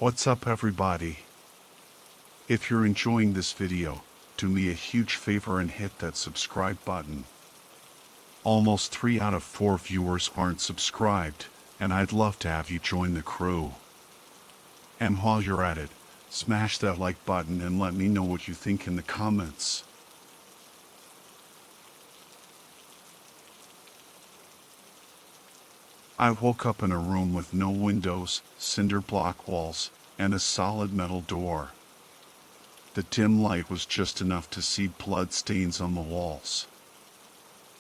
What's up, everybody? If you're enjoying this video, do me a huge favor and hit that subscribe button. Almost 3 out of 4 viewers aren't subscribed, and I'd love to have you join the crew. And while you're at it, smash that like button and let me know what you think in the comments. I woke up in a room with no windows, cinder block walls, and a solid metal door. The dim light was just enough to see blood stains on the walls.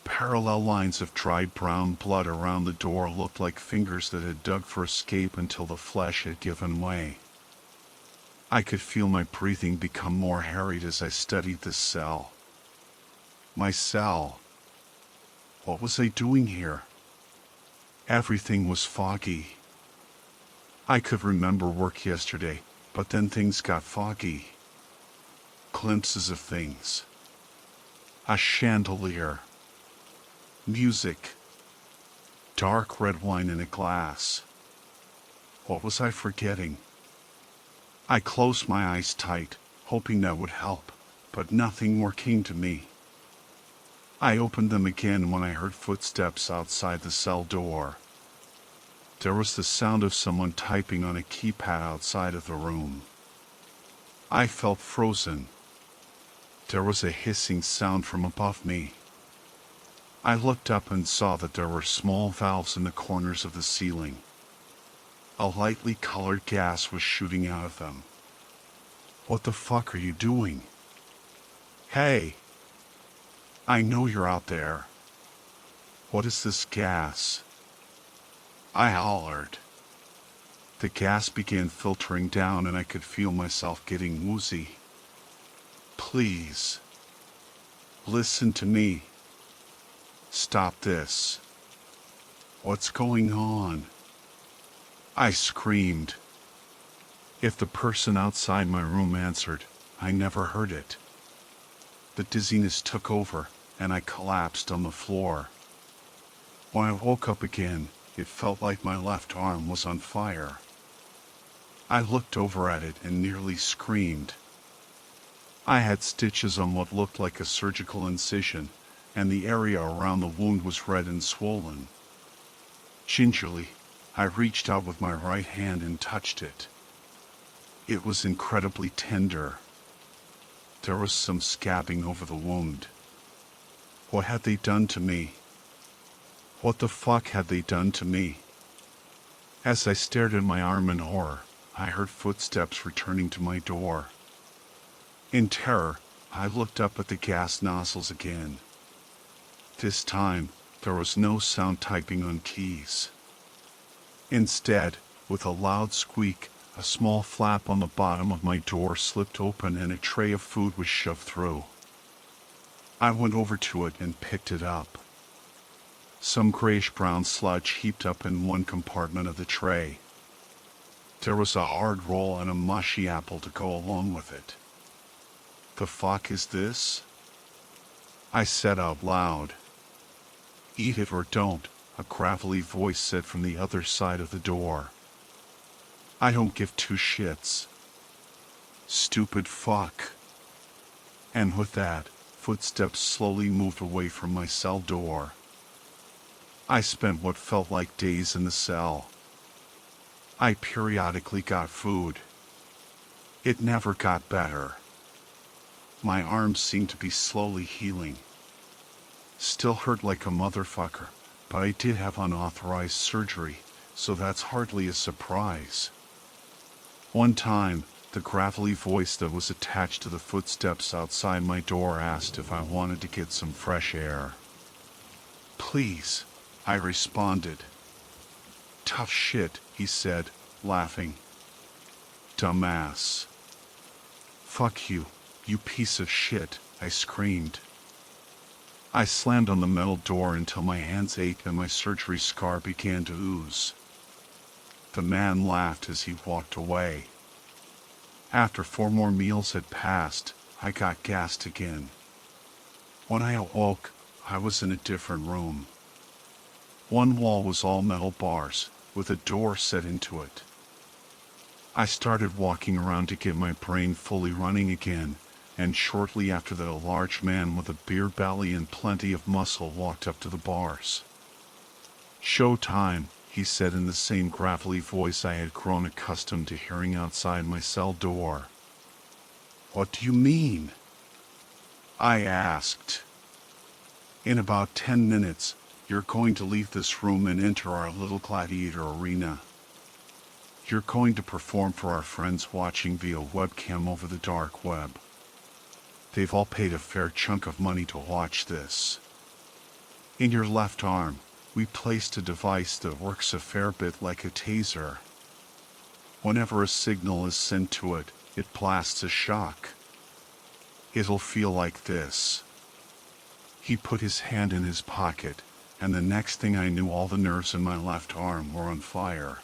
Parallel lines of dried brown blood around the door looked like fingers that had dug for escape until the flesh had given way. I could feel my breathing become more harried as I studied this cell. My cell. What was I doing here? Everything was foggy. I could remember work yesterday, but then things got foggy. Glimpses of things. A chandelier. Music. Dark red wine in a glass. What was I forgetting? I closed my eyes tight, hoping that would help, but nothing more came to me. I opened them again when I heard footsteps outside the cell door. There was the sound of someone typing on a keypad outside of the room. I felt frozen. There was a hissing sound from above me. I looked up and saw that there were small valves in the corners of the ceiling. A lightly colored gas was shooting out of them. What the fuck are you doing? Hey! I know you're out there. What is this gas? I hollered. The gas began filtering down and I could feel myself getting woozy. Please. Listen to me. Stop this. What's going on? I screamed. If the person outside my room answered, I never heard it. The dizziness took over, and I collapsed on the floor. When I woke up again, it felt like my left arm was on fire. I looked over at it and nearly screamed. I had stitches on what looked like a surgical incision, and the area around the wound was red and swollen. Gingerly, I reached out with my right hand and touched it. It was incredibly tender. There was some scabbing over the wound. What had they done to me? What the fuck had they done to me? As I stared at my arm in horror, I heard footsteps returning to my door. In terror, I looked up at the gas nozzles again. This time, there was no sound typing on keys. Instead, with a loud squeak, a small flap on the bottom of my door slipped open and a tray of food was shoved through. I went over to it and picked it up. Some grayish-brown sludge heaped up in one compartment of the tray. There was a hard roll and a mushy apple to go along with it. The fuck is this? I said out loud. Eat it or don't, a gravelly voice said from the other side of the door. I don't give two shits. Stupid fuck. And with that, footsteps slowly moved away from my cell door. I spent what felt like days in the cell. I periodically got food. It never got better. My arms seemed to be slowly healing. Still hurt like a motherfucker, but I did have unauthorized surgery, so that's hardly a surprise. One time, the gravelly voice that was attached to the footsteps outside my door asked if I wanted to get some fresh air. Please, I responded. Tough shit, he said, laughing. Dumbass. Fuck you, you piece of shit, I screamed. I slammed on the metal door until my hands ached and my surgery scar began to ooze. The man laughed as he walked away. After 4 more meals had passed, I got gassed again. When I awoke, I was in a different room. One wall was all metal bars, with a door set into it. I started walking around to get my brain fully running again, and shortly after that a large man with a beer belly and plenty of muscle walked up to the bars. "Showtime," he said in the same gravelly voice I had grown accustomed to hearing outside my cell door. "What do you mean?" I asked. "In about 10 minutes, you're going to leave this room and enter our little gladiator arena. You're going to perform for our friends watching via webcam over the dark web. They've all paid a fair chunk of money to watch this. In your left arm, we placed a device that works a fair bit like a taser. Whenever a signal is sent to it, it blasts a shock. It'll feel like this." He put his hand in his pocket, and the next thing I knew all the nerves in my left arm were on fire.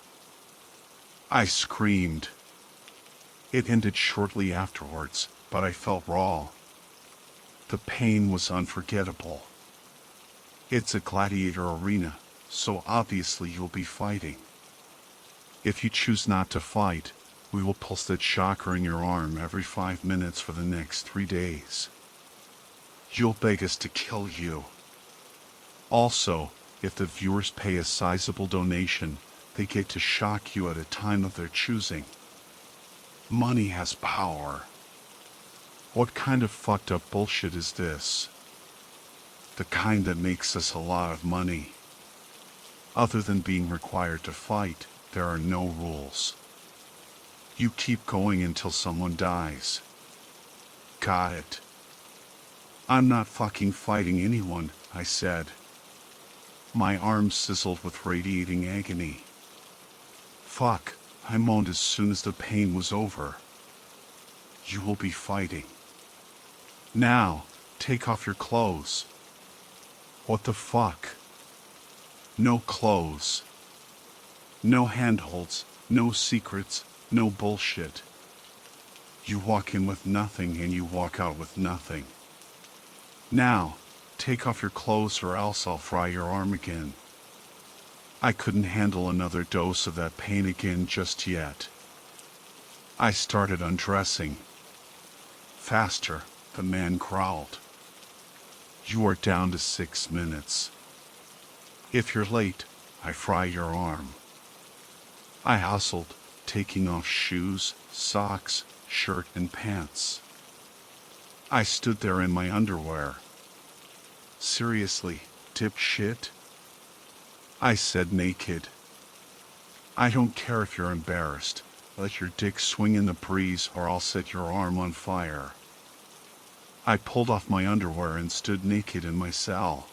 I screamed. It ended shortly afterwards, but I felt raw. The pain was unforgettable. It's a gladiator arena, so obviously you'll be fighting. If you choose not to fight, we will pulse that shocker in your arm every 5 minutes for the next 3 days. You'll beg us to kill you. Also, if the viewers pay a sizable donation, they get to shock you at a time of their choosing. Money has power. What kind of fucked up bullshit is this? The kind that makes us a lot of money. Other than being required to fight, there are no rules. You keep going until someone dies. Got it. I'm not fucking fighting anyone, I said. My arms sizzled with radiating agony. Fuck, I moaned as soon as the pain was over. You will be fighting. Now, take off your clothes. What the fuck? No clothes. No handholds, no secrets, no bullshit. You walk in with nothing and you walk out with nothing. Now, take off your clothes or else I'll fry your arm again. I couldn't handle another dose of that pain again just yet. I started undressing. Faster, the man growled. You are down to 6 minutes. If you're late, I fry your arm. I hustled, taking off shoes, socks, shirt, and pants. I stood there in my underwear. Seriously, dipshit? I said naked. I don't care if you're embarrassed. Let your dick swing in the breeze or I'll set your arm on fire. I pulled off my underwear and stood naked in my cell.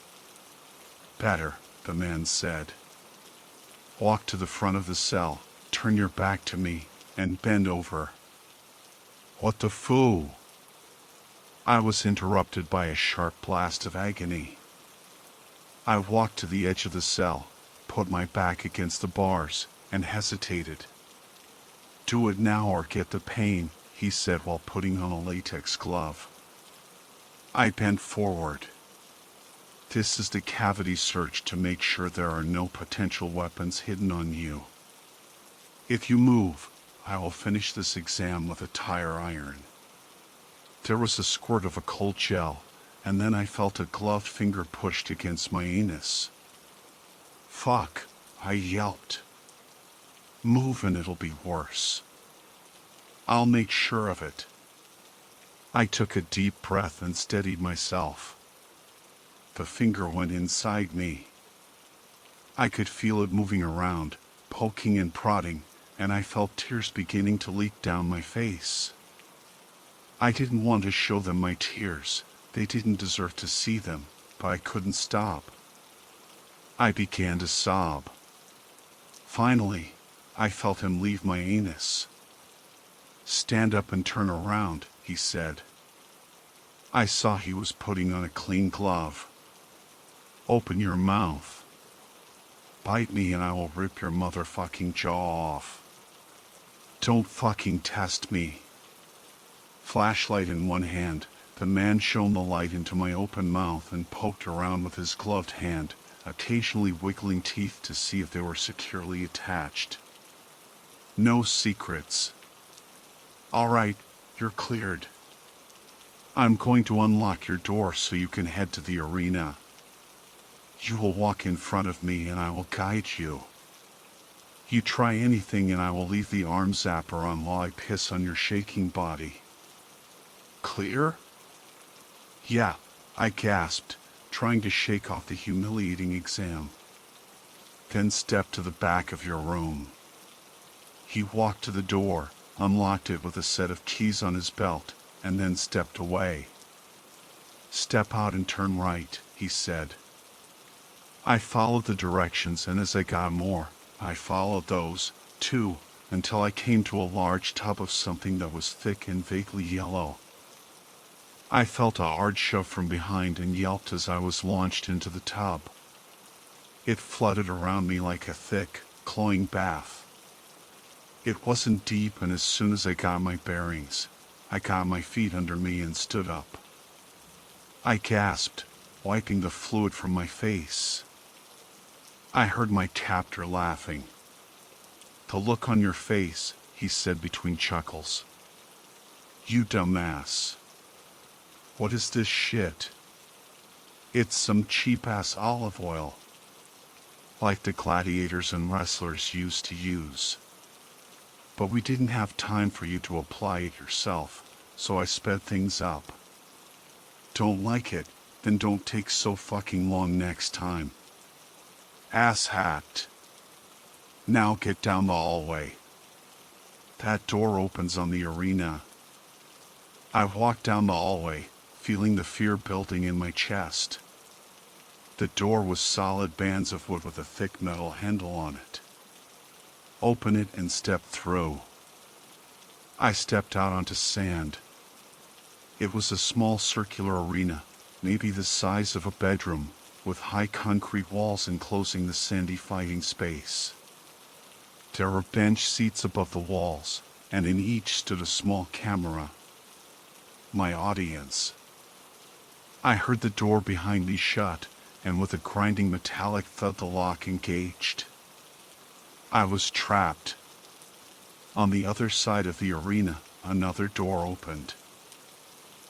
Better, the man said. Walk to the front of the cell, turn your back to me, and bend over. What the foo? I was interrupted by a sharp blast of agony. I walked to the edge of the cell, put my back against the bars, and hesitated. Do it now or get the pain, he said while putting on a latex glove. I bent forward. This is the cavity search to make sure there are no potential weapons hidden on you. If you move, I will finish this exam with a tire iron. There was a squirt of a cold gel, and then I felt a gloved finger pushed against my anus. Fuck, I yelped. Move and it'll be worse. I'll make sure of it. I took a deep breath and steadied myself. The finger went inside me. I could feel it moving around, poking and prodding, and I felt tears beginning to leak down my face. I didn't want to show them my tears. They didn't deserve to see them, but I couldn't stop. I began to sob. Finally, I felt him leave my anus. Stand up and turn around, he said. I saw he was putting on a clean glove. Open your mouth. Bite me and I will rip your motherfucking jaw off. Don't fucking test me. Flashlight in one hand, the man shone the light into my open mouth and poked around with his gloved hand, occasionally wiggling teeth to see if they were securely attached. No secrets. All right, you're cleared. I'm going to unlock your door so you can head to the arena. You will walk in front of me and I will guide you. You try anything and I will leave the arm zapper on while I piss on your shaking body. Clear? Yeah, I gasped, trying to shake off the humiliating exam. Then step to the back of your room. He walked to the door, unlocked it with a set of keys on his belt, and then stepped away. Step out and turn right, he said. I followed the directions, and as I got more, I followed those, too, until I came to a large tub of something that was thick and vaguely yellow. I felt a hard shove from behind and yelped as I was launched into the tub. It flooded around me like a thick, cloying bath. It wasn't deep, and as soon as I got my bearings, I got my feet under me and stood up. I gasped, wiping the fluid from my face. I heard my captor laughing. "The look on your face," he said between chuckles. "You dumbass. What is this shit?" "It's some cheap-ass olive oil. Like the gladiators and wrestlers used to use. But we didn't have time for you to apply it yourself, so I sped things up. Don't like it? Then don't take so fucking long next time. Asshat. Now get down the hallway. That door opens on the arena." I walked down the hallway, feeling the fear building in my chest. The door was solid bands of wood with a thick metal handle on it. Open it and step through. I stepped out onto sand. It was a small circular arena, maybe the size of a bedroom, with high concrete walls enclosing the sandy fighting space. There were bench seats above the walls, and in each stood a small camera. My audience. I heard the door behind me shut, and with a grinding metallic thud the lock engaged. I was trapped. On the other side of the arena, another door opened.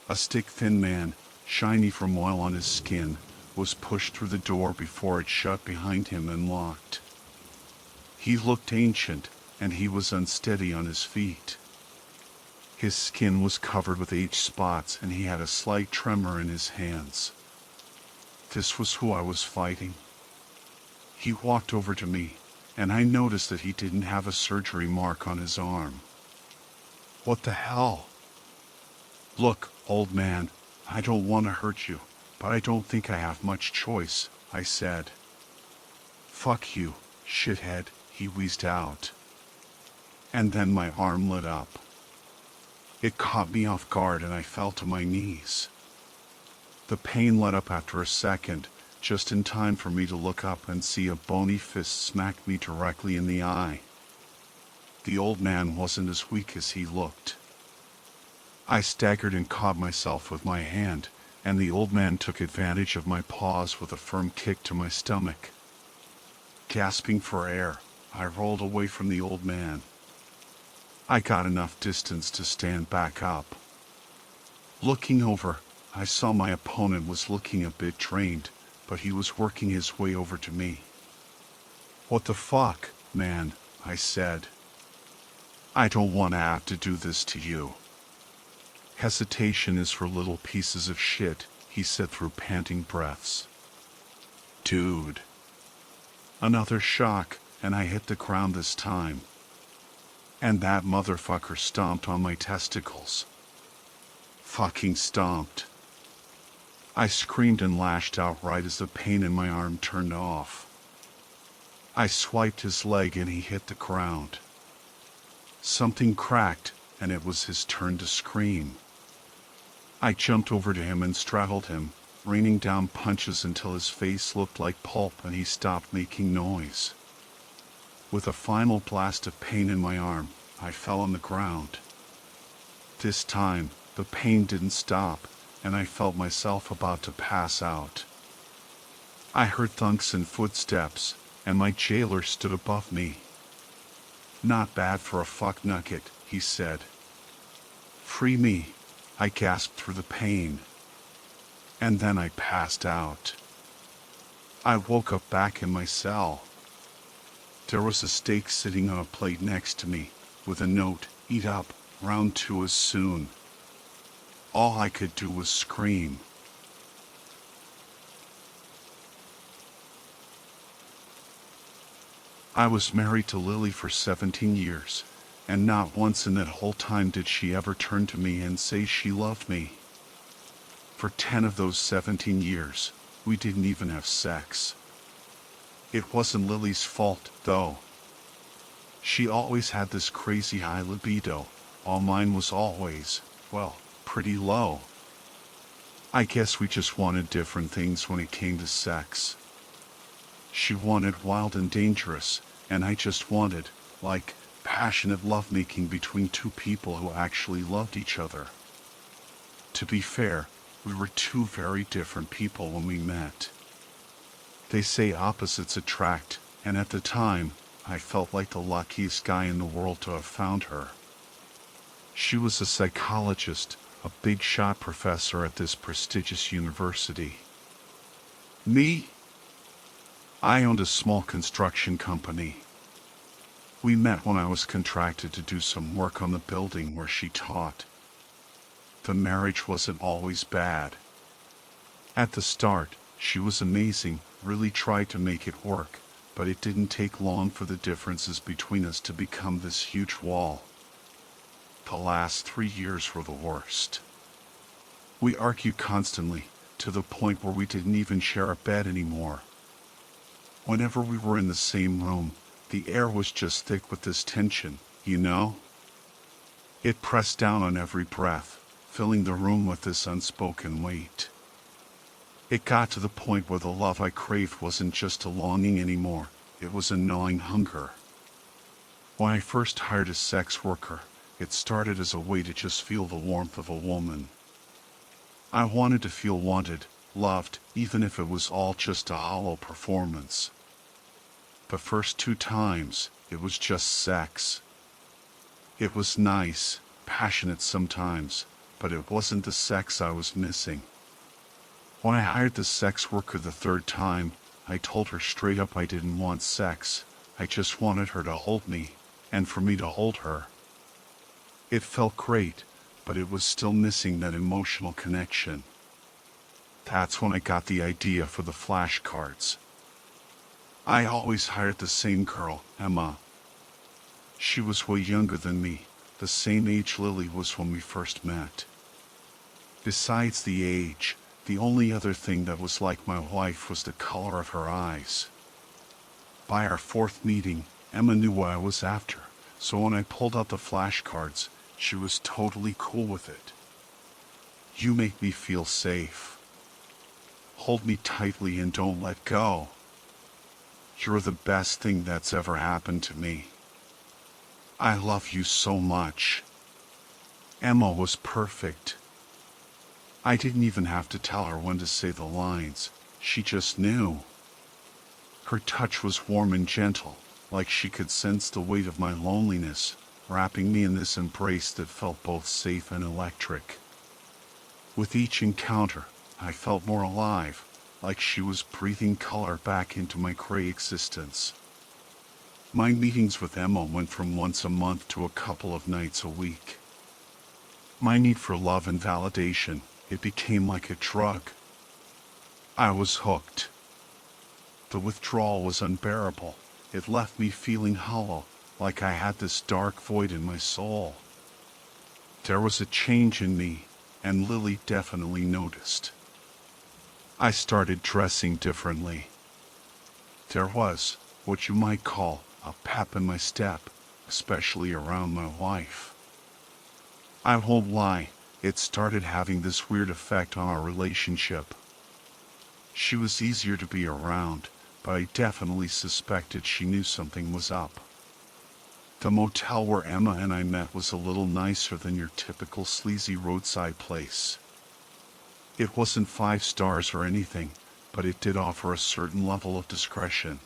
A stick-thin man, shiny from oil on his skin, was pushed through the door before it shut behind him and locked. He looked ancient, and he was unsteady on his feet. His skin was covered with age spots, and he had a slight tremor in his hands. This was who I was fighting. He walked over to me, and I noticed that he didn't have a surgery mark on his arm. "What the hell?" "Look, old man, I don't want to hurt you, but I don't think I have much choice," I said. "Fuck you, shithead," he wheezed out. And then my arm lit up. It caught me off guard and I fell to my knees. The pain let up after a second, just in time for me to look up and see a bony fist smack me directly in the eye. The old man wasn't as weak as he looked. I staggered and caught myself with my hand, and the old man took advantage of my pause with a firm kick to my stomach. Gasping for air, I rolled away from the old man. I got enough distance to stand back up. Looking over, I saw my opponent was looking a bit drained, but he was working his way over to me. "What the fuck, man?" I said. "I don't want to have to do this to you." "Hesitation is for little pieces of shit," he said through panting breaths. "Dude." Another shock, and I hit the ground this time. And that motherfucker stomped on my testicles. Fucking stomped. I screamed and lashed out right as the pain in my arm turned off. I swiped his leg and he hit the ground. Something cracked, and it was his turn to scream. I jumped over to him and straddled him, raining down punches until his face looked like pulp and he stopped making noise. With a final blast of pain in my arm, I fell on the ground. This time, the pain didn't stop, and I felt myself about to pass out. I heard thunks and footsteps, and my jailer stood above me. Not bad for a fuck nugget, he said. Free me, I gasped through the pain. And then I passed out. I woke up back in my cell. There was a steak sitting on a plate next to me, with a note, "Eat up, round two is soon." All I could do was scream. I was married to Lily for 17 years, and not once in that whole time did she ever turn to me and say she loved me. For 10 of those 17 years, we didn't even have sex. It wasn't Lily's fault, though. She always had this crazy high libido, while mine was always, well, pretty low. I guess we just wanted different things when it came to sex. She wanted wild and dangerous, and I just wanted, like, passionate lovemaking between two people who actually loved each other. To be fair, we were two very different people when we met. They say opposites attract, and at the time, I felt like the luckiest guy in the world to have found her. She was a psychologist, a big shot professor at this prestigious university. Me? I owned a small construction company. We met when I was contracted to do some work on the building where she taught. The marriage wasn't always bad. At the start, she was amazing, really tried to make it work, but it didn't take long for the differences between us to become this huge wall. The last 3 years were the worst. We argued constantly, to the point where we didn't even share a bed anymore. Whenever we were in the same room, the air was just thick with this tension, you know? It pressed down on every breath, filling the room with this unspoken weight. It got to the point where the love I craved wasn't just a longing anymore, it was a gnawing hunger. When I first hired a sex worker, it started as a way to just feel the warmth of a woman. I wanted to feel wanted, loved, even if it was all just a hollow performance. The first 2 times, it was just sex. It was nice, passionate sometimes, but it wasn't the sex I was missing. When I hired the sex worker the 3rd time, I told her straight up I didn't want sex, I just wanted her to hold me, and for me to hold her. It felt great, but it was still missing that emotional connection. That's when I got the idea for the flashcards. I always hired the same girl, Emma. She was way younger than me, the same age Lily was when we first met. Besides the age, the only other thing that was like my wife was the color of her eyes. By our 4th meeting, Emma knew what I was after, so when I pulled out the flashcards, she was totally cool with it. You make me feel safe. Hold me tightly and don't let go. You're the best thing that's ever happened to me. I love you so much. Emma was perfect. I didn't even have to tell her when to say the lines, she just knew. Her touch was warm and gentle, like she could sense the weight of my loneliness, wrapping me in this embrace that felt both safe and electric. With each encounter, I felt more alive, like she was breathing color back into my gray existence. My meetings with Emma went from once a month to a couple of nights a week. My need for love and validation, it became like a drug. I was hooked. The withdrawal was unbearable. It left me feeling hollow, like I had this dark void in my soul. There was a change in me, and Lily definitely noticed. I started dressing differently. There was, what you might call, a pep in my step, especially around my wife. I won't lie, it started having this weird effect on our relationship. She was easier to be around, but I definitely suspected she knew something was up. The motel where Emma and I met was a little nicer than your typical sleazy roadside place. It wasn't 5 stars or anything, but it did offer a certain level of discretion.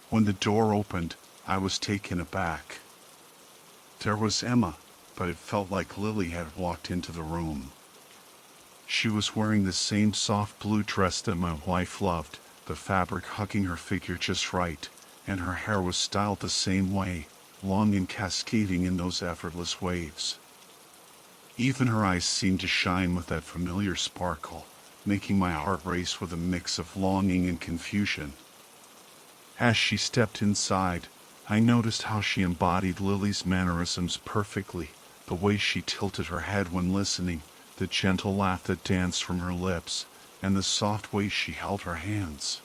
When the door opened, I was taken aback. There was Emma, but it felt like Lily had walked into the room. She was wearing the same soft blue dress that my wife loved, the fabric hugging her figure just right, and her hair was styled the same way, long and cascading in those effortless waves. Even her eyes seemed to shine with that familiar sparkle, making my heart race with a mix of longing and confusion. As she stepped inside, I noticed how she embodied Lily's mannerisms perfectly, the way she tilted her head when listening, the gentle laugh that danced from her lips, and the soft way she held her hands.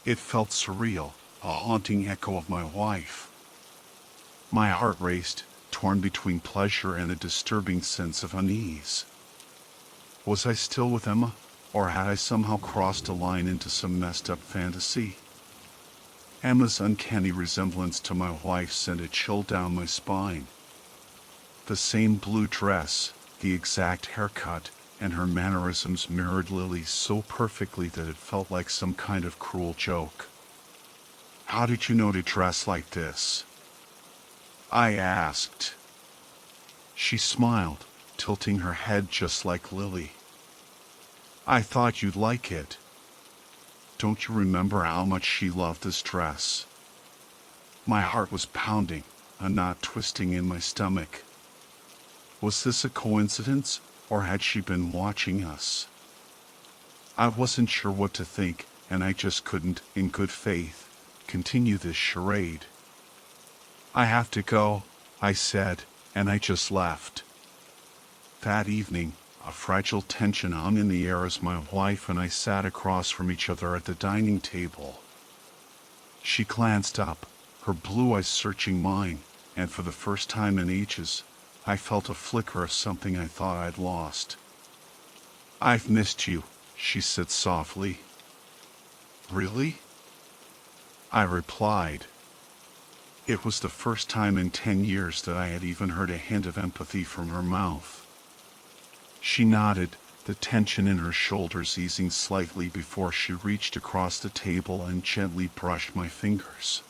It felt surreal, a haunting echo of my wife. My heart raced, torn between pleasure and a disturbing sense of unease. Was I still with Emma, or had I somehow crossed a line into some messed up fantasy? Emma's uncanny resemblance to my wife sent a chill down my spine. The same blue dress, the exact haircut, and her mannerisms mirrored Lily's so perfectly that it felt like some kind of cruel joke. "How did you know to dress like this?" I asked. She smiled, tilting her head just like Lily. "I thought you'd like it. Don't you remember how much she loved this dress?" My heart was pounding, a knot twisting in my stomach. Was this a coincidence, or had she been watching us? I wasn't sure what to think, and I just couldn't, in good faith, continue this charade. "I have to go," I said, and I just left. That evening, a fragile tension hung in the air as my wife and I sat across from each other at the dining table. She glanced up, her blue eyes searching mine, and for the first time in ages, I felt a flicker of something I thought I'd lost. "I've missed you," she said softly. "Really?" I replied. It was the first time in 10 years that I had even heard a hint of empathy from her mouth. She nodded, the tension in her shoulders easing slightly before she reached across the table and gently brushed my fingers.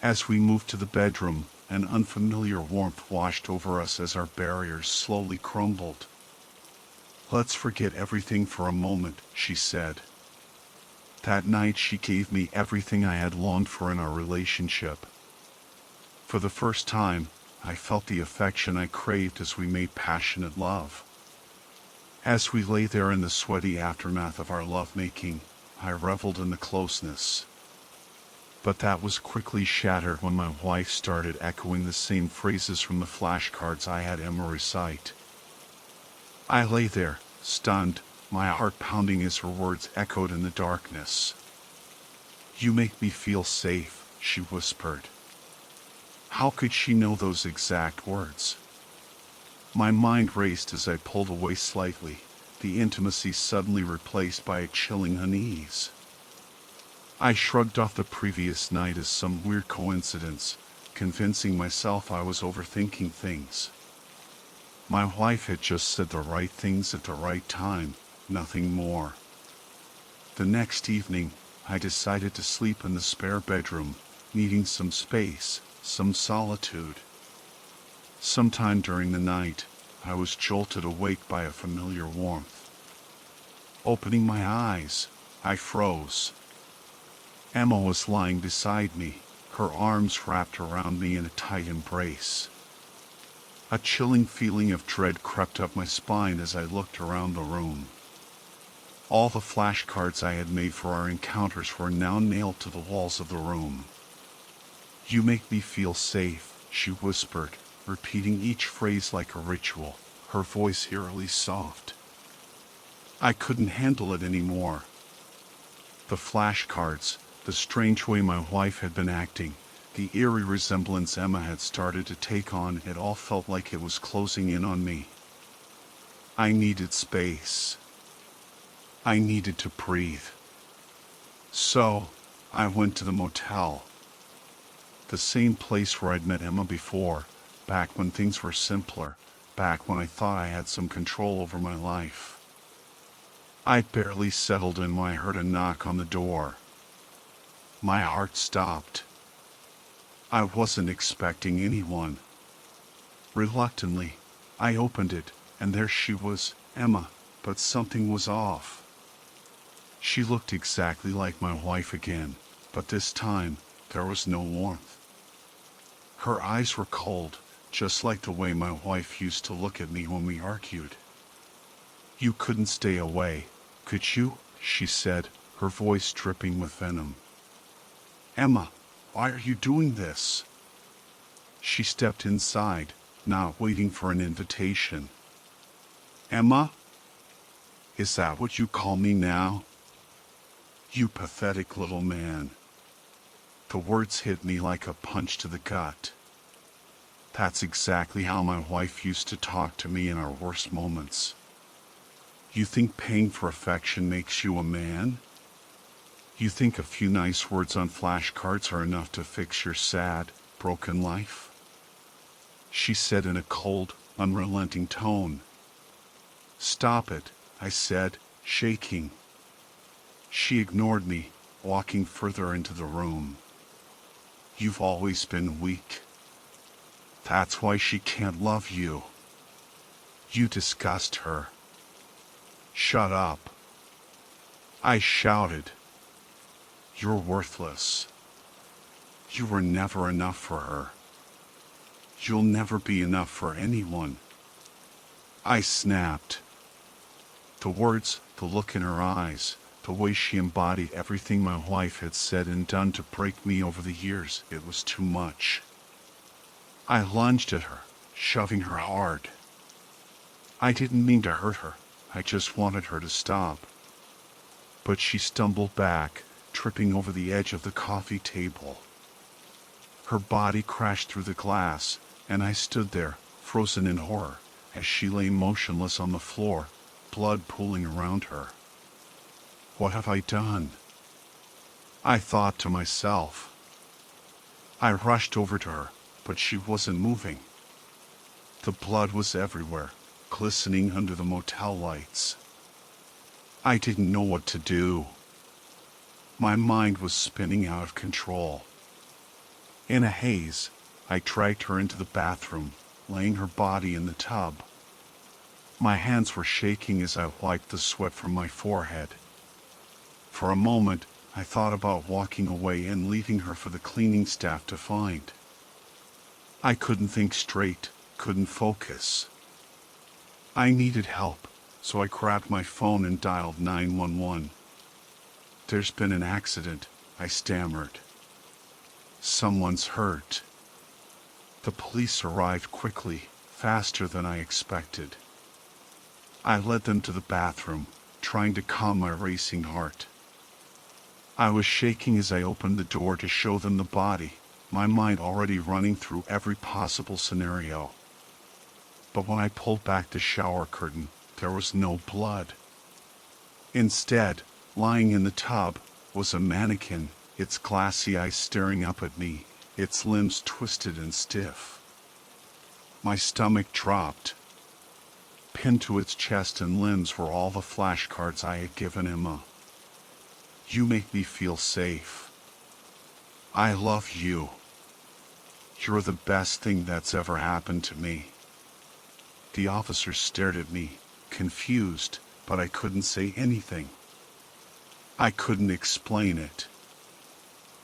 As we moved to the bedroom, an unfamiliar warmth washed over us as our barriers slowly crumbled. "Let's forget everything for a moment," she said. That night she gave me everything I had longed for in our relationship. For the first time, I felt the affection I craved as we made passionate love. As we lay there in the sweaty aftermath of our lovemaking, I reveled in the closeness. But that was quickly shattered when my wife started echoing the same phrases from the flashcards I had Emma recite. I lay there, stunned, my heart pounding as her words echoed in the darkness. "You make me feel safe," she whispered. How could she know those exact words? My mind raced as I pulled away slightly, the intimacy suddenly replaced by a chilling unease. I shrugged off the previous night as some weird coincidence, convincing myself I was overthinking things. My wife had just said the right things at the right time, nothing more. The next evening, I decided to sleep in the spare bedroom, needing some space, some solitude. Sometime during the night, I was jolted awake by a familiar warmth. Opening my eyes, I froze. Emma was lying beside me, her arms wrapped around me in a tight embrace. A chilling feeling of dread crept up my spine as I looked around the room. All the flashcards I had made for our encounters were now nailed to the walls of the room. "You make me feel safe," she whispered, repeating each phrase like a ritual, her voice eerily soft. I couldn't handle it anymore. The flashcards, the strange way my wife had been acting, the eerie resemblance Emma had started to take on, it all felt like it was closing in on me. I needed space. I needed to breathe. So, I went to the motel. The same place where I'd met Emma before, back when things were simpler, back when I thought I had some control over my life. I'd barely settled in when I heard a knock on the door. My heart stopped. I wasn't expecting anyone. Reluctantly, I opened it, and there she was, Emma, but something was off. She looked exactly like my wife again, but this time, there was no warmth. Her eyes were cold, just like the way my wife used to look at me when we argued. "You couldn't stay away, could you?" she said, her voice dripping with venom. "Emma, why are you doing this?" She stepped inside, not waiting for an invitation. "Emma? Is that what you call me now? You pathetic little man." The words hit me like a punch to the gut. That's exactly how my wife used to talk to me in our worst moments. You think paying for affection makes you a man? You think a few nice words on flashcards are enough to fix your sad, broken life? She said in a cold, unrelenting tone. "Stop it," I said, shaking. She ignored me, walking further into the room. "You've always been weak. That's why she can't love you. You disgust her." "Shut up," I shouted. "You're worthless. You were never enough for her. You'll never be enough for anyone." I snapped. The words, the look in her eyes, the way she embodied everything my wife had said and done to break me over the years, it was too much. I lunged at her, shoving her hard. I didn't mean to hurt her, I just wanted her to stop. But she stumbled back, tripping over the edge of the coffee table. Her body crashed through the glass, and I stood there, frozen in horror, as she lay motionless on the floor, blood pooling around her. What have I done? I thought to myself. I rushed over to her, but she wasn't moving. The blood was everywhere, glistening under the motel lights. I didn't know what to do. My mind was spinning out of control. In a haze, I dragged her into the bathroom, laying her body in the tub. My hands were shaking as I wiped the sweat from my forehead. For a moment, I thought about walking away and leaving her for the cleaning staff to find. I couldn't think straight, couldn't focus. I needed help, so I grabbed my phone and dialed 911. "There's been an accident," I stammered. "Someone's hurt." The police arrived quickly, faster than I expected. I led them to the bathroom, trying to calm my racing heart. I was shaking as I opened the door to show them the body, my mind already running through every possible scenario. But when I pulled back the shower curtain, there was no blood. Instead, lying in the tub, was a mannequin, its glassy eyes staring up at me, its limbs twisted and stiff. My stomach dropped. Pinned to its chest and limbs were all the flashcards I had given Emma. "You make me feel safe. I love you. You're the best thing that's ever happened to me." The officer stared at me, confused, but I couldn't say anything. I couldn't explain it.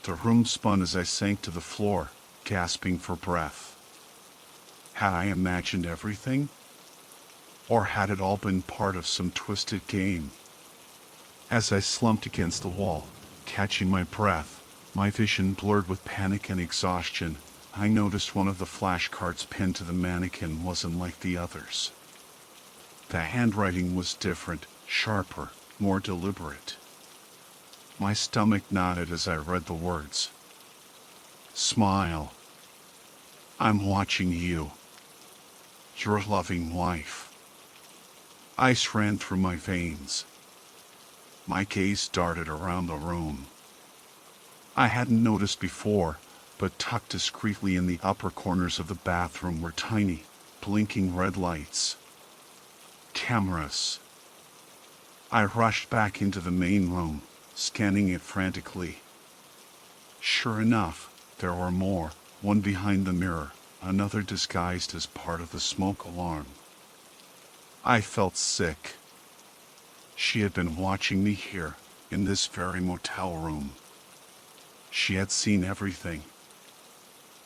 The room spun as I sank to the floor, gasping for breath. Had I imagined everything? Or had it all been part of some twisted game? As I slumped against the wall, catching my breath, my vision blurred with panic and exhaustion, I noticed one of the flashcards pinned to the mannequin wasn't like the others. The handwriting was different, sharper, more deliberate. My stomach knotted as I read the words. "Smile. I'm watching you. Your loving wife." Ice ran through my veins. My gaze darted around the room. I hadn't noticed before, but tucked discreetly in the upper corners of the bathroom were tiny, blinking red lights. Cameras. I rushed back into the main room, scanning it frantically. Sure enough, there were more, one behind the mirror, another disguised as part of the smoke alarm. I felt sick. She had been watching me here, in this very motel room. She had seen everything.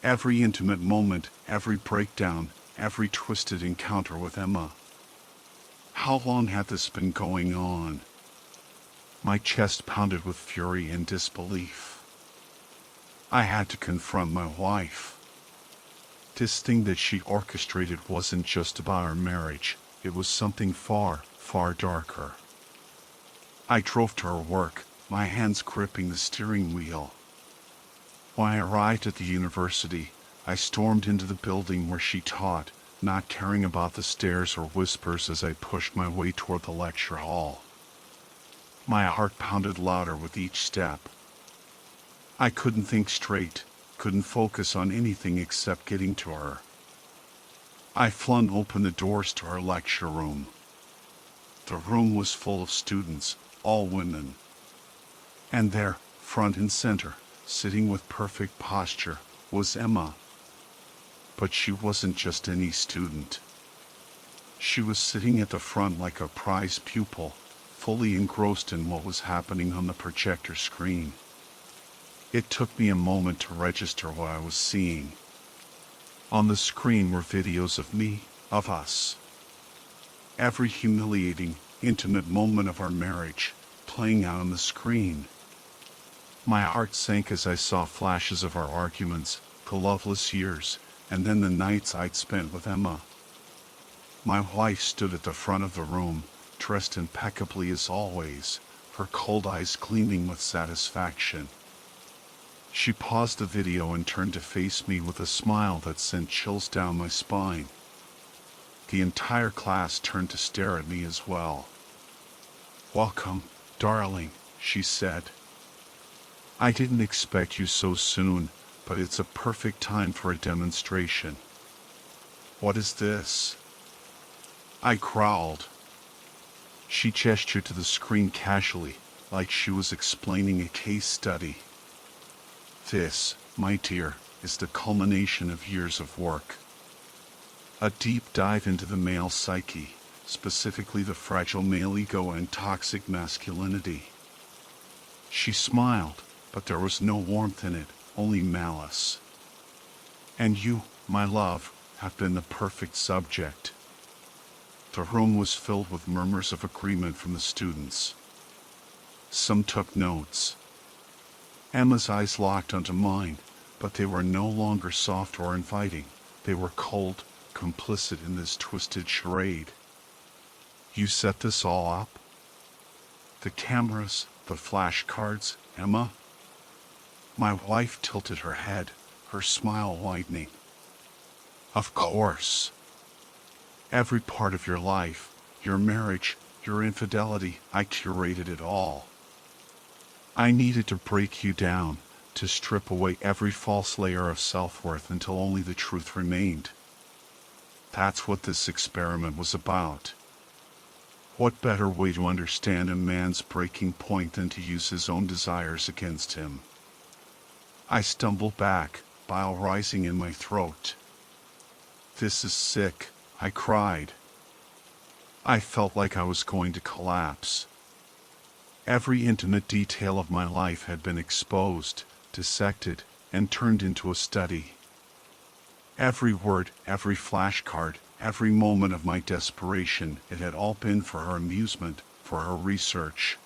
Every intimate moment, every breakdown, every twisted encounter with Emma. How long had this been going on? My chest pounded with fury and disbelief. I had to confront my wife. This thing that she orchestrated wasn't just about our marriage. It was something far, far darker. I drove to her work, my hands gripping the steering wheel. When I arrived at the university, I stormed into the building where she taught, not caring about the stares or whispers as I pushed my way toward the lecture hall. My heart pounded louder with each step. I couldn't think straight, couldn't focus on anything except getting to her. I flung open the doors to her lecture room. The room was full of students, all women. And there, front and center, sitting with perfect posture, was Emma. But she wasn't just any student. She was sitting at the front like a prize pupil, fully engrossed in what was happening on the projector screen. It took me a moment to register what I was seeing. On the screen were videos of me, of us. Every humiliating, intimate moment of our marriage, playing out on the screen. My heart sank as I saw flashes of our arguments, the loveless years, and then the nights I'd spent with Emma. My wife stood at the front of the room, dressed impeccably as always, her cold eyes gleaming with satisfaction. She paused the video and turned to face me with a smile that sent chills down my spine. The entire class turned to stare at me as well. "Welcome, darling," she said. "I didn't expect you so soon, but it's a perfect time for a demonstration." "What is this?" I growled. She gestured to the screen casually, like she was explaining a case study. "This, my dear, is the culmination of years of work. A deep dive into the male psyche, specifically the fragile male ego and toxic masculinity." She smiled, but there was no warmth in it, only malice. "And you, my love, have been the perfect subject." The room was filled with murmurs of agreement from the students. Some took notes. Emma's eyes locked onto mine, but they were no longer soft or inviting. They were cold, complicit in this twisted charade. "You set this all up? The cameras, the flashcards, Emma?" My wife tilted her head, her smile widening. "Of course. Every part of your life, your marriage, your infidelity, I curated it all. I needed to break you down, to strip away every false layer of self-worth until only the truth remained. That's what this experiment was about. What better way to understand a man's breaking point than to use his own desires against him?" I stumbled back, bile rising in my throat. "This is sick," I cried. I felt like I was going to collapse. Every intimate detail of my life had been exposed, dissected, and turned into a study. Every word, every flashcard, every moment of my desperation, it had all been for her amusement, for her research.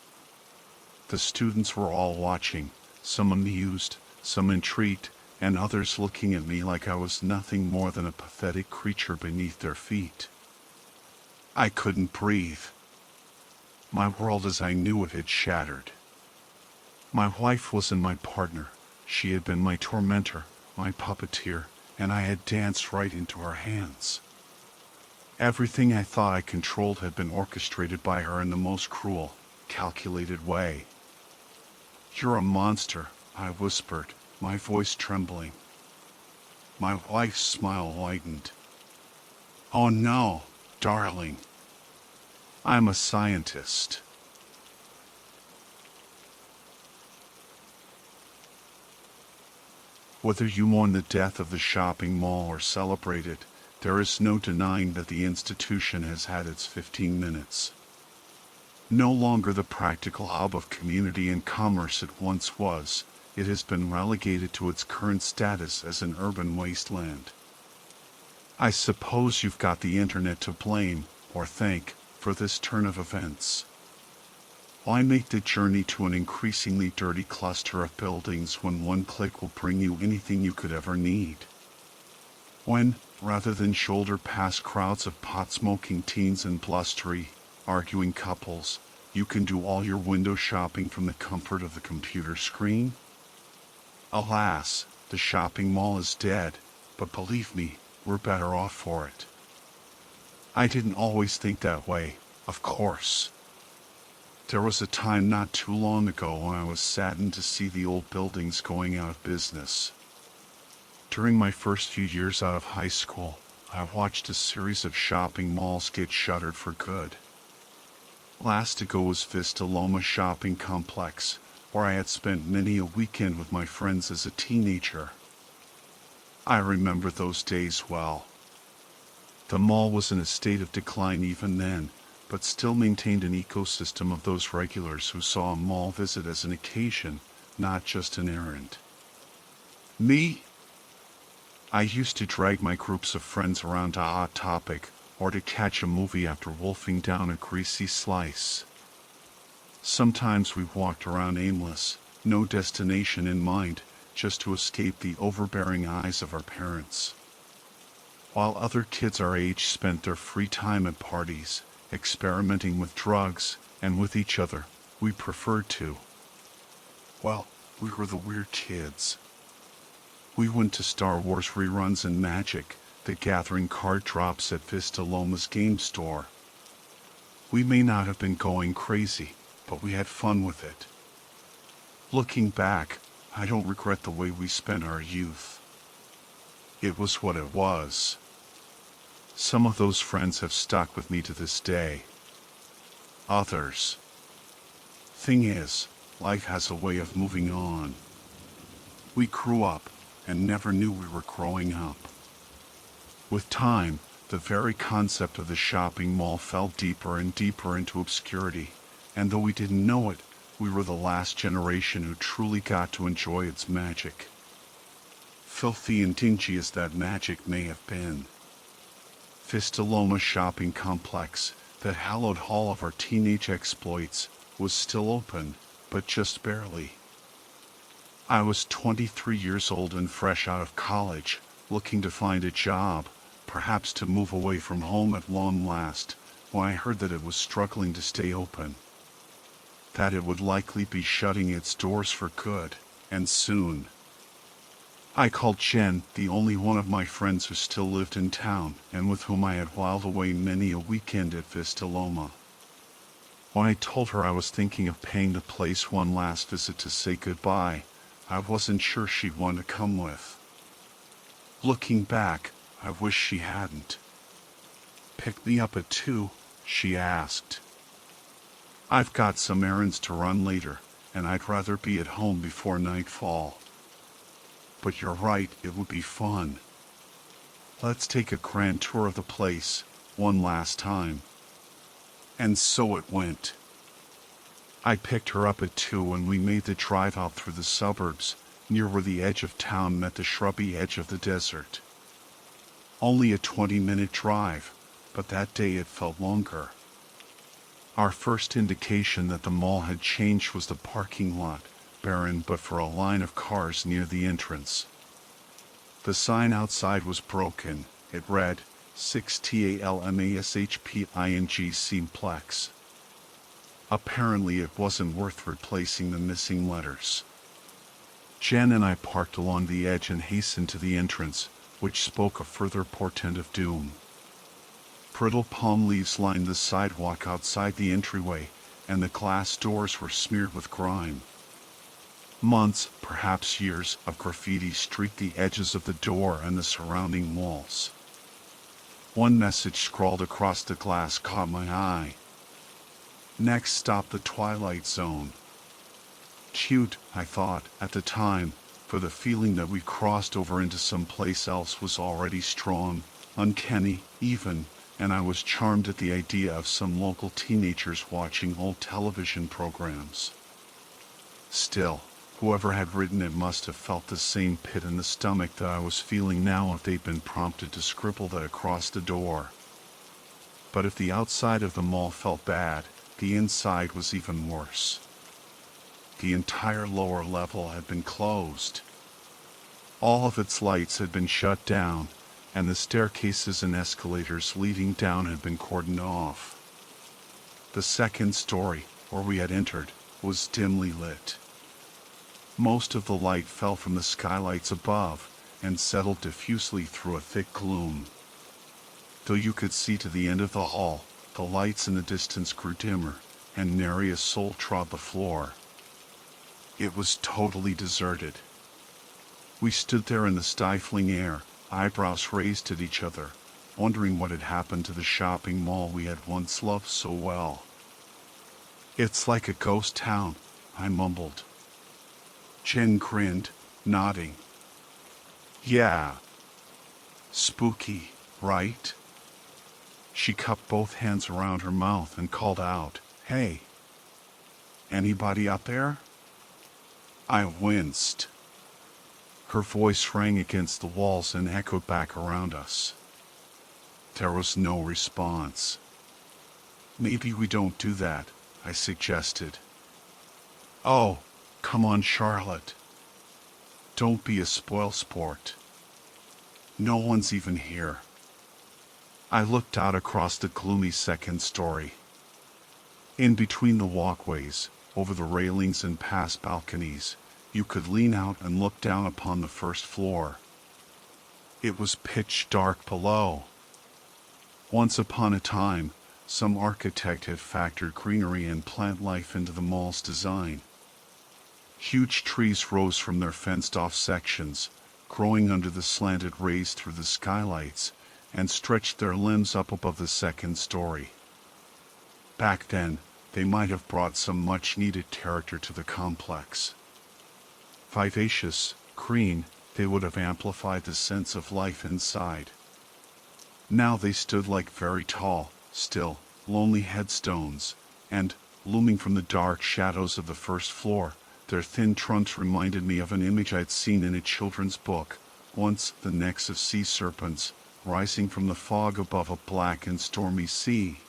The students were all watching, some amused, some intrigued, and others looking at me like I was nothing more than a pathetic creature beneath their feet. I couldn't breathe. My world as I knew it had shattered. My wife wasn't my partner. She had been my tormentor, my puppeteer, and I had danced right into her hands. Everything I thought I controlled had been orchestrated by her in the most cruel, calculated way. "You're a monster," I whispered, my voice trembling. My wife's smile widened. "Oh no, darling. I'm a scientist." Whether you mourn the death of the shopping mall or celebrate it, there is no denying that the institution has had its 15 minutes. No longer the practical hub of community and commerce it once was, it has been relegated to its current status as an urban wasteland. I suppose you've got the internet to blame, or thank, for this turn of events. Why make the journey to an increasingly dirty cluster of buildings when one click will bring you anything you could ever need? When, rather than shoulder past crowds of pot-smoking teens and blustery, arguing couples, you can do all your window shopping from the comfort of the computer screen? Alas, the shopping mall is dead, but believe me, we're better off for it. I didn't always think that way, of course. There was a time not too long ago when I was saddened to see the old buildings going out of business. During my first few years out of high school, I watched a series of shopping malls get shuttered for good. Last ago was Vista Loma Shopping Complex, where I had spent many a weekend with my friends as a teenager. I remember those days well. The mall was in a state of decline even then, but still maintained an ecosystem of those regulars who saw a mall visit as an occasion, not just an errand. Me? I used to drag my groups of friends around to Hot Topic, or to catch a movie after wolfing down a greasy slice. Sometimes we walked around aimless, no destination in mind, just to escape the overbearing eyes of our parents. While other kids our age spent their free time at parties, experimenting with drugs, and with each other, we preferred to. Well, we were the weird kids. We went to Star Wars reruns and Magic, the Gathering card drops at Vista Loma's game store. We may not have been going crazy, but we had fun with it. Looking back, I don't regret the way we spent our youth. It was what it was. Some of those friends have stuck with me to this day. Others. Thing is, life has a way of moving on. We grew up and never knew we were growing up. With time, the very concept of the shopping mall fell deeper and deeper into obscurity, and though we didn't know it, we were the last generation who truly got to enjoy its magic. Filthy and dingy as that magic may have been. Vista Loma Shopping Complex, that hallowed hall of our teenage exploits, was still open, but just barely. I was 23 years old and fresh out of college, looking to find a job, perhaps to move away from home at long last, when I heard that it was struggling to stay open. That it would likely be shutting its doors for good, and soon. I called Jen, the only one of my friends who still lived in town, and with whom I had whiled away many a weekend at Vista Loma. When I told her I was thinking of paying the place one last visit to say goodbye, I wasn't sure she'd want to come with. Looking back, I wish she hadn't. "Pick me up at 2, she asked. "I've got some errands to run later, and I'd rather be at home before nightfall." "But you're right, it would be fun. Let's take a grand tour of the place, one last time." And so it went. I picked her up at 2 and we made the drive out through the suburbs, near where the edge of town met the shrubby edge of the desert. Only a 20-minute drive, but that day it felt longer. Our first indication that the mall had changed was the parking lot, barren but for a line of cars near the entrance. The sign outside was broken. It read, 6TALMASHPING Simplex. Apparently it wasn't worth replacing the missing letters. Jen and I parked along the edge and hastened to the entrance, which spoke a further portent of doom. Brittle palm leaves lined the sidewalk outside the entryway, and the glass doors were smeared with grime. Months, perhaps years, of graffiti streaked the edges of the door and the surrounding walls. One message scrawled across the glass caught my eye. "Next stop the Twilight Zone." Cute, I thought, at the time, for the feeling that we crossed over into some place else was already strong, uncanny, even, and I was charmed at the idea of some local teenagers watching old television programs. Still, whoever had written it must have felt the same pit in the stomach that I was feeling now if they'd been prompted to scribble that across the door. But if the outside of the mall felt bad, the inside was even worse. The entire lower level had been closed. All of its lights had been shut down, and the staircases and escalators leading down had been cordoned off. The second story, where we had entered, was dimly lit. Most of the light fell from the skylights above and settled diffusely through a thick gloom. Though you could see to the end of the hall, the lights in the distance grew dimmer, and nary a soul trod the floor. It was totally deserted. We stood there in the stifling air, eyebrows raised at each other, wondering what had happened to the shopping mall we had once loved so well. "It's like a ghost town," I mumbled. Jen grinned, nodding. "Yeah. Spooky, right?" She cupped both hands around her mouth and called out, "Hey! Anybody out there?" I winced. Her voice rang against the walls and echoed back around us. There was no response. "Maybe we don't do that," I suggested. "Oh, come on, Charlotte. Don't be a spoilsport. No one's even here." I looked out across the gloomy second story. In between the walkways, over the railings and past balconies, you could lean out and look down upon the first floor. It was pitch dark below. Once upon a time, some architect had factored greenery and plant life into the mall's design. Huge trees rose from their fenced-off sections, growing under the slanted rays through the skylights, and stretched their limbs up above the second story. Back then, they might have brought some much-needed character to the complex. Vivacious, green, they would have amplified the sense of life inside. Now they stood like very tall, still, lonely headstones, and, looming from the dark shadows of the first floor, their thin trunks reminded me of an image I'd seen in a children's book, once the necks of sea serpents, rising from the fog above a black and stormy sea.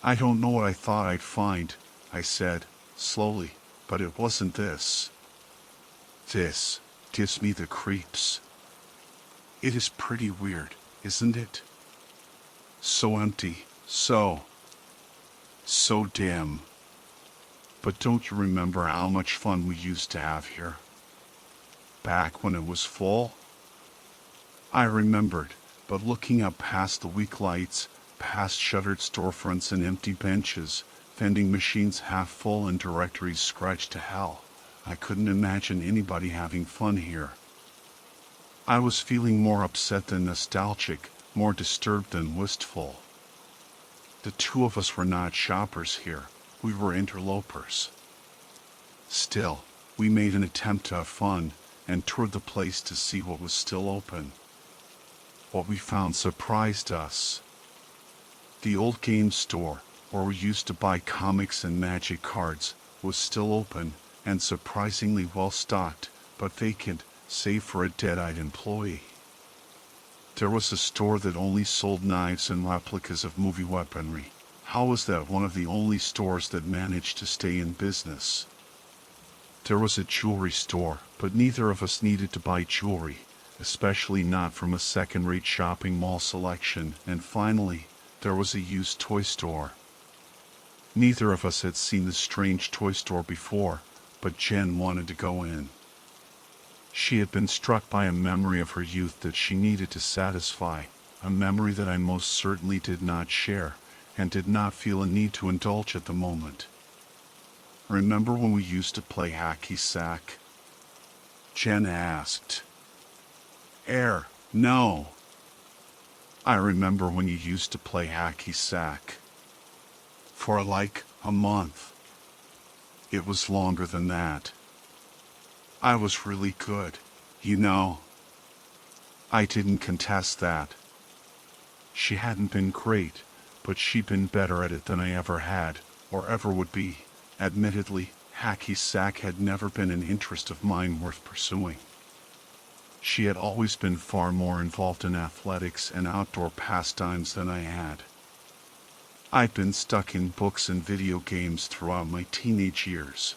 "I don't know what I thought I'd find," I said, slowly, "but it wasn't this. This gives me the creeps. It is pretty weird, isn't it? So empty, so dim. But don't you remember how much fun we used to have here? Back when it was full?" I remembered, but looking up past the weak lights, past shuttered storefronts and empty benches, vending machines half full and directories scratched to hell, I couldn't imagine anybody having fun here. I was feeling more upset than nostalgic, more disturbed than wistful. The two of us were not shoppers here, we were interlopers. Still, we made an attempt to have fun, and toured the place to see what was still open. What we found surprised us. The old game store, where we used to buy comics and magic cards, was still open, and surprisingly well stocked, but vacant, save for a dead-eyed employee. There was a store that only sold knives and replicas of movie weaponry. How was that one of the only stores that managed to stay in business? There was a jewelry store, but neither of us needed to buy jewelry, especially not from a second-rate shopping mall selection, and finally, there was a used toy store. Neither of us had seen the strange toy store before, but Jen wanted to go in. She had been struck by a memory of her youth that she needed to satisfy, a memory that I most certainly did not share, and did not feel a need to indulge at the moment. "Remember when we used to play hacky sack?" Jen asked. No. "I remember when you used to play hacky sack. For like a month. It was longer than that. I was really good, you know. I didn't contest that. She hadn't been great, but she'd been better at it than I ever had, or ever would be. Admittedly, hacky sack had never been an interest of mine worth pursuing. She had always been far more involved in athletics and outdoor pastimes than I had. I'd been stuck in books and video games throughout my teenage years.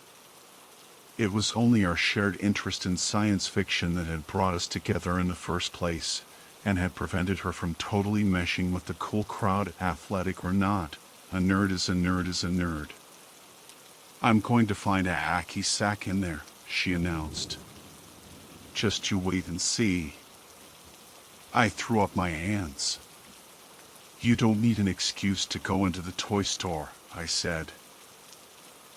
It was only our shared interest in science fiction that had brought us together in the first place, and had prevented her from totally meshing with the cool crowd, athletic or not. A nerd is a nerd is a nerd. I'm going to find a hacky sack in there, she announced. Just you wait and see. I threw up my hands. You don't need an excuse to go into the toy store, I said.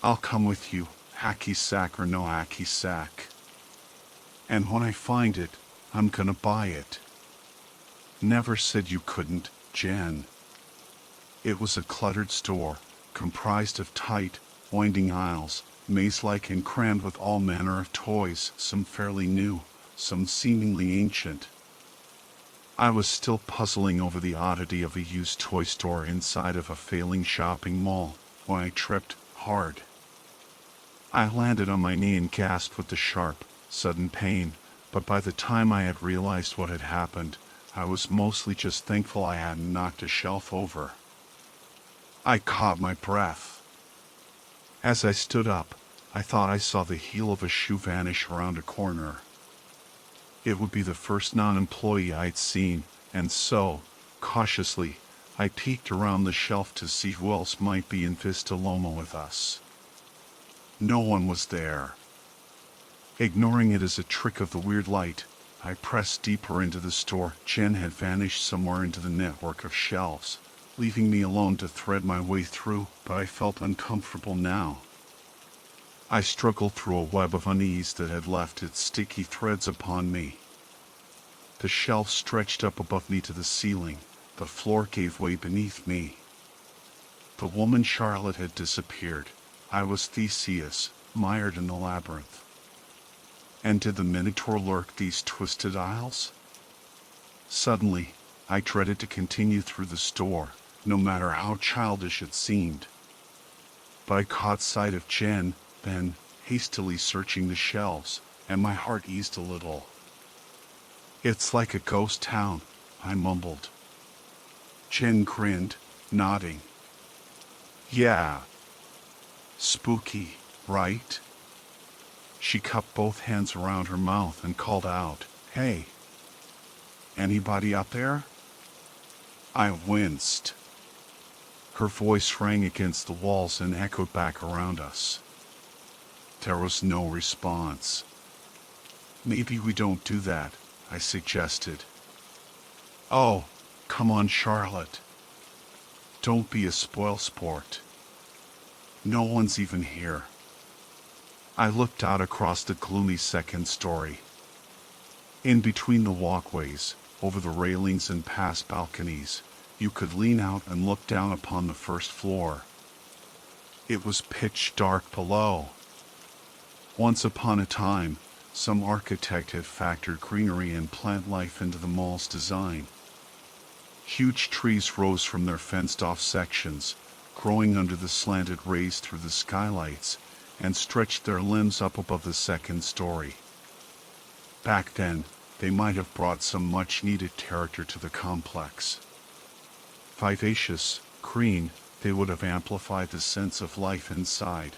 I'll come with you, hacky sack or no hacky sack. And when I find it, I'm gonna buy it. Never said you couldn't, Jen. It was a cluttered store, comprised of tight, winding aisles, maze-like and crammed with all manner of toys, some fairly new, some seemingly ancient. I was still puzzling over the oddity of a used toy store inside of a failing shopping mall when I tripped hard. I landed on my knee and gasped with the sharp, sudden pain, but by the time I had realized what had happened, I was mostly just thankful I hadn't knocked a shelf over. I caught my breath. As I stood up, I thought I saw the heel of a shoe vanish around a corner. It would be the first non-employee I'd seen, and so, cautiously, I peeked around the shelf to see who else might be in Vista Loma with us. No one was there. Ignoring it as a trick of the weird light, I pressed deeper into the store. Jen had vanished somewhere into the network of shelves, leaving me alone to thread my way through, but I felt uncomfortable now. I struggled through a web of unease that had left its sticky threads upon me. The shelf stretched up above me to the ceiling. The floor gave way beneath me. The woman Charlotte had disappeared. I was Theseus, mired in the labyrinth. And did the Minotaur lurk these twisted aisles? Suddenly, I dreaded to continue through the store, no matter how childish it seemed. But I caught sight of Jen, then, hastily searching the shelves, and my heart eased a little. It's like a ghost town, I mumbled. Jen grinned, nodding. Yeah. Spooky, right? She cupped both hands around her mouth and called out, "Hey! Anybody out there?" I winced. Her voice rang against the walls and echoed back around us. There was no response. "Maybe we don't do that," I suggested. "Oh, come on, Charlotte. Don't be a spoilsport. No one's even here." I looked out across the gloomy second story. In between the walkways, over the railings and past balconies, you could lean out and look down upon the first floor. It was pitch dark below. Once upon a time, some architect had factored greenery and plant life into the mall's design. Huge trees rose from their fenced-off sections, growing under the slanted rays through the skylights, and stretched their limbs up above the second story. Back then, they might have brought some much-needed character to the complex. Vivacious, green, they would have amplified the sense of life inside.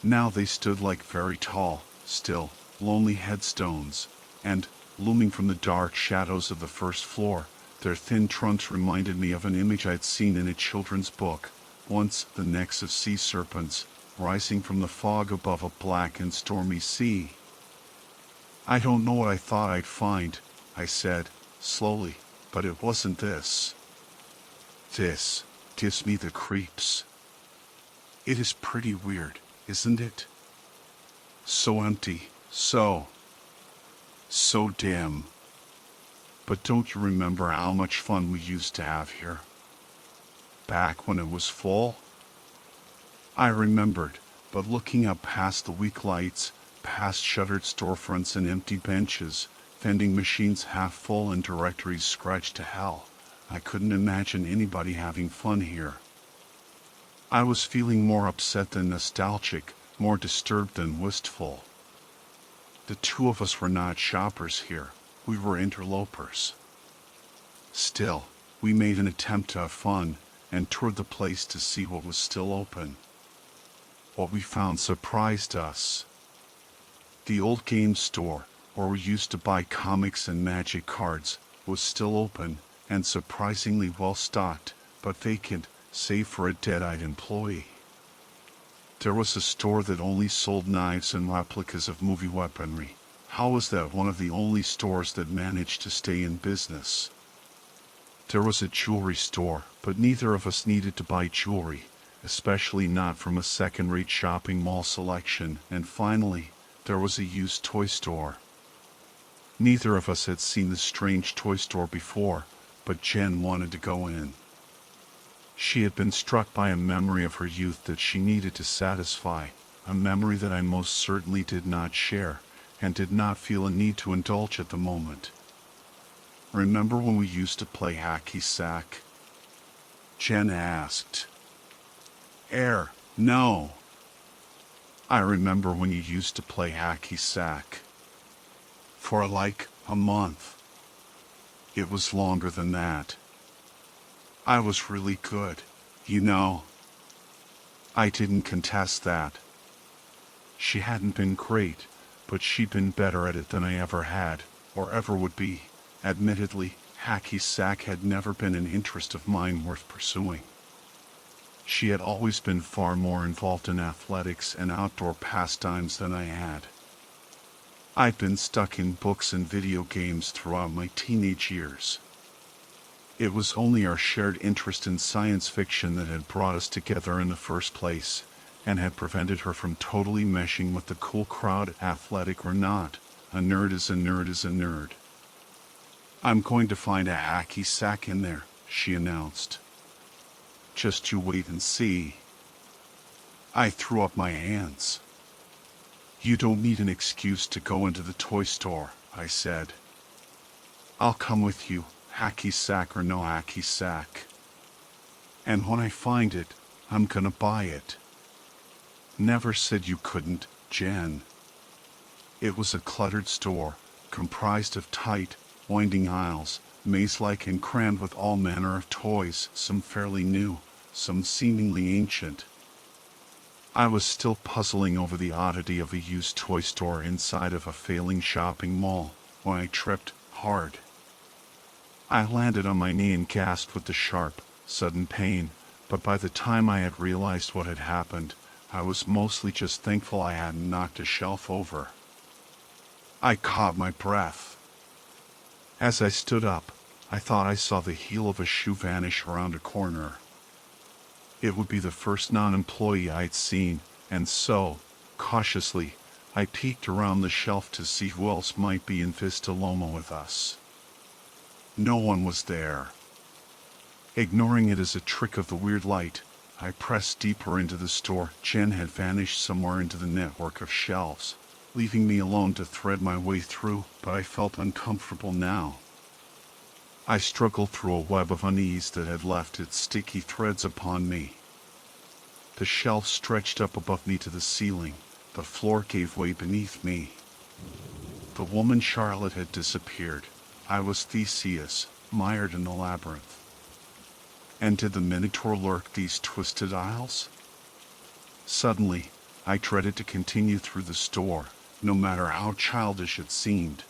Now they stood like very tall, still, lonely headstones, and, looming from the dark shadows of the first floor, their thin trunks reminded me of an image I'd seen in a children's book, once the necks of sea serpents, rising from the fog above a black and stormy sea. "I don't know what I thought I'd find," I said, slowly, "but it wasn't this. This gives me the creeps. It is pretty weird, isn't it? So empty, so dim. But don't you remember how much fun we used to have here? Back when it was full?" I remembered, but looking up past the weak lights, past shuttered storefronts and empty benches, vending machines half full and directories scratched to hell. I couldn't imagine anybody having fun here. I was feeling more upset than nostalgic, more disturbed than wistful. The two of us were not shoppers here, we were interlopers. Still, we made an attempt to have fun, and toured the place to see what was still open. What we found surprised us. The old game store, where we used to buy comics and magic cards, was still open, and surprisingly well stocked, but vacant, save for a dead-eyed employee. There was a store that only sold knives and replicas of movie weaponry. How was that one of the only stores that managed to stay in business? There was a jewelry store, but neither of us needed to buy jewelry, especially not from a second-rate shopping mall selection. And finally, there was a used toy store. Neither of us had seen the strange toy store before, but Jen wanted to go in. She had been struck by a memory of her youth that she needed to satisfy, a memory that I most certainly did not share, and did not feel a need to indulge at the moment. "Remember when we used to play hacky sack?" Jen asked. No. "I remember when you used to play hacky sack. For like a month. It was longer than that. I was really good, you know." I didn't contest that. She hadn't been great, but she'd been better at it than I ever had, or ever would be. Admittedly, hacky sack had never been an interest of mine worth pursuing. She had always been far more involved in athletics and outdoor pastimes than I had. I'd been stuck in books and video games throughout my teenage years. It was only our shared interest in science fiction that had brought us together in the first place, and had prevented her from totally meshing with the cool crowd, athletic or not. A nerd is a nerd is a nerd. "I'm going to find a hacky sack in there," she announced. "Just you wait and see." I threw up my hands. "You don't need an excuse to go into the toy store," I said. "I'll come with you, hacky sack or no hacky sack. And when I find it, I'm gonna buy it." "Never said you couldn't, Jen." It was a cluttered store, comprised of tight, winding aisles, maze-like and crammed with all manner of toys, some fairly new, some seemingly ancient. I was still puzzling over the oddity of a used toy store inside of a failing shopping mall when I tripped hard. I landed on my knee and gasped with the sharp, sudden pain, but by the time I had realized what had happened, I was mostly just thankful I hadn't knocked a shelf over. I caught my breath. As I stood up, I thought I saw the heel of a shoe vanish around a corner. It would be the first non-employee I'd seen, and so, cautiously, I peeked around the shelf to see who else might be in Vista Loma with us. No one was there. Ignoring it as a trick of the weird light, I pressed deeper into the store. Jen had vanished somewhere into the network of shelves, leaving me alone to thread my way through, but I felt uncomfortable now. I struggled through a web of unease that had left its sticky threads upon me. The shelf stretched up above me to the ceiling. The floor gave way beneath me. The woman Charlotte had disappeared. I was Theseus, mired in the labyrinth. And did the Minotaur lurk these twisted aisles? Suddenly, I dreaded to continue through the store, no matter how childish it seemed.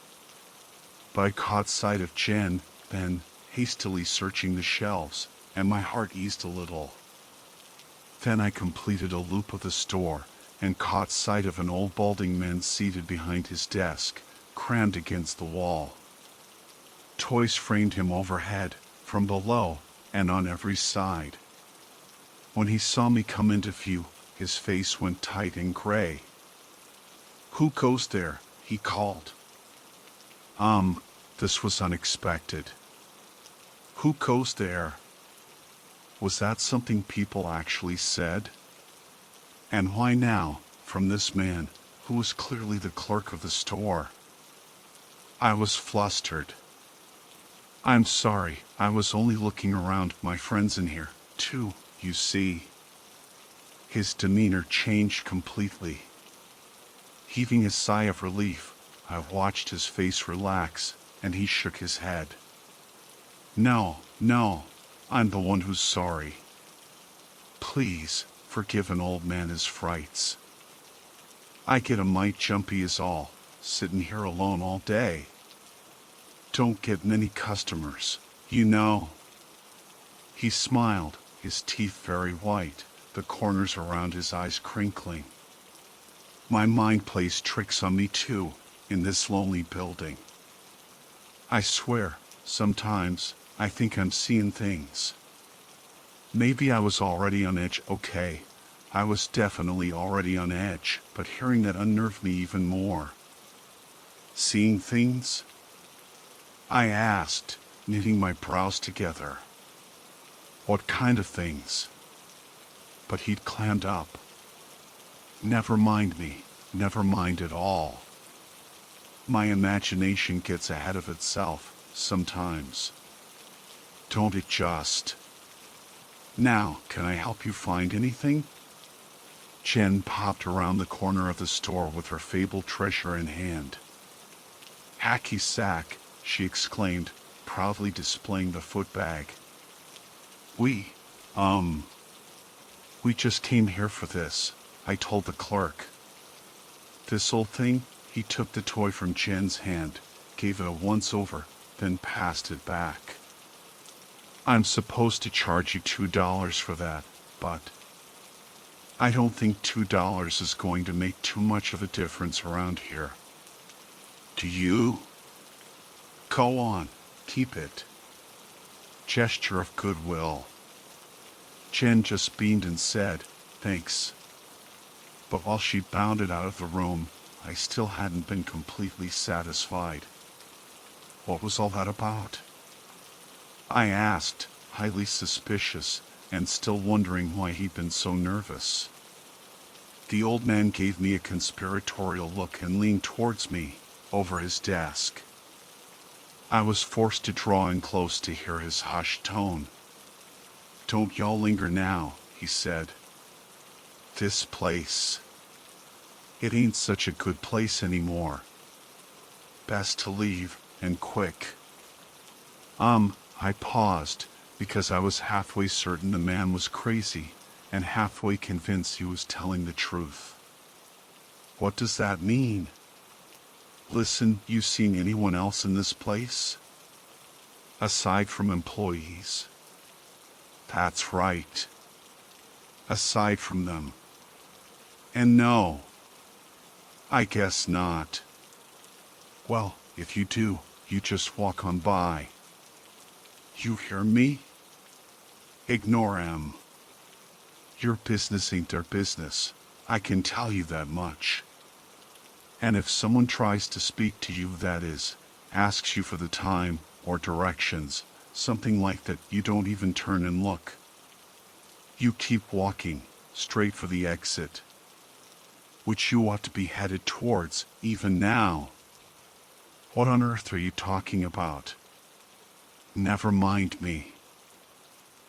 But I caught sight of Jen, then, hastily searching the shelves, and my heart eased a little. Then I completed a loop of the store, and caught sight of an old balding man seated behind his desk, crammed against the wall. Toys framed him overhead, from below, and on every side. When he saw me come into view, his face went tight and gray. "Who goes there?" he called. This was unexpected. "Who goes there?" Was that something people actually said? And why now, from this man, who was clearly the clerk of the store. I was flustered. "I'm sorry, I was only looking around. My friend's in here, too, you see." His demeanor changed completely. Heaving a sigh of relief, I watched his face relax, and he shook his head. No, I'm the one who's sorry. Please, forgive an old man his frights. I get a mite jumpy is all, sitting here alone all day. Don't get many customers, you know." He smiled, his teeth very white, the corners around his eyes crinkling. "My mind plays tricks on me too, in this lonely building. I swear, sometimes, I think I'm seeing things. Maybe I was already on edge, okay. I was definitely already on edge, but hearing that unnerved me even more." "Seeing things?" I asked, knitting my brows together. "What kind of things?" But he'd clammed up. "Never mind me, never mind at all. My imagination gets ahead of itself, sometimes. Don't it just? Now, can I help you find anything?" Jen popped around the corner of the store with her fabled treasure in hand. "Hacky sack," she exclaimed, proudly displaying the footbag. We just came here for this," I told the clerk. "This old thing?" He took the toy from Jen's hand, gave it a once-over, then passed it back. "I'm supposed to charge you $2 for that, but I don't think $2 is going to make too much of a difference around here. Do you?" "Go on, keep it." Gesture of goodwill. Jen just beamed and said, "Thanks." But while she bounded out of the room, I still hadn't been completely satisfied. What was all that about? I asked, highly suspicious, and still wondering why he'd been so nervous. The old man gave me a conspiratorial look and leaned towards me, over his desk. I was forced to draw in close to hear his hushed tone. "Don't y'all linger now," he said. "This place, it ain't such a good place anymore. Best to leave, and quick." I paused, because I was halfway certain the man was crazy, and halfway convinced he was telling the truth. "What does that mean?" "Listen, you seen anyone else in this place? Aside from employees?" "That's right. Aside from them. And no, I guess not." "Well, if you do, you just walk on by. You hear me? Ignore 'em. Your business ain't their business, I can tell you that much. And if someone tries to speak to you, that is, asks you for the time, or directions, something like that, you don't even turn and look. You keep walking, straight for the exit, which you ought to be headed towards, even now." "What on earth are you talking about?" "Never mind me.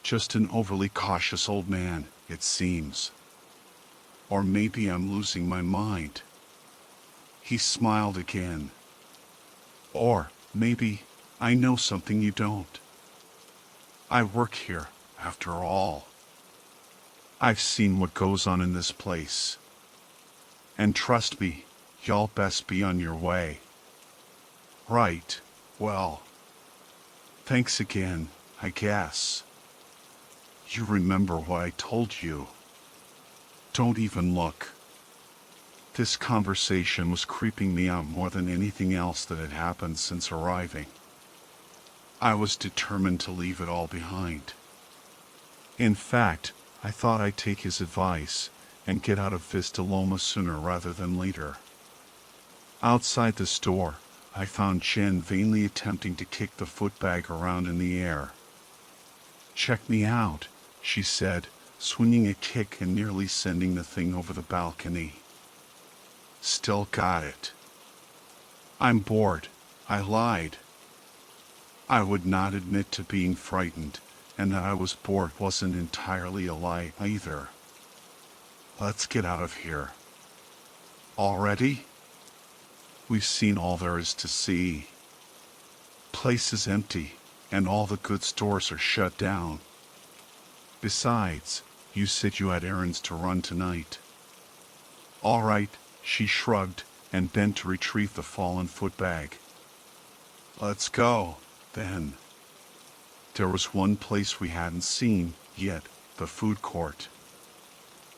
Just an overly cautious old man, it seems. Or maybe I'm losing my mind." He smiled again. "Or, maybe, I know something you don't. I work here, after all. I've seen what goes on in this place. And trust me, y'all best be on your way." "Right, well, thanks again, I guess. You remember what I told you. Don't even look." This conversation was creeping me out more than anything else that had happened since arriving. I was determined to leave it all behind. In fact, I thought I'd take his advice and get out of Vista Loma sooner rather than later. Outside the store, I found Jen vainly attempting to kick the footbag around in the air. "Check me out," she said, swinging a kick and nearly sending the thing over the balcony. Still got it. I'm bored, I lied. I would not admit to being frightened, and that I was bored wasn't entirely a lie either. Let's get out of here. Already? We've seen all there is to see. Place is empty, and all the good stores are shut down. Besides, you said you had errands to run tonight. All right, she shrugged and bent to retrieve the fallen foot bag. Let's go, then. There was one place we hadn't seen yet, the food court.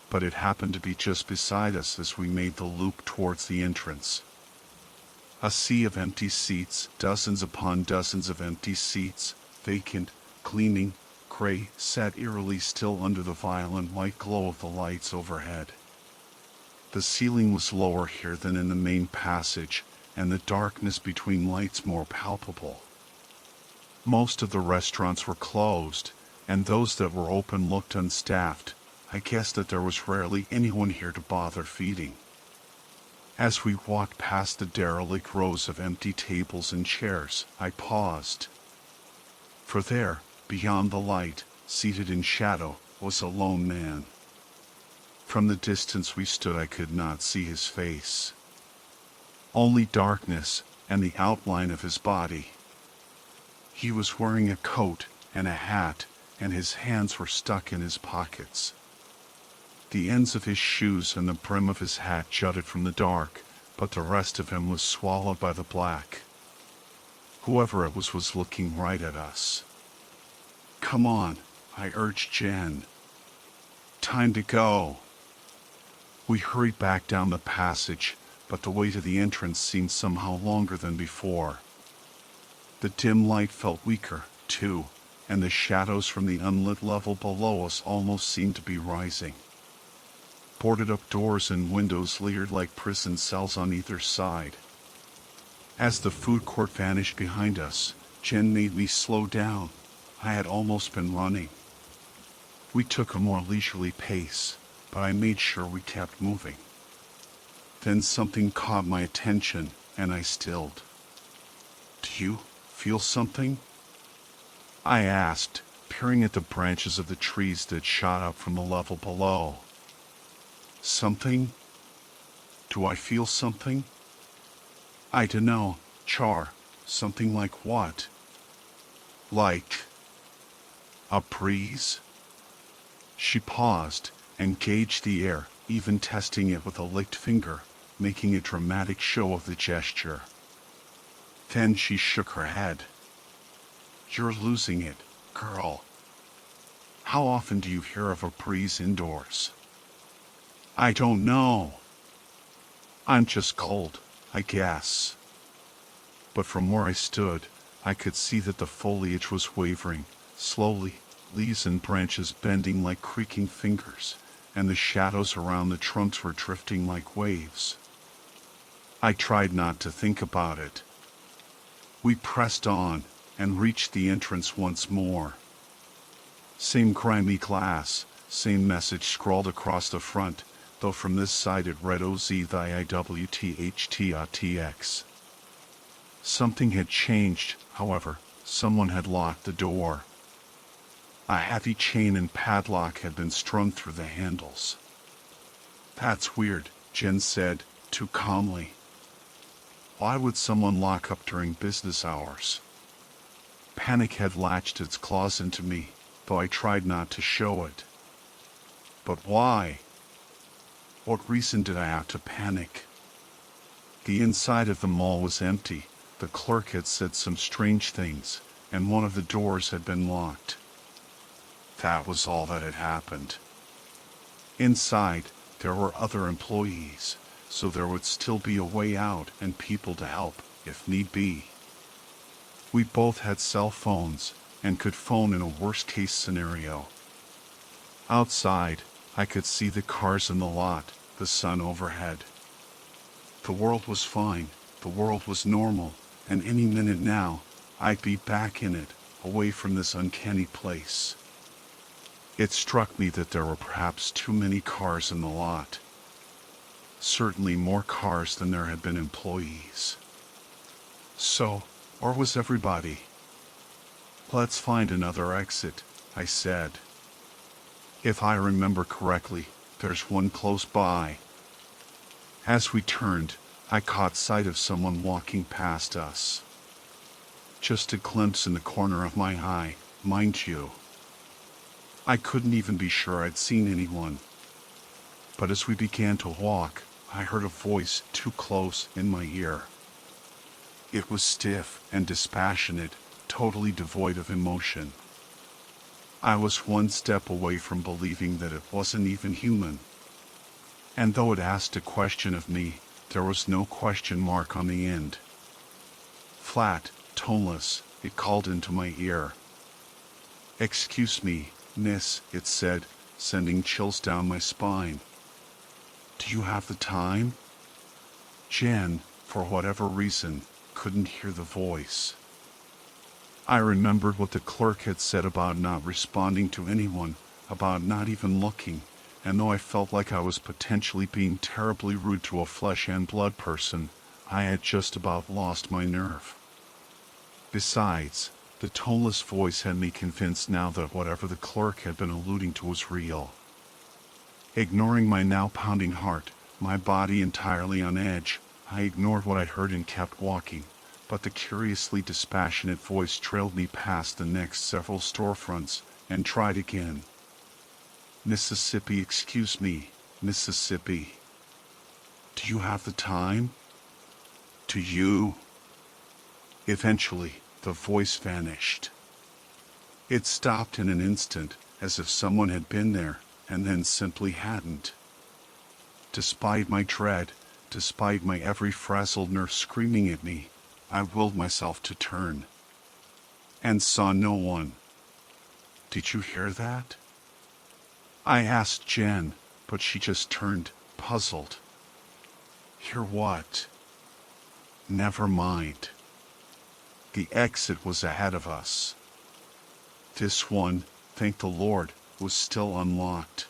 But it happened to be just beside us as we made the loop towards the entrance. A sea of empty seats, dozens upon dozens of empty seats, vacant, gleaming, gray, sat eerily still under the violent white glow of the lights overhead. The ceiling was lower here than in the main passage, and the darkness between lights more palpable. Most of the restaurants were closed, and those that were open looked unstaffed. I guessed that there was rarely anyone here to bother feeding. As we walked past the derelict rows of empty tables and chairs, I paused. For there, beyond the light, seated in shadow, was a lone man. From the distance we stood I could not see his face. Only darkness and the outline of his body. He was wearing a coat and a hat, and his hands were stuck in his pockets. The ends of his shoes and the brim of his hat jutted from the dark, but the rest of him was swallowed by the black. Whoever it was looking right at us. Come on, I urged Jen. Time to go. We hurried back down the passage, but the way to the entrance seemed somehow longer than before. The dim light felt weaker, too, and the shadows from the unlit level below us almost seemed to be rising. Boarded-up doors and windows leered like prison cells on either side. As the food court vanished behind us, Jen made me slow down. I had almost been running. We took a more leisurely pace, but I made sure we kept moving. Then something caught my attention, and I stilled. Do you feel something? I asked, peering at the branches of the trees that shot up from the level below. Something? Do I feel something? I dunno, Char. Something like what? Like a breeze? She paused and gauged the air, even testing it with a licked finger, making a dramatic show of the gesture. Then she shook her head. You're losing it, girl. How often do you hear of a breeze indoors? I don't know. I'm just cold, I guess. But from where I stood, I could see that the foliage was wavering, slowly, leaves and branches bending like creaking fingers, and the shadows around the trunks were drifting like waves. I tried not to think about it. We pressed on and reached the entrance once more. Same grimy glass, same message scrawled across the front, though from this side it read OZTHIWTHTRTX. Something had changed, however. Someone had locked the door. A heavy chain and padlock had been strung through the handles. That's weird, Jen said, too calmly. Why would someone lock up during business hours? Panic had latched its claws into me, though I tried not to show it. But why? What reason did I have to panic? The inside of the mall was empty. The clerk had said some strange things, and one of the doors had been locked. That was all that had happened. Inside, there were other employees, so there would still be a way out and people to help, if need be. We both had cell phones, and could phone in a worst-case scenario. Outside, I could see the cars in the lot, the sun overhead. The world was fine, the world was normal, and any minute now, I'd be back in it, away from this uncanny place. It struck me that there were perhaps too many cars in the lot. Certainly more cars than there had been employees. So, or was everybody? Let's find another exit, I said. If I remember correctly, there's one close by. As we turned, I caught sight of someone walking past us. Just a glimpse in the corner of my eye, mind you. I couldn't even be sure I'd seen anyone. But as we began to walk, I heard a voice too close in my ear. It was stiff and dispassionate, totally devoid of emotion. I was one step away from believing that it wasn't even human. And though it asked a question of me, there was no question mark on the end. Flat, toneless, it called into my ear. "Excuse me, miss," it said, sending chills down my spine. "Do you have the time?" Jen, for whatever reason, couldn't hear the voice. I remembered what the clerk had said about not responding to anyone, about not even looking, and though I felt like I was potentially being terribly rude to a flesh and blood person, I had just about lost my nerve. Besides, the toneless voice had me convinced now that whatever the clerk had been alluding to was real. Ignoring my now pounding heart, my body entirely on edge, I ignored what I heard and kept walking, but the curiously dispassionate voice trailed me past the next several storefronts and tried again. "Mississippi, excuse me, Mississippi. Do you have the time? Do you?" Eventually, the voice vanished. It stopped in an instant, as if someone had been there, and then simply hadn't. Despite my dread, despite my every frazzled nerve screaming at me, I willed myself to turn. And saw no one. "Did you hear that?" I asked Jen, but she just turned, puzzled. "Hear what?" "Never mind." The exit was ahead of us. This one, thank the Lord, was still unlocked.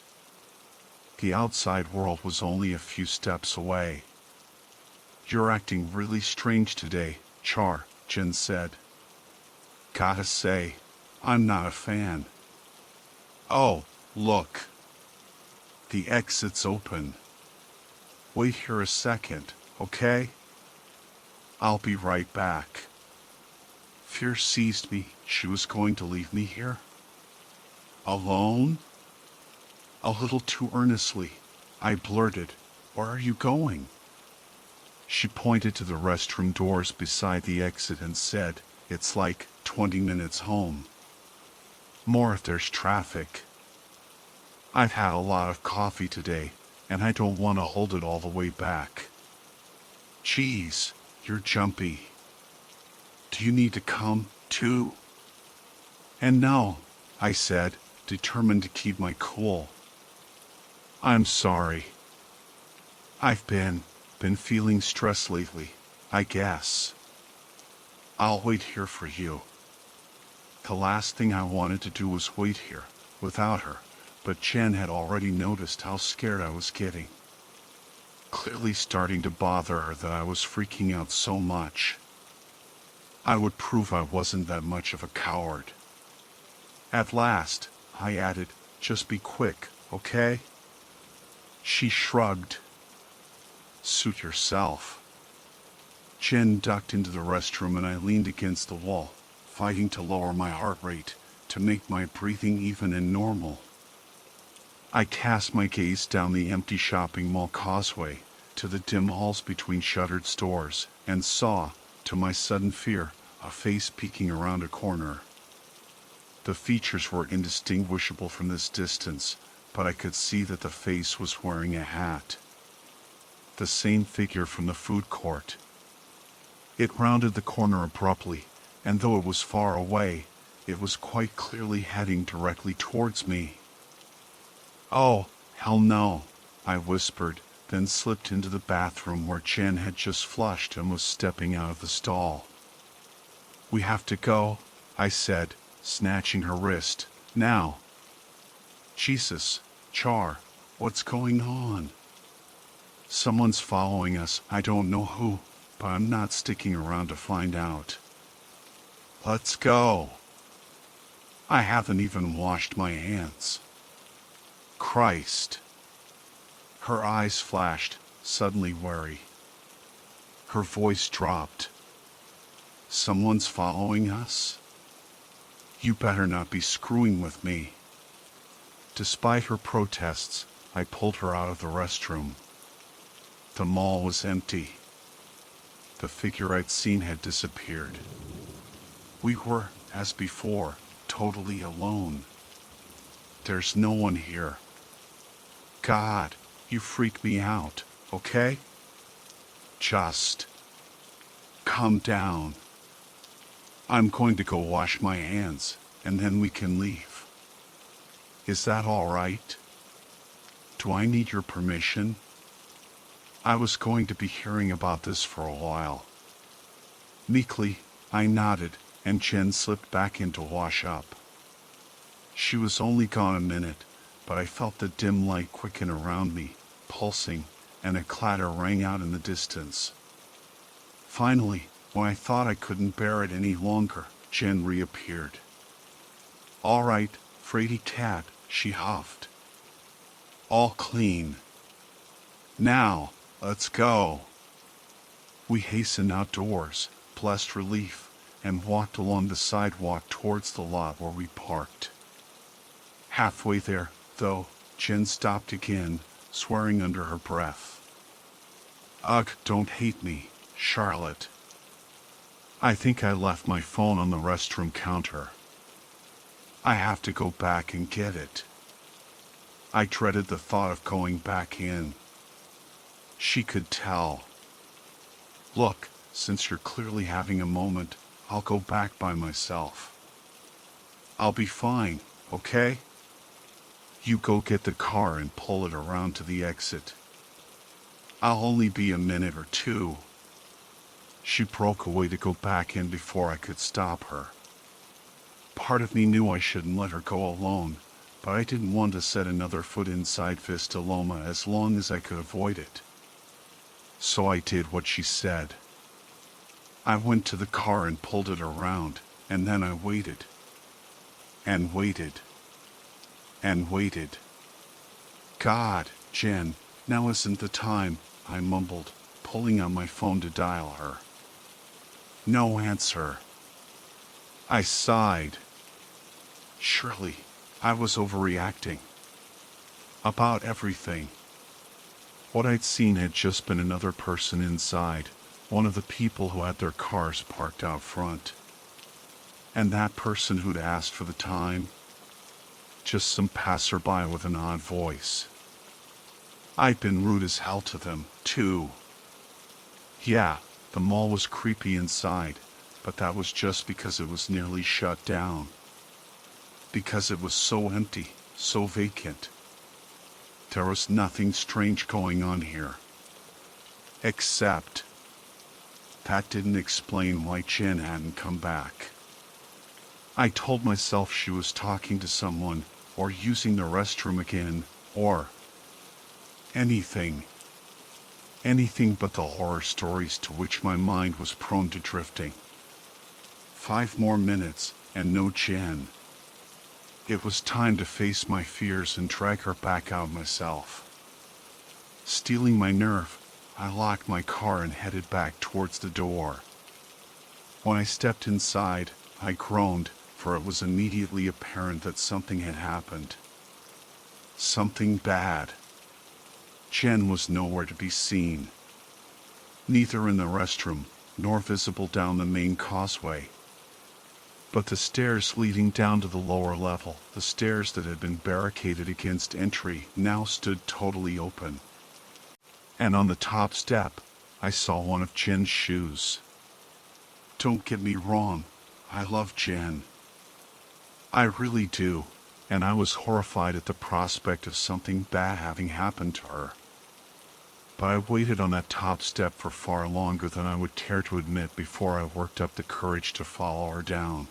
The outside world was only a few steps away. "You're acting really strange today, Char," Jen said. "Gotta say, I'm not a fan." "Oh, look. The exit's open. Wait here a second, okay? I'll be right back." Fear seized me. She was going to leave me here? Alone? A little too earnestly, I blurted, "Where are you going?" She pointed to the restroom doors beside the exit and said, "It's like 20 minutes home. More if there's traffic. I've had a lot of coffee today, and I don't want to hold it all the way back." "Geez, you're jumpy. Do you need to come, too?" "And no," I said, determined to keep my cool. "I'm sorry. I've been feeling stressed lately, I guess. I'll wait here for you." The last thing I wanted to do was wait here, without her, but Jen had already noticed how scared I was getting. Clearly starting to bother her that I was freaking out so much. I would prove I wasn't that much of a coward. At last, I added, "Just be quick, okay?" She shrugged. "Suit yourself." Jen ducked into the restroom and I leaned against the wall, fighting to lower my heart rate, to make my breathing even and normal. I cast my gaze down the empty shopping mall causeway, to the dim halls between shuttered stores, and saw, to my sudden fear, a face peeking around a corner. The features were indistinguishable from this distance, but I could see that the face was wearing a hat. The same figure from the food court. It rounded the corner abruptly, and though it was far away, it was quite clearly heading directly towards me. "Oh, hell no," I whispered, then slipped into the bathroom where Jen had just flushed and was stepping out of the stall. "We have to go," I said, snatching her wrist. "Now." "Jesus, Char, what's going on?" Someone's following us. I don't know who, but I'm not sticking around to find out. Let's go. I haven't even washed my hands. Christ. Her eyes flashed, suddenly wary. Her voice dropped. Someone's following us? You better not be screwing with me. Despite her protests, I pulled her out of the restroom. The mall was empty. The figure I'd seen had disappeared. We were, as before, totally alone. There's no one here. God, you freak me out, okay? Just calm down. I'm going to go wash my hands, and then we can leave. Is that all right? Do I need your permission? I was going to be hearing about this for a while. Meekly, I nodded, and Jen slipped back in to wash up. She was only gone a minute, but I felt the dim light quicken around me, pulsing, and a clatter rang out in the distance. Finally, when I thought I couldn't bear it any longer, Jen reappeared. All right, fraidy cat, she huffed. All clean. Now, let's go. We hastened outdoors, blessed relief, and walked along the sidewalk towards the lot where we parked. Halfway there, though, Jen stopped again, swearing under her breath. Ugh, don't hate me, Charlotte. I think I left my phone on the restroom counter. I have to go back and get it. I dreaded the thought of going back in. She could tell. Look, since you're clearly having a moment, I'll go back by myself. I'll be fine, okay? You go get the car and pull it around to the exit. I'll only be a minute or two. She broke away to go back in before I could stop her. Part of me knew I shouldn't let her go alone, but I didn't want to set another foot inside Vistaloma as long as I could avoid it. So I did what she said. I went to the car and pulled it around, and then I waited. And waited. And waited. God, Jen, now isn't the time, I mumbled, pulling on my phone to dial her. No answer. I sighed. Surely, I was overreacting. About everything. What I'd seen had just been another person inside, one of the people who had their cars parked out front. And that person who'd asked for the time? Just some passerby with an odd voice. I'd been rude as hell to them, too. Yeah, the mall was creepy inside, but that was just because it was nearly shut down. Because it was so empty, so vacant. There was nothing strange going on here. Except, that didn't explain why Jen hadn't come back. I told myself she was talking to someone, or using the restroom again, or anything. Anything but the horror stories to which my mind was prone to drifting. 5 more minutes, and no Jen. It was time to face my fears and drag her back out myself. Steeling my nerve, I locked my car and headed back towards the door. When I stepped inside, I groaned, for it was immediately apparent that something had happened. Something bad. Jen was nowhere to be seen. Neither in the restroom, nor visible down the main causeway. But the stairs leading down to the lower level, the stairs that had been barricaded against entry, now stood totally open. And on the top step, I saw one of Jen's shoes. Don't get me wrong, I love Jen. I really do, and I was horrified at the prospect of something bad having happened to her. But I waited on that top step for far longer than I would care to admit before I worked up the courage to follow her down.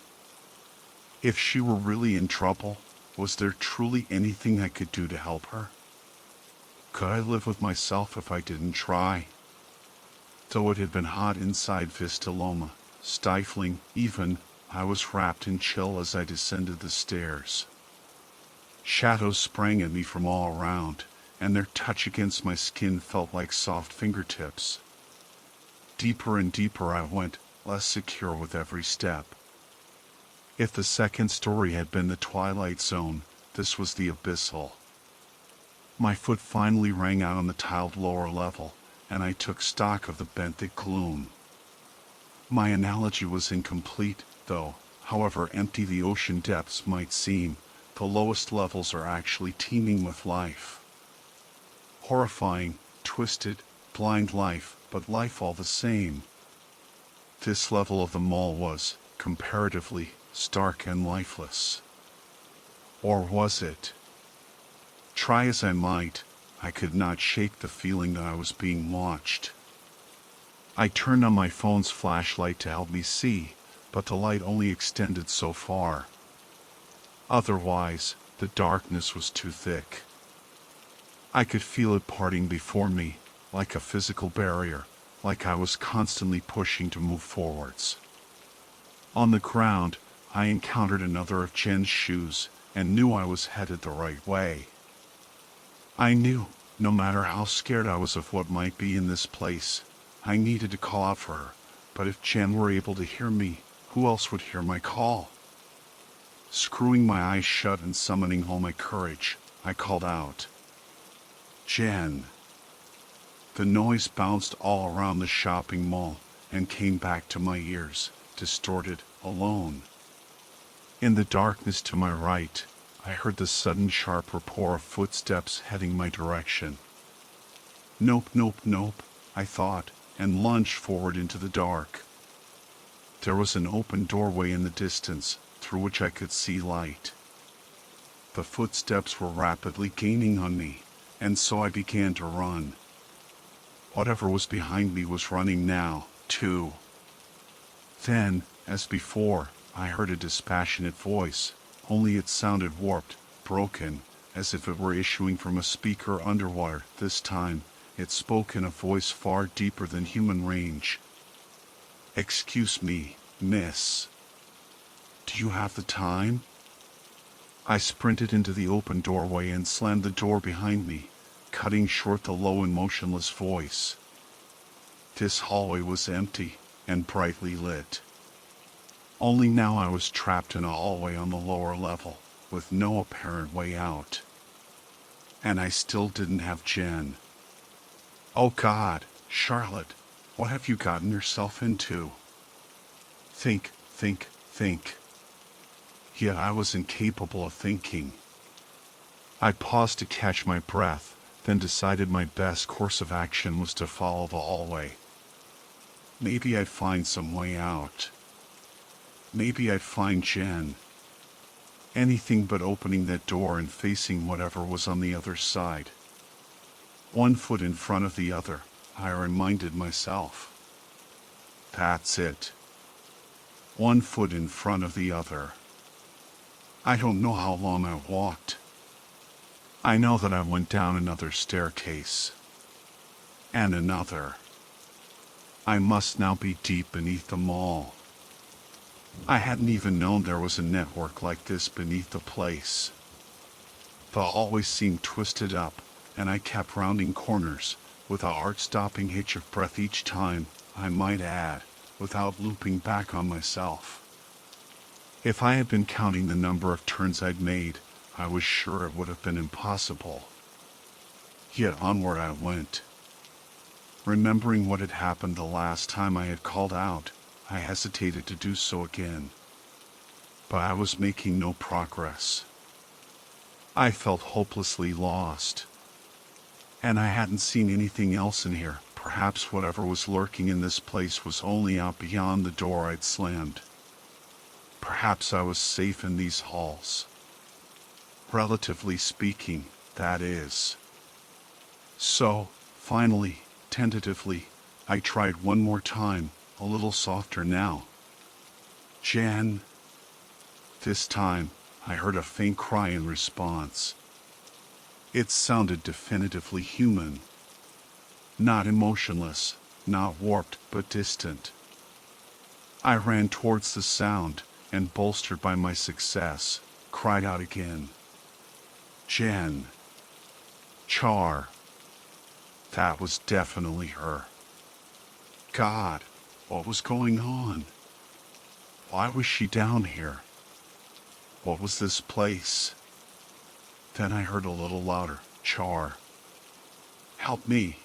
If she were really in trouble, was there truly anything I could do to help her? Could I live with myself if I didn't try? Though it had been hot inside Vistaloma, stifling even, I was wrapped in chill as I descended the stairs. Shadows sprang at me from all around, and their touch against my skin felt like soft fingertips. Deeper and deeper I went, less secure with every step. If the second story had been the twilight zone, this was the abyssal. My foot finally rang out on the tiled lower level, and I took stock of the benthic gloom. My analogy was incomplete, though, however empty the ocean depths might seem, the lowest levels are actually teeming with life. Horrifying, twisted, blind life, but life all the same. This level of the mall was, comparatively, stark and lifeless. Or was it? Try as I might, I could not shake the feeling that I was being watched. I turned on my phone's flashlight to help me see, but the light only extended so far. Otherwise, the darkness was too thick. I could feel it parting before me, like a physical barrier, like I was constantly pushing to move forwards. On the ground, I encountered another of Jen's shoes, and knew I was headed the right way. I knew, no matter how scared I was of what might be in this place, I needed to call out for her, but if Jen were able to hear me, who else would hear my call? Screwing my eyes shut and summoning all my courage, I called out. Jen. The noise bounced all around the shopping mall and came back to my ears, distorted, alone. In the darkness to my right, I heard the sudden sharp rapport of footsteps heading my direction. Nope, nope, nope, I thought, and lunged forward into the dark. There was an open doorway in the distance, through which I could see light. The footsteps were rapidly gaining on me, and so I began to run. Whatever was behind me was running now, too. Then, as before, I heard a dispassionate voice, only it sounded warped, broken, as if it were issuing from a speaker underwater. This time, it spoke in a voice far deeper than human range. Excuse me, miss. Do you have the time? I sprinted into the open doorway and slammed the door behind me, cutting short the low and motionless voice. This hallway was empty and brightly lit. Only now I was trapped in a hallway on the lower level, with no apparent way out. And I still didn't have Jen. Oh God, Charlotte, what have you gotten yourself into? Think. Yet I was incapable of thinking. I paused to catch my breath, then decided my best course of action was to follow the hallway. Maybe I'd find some way out. Maybe I'd find Jen. Anything but opening that door and facing whatever was on the other side. One foot in front of the other, I reminded myself. That's it. One foot in front of the other. I don't know how long I walked. I know that I went down another staircase. And another. I must now be deep beneath the mall. I hadn't even known there was a network like this beneath the place. The hallway seemed twisted up, and I kept rounding corners, with a heart-stopping hitch of breath each time, I might add, without looping back on myself. If I had been counting the number of turns I'd made, I was sure it would have been impossible. Yet onward I went. Remembering what had happened the last time I had called out, I hesitated to do so again. But I was making no progress. I felt hopelessly lost. And I hadn't seen anything else in here. Perhaps whatever was lurking in this place was only out beyond the door I'd slammed. Perhaps I was safe in these halls. Relatively speaking, that is. So, finally, tentatively, I tried one more time, a little softer now. Jen. This time, I heard a faint cry in response. It sounded definitively human. Not emotionless, not warped, but distant. I ran towards the sound, and bolstered by my success, cried out again. Jen. Char. That was definitely her. God, what was going on? Why was she down here? What was this place? Then I heard a little louder, Char. Help me.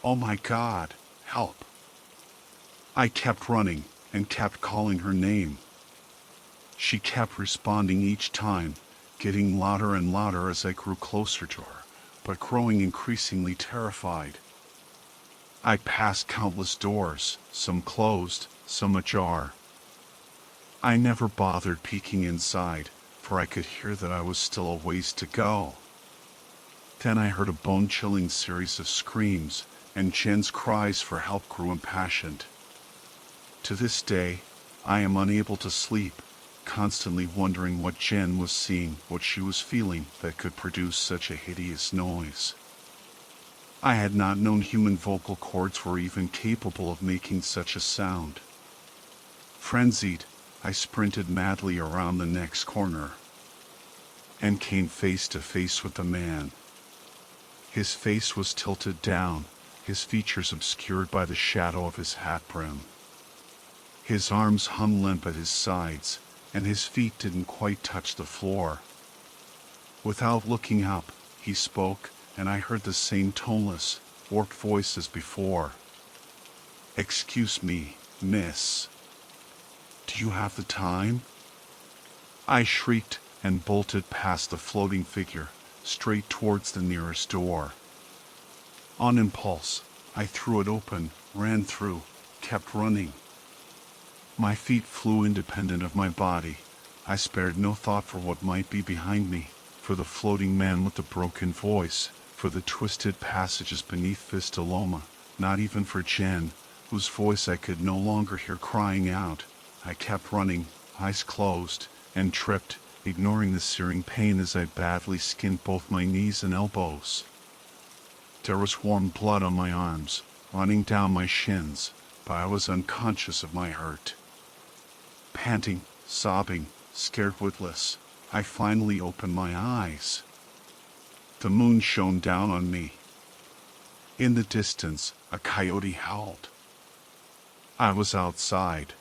Oh my God, help. I kept running and kept calling her name. She kept responding each time, getting louder and louder as I grew closer to her, but growing increasingly terrified. I passed countless doors, some closed, some ajar. I never bothered peeking inside, for I could hear that I was still a ways to go. Then I heard a bone-chilling series of screams, and Jen's cries for help grew impassioned. To this day, I am unable to sleep, constantly wondering what Jen was seeing, what she was feeling that could produce such a hideous noise. I had not known human vocal cords were even capable of making such a sound. Frenzied, I sprinted madly around the next corner and came face to face with the man. His face was tilted down, his features obscured by the shadow of his hat brim. His arms hung limp at his sides, and his feet didn't quite touch the floor. Without looking up, he spoke, and I heard the same toneless, warped voice as before. Excuse me, miss. Do you have the time? I shrieked and bolted past the floating figure, straight towards the nearest door. On impulse, I threw it open, ran through, kept running. My feet flew independent of my body. I spared no thought for what might be behind me, for the floating man with the broken voice, for the twisted passages beneath Vistaloma, not even for Jen, whose voice I could no longer hear crying out. I kept running, eyes closed, and tripped, ignoring the searing pain as I badly skinned both my knees and elbows. There was warm blood on my arms, running down my shins, but I was unconscious of my hurt. Panting, sobbing, scared witless, I finally opened my eyes. The moon shone down on me. In the distance, a coyote howled. I was outside.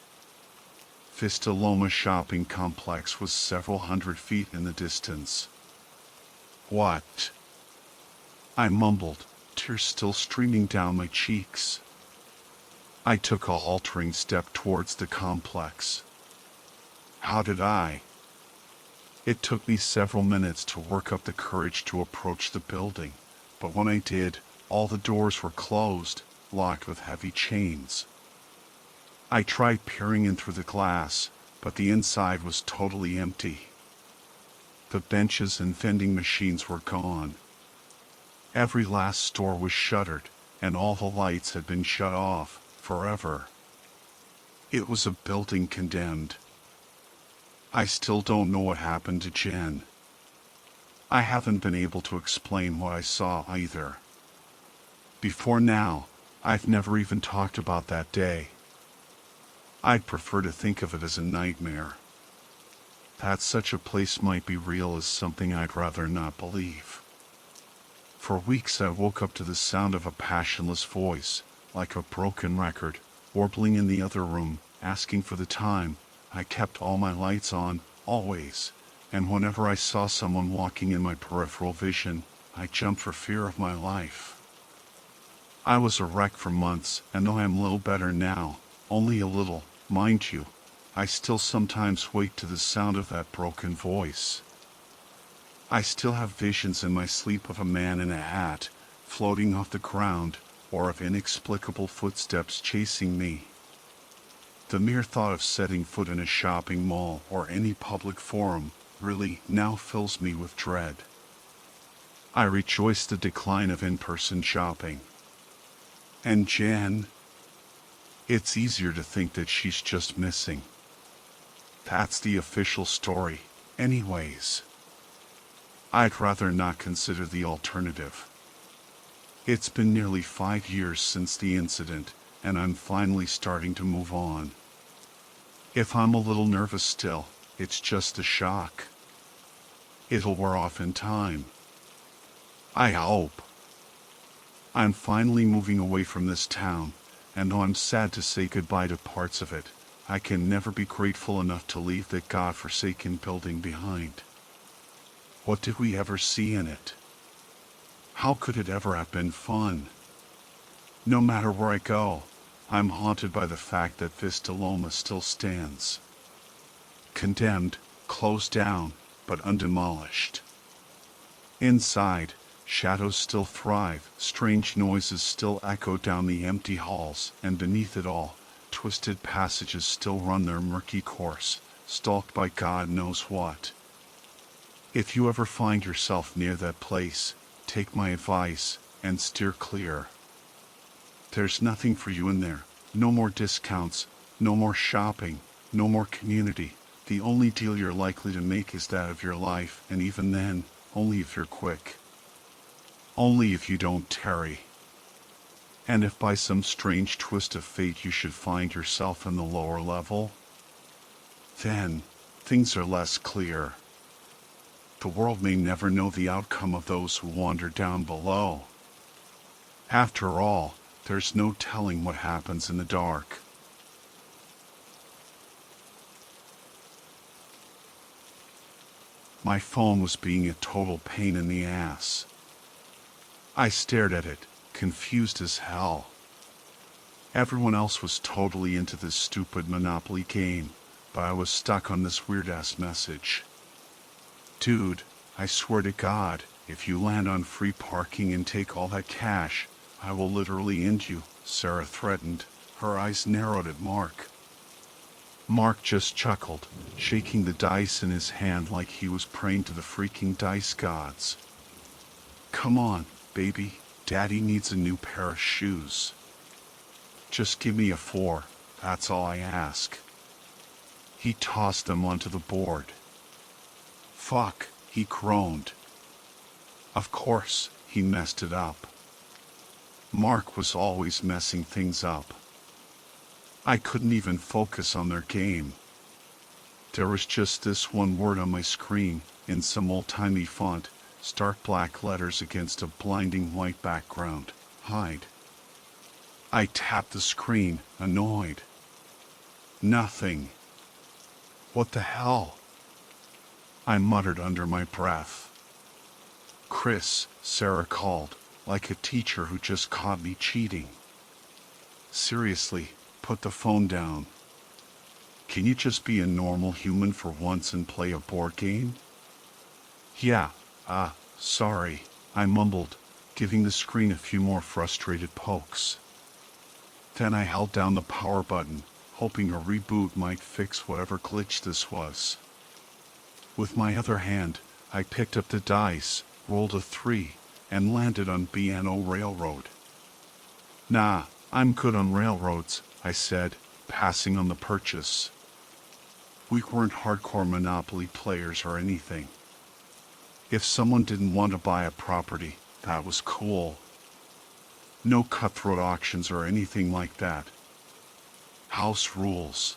Vistaloma shopping complex was several hundred feet in the distance. What? I mumbled, tears still streaming down my cheeks. I took a haltering step towards the complex. How did I? It took me several minutes to work up the courage to approach the building, but when I did, all the doors were closed, locked with heavy chains. I tried peering in through the glass, but the inside was totally empty. The benches and vending machines were gone. Every last store was shuttered, and all the lights had been shut off, forever. It was a building condemned. I still don't know what happened to Jen. I haven't been able to explain what I saw either. Before now, I've never even talked about that day. I'd prefer to think of it as a nightmare. That such a place might be real is something I'd rather not believe. For weeks I woke up to the sound of a passionless voice, like a broken record, warbling in the other room, asking for the time. I kept all my lights on, always, and whenever I saw someone walking in my peripheral vision, I jumped for fear of my life. I was a wreck for months, and though I am a little better now, only a little, mind you, I still sometimes wake to the sound of that broken voice. I still have visions in my sleep of a man in a hat, floating off the ground, or of inexplicable footsteps chasing me. The mere thought of setting foot in a shopping mall or any public forum really now fills me with dread. I rejoice the decline of in-person shopping. And Jen? It's easier to think that she's just missing. That's the official story, anyways. I'd rather not consider the alternative. It's been nearly 5 years since the incident, and I'm finally starting to move on. If I'm a little nervous still, it's just a shock. It'll wear off in time. I hope. I'm finally moving away from this town, and though I'm sad to say goodbye to parts of it, I can never be grateful enough to leave that God-forsaken building behind. What did we ever see in it? How could it ever have been fun? No matter where I go, I'm haunted by the fact that Vista Loma still stands. Condemned, closed down, but undemolished. Inside, shadows still thrive, strange noises still echo down the empty halls, and beneath it all, twisted passages still run their murky course, stalked by God knows what. If you ever find yourself near that place, take my advice and steer clear. There's nothing for you in there. No more discounts, no more shopping, no more community. The only deal you're likely to make is that of your life, and even then, only if you're quick. Only if you don't tarry. And if by some strange twist of fate you should find yourself in the lower level, then things are less clear. The world may never know the outcome of those who wander down below. After all, there's no telling what happens in the dark. My phone was being a total pain in the ass. I stared at it, confused as hell. Everyone else was totally into this stupid Monopoly game, but I was stuck on this weird-ass message. Dude, I swear to God, if you land on free parking and take all that cash, I will literally end you, Sarah threatened, her eyes narrowed at Mark. Mark just chuckled, shaking the dice in his hand like he was praying to the freaking dice gods. Come on, baby, Daddy needs a new pair of shoes. Just give me a 4, that's all I ask. He tossed them onto the board. Fuck, he groaned. Of course, he messed it up. Mark was always messing things up. I couldn't even focus on their game. There was just this one word on my screen, in some old-timey font, stark black letters against a blinding white background. Hide. I tapped the screen, annoyed. Nothing. What the hell? I muttered under my breath. Chris, Sarah called, like a teacher who just caught me cheating. Seriously, put the phone down. Can you just be a normal human for once and play a board game? Yeah, sorry, I mumbled, giving the screen a few more frustrated pokes. Then I held down the power button, hoping a reboot might fix whatever glitch this was. With my other hand, I picked up the dice, rolled a 3, and landed on B&O Railroad. Nah, I'm good on railroads, I said, passing on the purchase. We weren't hardcore Monopoly players or anything. If someone didn't want to buy a property, that was cool. No cutthroat auctions or anything like that. House rules.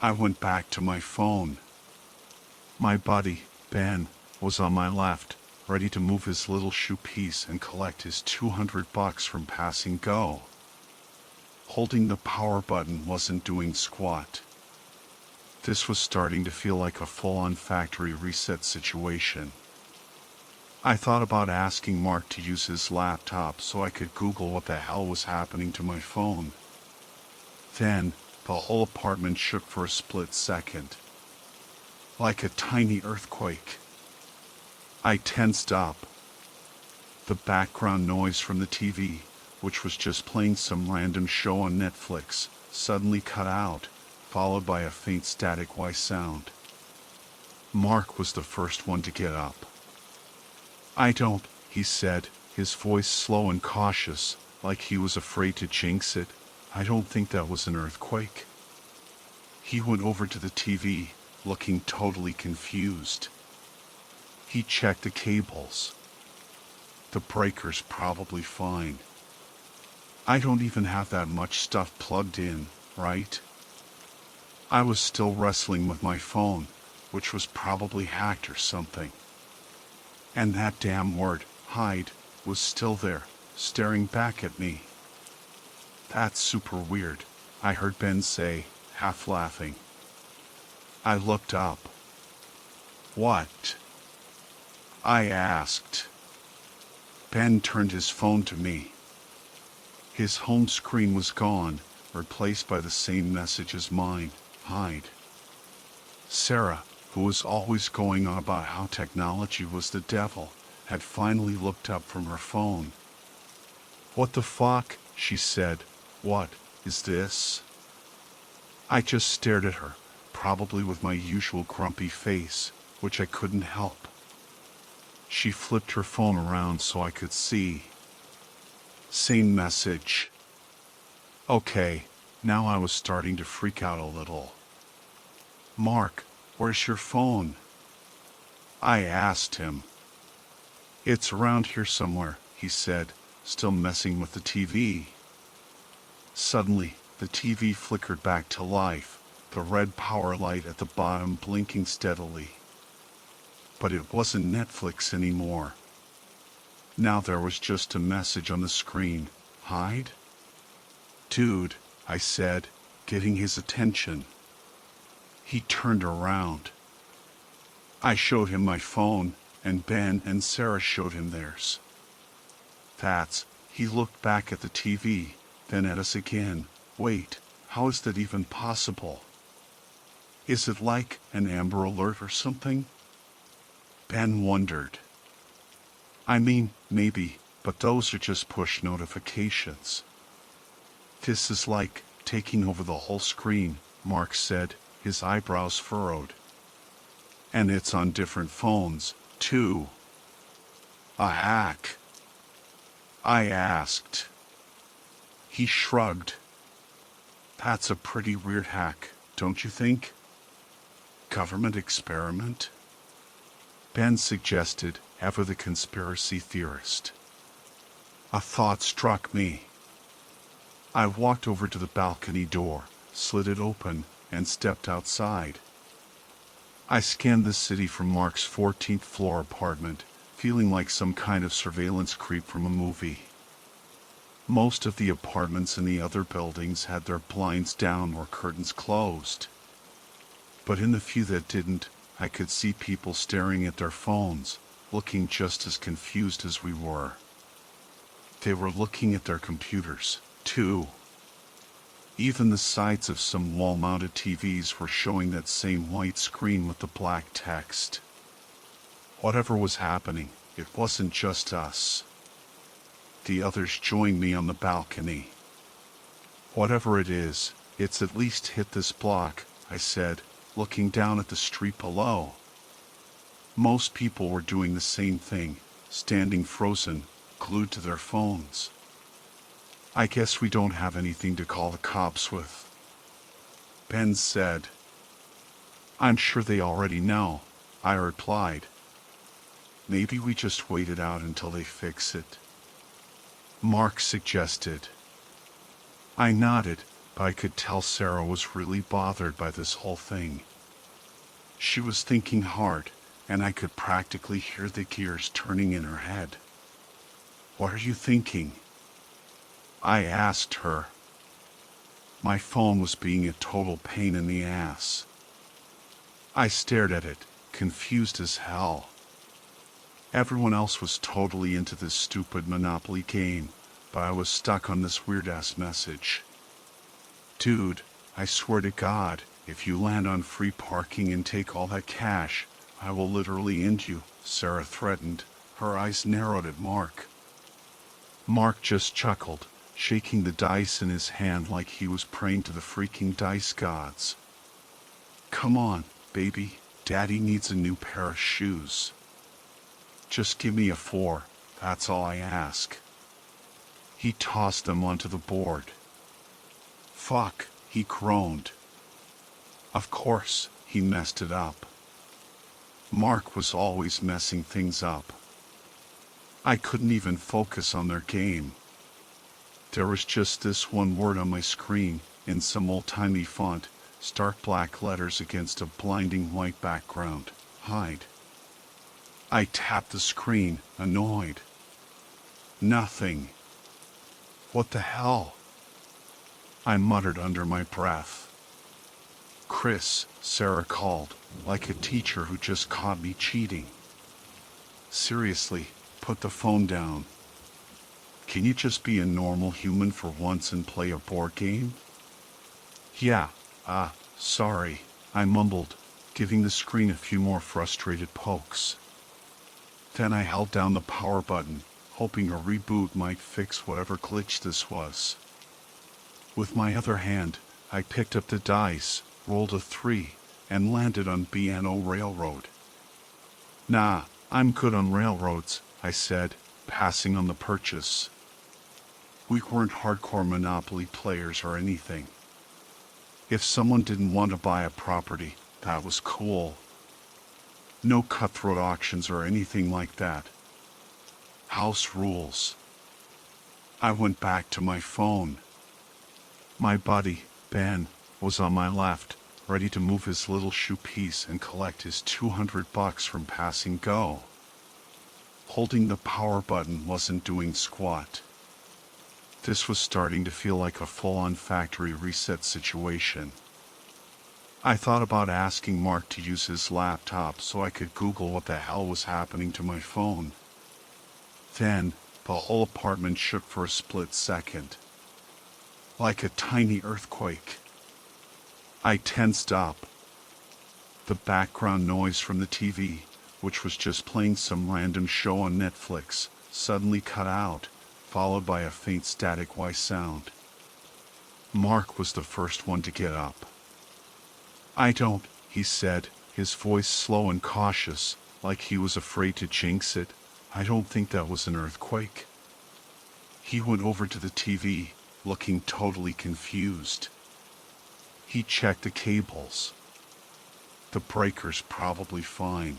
I went back to my phone. My buddy, Ben, was on my left, ready to move his little shoe piece and collect his $200 from passing go. Holding the power button wasn't doing squat. This was starting to feel like a full-on factory reset situation. I thought about asking Mark to use his laptop so I could Google what the hell was happening to my phone. Then, the whole apartment shook for a split second. Like a tiny earthquake. I tensed up. The background noise from the TV, which was just playing some random show on Netflix, suddenly cut out, followed by a faint static white sound. Mark was the first one to get up. I don't, he said, his voice slow and cautious, like he was afraid to jinx it. I don't think that was an earthquake. He went over to the TV, looking totally confused. He checked the cables. The breaker's probably fine. I don't even have that much stuff plugged in, right? I was still wrestling with my phone, which was probably hacked or something. And that damn word, hide, was still there, staring back at me. That's super weird, I heard Ben say, half laughing. I looked up. What? I asked. Ben turned his phone to me. His home screen was gone, replaced by the same message as mine, hide. Sarah, who was always going on about how technology was the devil, had finally looked up from her phone. What the fuck? She said. What is this? I just stared at her, probably with my usual grumpy face, which I couldn't help. She flipped her phone around so I could see. Same message. Okay, now I was starting to freak out a little. Mark, where's your phone? I asked him. It's around here somewhere, he said, still messing with the TV. Suddenly, the TV flickered back to life, the red power light at the bottom blinking steadily. But it wasn't Netflix anymore. Now there was just a message on the screen, hide? Dude, I said, getting his attention. He turned around. I showed him my phone, and Ben and Sarah showed him theirs. He looked back at the TV, then at us again. Wait, how is that even possible? Is it like an Amber Alert or something? Ben wondered. I mean, maybe, but those are just push notifications. This is like taking over the whole screen, Mark said, his eyebrows furrowed. And it's on different phones, too. A hack? I asked. He shrugged. That's a pretty weird hack, don't you think? Government experiment? Ben suggested, ever the conspiracy theorist. A thought struck me. I walked over to the balcony door, slid it open, and stepped outside. I scanned the city from Mark's 14th floor apartment, feeling like some kind of surveillance creep from a movie. Most of the apartments in the other buildings had their blinds down or curtains closed. But in the few that didn't, I could see people staring at their phones, looking just as confused as we were. They were looking at their computers, too. Even the sides of some wall-mounted TVs were showing that same white screen with the black text. Whatever was happening, it wasn't just us. The others joined me on the balcony. Whatever it is, it's at least hit this block, I said, looking down at the street below. Most people were doing the same thing, standing frozen, glued to their phones. I guess we don't have anything to call the cops with. Ben said. I'm sure they already know, I replied. Maybe we just wait it out until they fix it. Mark suggested. I nodded, but I could tell Sarah was really bothered by this whole thing. She was thinking hard, and I could practically hear the gears turning in her head. What are you thinking? I asked her. My phone was being a total pain in the ass. I stared at it, confused as hell. Everyone else was totally into this stupid Monopoly game, but I was stuck on this weird-ass message. Dude, I swear to God, if you land on free parking and take all that cash, I will literally end you, Sarah threatened, her eyes narrowed at Mark. Mark just chuckled, shaking the dice in his hand like he was praying to the freaking dice gods. Come on, baby, Daddy needs a new pair of shoes. Just give me a 4, that's all I ask. He tossed them onto the board. Fuck, he groaned. Of course, he messed it up. Mark was always messing things up. I couldn't even focus on their game. There was just this one word on my screen, in some old-timey font, stark black letters against a blinding white background. Hide. I tapped the screen, annoyed. Nothing. What the hell? I muttered under my breath. Chris, Sarah called, like a teacher who just caught me cheating. Seriously, put the phone down. Can you just be a normal human for once and play a board game? Yeah, sorry, I mumbled, giving the screen a few more frustrated pokes. Then I held down the power button, hoping a reboot might fix whatever glitch this was. With my other hand, I picked up the dice, rolled a 3, and landed on B&O Railroad. Nah, I'm good on railroads, I said, passing on the purchase. We weren't hardcore Monopoly players or anything. If someone didn't want to buy a property, that was cool. No cutthroat auctions or anything like that. House rules. I went back to my phone. My buddy, Ben, was on my left, ready to move his little shoe piece and collect his $200 from passing go. Holding the power button wasn't doing squat. This was starting to feel like a full-on factory reset situation. I thought about asking Mark to use his laptop so I could Google what the hell was happening to my phone. Then, the whole apartment shook for a split second. Like a tiny earthquake. I tensed up. The background noise from the TV, which was just playing some random show on Netflix, suddenly cut out, followed by a faint static white sound. Mark was the first one to get up. I don't, he said, his voice slow and cautious, like he was afraid to jinx it. I don't think that was an earthquake. He went over to the TV, looking totally confused. He checked the cables. The breaker's probably fine.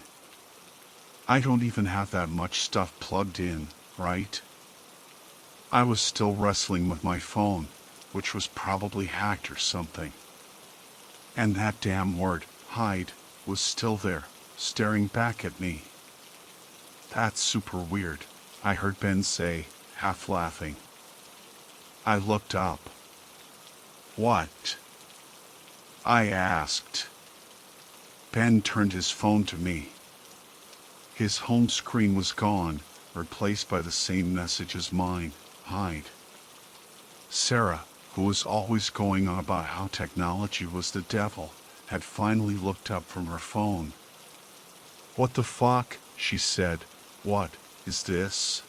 I don't even have that much stuff plugged in, right? I was still wrestling with my phone, which was probably hacked or something. And that damn word, hide, was still there, staring back at me. That's super weird, I heard Ben say, half laughing. I looked up. What? I asked. Ben turned his phone to me. His home screen was gone, replaced by the same message as mine, hide. Sarah, who was always going on about how technology was the devil, had finally looked up from her phone. What the fuck? She said. What is this?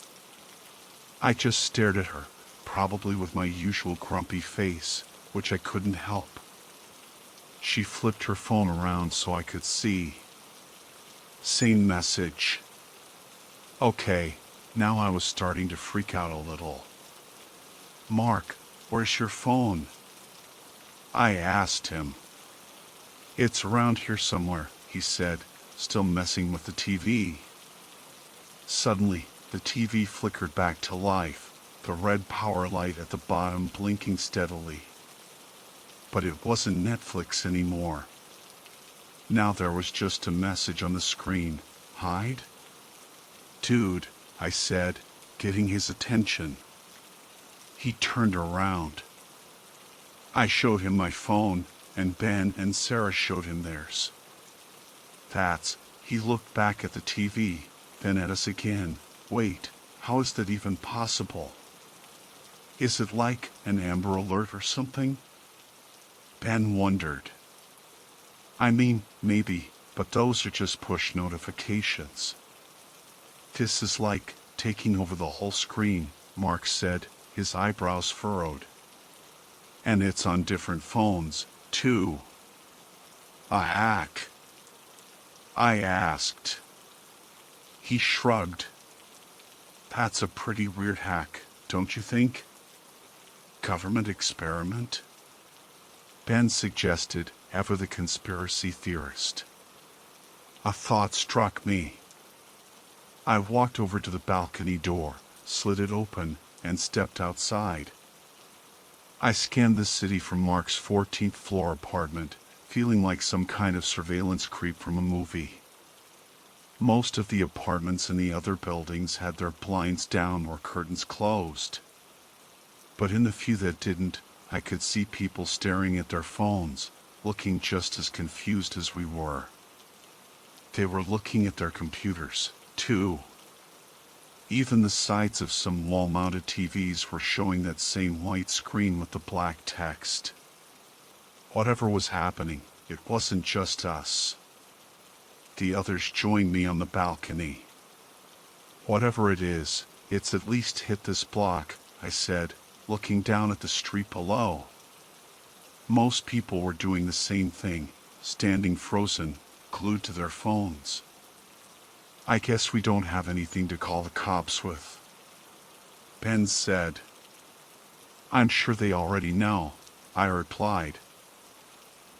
I just stared at her, probably with my usual grumpy face, which I couldn't help. She flipped her phone around so I could see. Same message. Okay, now I was starting to freak out a little. Mark, where's your phone? I asked him. It's around here somewhere, he said, still messing with the TV. Suddenly, the TV flickered back to life, the red power light at the bottom blinking steadily. But it wasn't Netflix anymore. Now there was just a message on the screen, hide? Dude, I said, getting his attention. He turned around. I showed him my phone, and Ben and Sarah showed him theirs. He looked back at the TV, then at us again. Wait, how is that even possible? Is it like an Amber Alert or something? Ben wondered. I mean, maybe, but those are just push notifications. This is like taking over the whole screen, Mark said, his eyebrows furrowed. And it's on different phones, too. A hack? I asked. He shrugged. That's a pretty weird hack, don't you think? Government experiment? Ben suggested, ever the conspiracy theorist. A thought struck me. I walked over to the balcony door, slid it open, and stepped outside. I scanned the city from Mark's 14th floor apartment, feeling like some kind of surveillance creep from a movie. Most of the apartments in the other buildings had their blinds down or curtains closed. But in the few that didn't, I could see people staring at their phones, looking just as confused as we were. They were looking at their computers, too. Even the sides of some wall-mounted TVs were showing that same white screen with the black text. Whatever was happening, it wasn't just us. The others joined me on the balcony. Whatever it is, it's at least hit this block, I said, looking down at the street below. Most people were doing the same thing, standing frozen, glued to their phones. I guess we don't have anything to call the cops with, Ben said. I'm sure they already know, I replied.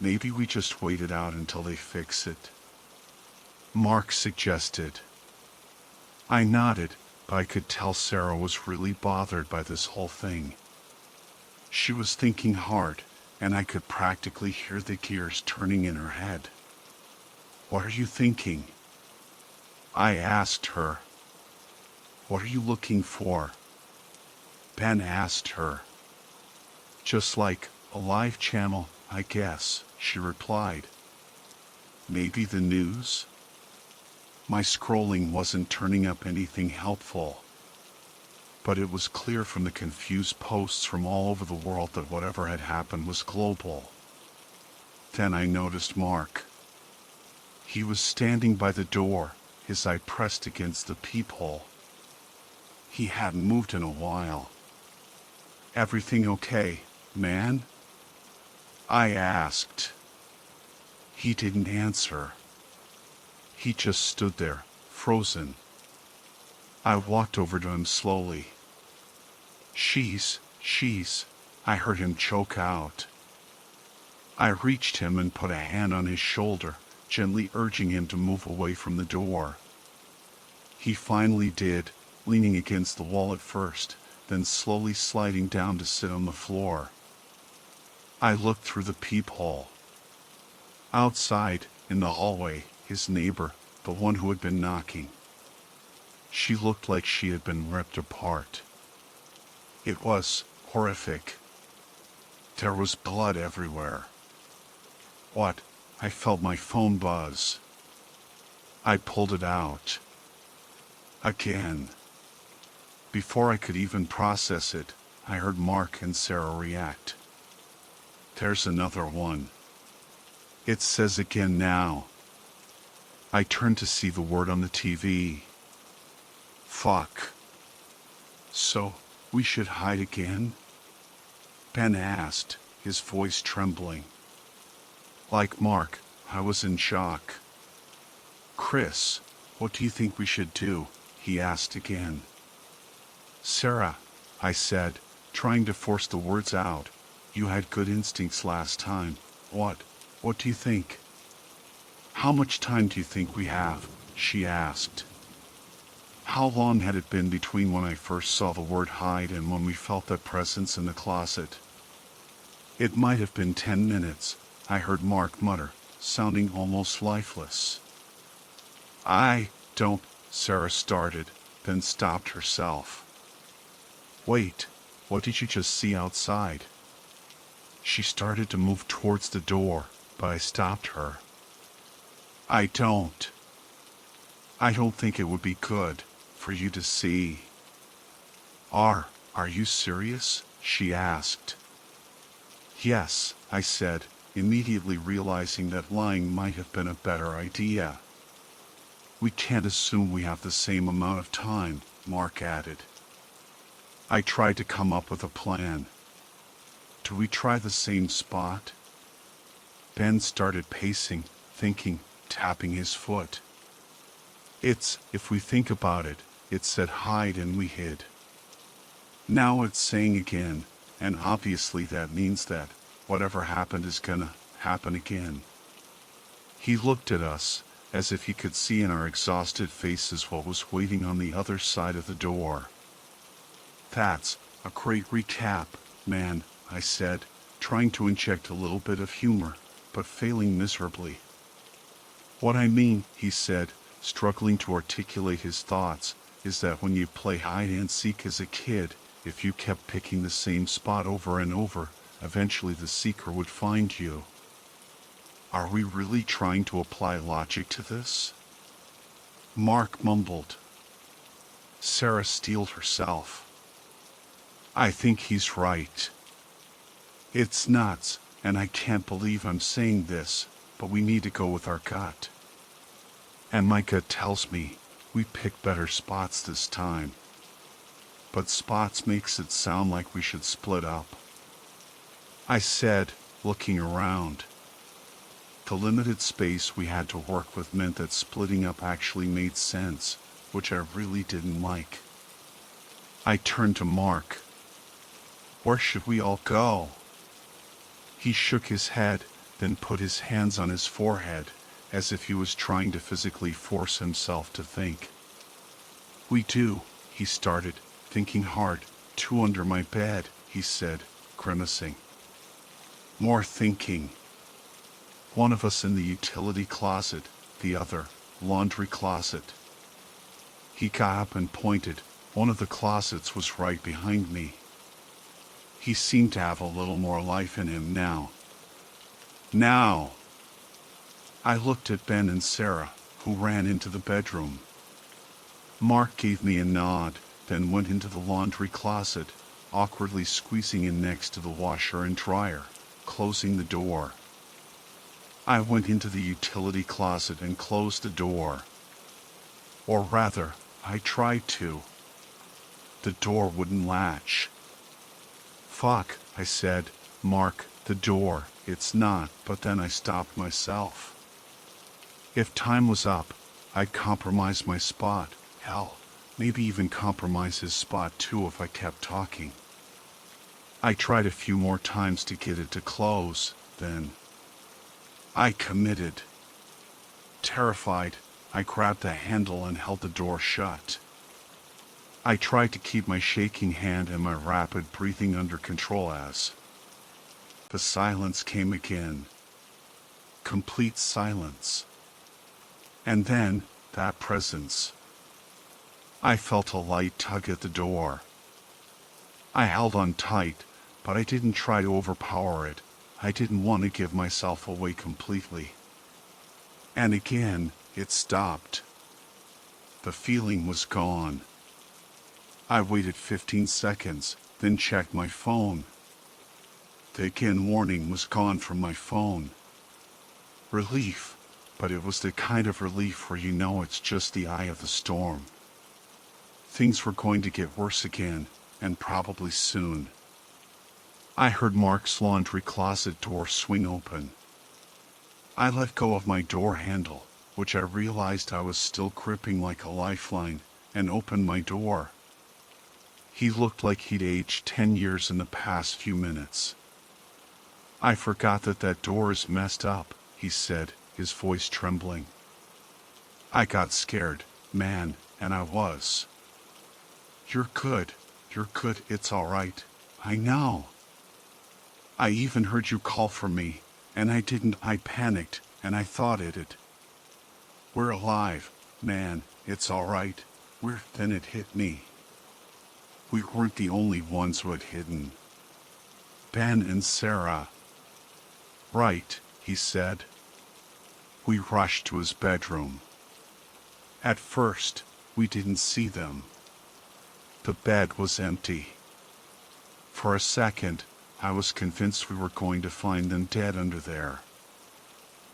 Maybe we just wait it out until they fix it, Mark suggested. I nodded, but I could tell Sarah was really bothered by this whole thing. She was thinking hard, and I could practically hear the gears turning in her head. What are you thinking? I asked her. What are you looking for? Ben asked her. Just like a live channel, I guess, she replied. Maybe the news? My scrolling wasn't turning up anything helpful. But it was clear from the confused posts from all over the world that whatever had happened was global. Then I noticed Mark. He was standing by the door, his eye pressed against the peephole. He hadn't moved in a while. Everything okay, man? I asked. He didn't answer. He just stood there, frozen. I walked over to him slowly. She's, I heard him choke out. I reached him and put a hand on his shoulder, gently urging him to move away from the door. He finally did, leaning against the wall at first, then slowly sliding down to sit on the floor. I looked through the peephole. Outside, in the hallway, his neighbor, the one who had been knocking. She looked like she had been ripped apart. It was horrific. There was blood everywhere. What? I felt my phone buzz. I pulled it out. Again. Before I could even process it, I heard Mark and Sarah react. There's another one. It says again now. I turned to see the word on the TV. Fuck. So, we should hide again? Ben asked, his voice trembling. Like Mark, I was in shock. Chris, what do you think we should do? He asked again. Sarah, I said, trying to force the words out. You had good instincts last time. What do you think? How much time do you think we have? She asked. How long had it been between when I first saw the word hide and when we felt that presence in the closet? It might have been 10 minutes, I heard Mark mutter, sounding almost lifeless. I don't, Sarah started, then stopped herself. Wait, what did you just see outside? She started to move towards the door, but I stopped her. I don't think it would be good for you to see. Are you serious? She asked. Yes, I said, immediately realizing that lying might have been a better idea. We can't assume we have the same amount of time, Mark added. I tried to come up with a plan. Do we try the same spot? Ben started pacing, thinking, tapping his foot. If we think about it, it said hide and we hid. Now it's saying again, and obviously that means that whatever happened is gonna happen again. He looked at us, as if he could see in our exhausted faces what was waiting on the other side of the door. "That's a great recap, man," I said, trying to inject a little bit of humor, but failing miserably. "What I mean," he said, struggling to articulate his thoughts, "is that when you play hide and seek as a kid, if you kept picking the same spot over and over, eventually the seeker would find you." Are we really trying to apply logic to this? Mark mumbled. Sarah steeled herself. I think he's right. It's nuts, and I can't believe I'm saying this, but we need to go with our gut. And my gut tells me we pick better spots this time. But spots makes it sound like we should split up, I said, looking around. The limited space we had to work with meant that splitting up actually made sense, which I really didn't like. I turned to Mark. Where should we all go? He shook his head, then put his hands on his forehead, as if he was trying to physically force himself to think. We do, he started, thinking hard. 2 under my bed, he said, grimacing. More thinking. One of us in the utility closet, the other, laundry closet. He got up and pointed. One of the closets was right behind me. He seemed to have a little more life in him now. Now! I looked at Ben and Sarah, who ran into the bedroom. Mark gave me a nod, then went into the laundry closet, awkwardly squeezing in next to the washer and dryer, closing the door. I went into the utility closet and closed the door. Or rather, I tried to. The door wouldn't latch. Fuck, I said. Mark, the door, it's not, but then I stopped myself. If time was up, I'd compromise my spot. Hell, maybe even compromise his spot too if I kept talking. I tried a few more times to get it to close, then I committed. Terrified, I grabbed the handle and held the door shut. I tried to keep my shaking hand and my rapid breathing under control as the silence came again. Complete silence. And then, that presence. I felt a light tug at the door. I held on tight, but I didn't try to overpower it. I didn't want to give myself away completely. And again, it stopped. The feeling was gone. I waited 15 seconds, then checked my phone. The again warning was gone from my phone. Relief, but it was the kind of relief where you know it's just the eye of the storm. Things were going to get worse again, and probably soon. I heard Mark's laundry closet door swing open. I let go of my door handle, which I realized I was still gripping like a lifeline, and opened my door. He looked like he'd aged 10 years in the past few minutes. I forgot that door is messed up, he said, his voice trembling. I got scared, man, and I was. You're good, it's all right. I know. I even heard you call for me, and I panicked, and I thought it'd. We're alive, man, it's all right. Then it hit me. We weren't the only ones who had hidden. Ben and Sarah. Right, he said. We rushed to his bedroom. At first, we didn't see them. The bed was empty. For a second, I was convinced we were going to find them dead under there.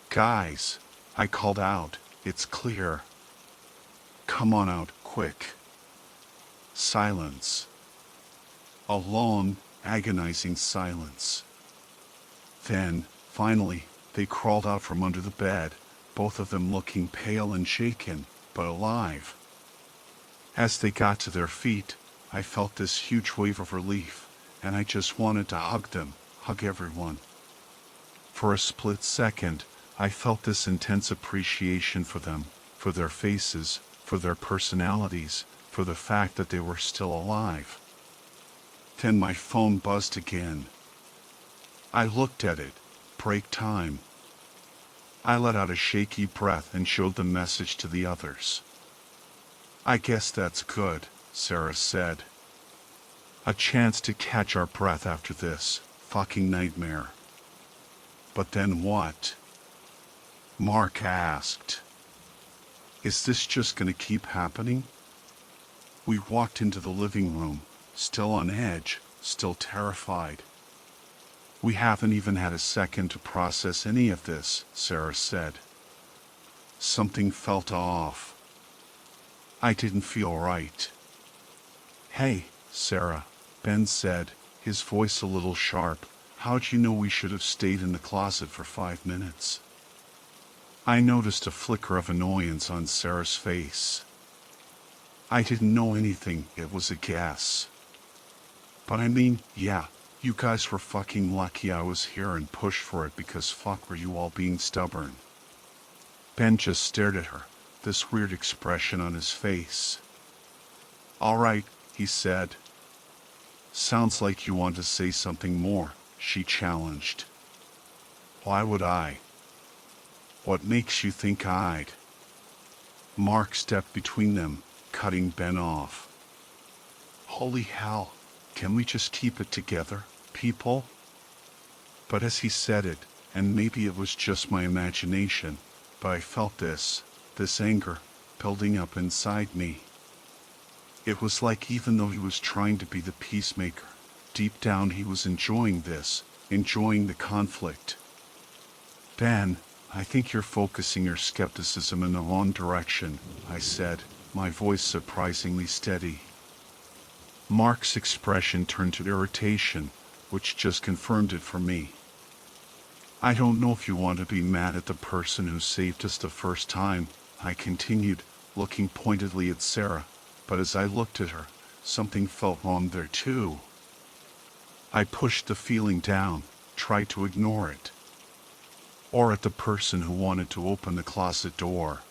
Guys, I called out, it's clear. Come on out, quick. Silence. A long, agonizing silence. Then, finally, they crawled out from under the bed, both of them looking pale and shaken, but alive. As they got to their feet, I felt this huge wave of relief, and I just wanted to hug them, hug everyone. For a split second, I felt this intense appreciation for them, for their faces, for their personalities, for the fact that they were still alive. Then my phone buzzed again. I looked at it. Break time. I let out a shaky breath and showed the message to the others. I guess that's good, Sarah said. A chance to catch our breath after this fucking nightmare. But then what? Mark asked. Is this just gonna keep happening? We walked into the living room, still on edge, still terrified. We haven't even had a second to process any of this, Sarah said. Something felt off. I didn't feel right. Hey, Sarah, Ben said, his voice a little sharp. How'd you know we should have stayed in the closet for 5 minutes? I noticed a flicker of annoyance on Sarah's face. I didn't know anything, it was a guess. But I mean, yeah, you guys were fucking lucky I was here and pushed for it because fuck were you all being stubborn. Ben just stared at her, this weird expression on his face. All right, he said. Sounds like you want to say something more, she challenged. Why would I? What makes you think I'd? Mark stepped between them, cutting Ben off. Holy hell, can we just keep it together, people? But as he said it, and maybe it was just my imagination, but I felt this anger, building up inside me. It was like even though he was trying to be the peacemaker, deep down he was enjoying this, enjoying the conflict. Ben, I think you're focusing your skepticism in the wrong direction, I said, my voice surprisingly steady. Mark's expression turned to irritation, which just confirmed it for me. I don't know if you want to be mad at the person who saved us the first time, I continued, looking pointedly at Sarah, but as I looked at her, something felt wrong there too. I pushed the feeling down, tried to ignore it. Or at the person who wanted to open the closet door.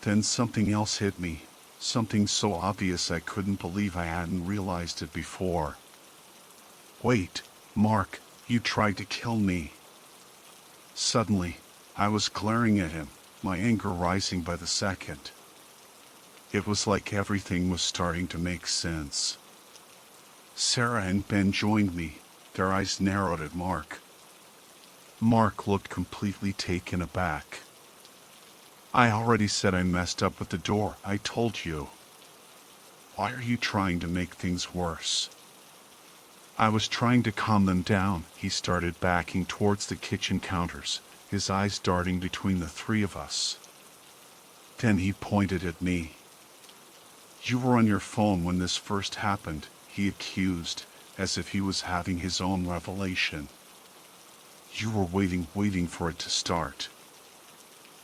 Then something else hit me, something so obvious I couldn't believe I hadn't realized it before. Wait, Mark, you tried to kill me. Suddenly, I was glaring at him, my anger rising by the second. It was like everything was starting to make sense. Sarah and Ben joined me, their eyes narrowed at Mark. Mark looked completely taken aback. I already said I messed up with the door, I told you. Why are you trying to make things worse? I was trying to calm them down. He started backing towards the kitchen counters, his eyes darting between the three of us. Then he pointed at me. You were on your phone when this first happened, he accused, as if he was having his own revelation. You were waiting for it to start.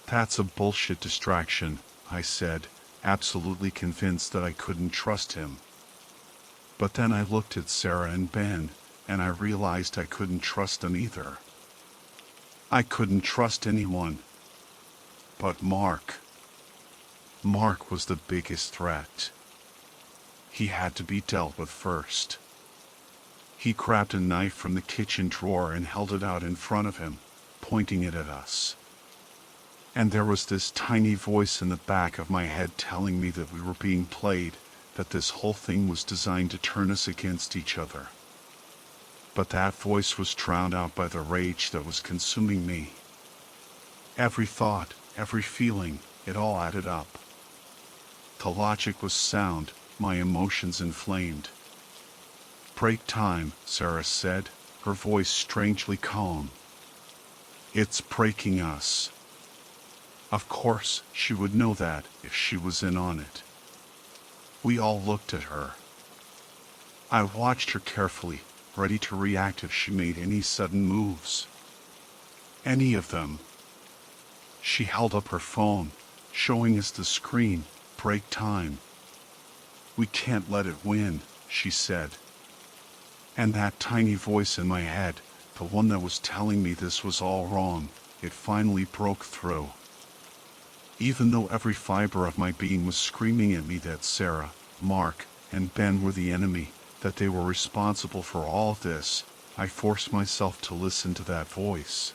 That's a bullshit distraction, I said, absolutely convinced that I couldn't trust him. But then I looked at Sarah and Ben, and I realized I couldn't trust them either. I couldn't trust anyone. But Mark. Mark was the biggest threat. He had to be dealt with first. He grabbed a knife from the kitchen drawer and held it out in front of him, pointing it at us. And there was this tiny voice in the back of my head telling me that we were being played, that this whole thing was designed to turn us against each other. But that voice was drowned out by the rage that was consuming me. Every thought, every feeling, it all added up. The logic was sound, my emotions inflamed. Break time, Sarah said, her voice strangely calm. It's breaking us. Of course, she would know that if she was in on it. We all looked at her. I watched her carefully, ready to react if she made any sudden moves. Any of them. She held up her phone, showing us the screen. Break time. We can't let it win, she said. And that tiny voice in my head, the one that was telling me this was all wrong, it finally broke through. Even though every fiber of my being was screaming at me that Sarah, Mark, and Ben were the enemy, that they were responsible for all of this, I forced myself to listen to that voice.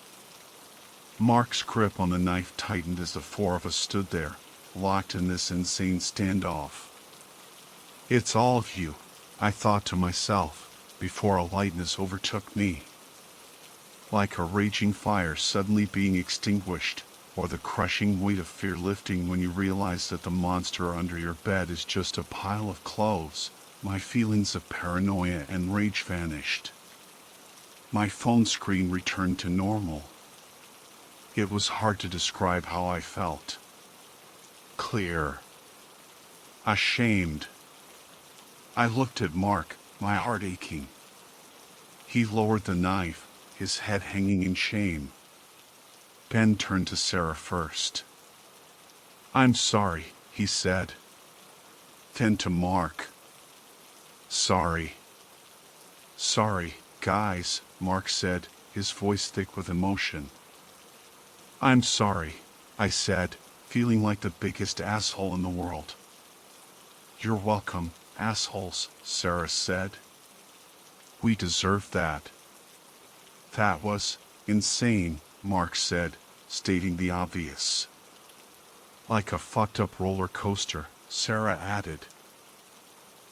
Mark's grip on the knife tightened as the four of us stood there, locked in this insane standoff. It's all of you, I thought to myself, before a lightness overtook me. Like a raging fire suddenly being extinguished, or the crushing weight of fear lifting when you realize that the monster under your bed is just a pile of clothes, my feelings of paranoia and rage vanished. My phone screen returned to normal. It was hard to describe how I felt. Clear. Ashamed. I looked at Mark, my heart aching. He lowered the knife, his head hanging in shame. Ben turned to Sarah first. "I'm sorry," he said. Then to Mark. "Sorry." "Sorry, guys," Mark said, his voice thick with emotion. "I'm sorry," I said, feeling like the biggest asshole in the world. "You're welcome, assholes," Sarah said. "We deserve that." "That was insane," Mark said, stating the obvious. "Like a fucked up roller coaster," Sarah added.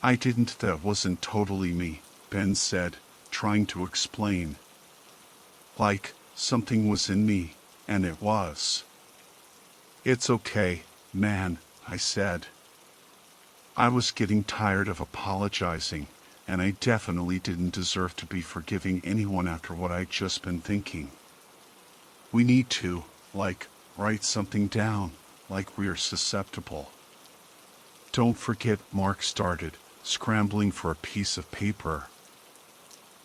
"I didn't, that wasn't totally me," Ben said, trying to explain. "Like, something was in me, and it was." "It's okay, man," I said. I was getting tired of apologizing, and I definitely didn't deserve to be forgiving anyone after what I'd just been thinking. We need to, write something down, like we're susceptible. "Don't forget," Mark started, scrambling for a piece of paper.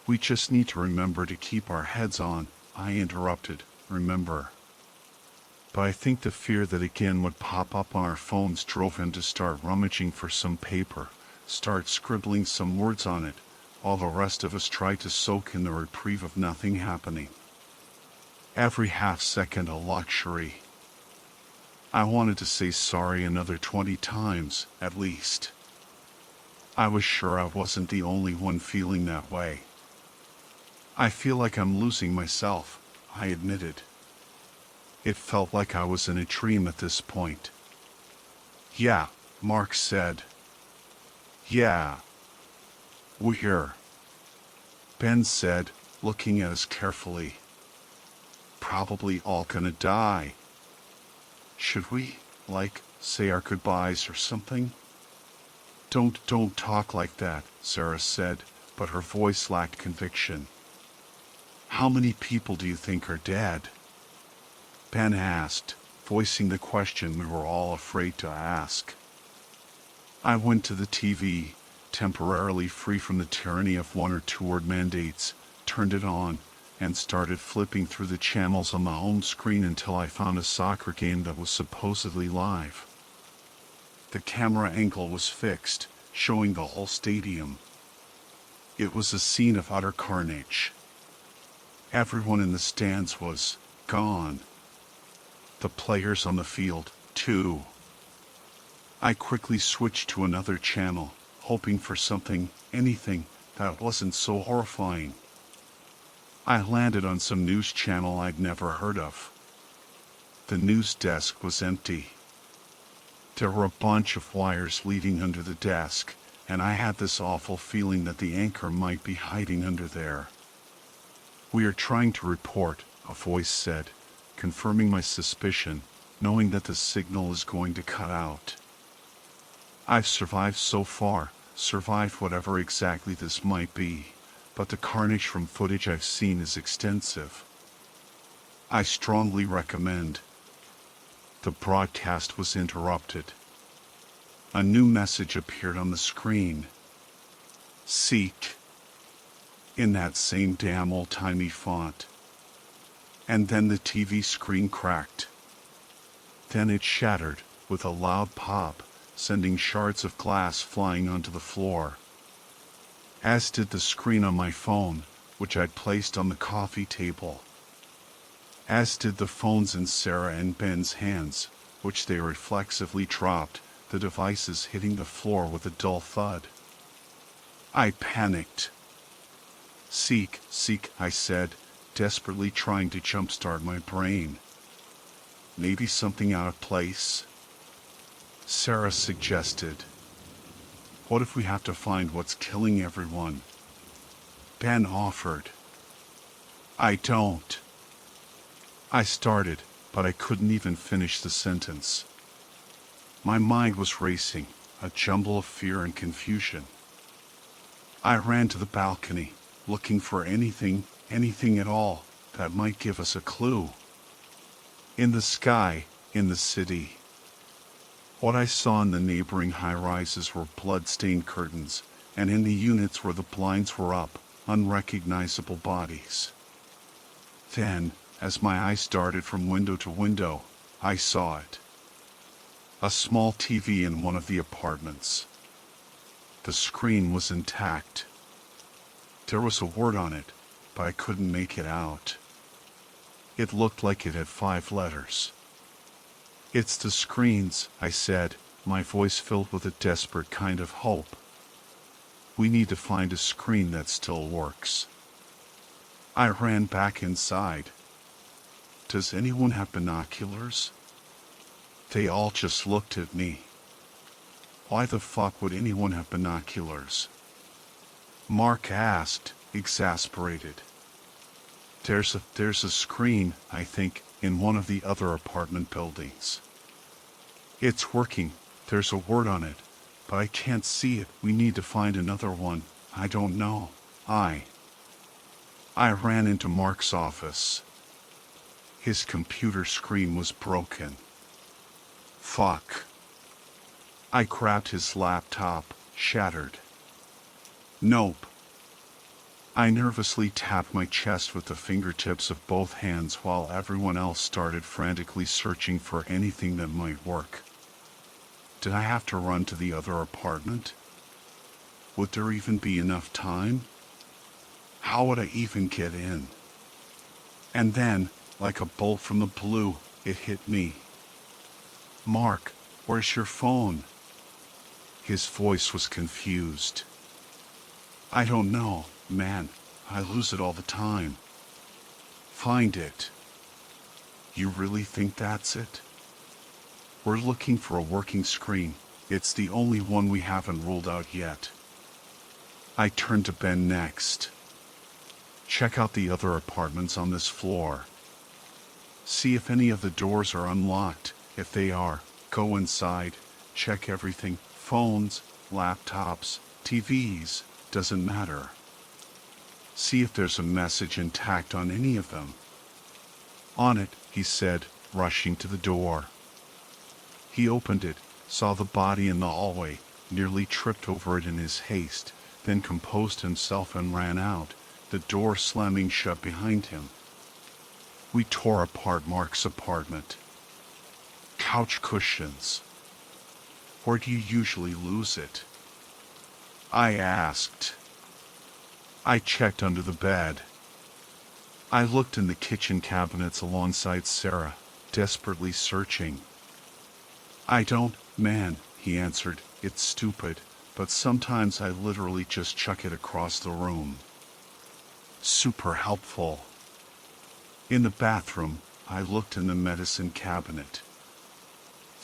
"We just need to remember to keep our heads on," I interrupted, "remember." But I think the fear that again would pop up on our phones drove him to start rummaging for some paper, start scribbling some words on it, while the rest of us tried to soak in the reprieve of nothing happening. Every half second a luxury. I wanted to say sorry another 20 times, at least. I was sure I wasn't the only one feeling that way. "I feel like I'm losing myself," I admitted. It felt like I was in a dream at this point. "Yeah," Mark said. "Yeah. We're," Ben said, looking at us carefully. "Probably all gonna die. Should we, say our goodbyes or something?" Don't talk like that," Sarah said, but her voice lacked conviction. "How many people do you think are dead?" Ben asked, voicing the question we were all afraid to ask. I went to the TV, temporarily free from the tyranny of one or two word mandates, turned it on, and started flipping through the channels on my home screen until I found a soccer game that was supposedly live. The camera angle was fixed, showing the whole stadium. It was a scene of utter carnage. Everyone in the stands was gone. The players on the field, too. I quickly switched to another channel, hoping for something, anything, that wasn't so horrifying. I landed on some news channel I'd never heard of. The news desk was empty. There were a bunch of wires leading under the desk, and I had this awful feeling that the anchor might be hiding under there. "We are trying to report," a voice said, confirming my suspicion, knowing that the signal is going to cut out. "I've survived so far, survived whatever exactly this might be, but the carnage from footage I've seen is extensive. I strongly recommend." The broadcast was interrupted. A new message appeared on the screen. "Seek," in that same damn old-timey font. And then the TV screen cracked. Then it shattered, with a loud pop, sending shards of glass flying onto the floor. As did the screen on my phone, which I'd placed on the coffee table. as did the phones in Sarah and Ben's hands, which they reflexively dropped, the devices hitting the floor with a dull thud. I panicked. Seek, I said, desperately trying to jumpstart my brain. Maybe something out of place? Sarah suggested. What if we have to find what's killing everyone? Ben offered. I don't. I started, but I couldn't even finish the sentence. My mind was racing, a jumble of fear and confusion. I ran to the balcony, looking for anything at all, that might give us a clue. In the sky, in the city. What I saw in the neighboring high-rises were blood-stained curtains, and in the units where the blinds were up, unrecognizable bodies. Then, as my eyes darted from window to window, I saw it. A small TV in one of the apartments. The screen was intact. There was a word on it, but I couldn't make it out. It looked like it had 5 letters. It's the screens, I said, my voice filled with a desperate kind of hope. We need to find a screen that still works. I ran back inside. Does anyone have binoculars? They all just looked at me. Why the fuck would anyone have binoculars? Mark asked, exasperated. There's a screen, I think, in one of the other apartment buildings. It's working, there's a word on it, but I can't see it. We need to find another one. I don't know. I ran into Mark's office. His computer screen was broken. Fuck. I grabbed his laptop, shattered. Nope. I nervously tapped my chest with the fingertips of both hands while everyone else started frantically searching for anything that might work. Did I have to run to the other apartment? Would there even be enough time? How would I even get in? And then, like a bolt from the blue, it hit me. Mark, where's your phone? His voice was confused. I don't know, man. I lose it all the time. Find it. You really think that's it? We're looking for a working screen. It's the only one we haven't ruled out yet. I turned to Ben next. Check out the other apartments on this floor. See if any of the doors are unlocked. If they are, go inside, check everything. Phones, laptops, TVs, doesn't matter. See if there's a message intact on any of them. On it, he said, rushing to the door. He opened it, saw the body in the hallway, nearly tripped over it in his haste, then composed himself and ran out, the door slamming shut behind him. We tore apart Mark's apartment. Couch cushions. Where do you usually lose it? I asked. I checked under the bed. I looked in the kitchen cabinets alongside Sarah, desperately searching. I don't, man, he answered. It's stupid, but sometimes I literally just chuck it across the room. Super helpful. In the bathroom, I looked in the medicine cabinet.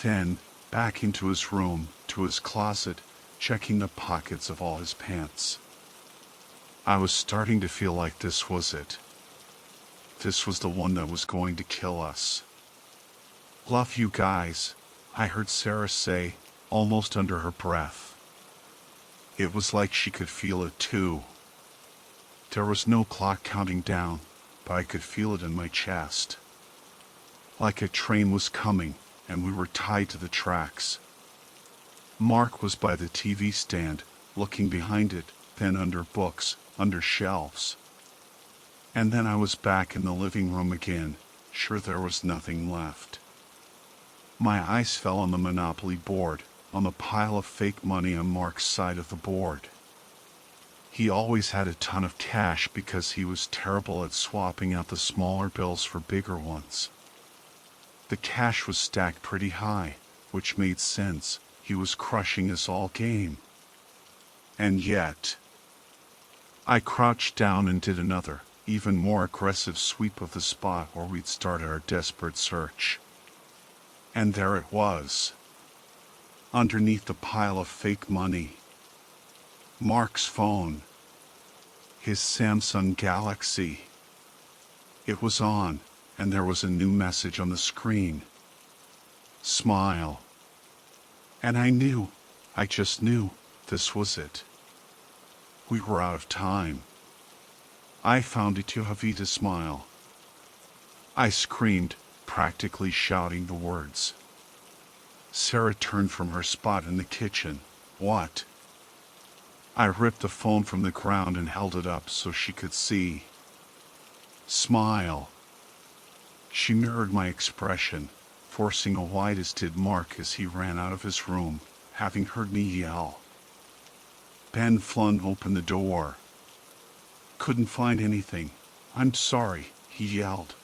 Then, back into his room, to his closet, checking the pockets of all his pants. I was starting to feel like this was it. This was the one that was going to kill us. Love you guys, I heard Sarah say, almost under her breath. It was like she could feel it too. There was no clock counting down, but I could feel it in my chest. Like a train was coming, and we were tied to the tracks. Mark was by the TV stand, looking behind it, then under books, under shelves. And then I was back in the living room again, sure there was nothing left. My eyes fell on the Monopoly board, on the pile of fake money on Mark's side of the board. He always had a ton of cash because he was terrible at swapping out the smaller bills for bigger ones. The cash was stacked pretty high, which made sense. He was crushing us all game. And yet, I crouched down and did another, even more aggressive sweep of the spot where we'd started our desperate search. And there it was, underneath the pile of fake money. Mark's phone. His Samsung Galaxy. It was on, and there was a new message on the screen. Smile. And I just knew, this was it. We were out of time. I found it to have to smile. I screamed, practically shouting the words. Sarah turned from her spot in the kitchen. What? I ripped the phone from the ground and held it up so she could see. Smile. She mirrored my expression, forcing a wide as did Mark as he ran out of his room, having heard me yell. Ben flung open the door. Couldn't find anything. I'm sorry, he yelled.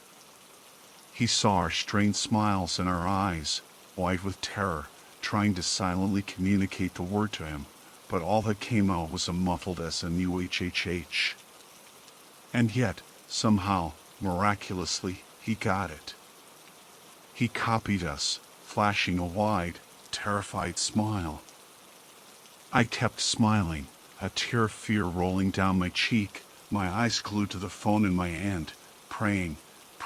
He saw our strained smiles in our eyes, wide with terror, trying to silently communicate the word to him, but all that came out was a muffled SMUHHH. And yet, somehow, miraculously, he got it. He copied us, flashing a wide, terrified smile. I kept smiling, a tear of fear rolling down my cheek, my eyes glued to the phone in my hand, praying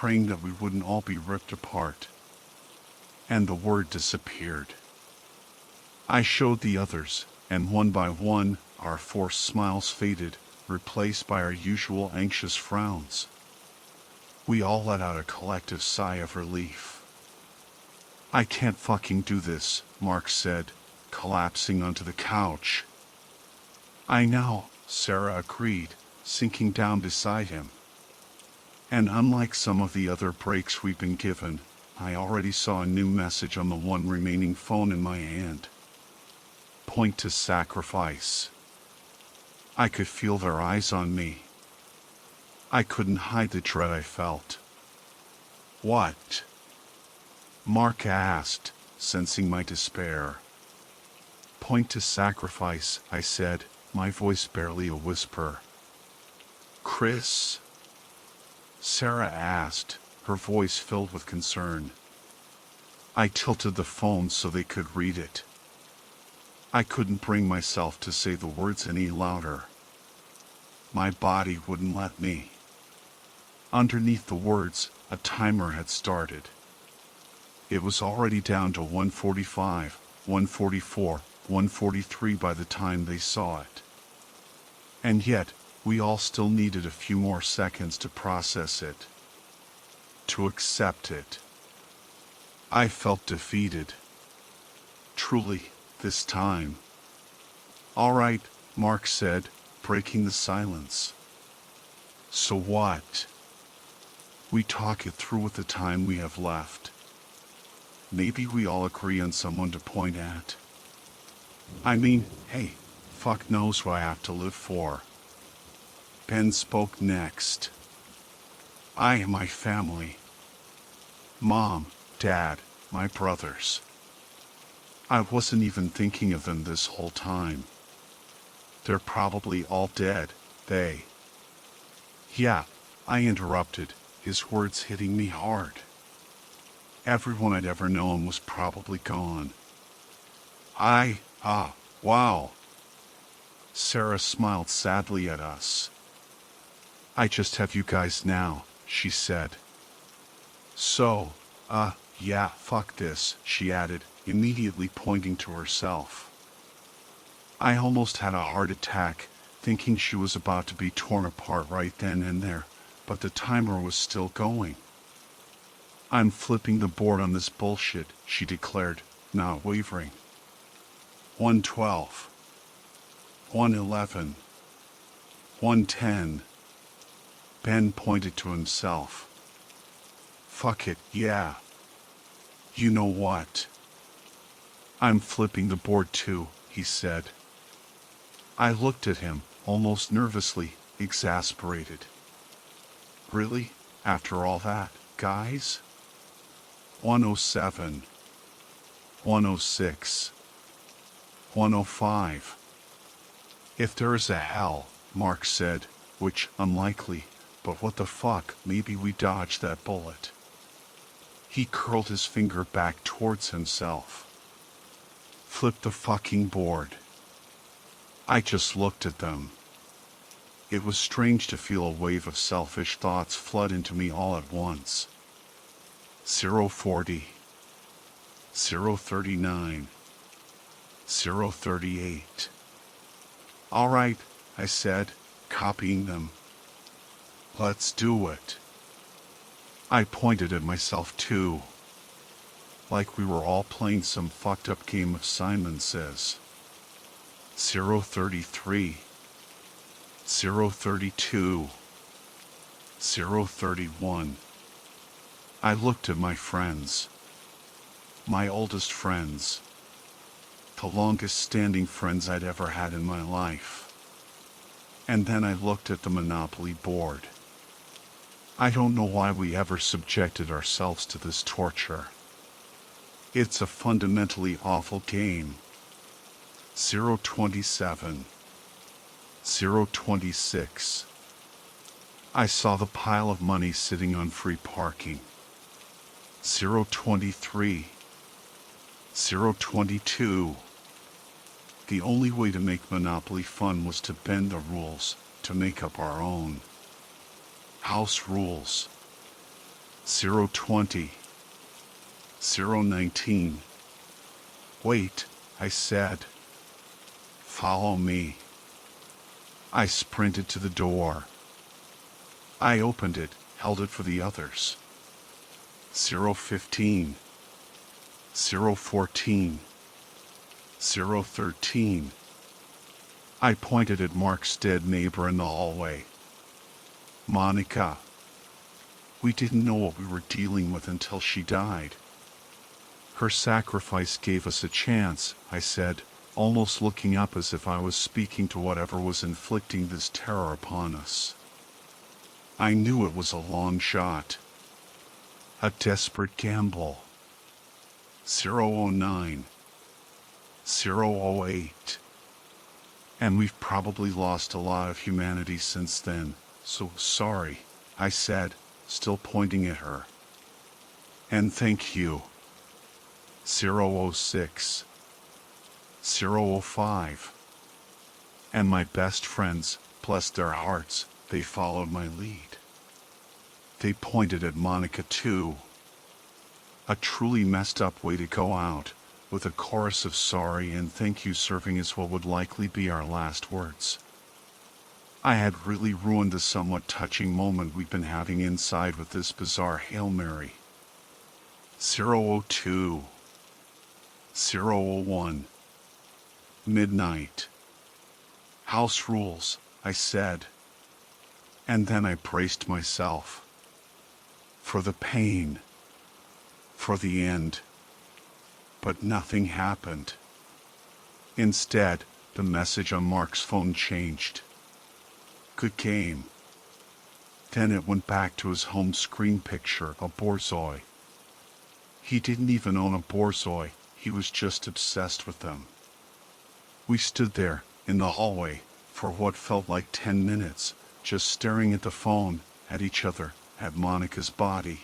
that we wouldn't all be ripped apart. And the word disappeared. I showed the others, and one by one, our forced smiles faded, replaced by our usual anxious frowns. We all let out a collective sigh of relief. I can't fucking do this, Mark said, collapsing onto the couch. I know, Sarah agreed, sinking down beside him. And unlike some of the other breaks we've been given, I already saw a new message on the one remaining phone in my hand. Point to sacrifice. I could feel their eyes on me. I couldn't hide the dread I felt. What? Mark asked, sensing my despair. Point to sacrifice, I said, my voice barely a whisper. Chris? Sarah asked, her voice filled with concern. I tilted the phone so they could read it. I couldn't bring myself to say the words any louder. My body wouldn't let me. Underneath the words, a timer had started. It was already down to 1:45, 1:44, 1:43 by the time they saw it. And yet, we all still needed a few more seconds to process it. To accept it. I felt defeated. Truly, this time. All right, Mark said, breaking the silence. So what? We talk it through with the time we have left. Maybe we all agree on someone to point at. I mean, hey, fuck knows what I have to live for. Ben spoke next. I and my family. Mom, Dad, my brothers. I wasn't even thinking of them this whole time. They're probably all dead, they. Yeah, I interrupted, his words hitting me hard. Everyone I'd ever known was probably gone. Wow. Sarah smiled sadly at us. I just have you guys now, she said. So, yeah, fuck this, she added, immediately pointing to herself. I almost had a heart attack, thinking she was about to be torn apart right then and there, but the timer was still going. I'm flipping the board on this bullshit, she declared, not wavering. 112. 111. 110. Ben pointed to himself. Fuck it, yeah. You know what? I'm flipping the board too, he said. I looked at him, almost nervously exasperated. Really? After all that, guys? 107, 106, 105. If there is a hell, Mark said, which, unlikely, but what the fuck, maybe we dodged that bullet. He curled his finger back towards himself. Flipped the fucking board. I just looked at them. It was strange to feel a wave of selfish thoughts flood into me all at once. 040, 039, 038. All right, I said, copying them. Let's do it. I pointed at myself too. Like we were all playing some fucked up game of Simon Says. 033, 032, 031. I looked at my friends. My oldest friends. The longest standing friends I'd ever had in my life. And then I looked at the Monopoly board. I don't know why we ever subjected ourselves to this torture. It's a fundamentally awful game. 027, 026. I saw the pile of money sitting on free parking. 023, 022. The only way to make Monopoly fun was to bend the rules, to make up our own. House rules. 020, 019. Wait, I said. Follow me. I sprinted to the door. I opened it, held it for the others. 015, 014, 013. I pointed at Mark's dead neighbor in the hallway. Monica. We didn't know what we were dealing with until she died. Her sacrifice gave us a chance, I said, almost looking up as if I was speaking to whatever was inflicting this terror upon us. I knew it was a long shot. A desperate gamble. 009, 008. And we've probably lost a lot of humanity since then, so sorry, I said, still pointing at her. And thank you. 006, 005. And my best friends, bless their hearts, they followed my lead. They pointed at Monica too. A truly messed up way to go out, with a chorus of sorry and thank you serving as what would likely be our last words. I had really ruined the somewhat touching moment we'd been having inside with this bizarre Hail Mary. 002, 001. Midnight. House rules, I said. And then I braced myself. For the pain. For the end. But nothing happened. Instead, the message on Mark's phone changed. Good game. Then it went back to his home screen picture, a borzoi. He didn't even own a borzoi, he was just obsessed with them. We stood there, in the hallway, for what felt like 10 minutes, just staring at the phone, at each other, at Monica's body.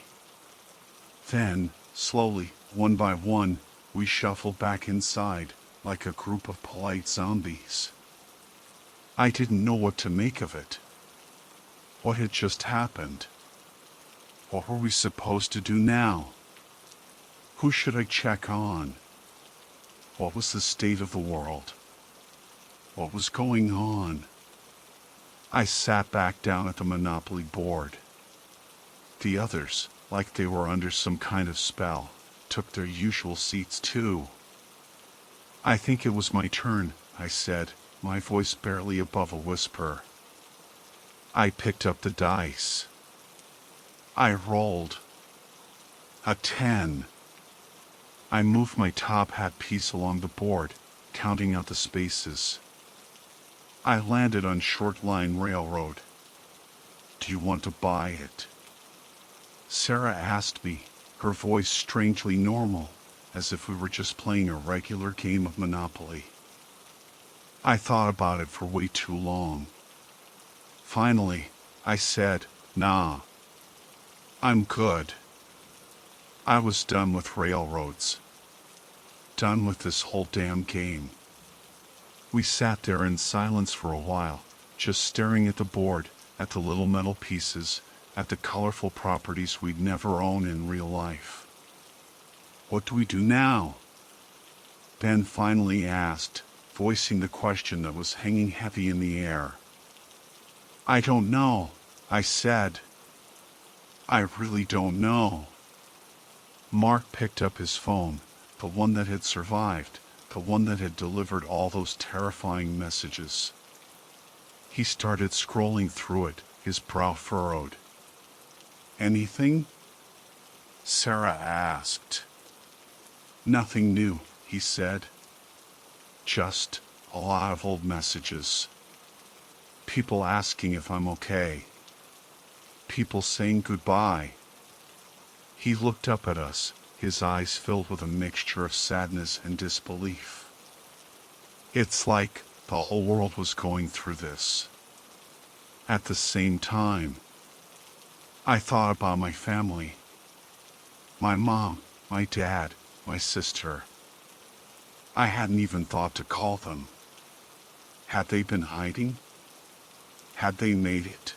Then, slowly, one by one, we shuffled back inside, like a group of polite zombies. I didn't know what to make of it. What had just happened? What were we supposed to do now? Who should I check on? What was the state of the world? What was going on? I sat back down at the Monopoly board. The others, like they were under some kind of spell, took their usual seats too. I think it was my turn, I said, my voice barely above a whisper. I picked up the dice. I rolled. A 10. I moved my top hat piece along the board, counting out the spaces. I landed on Short Line Railroad. Do you want to buy it? Sarah asked me, her voice strangely normal, as if we were just playing a regular game of Monopoly. I thought about it for way too long. Finally, I said, nah. I'm good. I was done with railroads. Done with this whole damn game. We sat there in silence for a while, just staring at the board, at the little metal pieces, at the colorful properties we'd never own in real life. What do we do now? Ben finally asked, voicing the question that was hanging heavy in the air. I don't know, I said. I really don't know. Mark picked up his phone, the one that had survived, the one that had delivered all those terrifying messages. He started scrolling through it, his brow furrowed. Anything? Sarah asked. Nothing new, he said. Just a lot of old messages. People asking if I'm okay. People saying goodbye. He looked up at us, his eyes filled with a mixture of sadness and disbelief. It's like the whole world was going through this. At the same time, I thought about my family. My mom, my dad, my sister. I hadn't even thought to call them. Had they been hiding? Had they made it?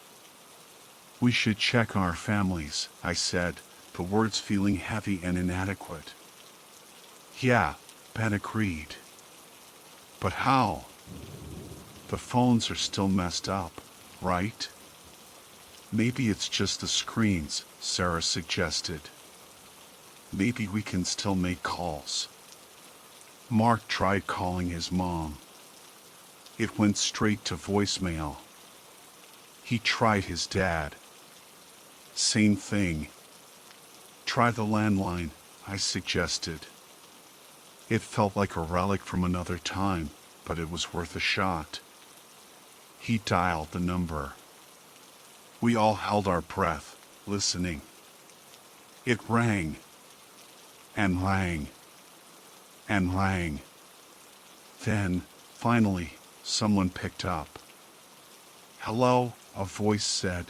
We should check our families, I said, the words feeling heavy and inadequate. Yeah, Ben agreed. But how? The phones are still messed up, right? Maybe it's just the screens, Sarah suggested. Maybe we can still make calls. Mark tried calling his mom. It went straight to voicemail. He tried his dad. Same thing. Try the landline, I suggested. It felt like a relic from another time, but it was worth a shot. He dialed the number. We all held our breath, listening. It rang. And rang. And rang. Then, finally, someone picked up. Hello, a voice said.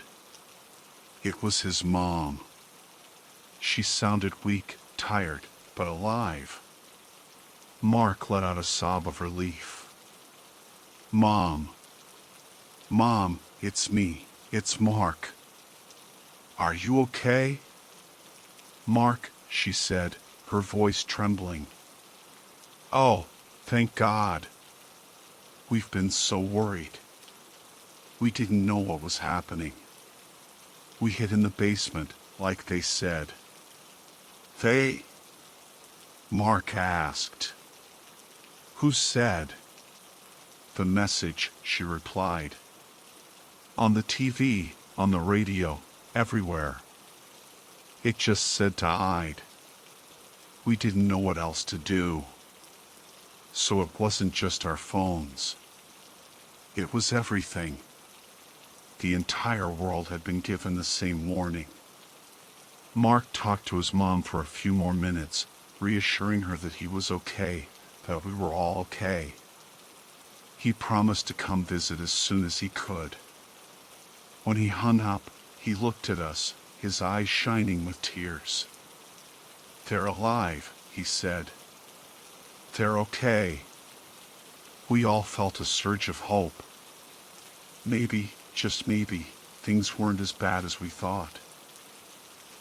It was his mom. She sounded weak, tired, but alive. Mark let out a sob of relief. Mom. Mom, it's me. It's Mark. Are you okay? Mark, she said, her voice trembling. Oh, thank God. We've been so worried. We didn't know what was happening. We hid in the basement, like they said. They? Mark asked. Who said? The message, she replied. On the TV, on the radio, everywhere. It just said to hide. We didn't know what else to do. So it wasn't just our phones. It was everything. The entire world had been given the same warning. Mark talked to his mom for a few more minutes, reassuring her that he was okay, that we were all okay. He promised to come visit as soon as he could. When he hung up, he looked at us, his eyes shining with tears. They're alive, he said. They're okay. We all felt a surge of hope. Maybe, just maybe, things weren't as bad as we thought.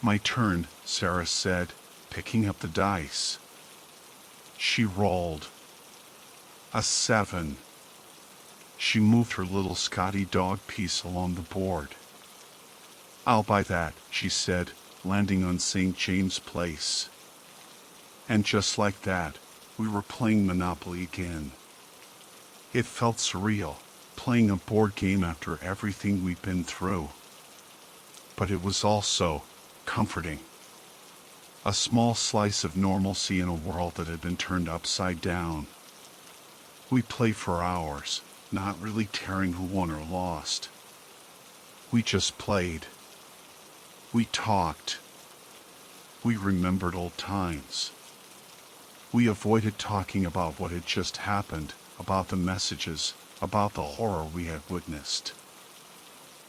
My turn, Sarah said, picking up the dice. She rolled. A 7. She moved her little Scotty dog piece along the board. I'll buy that, she said, landing on St. James Place. And just like that, we were playing Monopoly again. It felt surreal, playing a board game after everything we'd been through. But it was also comforting. A small slice of normalcy in a world that had been turned upside down. We played for hours, not really caring who won or lost. We just played. We talked. We remembered old times. We avoided talking about what had just happened, about the messages, about the horror we had witnessed.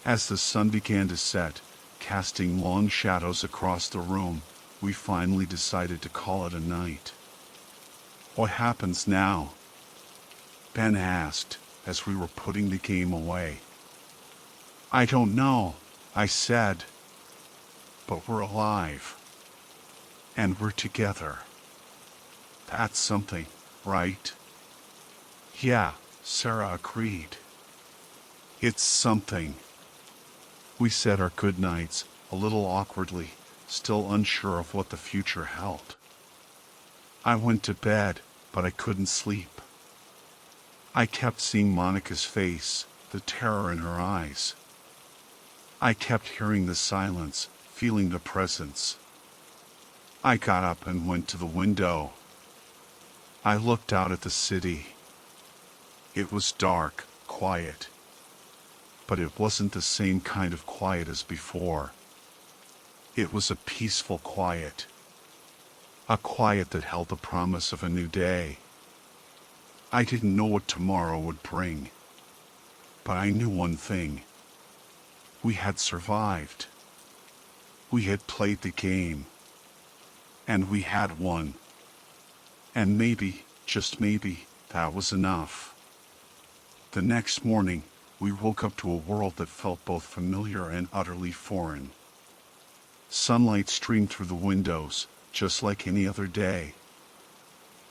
As the sun began to set, casting long shadows across the room, we finally decided to call it a night. "What happens now?" Ben asked as we were putting the game away. "I don't know," I said. "But we're alive. And we're together. That's something, right?" "Yeah," Sarah agreed. "It's something." We said our goodnights, a little awkwardly, still unsure of what the future held. I went to bed, but I couldn't sleep. I kept seeing Monica's face, the terror in her eyes. I kept hearing the silence, feeling the presence. I got up and went to the window. I looked out at the city. It was dark, quiet. But it wasn't the same kind of quiet as before. It was a peaceful quiet. A quiet that held the promise of a new day. I didn't know what tomorrow would bring. But I knew one thing. We had survived. We had played the game. And we had won. And maybe, just maybe, that was enough. The next morning, we woke up to a world that felt both familiar and utterly foreign. Sunlight streamed through the windows, just like any other day.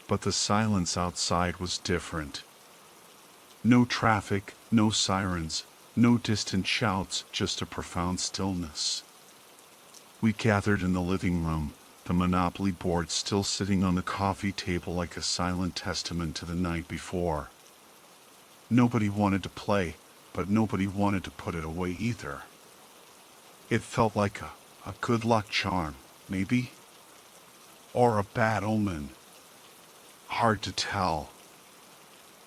But the silence outside was different. No traffic, no sirens, no distant shouts, just a profound stillness. We gathered in the living room, the Monopoly board still sitting on the coffee table like a silent testament to the night before. Nobody wanted to play, but nobody wanted to put it away either. It felt like a good luck charm, maybe? Or a bad omen. Hard to tell.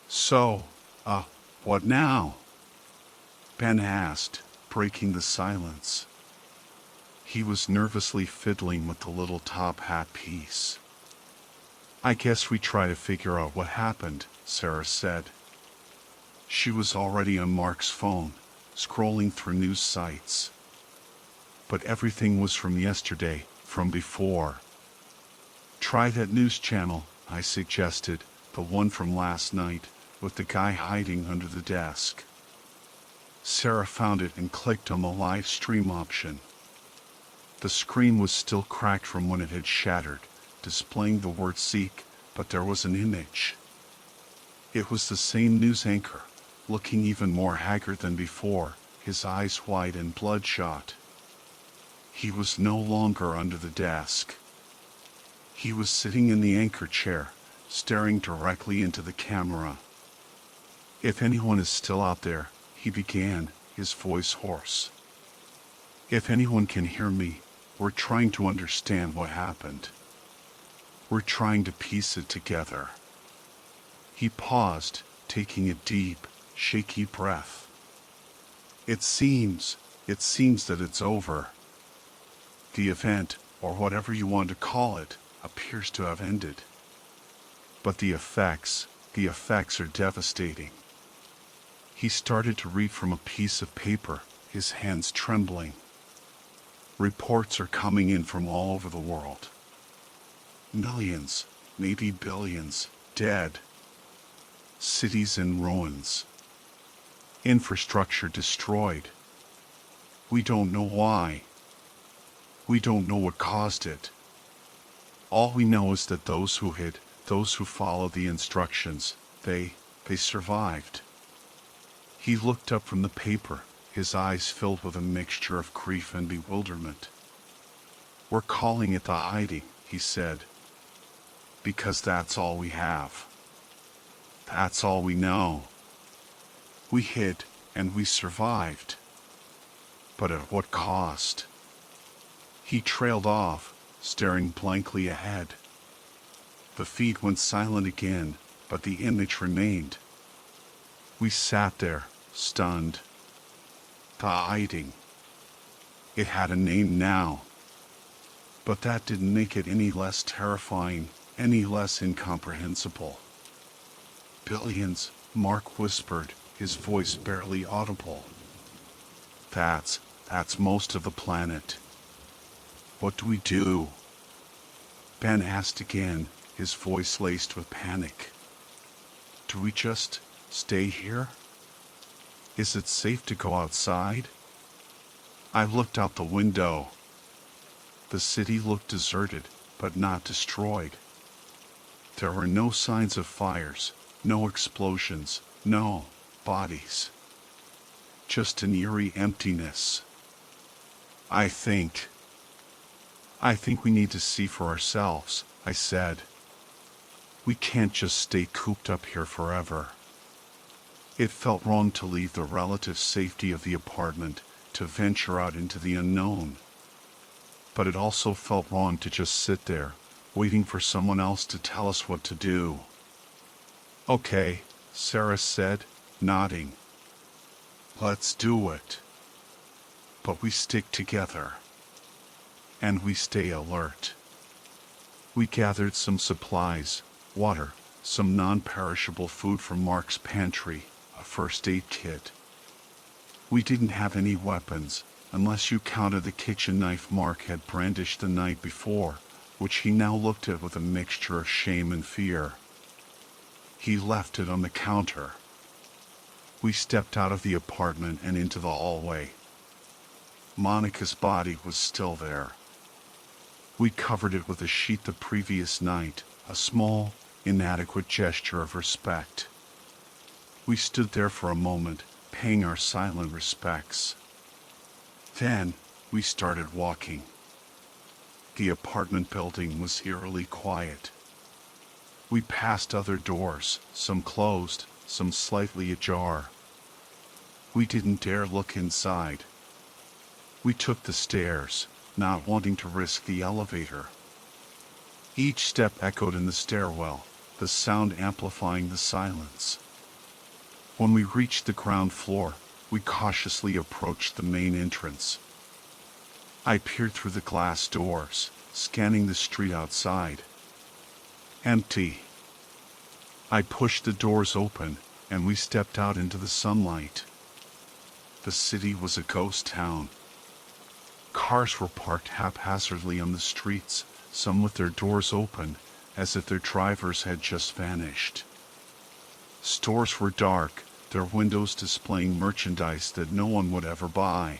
"So, what now?" Ben asked, breaking the silence. He was nervously fiddling with the little top hat piece. "I guess we try to figure out what happened," Sarah said. She was already on Mark's phone, scrolling through news sites. But everything was from yesterday, from before. "Try that news channel," I suggested, "the one from last night, with the guy hiding under the desk." Sarah found it and clicked on the live stream option. The screen was still cracked from when it had shattered, displaying the word "seek," but there was an image. It was the same news anchor, looking even more haggard than before, his eyes wide and bloodshot. He was no longer under the desk. He was sitting in the anchor chair, staring directly into the camera. "If anyone is still out there," he began, his voice hoarse. "If anyone can hear me, we're trying to understand what happened. We're trying to piece it together." He paused, taking a deep, shaky breath. It seems that it's over. The event, or whatever you want to call it, appears to have ended. But the effects are devastating." He started to read from a piece of paper, his hands trembling. "Reports are coming in from all over the world. Millions, maybe billions, dead. Cities in ruins. Infrastructure destroyed. We don't know why. We don't know what caused it. All we know is that those who followed the instructions, they survived." He looked up from the paper, his eyes filled with a mixture of grief and bewilderment. "We're calling it the hiding," he said. "Because that's all we have. That's all we know. We hid, and we survived. But at what cost?" He trailed off, staring blankly ahead. The feed went silent again, but the image remained. We sat there, stunned. The hiding. It had a name now. But that didn't make it any less terrifying, any less incomprehensible. Billions, Mark whispered, his voice barely audible. That's most of the planet. What do we do? Ben asked again, his voice laced with panic. Do we just stay here? Is it safe to go outside? I looked out the window. The city looked deserted, but not destroyed. There were no signs of fires, no explosions, no bodies. Just an eerie emptiness. I think we need to see for ourselves, I said. We can't just stay cooped up here forever. It felt wrong to leave the relative safety of the apartment, to venture out into the unknown. But it also felt wrong to just sit there, waiting for someone else to tell us what to do. Okay, Sarah said, nodding. Let's do it. But we stick together. And we stay alert. We gathered some supplies, water, some non-perishable food from Mark's pantry, a first aid kit. We didn't have any weapons, unless you counted the kitchen knife Mark had brandished the night before, which he now looked at with a mixture of shame and fear. He left it on the counter. We stepped out of the apartment and into the hallway. Monica's body was still there. We covered it with a sheet the previous night, a small, inadequate gesture of respect. We stood there for a moment, paying our silent respects. Then, we started walking. The apartment building was eerily quiet. We passed other doors, some closed, some slightly ajar. We didn't dare look inside. We took the stairs, not wanting to risk the elevator. Each step echoed in the stairwell, the sound amplifying the silence. When we reached the ground floor, we cautiously approached the main entrance. I peered through the glass doors, scanning the street outside. Empty. I pushed the doors open, and we stepped out into the sunlight. The city was a ghost town. Cars were parked haphazardly on the streets, some with their doors open, as if their drivers had just vanished. Stores were dark, their windows displaying merchandise that no one would ever buy.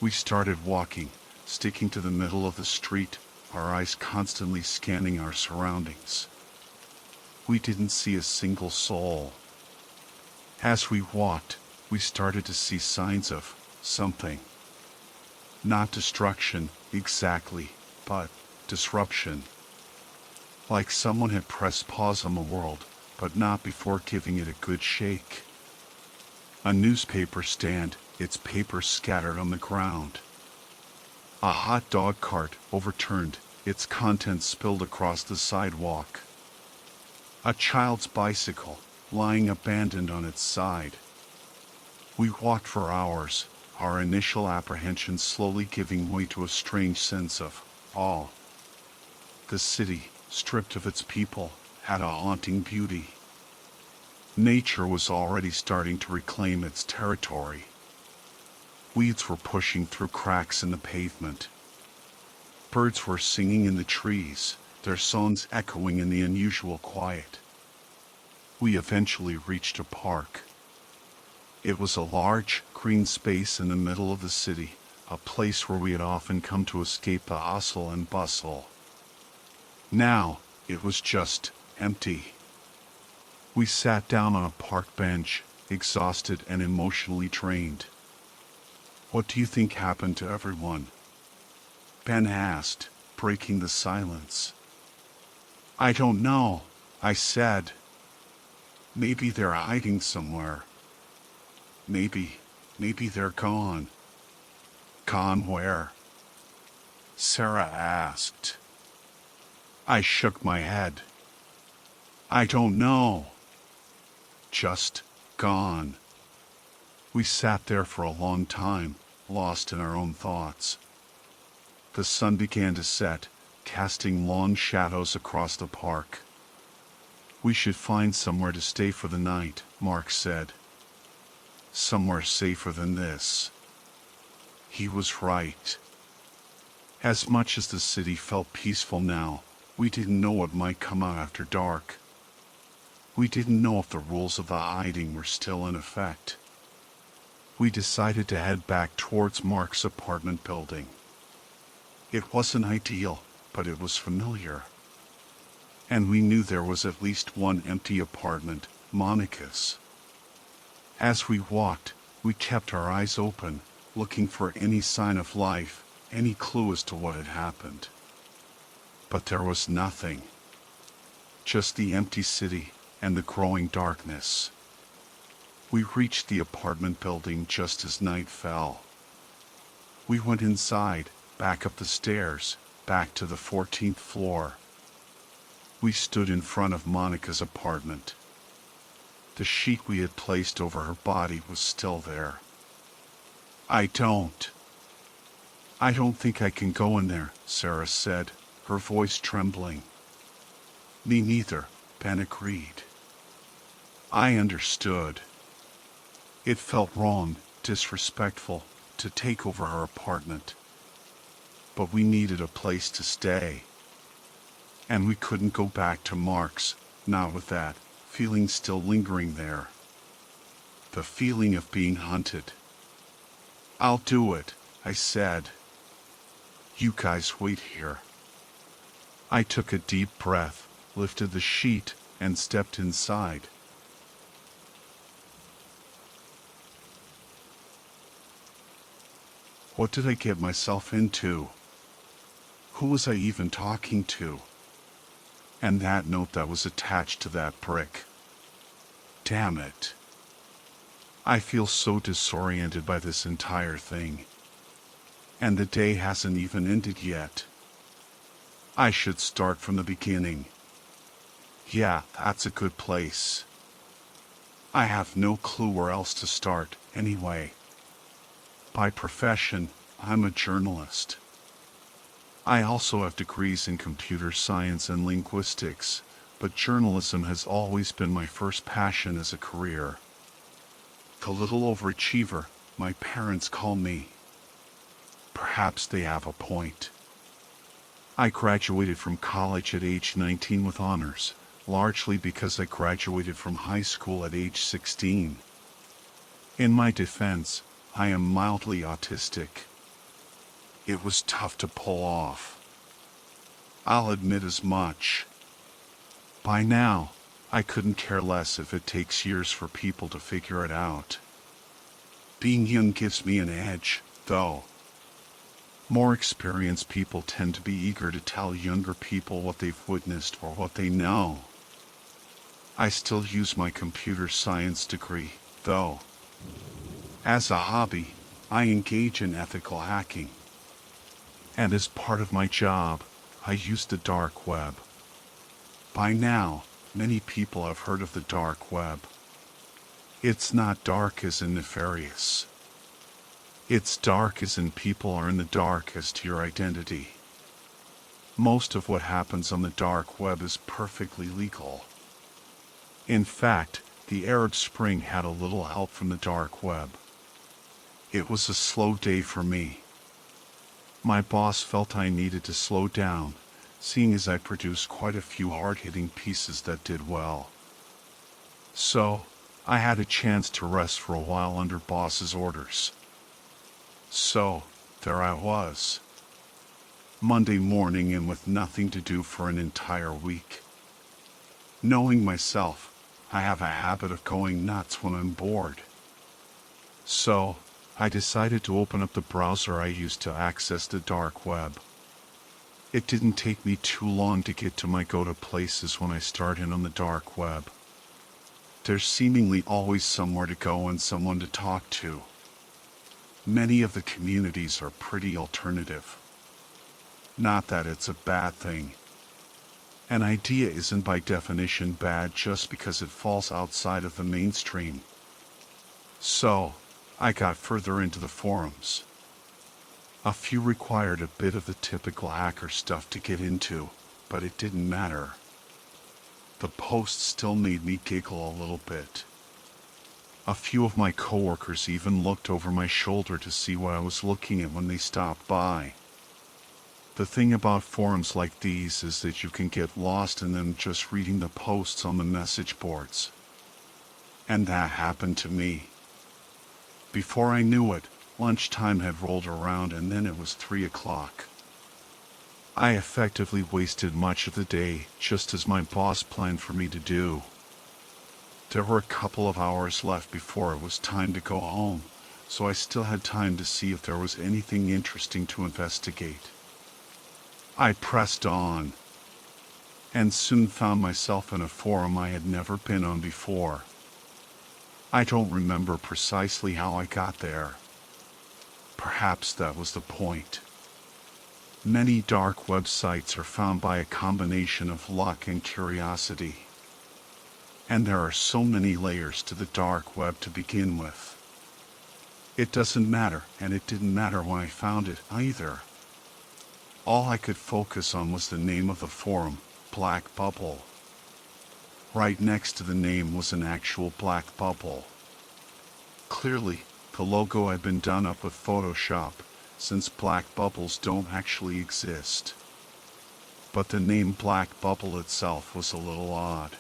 We started walking, sticking to the middle of the street, our eyes constantly scanning our surroundings. We didn't see a single soul. As we walked, we started to see signs of something. Not destruction, exactly, but disruption. Like someone had pressed pause on the world, but not before giving it a good shake. A newspaper stand, its papers scattered on the ground. A hot dog cart overturned, its contents spilled across the sidewalk. A child's bicycle, lying abandoned on its side. We walked for hours, our initial apprehension slowly giving way to a strange sense of awe. The city, stripped of its people, had a haunting beauty. Nature was already starting to reclaim its territory. Weeds were pushing through cracks in the pavement. Birds were singing in the trees, their songs echoing in the unusual quiet. We eventually reached a park. It was a large, green space in the middle of the city, a place where we had often come to escape the hustle and bustle. Now, it was just empty. We sat down on a park bench, exhausted and emotionally drained. What do you think happened to everyone? Ben asked, breaking the silence. I don't know, I said. Maybe they're hiding somewhere. Maybe they're gone. Gone where? Sarah asked. I shook my head. I don't know. Just gone. We sat there for a long time, lost in our own thoughts. The sun began to set, casting long shadows across the park. We should find somewhere to stay for the night, Mark said. Somewhere safer than this. He was right. As much as the city felt peaceful now, we didn't know what might come out after dark. We didn't know if the rules of the hiding were still in effect. We decided to head back towards Mark's apartment building. It wasn't ideal, but it was familiar. And we knew there was at least one empty apartment, Monica's. As we walked, we kept our eyes open, looking for any sign of life, any clue as to what had happened. But there was nothing. Just the empty city and the growing darkness. We reached the apartment building just as night fell. We went inside, back up the stairs, back to the 14th floor. We stood in front of Monica's apartment. The sheet we had placed over her body was still there. I don't think I can go in there, Sarah said, her voice trembling. Me neither, Ben agreed. I understood. It felt wrong, disrespectful, to take over her apartment. But we needed a place to stay. And we couldn't go back to Mark's, not with that feeling still lingering there. The feeling of being hunted. I'll do it, I said. You guys wait here. I took a deep breath, lifted the sheet, and stepped inside. What did I get myself into? Who was I even talking to? And that note that was attached to that brick. Damn it. I feel so disoriented by this entire thing. And the day hasn't even ended yet. I should start from the beginning. Yeah, that's a good place. I have no clue where else to start, anyway. By profession, I'm a journalist. I also have degrees in computer science and linguistics, but journalism has always been my first passion as a career. The little overachiever my parents call me. Perhaps they have a point. I graduated from college at age 19 with honors, largely because I graduated from high school at age 16. In my defense, I am mildly autistic. It was tough to pull off. I'll admit as much. By now, I couldn't care less if it takes years for people to figure it out. Being young gives me an edge, though. More experienced people tend to be eager to tell younger people what they've witnessed or what they know. I still use my computer science degree, though. As a hobby, I engage in ethical hacking. And as part of my job, I use the dark web. By now, many people have heard of the dark web. It's not dark as in nefarious. It's dark as in people are in the dark as to your identity. Most of what happens on the dark web is perfectly legal. In fact, the Arab Spring had a little help from the dark web. It was a slow day for me. My boss felt I needed to slow down, seeing as I produced quite a few hard-hitting pieces that did well. So, I had a chance to rest for a while under boss's orders. So, there I was. Monday morning and with nothing to do for an entire week. Knowing myself, I have a habit of going nuts when I'm bored. So, I decided to open up the browser I used to access the dark web. It didn't take me too long to get to my go-to places when I started on the dark web. There's seemingly always somewhere to go and someone to talk to. Many of the communities are pretty alternative. Not that it's a bad thing. An idea isn't by definition bad just because it falls outside of the mainstream. So, I got further into the forums. A few required a bit of the typical hacker stuff to get into, but it didn't matter. The posts still made me giggle a little bit. A few of my coworkers even looked over my shoulder to see what I was looking at when they stopped by. The thing about forums like these is that you can get lost in them just reading the posts on the message boards. And that happened to me. Before I knew it, lunchtime had rolled around and then it was 3 o'clock. I effectively wasted much of the day, just as my boss planned for me to do. There were a couple of hours left before it was time to go home, so I still had time to see if there was anything interesting to investigate. I pressed on, and soon found myself in a forum I had never been on before. I don't remember precisely how I got there. Perhaps that was the point. Many dark websites are found by a combination of luck and curiosity. And there are so many layers to the dark web to begin with. It doesn't matter, and it didn't matter when I found it either. All I could focus on was the name of the forum, Black Bubble. Right next to the name was an actual black bubble. Clearly, the logo had been done up with Photoshop, since black bubbles don't actually exist. But the name Black Bubble itself was a little odd.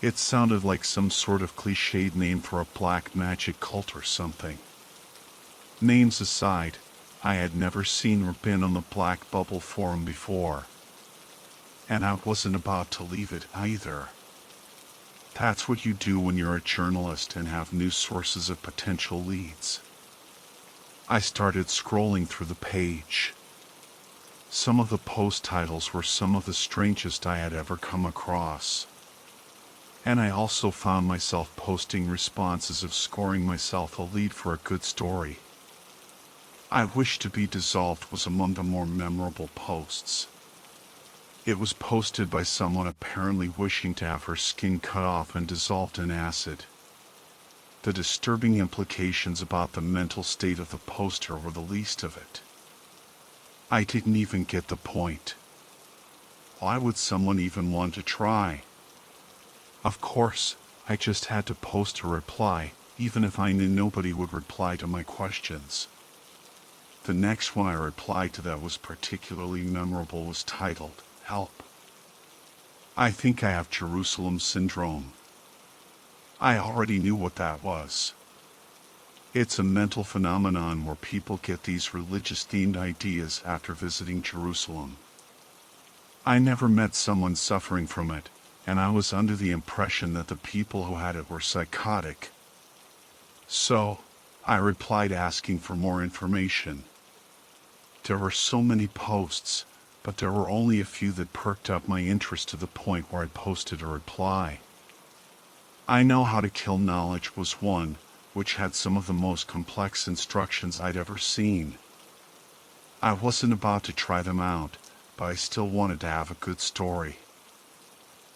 It sounded like some sort of cliched name for a black magic cult or something. Names aside, I had never seen or been on the Black Bubble forum before. And I wasn't about to leave it either. That's what you do when you're a journalist and have news sources of potential leads. I started scrolling through the page. Some of the post titles were some of the strangest I had ever come across. And I also found myself posting responses of scoring myself a lead for a good story. I Wish to Be Dissolved was among the more memorable posts. It was posted by someone apparently wishing to have her skin cut off and dissolved in acid. The disturbing implications about the mental state of the poster were the least of it. I didn't even get the point. Why would someone even want to try? Of course, I just had to post a reply, even if I knew nobody would reply to my questions. The next one I replied to that was particularly memorable was titled, "Help. I think I have Jerusalem syndrome." I already knew what that was. It's a mental phenomenon where people get these religious-themed ideas after visiting Jerusalem. I never met someone suffering from it, and I was under the impression that the people who had it were psychotic. So, I replied asking for more information. There were so many posts, but there were only a few that perked up my interest to the point where I posted a reply. I Know How to Kill Knowledge was one, which had some of the most complex instructions I'd ever seen. I wasn't about to try them out, but I still wanted to have a good story.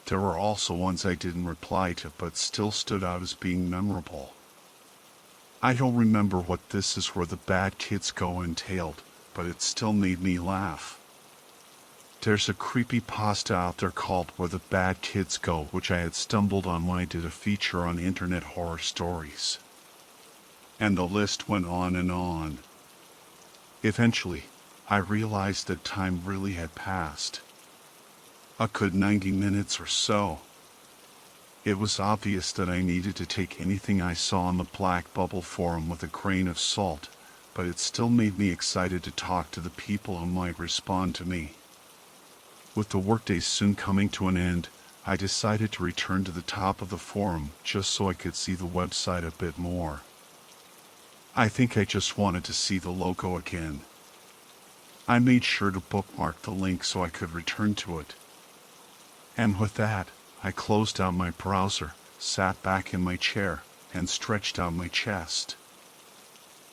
There were also ones I didn't reply to but still stood out as being memorable. I don't remember what "This Is Where the Bad Kids Go" entailed, but it still made me laugh. There's a creepypasta out there called "Where the Bad Kids Go," which I had stumbled on when I did a feature on internet horror stories. And the list went on and on. Eventually, I realized that time really had passed. A good 90 minutes or so. It was obvious that I needed to take anything I saw on the Black Bubble forum with a grain of salt, but it still made me excited to talk to the people who might respond to me. With the workday soon coming to an end, I decided to return to the top of the forum just so I could see the website a bit more. I think I just wanted to see the logo again. I made sure to bookmark the link so I could return to it. And with that, I closed out my browser, sat back in my chair, and stretched out my chest.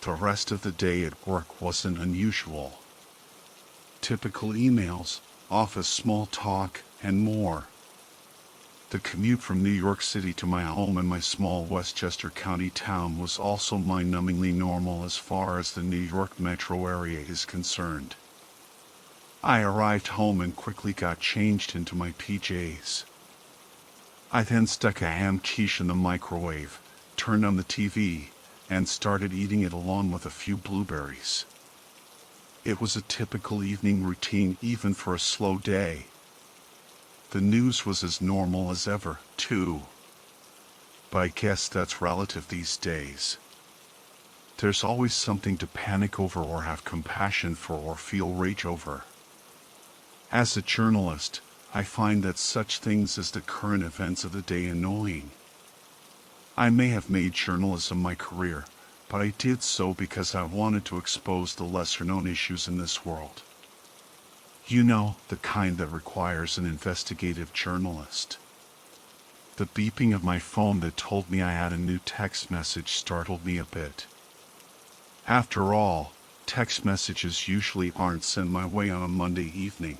The rest of the day at work wasn't unusual. Typical emails, office small talk, and more. The commute from New York City to my home in my small Westchester County town was also mind-numbingly normal as far as the New York metro area is concerned. I arrived home and quickly got changed into my PJs. I then stuck a ham quiche in the microwave, turned on the TV, and started eating it along with a few blueberries. It was a typical evening routine even for a slow day. The news was as normal as ever, too. But I guess that's relative these days. There's always something to panic over or have compassion for or feel rage over. As a journalist, I find that such things as the current events of the day annoying. I may have made journalism my career, but I did so because I wanted to expose the lesser-known issues in this world. You know, the kind that requires an investigative journalist. The beeping of my phone that told me I had a new text message startled me a bit. After all, text messages usually aren't sent my way on a Monday evening.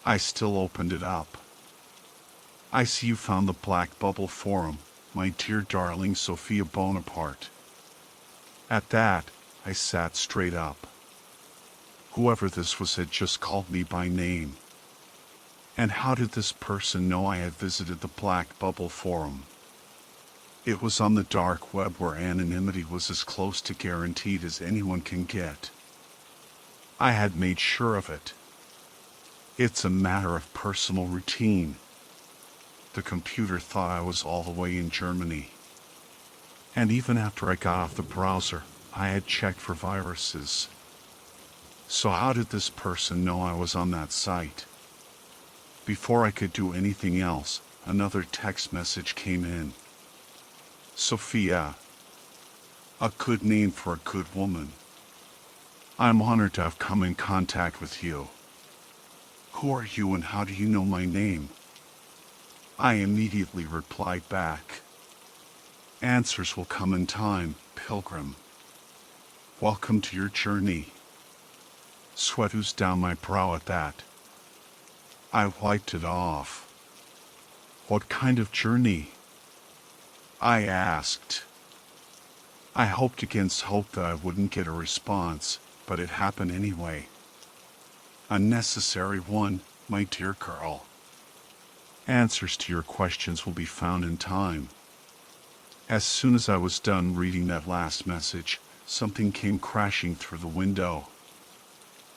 I still opened it up. I see you found the Black Bubble Forum, my dear darling Sophia Bonaparte. At that, I sat straight up. Whoever this was had just called me by name. And how did this person know I had visited the Black Bubble Forum? It was on the dark web where anonymity was as close to guaranteed as anyone can get. I had made sure of it. It's a matter of personal routine. The computer thought I was all the way in Germany. And even after I got off the browser, I had checked for viruses. So how did this person know I was on that site? Before I could do anything else, another text message came in. Sophia. A good name for a good woman. I'm honored to have come in contact with you. Who are you and how do you know my name? I immediately replied back. Answers will come in time, pilgrim. Welcome to your journey. Sweat oozed down my brow at that. I wiped it off. What kind of journey? I asked. I hoped against hope that I wouldn't get a response, but it happened anyway. A necessary one, my dear girl. Answers to your questions will be found in time. As soon as I was done reading that last message, something came crashing through the window.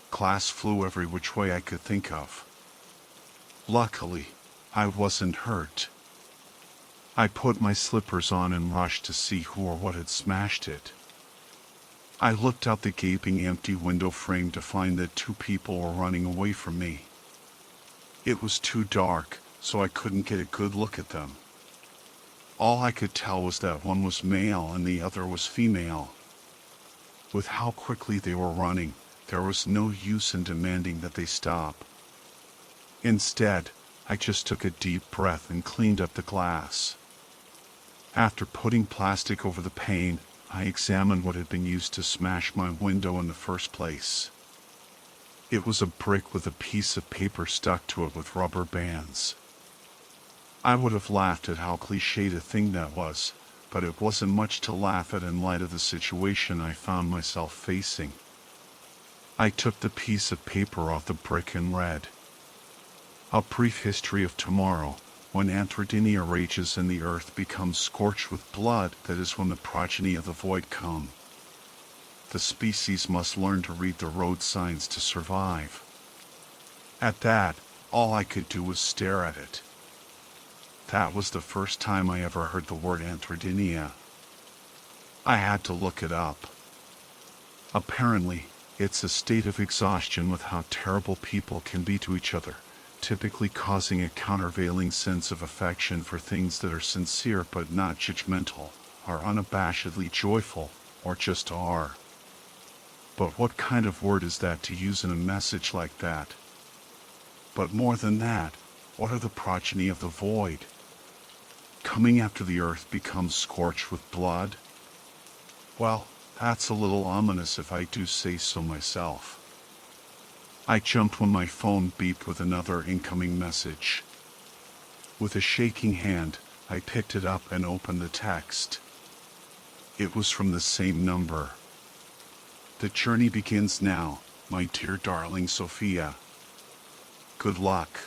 Glass flew every which way I could think of. Luckily, I wasn't hurt. I put my slippers on and rushed to see who or what had smashed it. I looked out the gaping empty window frame to find that two people were running away from me. It was too dark, so I couldn't get a good look at them. All I could tell was that one was male and the other was female. With how quickly they were running, there was no use in demanding that they stop. Instead, I just took a deep breath and cleaned up the glass. After putting plastic over the pane, I examined what had been used to smash my window in the first place. It was a brick with a piece of paper stuck to it with rubber bands. I would have laughed at how cliched a thing that was, but it wasn't much to laugh at in light of the situation I found myself facing. I took the piece of paper off the brick and read, "A brief history of tomorrow. When Anthrodynia rages and the earth becomes scorched with blood, that is when the progeny of the void come. The species must learn to read the road signs to survive." At that, all I could do was stare at it. That was the first time I ever heard the word Anthrodynia. I had to look it up. Apparently, it's a state of exhaustion with how terrible people can be to each other, typically causing a countervailing sense of affection for things that are sincere but not judgmental, are unabashedly joyful, or just are. But what kind of word is that to use in a message like that? But more than that, what are the progeny of the void? Coming after the earth becomes scorched with blood? Well, that's a little ominous if I do say so myself. I jumped when my phone beeped with another incoming message. With a shaking hand, I picked it up and opened the text. It was from the same number. The journey begins now, my dear darling Sophia. Good luck.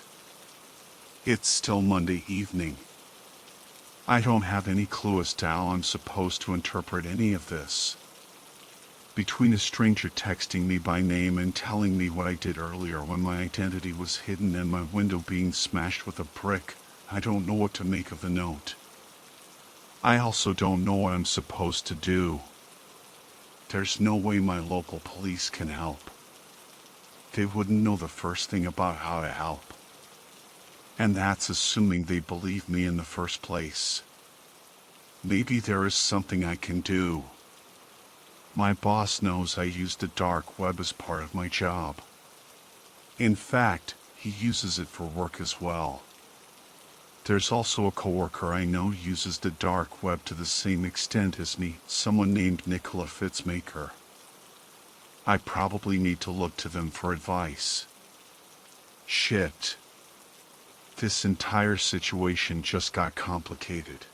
It's still Monday evening. I don't have any clue as to how I'm supposed to interpret any of this. Between a stranger texting me by name and telling me what I did earlier when my identity was hidden and my window being smashed with a brick, I don't know what to make of the note. I also don't know what I'm supposed to do. There's no way my local police can help. They wouldn't know the first thing about how to help. And that's assuming they believe me in the first place. Maybe there is something I can do. My boss knows I use the dark web as part of my job. In fact, he uses it for work as well. There's also a coworker I know uses the dark web to the same extent as me, someone named Nicola Fitzmaker. I probably need to look to them for advice. Shit. This entire situation just got complicated.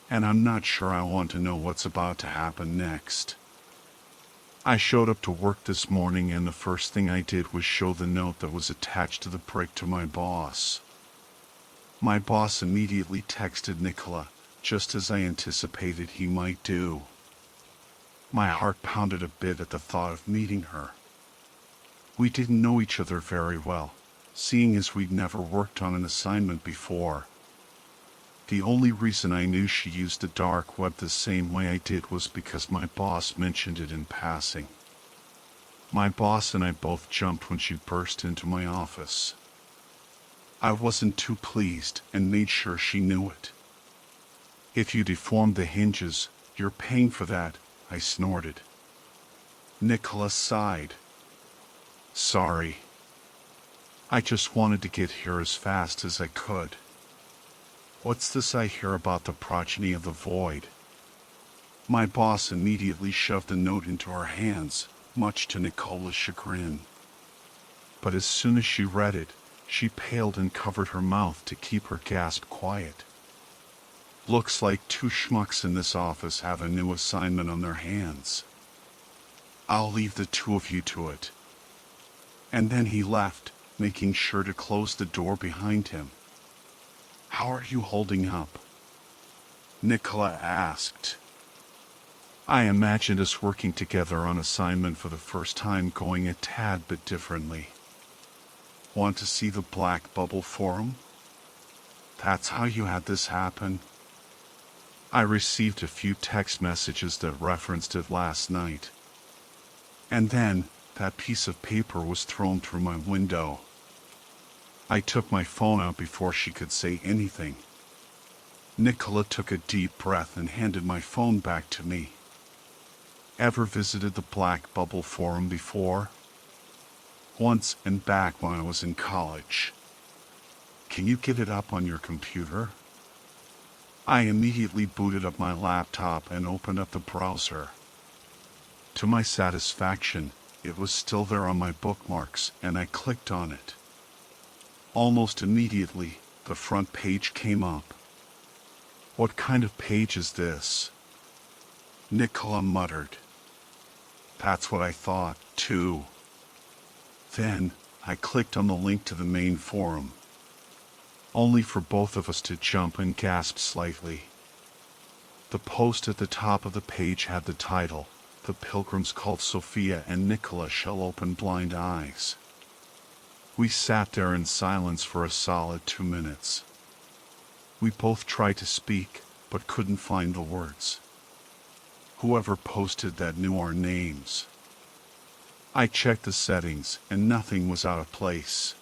And I'm not sure I want to know what's about to happen next. I showed up to work this morning and the first thing I did was show the note that was attached to the brick to my boss. My boss immediately texted Nicola, just as I anticipated he might do. My heart pounded a bit at the thought of meeting her. We didn't know each other very well, seeing as we'd never worked on an assignment before. The only reason I knew she used the dark web the same way I did was because my boss mentioned it in passing. My boss and I both jumped when she burst into my office. I wasn't too pleased and made sure she knew it. If you deformed the hinges, you're paying for that, I snorted. Nicola sighed. Sorry. I just wanted to get here as fast as I could. What's this I hear about the progeny of the void? My boss immediately shoved the note into her hands, much to Nicola's chagrin. But as soon as she read it, she paled and covered her mouth to keep her gasp quiet. Looks like two schmucks in this office have a new assignment on their hands. I'll leave the two of you to it. And then he left, making sure to close the door behind him. How are you holding up? Nicola asked. I imagined us working together on assignment for the first time going a tad bit differently. Want to see the Black Bubble Forum? That's how you had this happen? I received a few text messages that referenced it last night. And then, that piece of paper was thrown through my window. I took my phone out before she could say anything. Nicola took a deep breath and handed my phone back to me. Ever visited the Black Bubble Forum before? Once and back when I was in college. Can you get it up on your computer? I immediately booted up my laptop and opened up the browser. To my satisfaction, it was still there on my bookmarks, and I clicked on it. Almost immediately, the front page came up. What kind of page is this? Nicola muttered. That's what I thought, too. Then, I clicked on the link to the main forum. Only for both of us to jump and gasp slightly. The post at the top of the page had the title, "The Pilgrims called Sophia and Nicola shall open blind eyes." We sat there in silence for a solid 2 minutes. We both tried to speak, but couldn't find the words. Whoever posted that knew our names. I checked the settings, and nothing was out of place.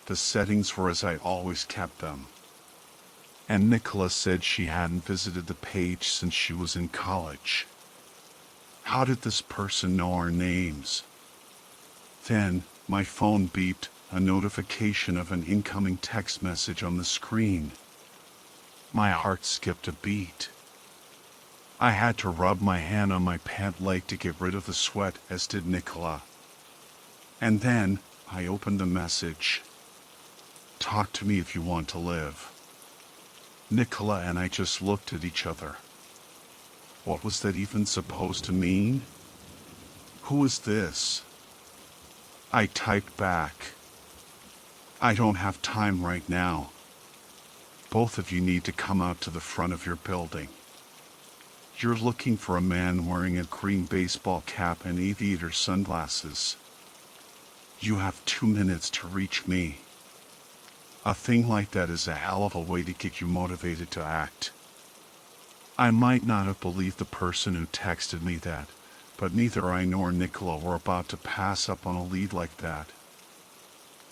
The settings were as I always kept them. And Nicola said she hadn't visited the page since she was in college. How did this person know our names? Then, my phone beeped, a notification of an incoming text message on the screen. My heart skipped a beat. I had to rub my hand on my pant leg to get rid of the sweat, as did Nicola. And then, I opened the message. Talk to me if you want to live. Nicola and I just looked at each other. What was that even supposed to mean? Who is this? I typed back. I don't have time right now. Both of you need to come out to the front of your building. You're looking for a man wearing a green baseball cap and aviator sunglasses. You have 2 minutes to reach me. A thing like that is a hell of a way to get you motivated to act. I might not have believed the person who texted me that, but neither I nor Nicola were about to pass up on a lead like that.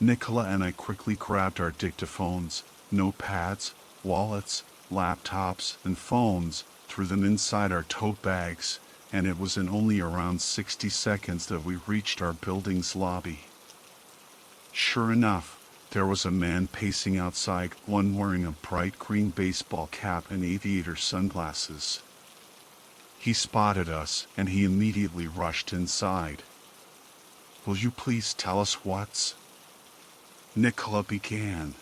Nicola and I quickly grabbed our dictaphones, notepads, wallets, laptops, and phones, threw them inside our tote bags, and it was in only around 60 seconds that we reached our building's lobby. Sure enough, there was a man pacing outside, one wearing a bright green baseball cap and aviator sunglasses. He spotted us, and he immediately rushed inside. "Will you please tell us what's?" Nicola began.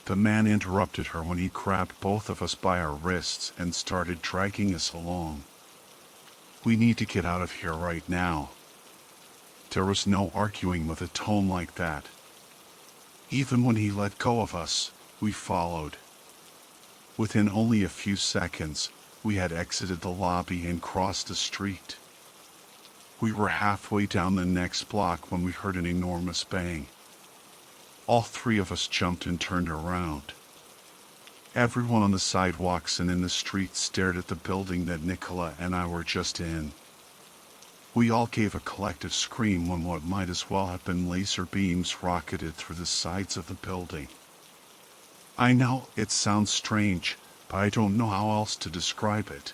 The man interrupted her when he grabbed both of us by our wrists and started dragging us along. "We need to get out of here right now." There was no arguing with a tone like that. Even when he let go of us, we followed. Within only a few seconds, we had exited the lobby and crossed the street. We were halfway down the next block when we heard an enormous bang. All three of us jumped and turned around. Everyone on the sidewalks and in the streets stared at the building that Nicola and I were just in. We all gave a collective scream when what might as well have been laser beams rocketed through the sides of the building. I know it sounds strange, but I don't know how else to describe it.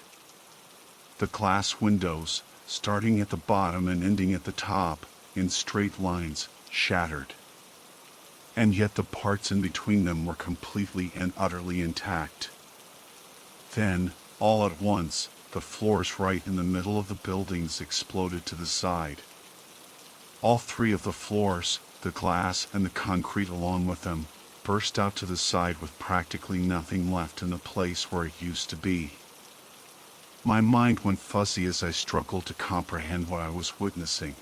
The glass windows, starting at the bottom and ending at the top, in straight lines, shattered. And yet the parts in between them were completely and utterly intact. Then, all at once, the floors right in the middle of the buildings exploded to the side. All three of the floors, the glass and the concrete along with them, burst out to the side with practically nothing left in the place where it used to be. My mind went fuzzy as I struggled to comprehend what I was witnessing.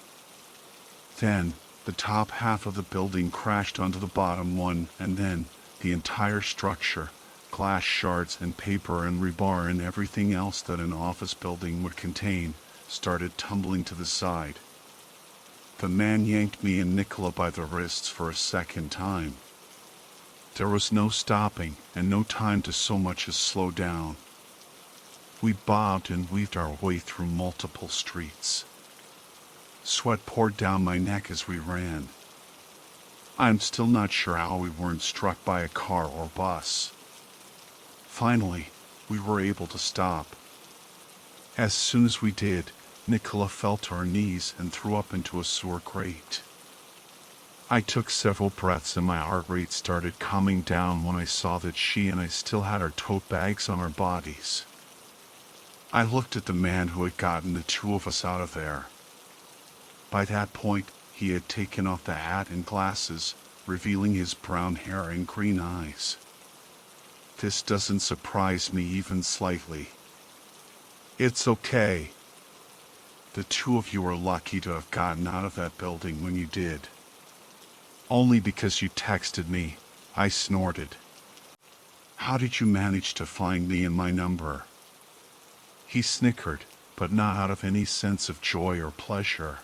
Then, the top half of the building crashed onto the bottom one, and then, the entire structure, glass shards and paper and rebar and everything else that an office building would contain, started tumbling to the side. The man yanked me and Nicola by the wrists for a second time. There was no stopping and no time to so much as slow down. We bobbed and weaved our way through multiple streets. Sweat poured down my neck as we ran. I'm still not sure how we weren't struck by a car or bus. Finally, we were able to stop. As soon as we did, Nicola fell to her knees and threw up into a sewer grate. I took several breaths and my heart rate started calming down when I saw that she and I still had our tote bags on our bodies. I looked at the man who had gotten the two of us out of there. By that point, he had taken off the hat and glasses, revealing his brown hair and green eyes. This doesn't surprise me even slightly. It's okay. The two of you are lucky to have gotten out of that building when you did. Only because you texted me, I snorted. How did you manage to find me and my number? He snickered, but not out of any sense of joy or pleasure.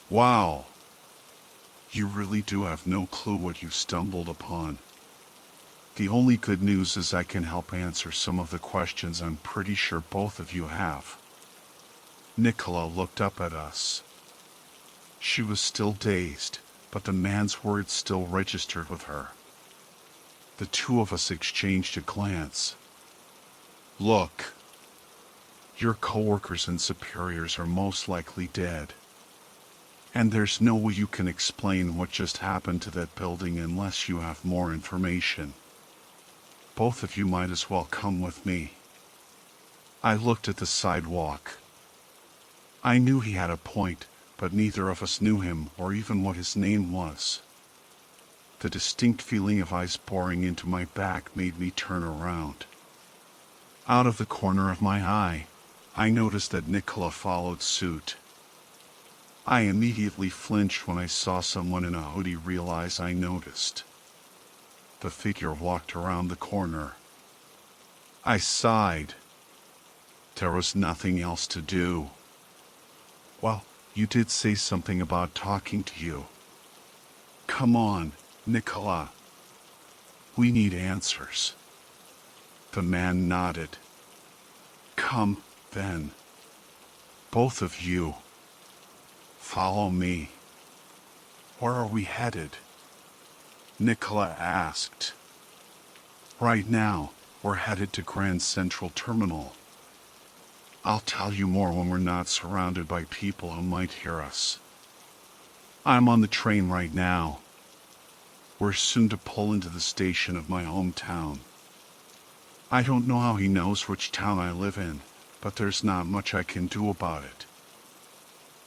Wow. You really do have no clue what you've stumbled upon. The only good news is I can help answer some of the questions I'm pretty sure both of you have. Nicola looked up at us. She was still dazed, but the man's words still registered with her. The two of us exchanged a glance. Look. Your coworkers and superiors are most likely dead. And there's no way you can explain what just happened to that building unless you have more information. Both of you might as well come with me. I looked at the sidewalk. I knew he had a point, but neither of us knew him or even what his name was. The distinct feeling of ice pouring into my back made me turn around. Out of the corner of my eye, I noticed that Nicola followed suit. I immediately flinched when I saw someone in a hoodie realize I noticed. The figure walked around the corner. I sighed. There was nothing else to do. Well, you did say something about talking to you. Come on, Nicola. We need answers. The man nodded. Come, then. Both of you. Follow me. Where are we headed? Nicola asked. Right now, we're headed to Grand Central Terminal. I'll tell you more when we're not surrounded by people who might hear us. I'm on the train right now. We're soon to pull into the station of my hometown. I don't know how he knows which town I live in, but there's not much I can do about it.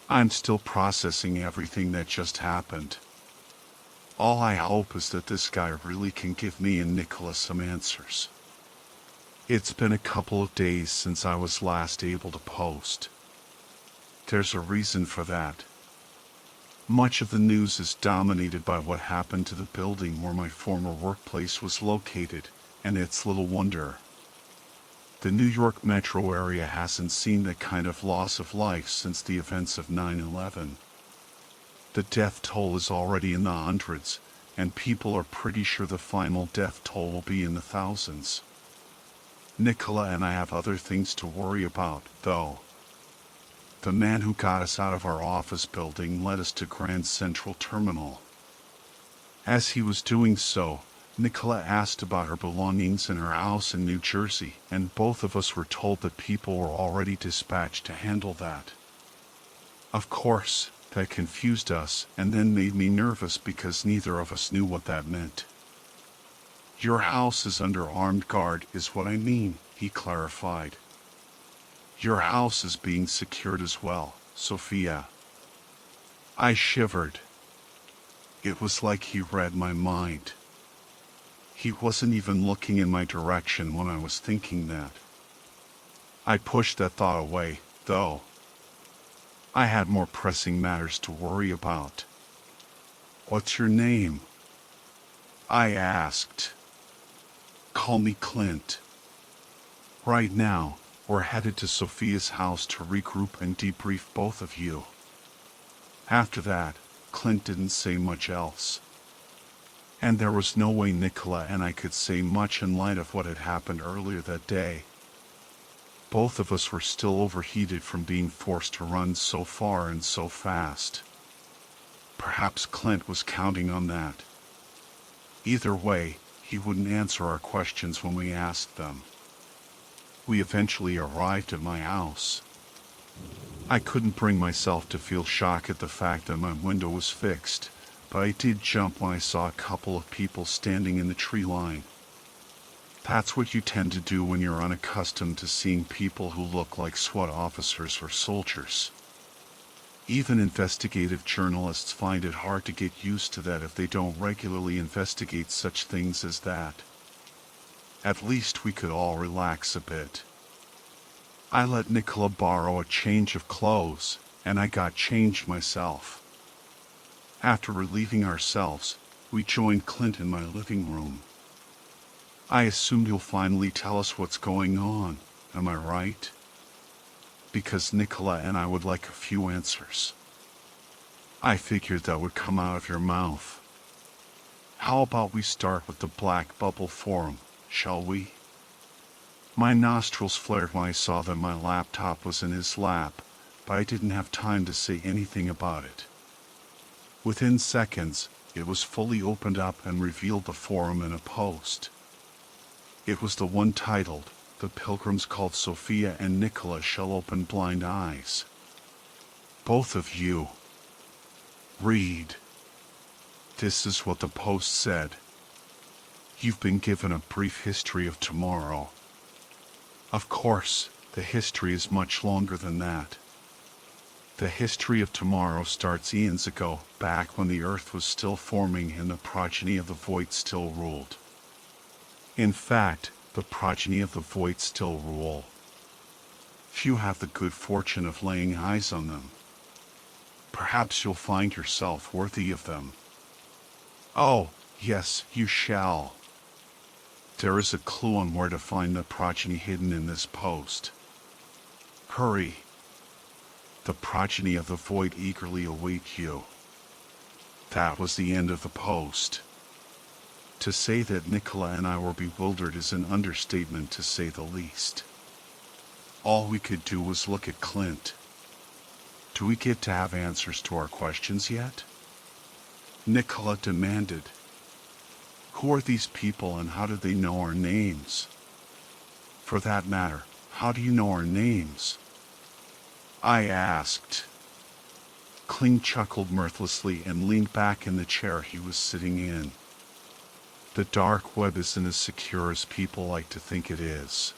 I'm still processing everything that just happened. All I hope is that this guy really can give me and Nicola some answers. It's been a couple of days since I was last able to post. There's a reason for that. Much of the news is dominated by what happened to the building where my former workplace was located, and it's little wonder. The New York metro area hasn't seen that kind of loss of life since the events of 9/11. The death toll is already in the hundreds, and people are pretty sure the final death toll will be in the thousands. Nicola and I have other things to worry about, though. The man who got us out of our office building led us to Grand Central Terminal. As he was doing so, Nicola asked about her belongings in her house in New Jersey, and both of us were told that people were already dispatched to handle that. Of course, that confused us and then made me nervous because neither of us knew what that meant. Your house is under armed guard is what I mean, he clarified. Your house is being secured as well, Sophia. I shivered. It was like he read my mind. He wasn't even looking in my direction when I was thinking that. I pushed that thought away, though. I had more pressing matters to worry about. What's your name? I asked. Call me Clint. Right now, we're headed to Sophia's house to regroup and debrief both of you. After that, Clint didn't say much else. And there was no way Nicola and I could say much in light of what had happened earlier that day. Both of us were still overheated from being forced to run so far and so fast. Perhaps Clint was counting on that. Either way, he wouldn't answer our questions when we asked them. We eventually arrived at my house. I couldn't bring myself to feel shock at the fact that my window was fixed, but I did jump when I saw a couple of people standing in the tree line. That's what you tend to do when you're unaccustomed to seeing people who look like SWAT officers or soldiers. Even investigative journalists find it hard to get used to that if they don't regularly investigate such things as that. At least we could all relax a bit. I let Nicola borrow a change of clothes, and I got changed myself. After relieving ourselves, we joined Clint in my living room. I assumed he'll finally tell us what's going on, am I right? Because Nicola and I would like a few answers. I figured that would come out of your mouth. How about we start with the Black Bubble Forum, shall we? My nostrils flared when I saw that my laptop was in his lap, but I didn't have time to say anything about it. Within seconds, it was fully opened up and revealed the forum in a post. It was the one titled, "The Pilgrims called Sophia and Nicola shall open blind eyes." Both of you. Read. This is what the post said. You've been given a brief history of tomorrow. Of course, the history is much longer than that. The history of tomorrow starts eons ago, back when the earth was still forming and the progeny of the void still ruled. In fact, the progeny of the void still rule. Few have the good fortune of laying eyes on them. Perhaps you'll find yourself worthy of them. Oh, yes, you shall. There is a clue on where to find the progeny hidden in this post. Hurry. The progeny of the void eagerly await you. That was the end of the post. To say that Nicola and I were bewildered is an understatement, to say the least. All we could do was look at Clint. Do we get to have answers to our questions yet? Nicola demanded. Who are these people and how do they know our names? For that matter, how do you know our names? I asked. Clint chuckled mirthlessly and leaned back in the chair he was sitting in. The dark web isn't as secure as people like to think it is.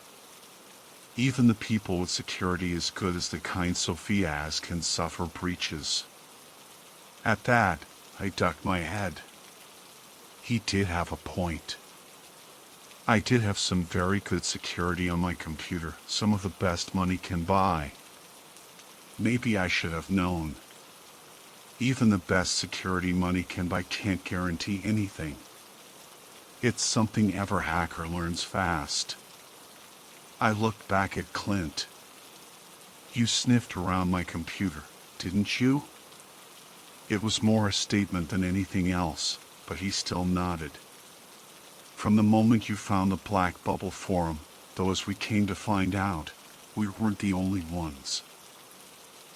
Even the people with security as good as the kind Sophia has can suffer breaches. At that, I ducked my head. He did have a point. I did have some very good security on my computer, some of the best money can buy. Maybe I should have known. Even the best security money can buy can't guarantee anything. It's something every hacker learns fast. I looked back at Clint. You sniffed around my computer, didn't you? It was more a statement than anything else, but he still nodded. From the moment you found the Black Bubble forum, though as we came to find out, we weren't the only ones.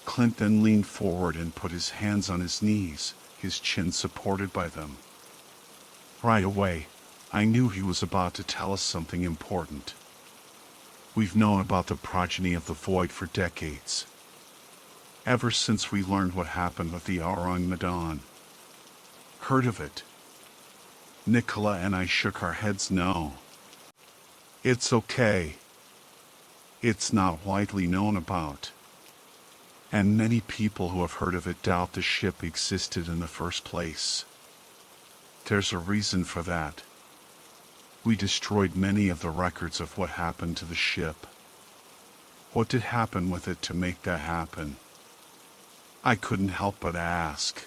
Clint then leaned forward and put his hands on his knees, his chin supported by them. Right away, I knew he was about to tell us something important. We've known about the progeny of the void for decades. Ever since we learned what happened with the Orang Madan. Heard of it? Nicola and I shook our heads no. It's okay. It's not widely known about. And many people who have heard of it doubt the ship existed in the first place. There's a reason for that. We destroyed many of the records of what happened to the ship. What did happen with it to make that happen? I couldn't help but ask.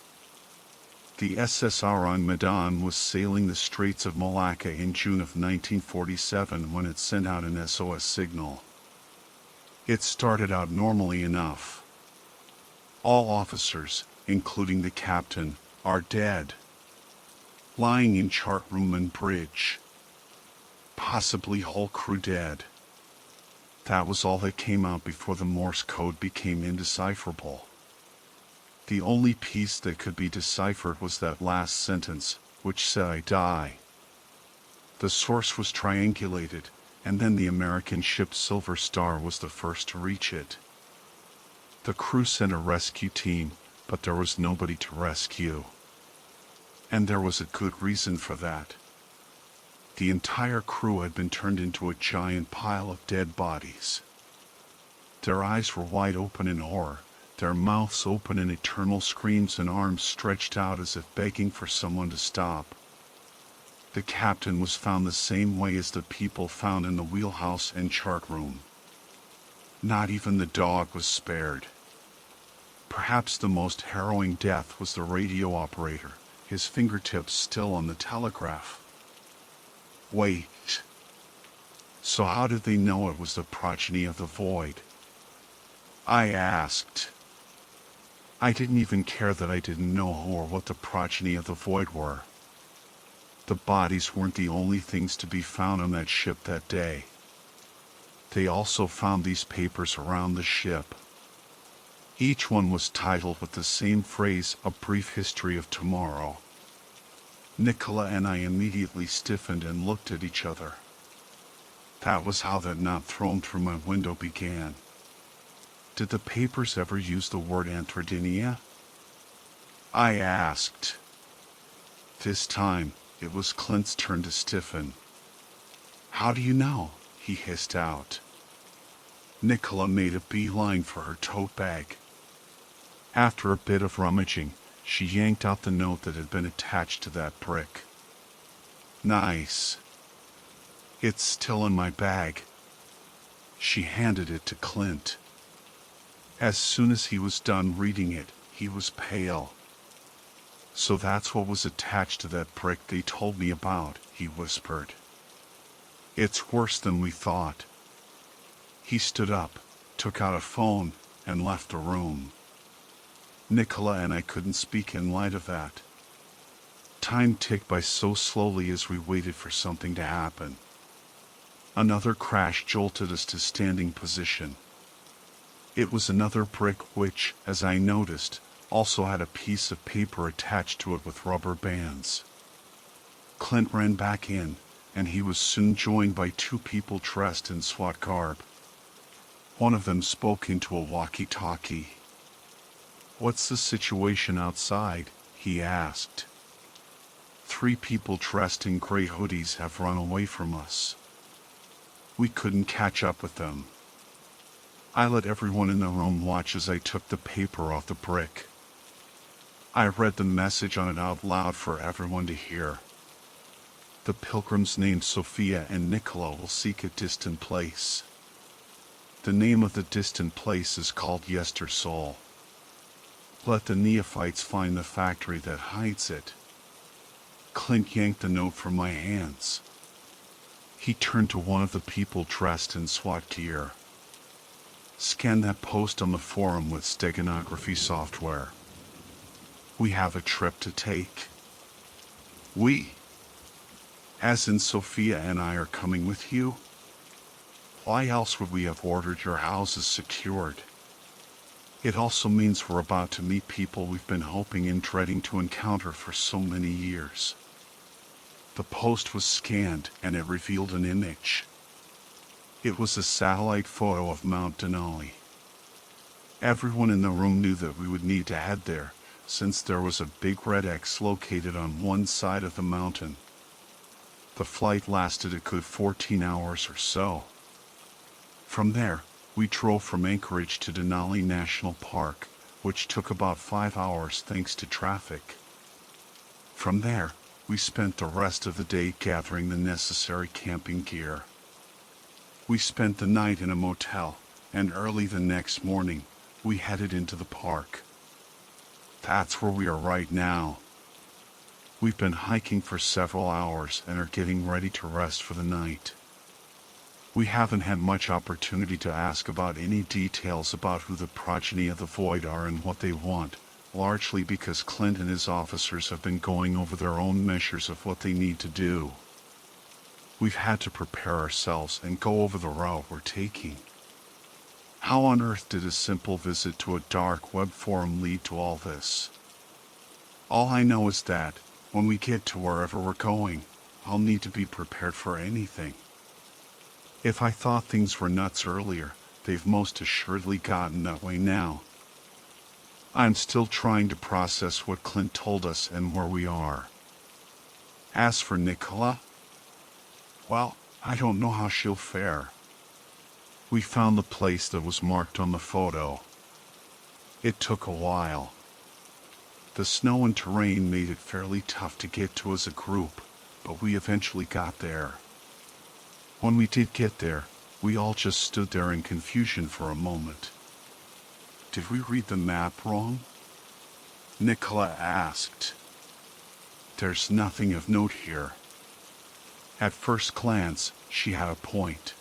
The SS Orang Madan was sailing the Straits of Malacca in June of 1947 when it sent out an SOS signal. It started out normally enough. All officers, including the captain, are dead. Lying in chart room and bridge. Possibly whole crew dead. That was all that came out before the Morse code became indecipherable. The only piece that could be deciphered was that last sentence, which said I die. The source was triangulated, and then the American ship Silver Star was the first to reach it. The crew sent a rescue team, but there was nobody to rescue. And there was a good reason for that. The entire crew had been turned into a giant pile of dead bodies. Their eyes were wide open in horror, their mouths open in eternal screams and arms stretched out as if begging for someone to stop. The captain was found the same way as the people found in the wheelhouse and chart room. Not even the dog was spared. Perhaps the most harrowing death was the radio operator, his fingertips still on the telegraph. Wait. So how did they know it was the progeny of the void? I asked. I didn't even care that I didn't know who or what the progeny of the void were. The bodies weren't the only things to be found on that ship that day. They also found these papers around the ship. Each one was titled with the same phrase, A Brief History of Tomorrow. Nicola and I immediately stiffened and looked at each other. That was how that knot thrown through my window began. Did the papers ever use the word Anthrodynia? I asked. This time, it was Clint's turn to stiffen. How do you know? He hissed out. Nicola made a beeline for her tote bag. After a bit of rummaging, she yanked out the note that had been attached to that brick. Nice. It's still in my bag. She handed it to Clint. As soon as he was done reading it, he was pale. So that's what was attached to that brick they told me about, he whispered. It's worse than we thought. He stood up, took out a phone, and left the room. Nicola and I couldn't speak in light of that. Time ticked by so slowly as we waited for something to happen. Another crash jolted us to standing position. It was another brick which, as I noticed, also had a piece of paper attached to it with rubber bands. Clint ran back in, and he was soon joined by two people dressed in SWAT garb. One of them spoke into a walkie-talkie. "What's the situation outside?" he asked. "3 people dressed in gray hoodies have run away from us. We couldn't catch up with them." I let everyone in the room watch as I took the paper off the brick. I read the message on it out loud for everyone to hear. "The pilgrims named Sophia and Nicola will seek a distant place. The name of the distant place is called Yester Soul. Let the neophytes find the factory that hides it." Clint yanked the note from my hands. He turned to one of the people dressed in SWAT gear. "Scan that post on the forum with steganography software. We have a trip to take." "We? As in Sophia and I are coming with you? Why else would we have ordered your houses secured? It also means we're about to meet people we've been hoping and dreading to encounter for so many years." The post was scanned, and it revealed an image. It was a satellite photo of Mount Denali. Everyone in the room knew that we would need to head there, since there was a big red X located on one side of the mountain. The flight lasted a good 14 hours or so. From there, we drove from Anchorage to Denali National Park, which took about 5 hours thanks to traffic. From there, we spent the rest of the day gathering the necessary camping gear. We spent the night in a motel, and early the next morning, we headed into the park. That's where we are right now. We've been hiking for several hours and are getting ready to rest for the night. We haven't had much opportunity to ask about any details about who the progeny of the Void are and what they want, largely because Clint and his officers have been going over their own measures of what they need to do. We've had to prepare ourselves and go over the route we're taking. How on earth did a simple visit to a dark web forum lead to all this? All I know is that, when we get to wherever we're going, I'll need to be prepared for anything. If I thought things were nuts earlier, they've most assuredly gotten that way now. I'm still trying to process what Clint told us and where we are. As for Nicola, well, I don't know how she'll fare. We found the place that was marked on the photo. It took a while. The snow and terrain made it fairly tough to get to as a group, but we eventually got there. When we did get there, we all just stood there in confusion for a moment. "Did we read the map wrong?" Nicola asked. "There's nothing of note here." At first glance, she had a point.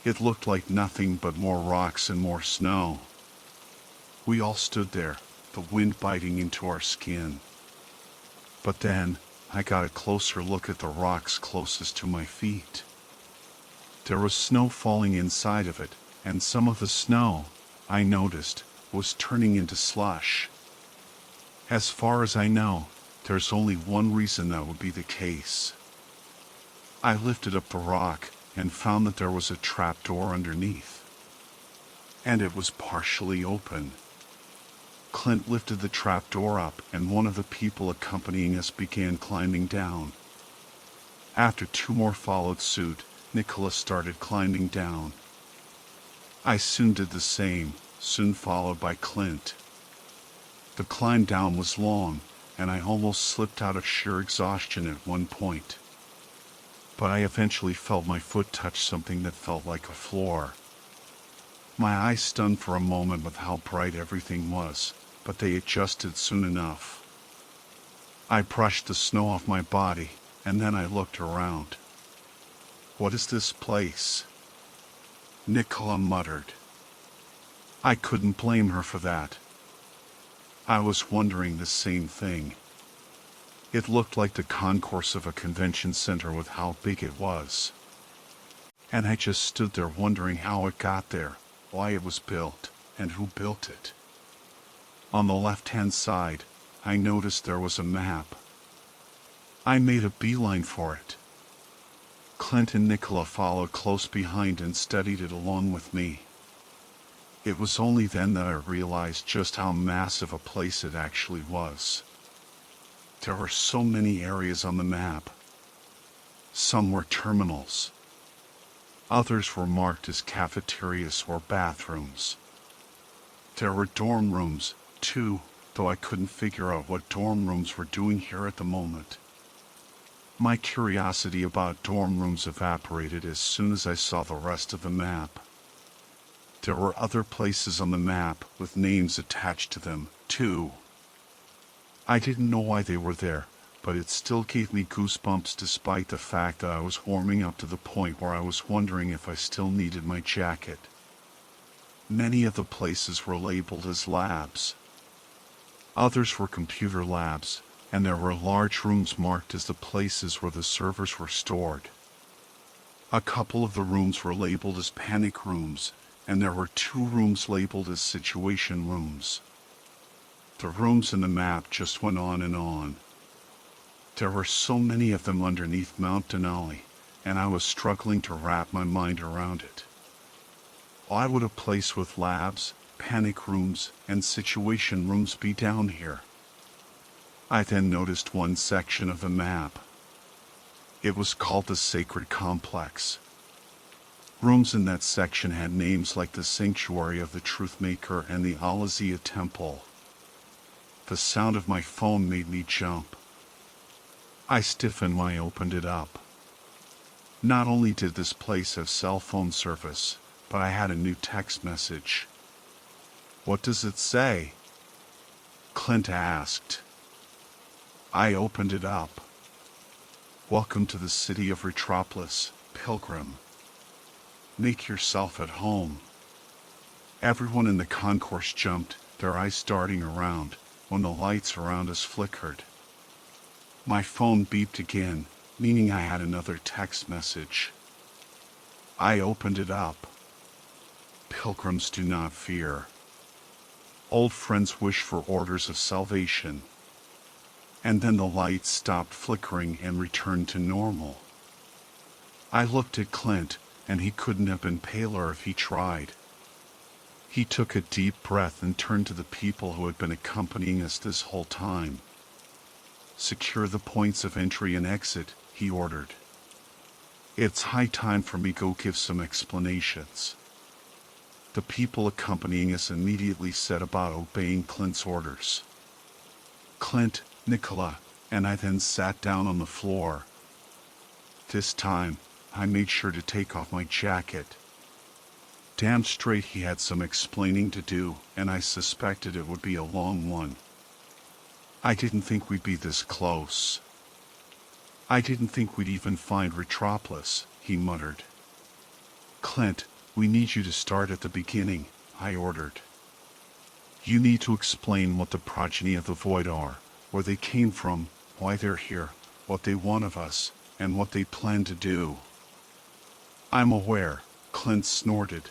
It looked like nothing but more rocks and more snow. We all stood there, the wind biting into our skin. But then, I got a closer look at the rocks closest to my feet. There was snow falling inside of it, and some of the snow, I noticed, was turning into slush. As far as I know, there's only one reason that would be the case. I lifted up the rock and found that there was a trapdoor underneath. And it was partially open. Clint lifted the trapdoor up and one of the people accompanying us began climbing down. After 2 more followed suit, Nicola started climbing down. I soon did the same, soon followed by Clint. The climb down was long, and I almost slipped out of sheer exhaustion at one point. But I eventually felt my foot touch something that felt like a floor. My eyes stunned for a moment with how bright everything was, but they adjusted soon enough. I brushed the snow off my body, and then I looked around. "What is this place?" Nicola muttered. I couldn't blame her for that. I was wondering the same thing. It looked like the concourse of a convention center with how big it was. And I just stood there wondering how it got there, why it was built, and who built it. On the left-hand side, I noticed there was a map. I made a beeline for it. Clint and Nicola followed close behind and studied it along with me. It was only then that I realized just how massive a place it actually was. There were so many areas on the map. Some were terminals. Others were marked as cafeterias or bathrooms. There were dorm rooms, too, though I couldn't figure out what dorm rooms were doing here at the moment. My curiosity about dorm rooms evaporated as soon as I saw the rest of the map. There were other places on the map with names attached to them, too. I didn't know why they were there, but it still gave me goosebumps despite the fact that I was warming up to the point where I was wondering if I still needed my jacket. Many of the places were labeled as labs. Others were computer labs, and there were large rooms marked as the places where the servers were stored. A couple of the rooms were labeled as panic rooms, and there were 2 rooms labeled as situation rooms. The rooms in the map just went on and on. There were so many of them underneath Mount Denali, and I was struggling to wrap my mind around it. Why would a place with labs, panic rooms, and situation rooms be down here? I then noticed one section of the map. It was called the Sacred Complex. Rooms in that section had names like the Sanctuary of the Truthmaker and the Alazia Temple. The sound of my phone made me jump. I stiffened when I opened it up. Not only did this place have cell phone service, but I had a new text message. "What does it say?" Clint asked. I opened it up. "Welcome to the city of Retropolis, Pilgrim. Make yourself at home." Everyone in the concourse jumped, their eyes darting around, when the lights around us flickered. My phone beeped again, meaning I had another text message. I opened it up. "Pilgrims do not fear. Old friends wish for orders of salvation." And then the lights stopped flickering and returned to normal. I looked at Clint, and he couldn't have been paler if he tried. He took a deep breath and turned to the people who had been accompanying us this whole time. "Secure the points of entry and exit," he ordered. "It's high time for me to go give some explanations." The people accompanying us immediately set about obeying Clint's orders. Clint, Nicola, and I then sat down on the floor. This time, I made sure to take off my jacket. Damn straight he had some explaining to do, and I suspected it would be a long one. "I didn't think we'd be this close. I didn't think we'd even find Retropolis," he muttered. "Clint, we need you to start at the beginning," I ordered. "You need to explain what the progeny of the Void are, where they came from, why they're here, what they want of us, and what they plan to do." "I'm aware," Clint snorted.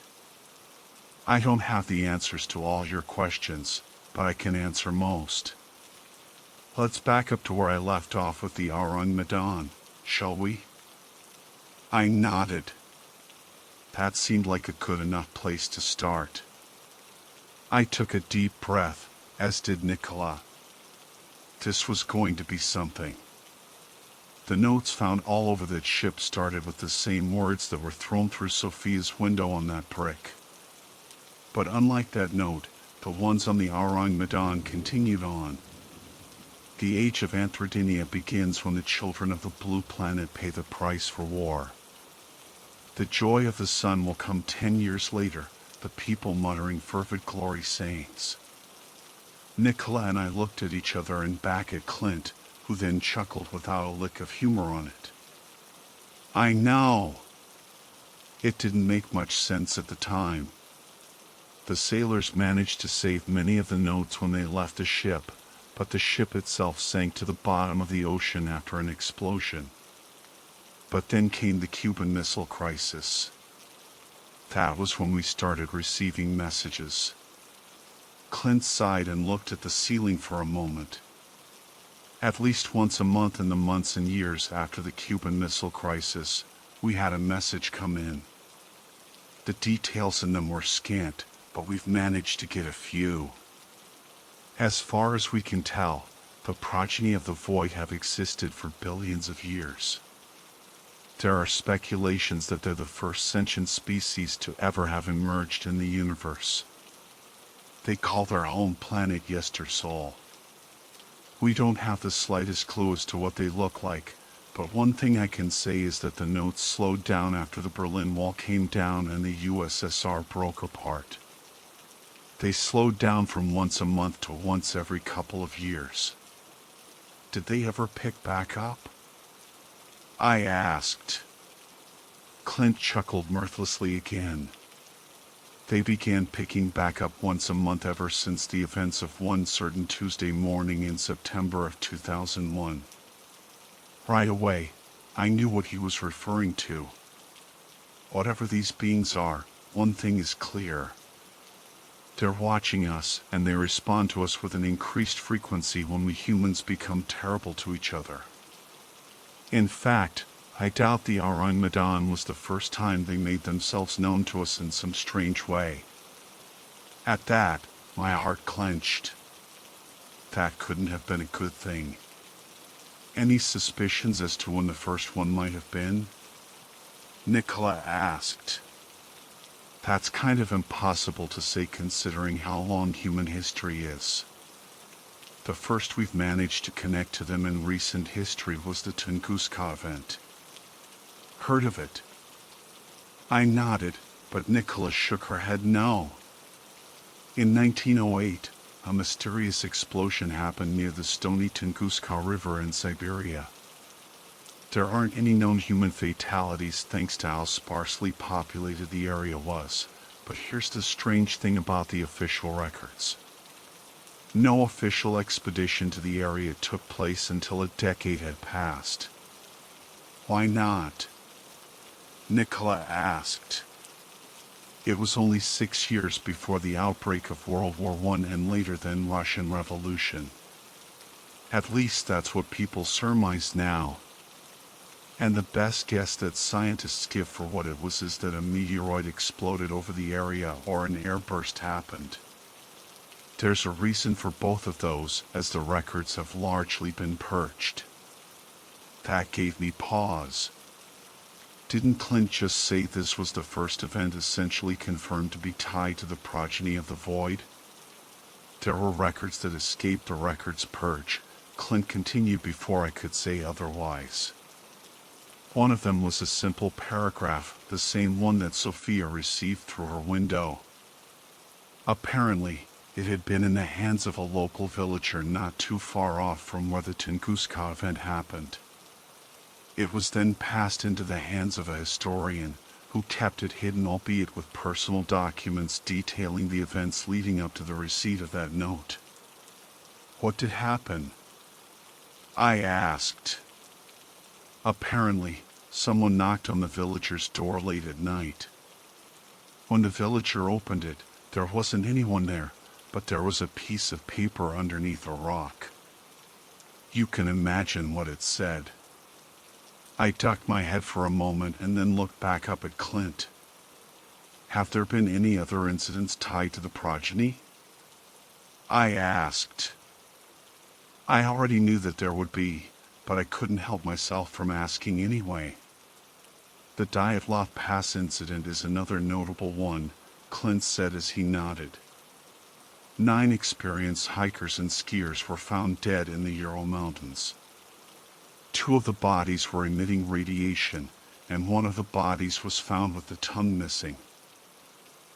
"I don't have the answers to all your questions, but I can answer most. Let's back up to where I left off with the Aron Medan, shall we?" I nodded. That seemed like a good enough place to start. I took a deep breath, as did Nicola. This was going to be something. The notes found all over that ship started with the same words that were thrown through Sophia's window on that brick. But unlike that note, The ones on the Orang Medan continued on. The age of Anthrodynia begins when the children of the blue planet pay the price for war. The joy of the sun will come 10 years later, the people muttering fervid glory sayings. Nicola and I looked at each other and back at Clint, who then chuckled without a lick of humor on it. I know. It didn't make much sense at the time. The sailors managed to save many of the notes when they left the ship, but the ship itself sank to the bottom of the ocean after an explosion. But then came the Cuban Missile Crisis. That was when we started receiving messages. Clint sighed and looked at the ceiling for a moment. At least once a month in the months and years after the Cuban Missile Crisis, we had a message come in. The details in them were scant, but we've managed to get a few. As far as we can tell, the progeny of the void have existed for billions of years. There are speculations that they're the first sentient species to ever have emerged in the universe. They call their home planet Yestersol. We don't have the slightest clue as to what they look like, but one thing I can say is that the notes slowed down after the Berlin Wall came down and the USSR broke apart. They slowed down from once a month to once every couple of years. Did they ever pick back up? I asked. Clint chuckled mirthlessly again. They began picking back up once a month ever since the events of one certain Tuesday morning in September of 2001. Right away, I knew what he was referring to. Whatever these beings are, one thing is clear. They're watching us, and they respond to us with an increased frequency when we humans become terrible to each other. In fact, I doubt the Orang Medan was the first time they made themselves known to us in some strange way. At that, my heart clenched. That couldn't have been a good thing. Any suspicions as to when the first one might have been? Nicola asked. That's kind of impossible to say considering how long human history is. The first we've managed to connect to them in recent history was the Tunguska event. Heard of it? I nodded, but Nicola shook her head no. In 1908, a mysterious explosion happened near the stony Tunguska River in Siberia. There aren't any known human fatalities thanks to how sparsely populated the area was, but here's the strange thing about the official records. No official expedition to the area took place until a decade had passed. Why not? Nicola asked. It was only 6 years before the outbreak of World War I and later then Russian Revolution. At least that's what people surmise now. And the best guess that scientists give for what it was is that a meteoroid exploded over the area or an airburst happened. There's a reason for both of those, as the records have largely been purged. That gave me pause. Didn't Clint just say this was the first event essentially confirmed to be tied to the progeny of the void? There were records that escaped the records purge, Clint continued before I could say otherwise. One of them was a simple paragraph, the same one that Sophia received through her window. Apparently, it had been in the hands of a local villager not too far off from where the Tunguska event happened. It was then passed into the hands of a historian, who kept it hidden albeit with personal documents detailing the events leading up to the receipt of that note. What did happen? I asked. Apparently, someone knocked on the villager's door late at night. When the villager opened it, there wasn't anyone there, but there was a piece of paper underneath a rock. You can imagine what it said. I ducked my head for a moment and then looked back up at Clint. Have there been any other incidents tied to the progeny? I asked. I already knew that there would be, but I couldn't help myself from asking anyway. The Dyatlov Pass incident is another notable one, Clint said as he nodded. 9 experienced hikers and skiers were found dead in the Ural Mountains. 2 of the bodies were emitting radiation, and 1 of the bodies was found with the tongue missing.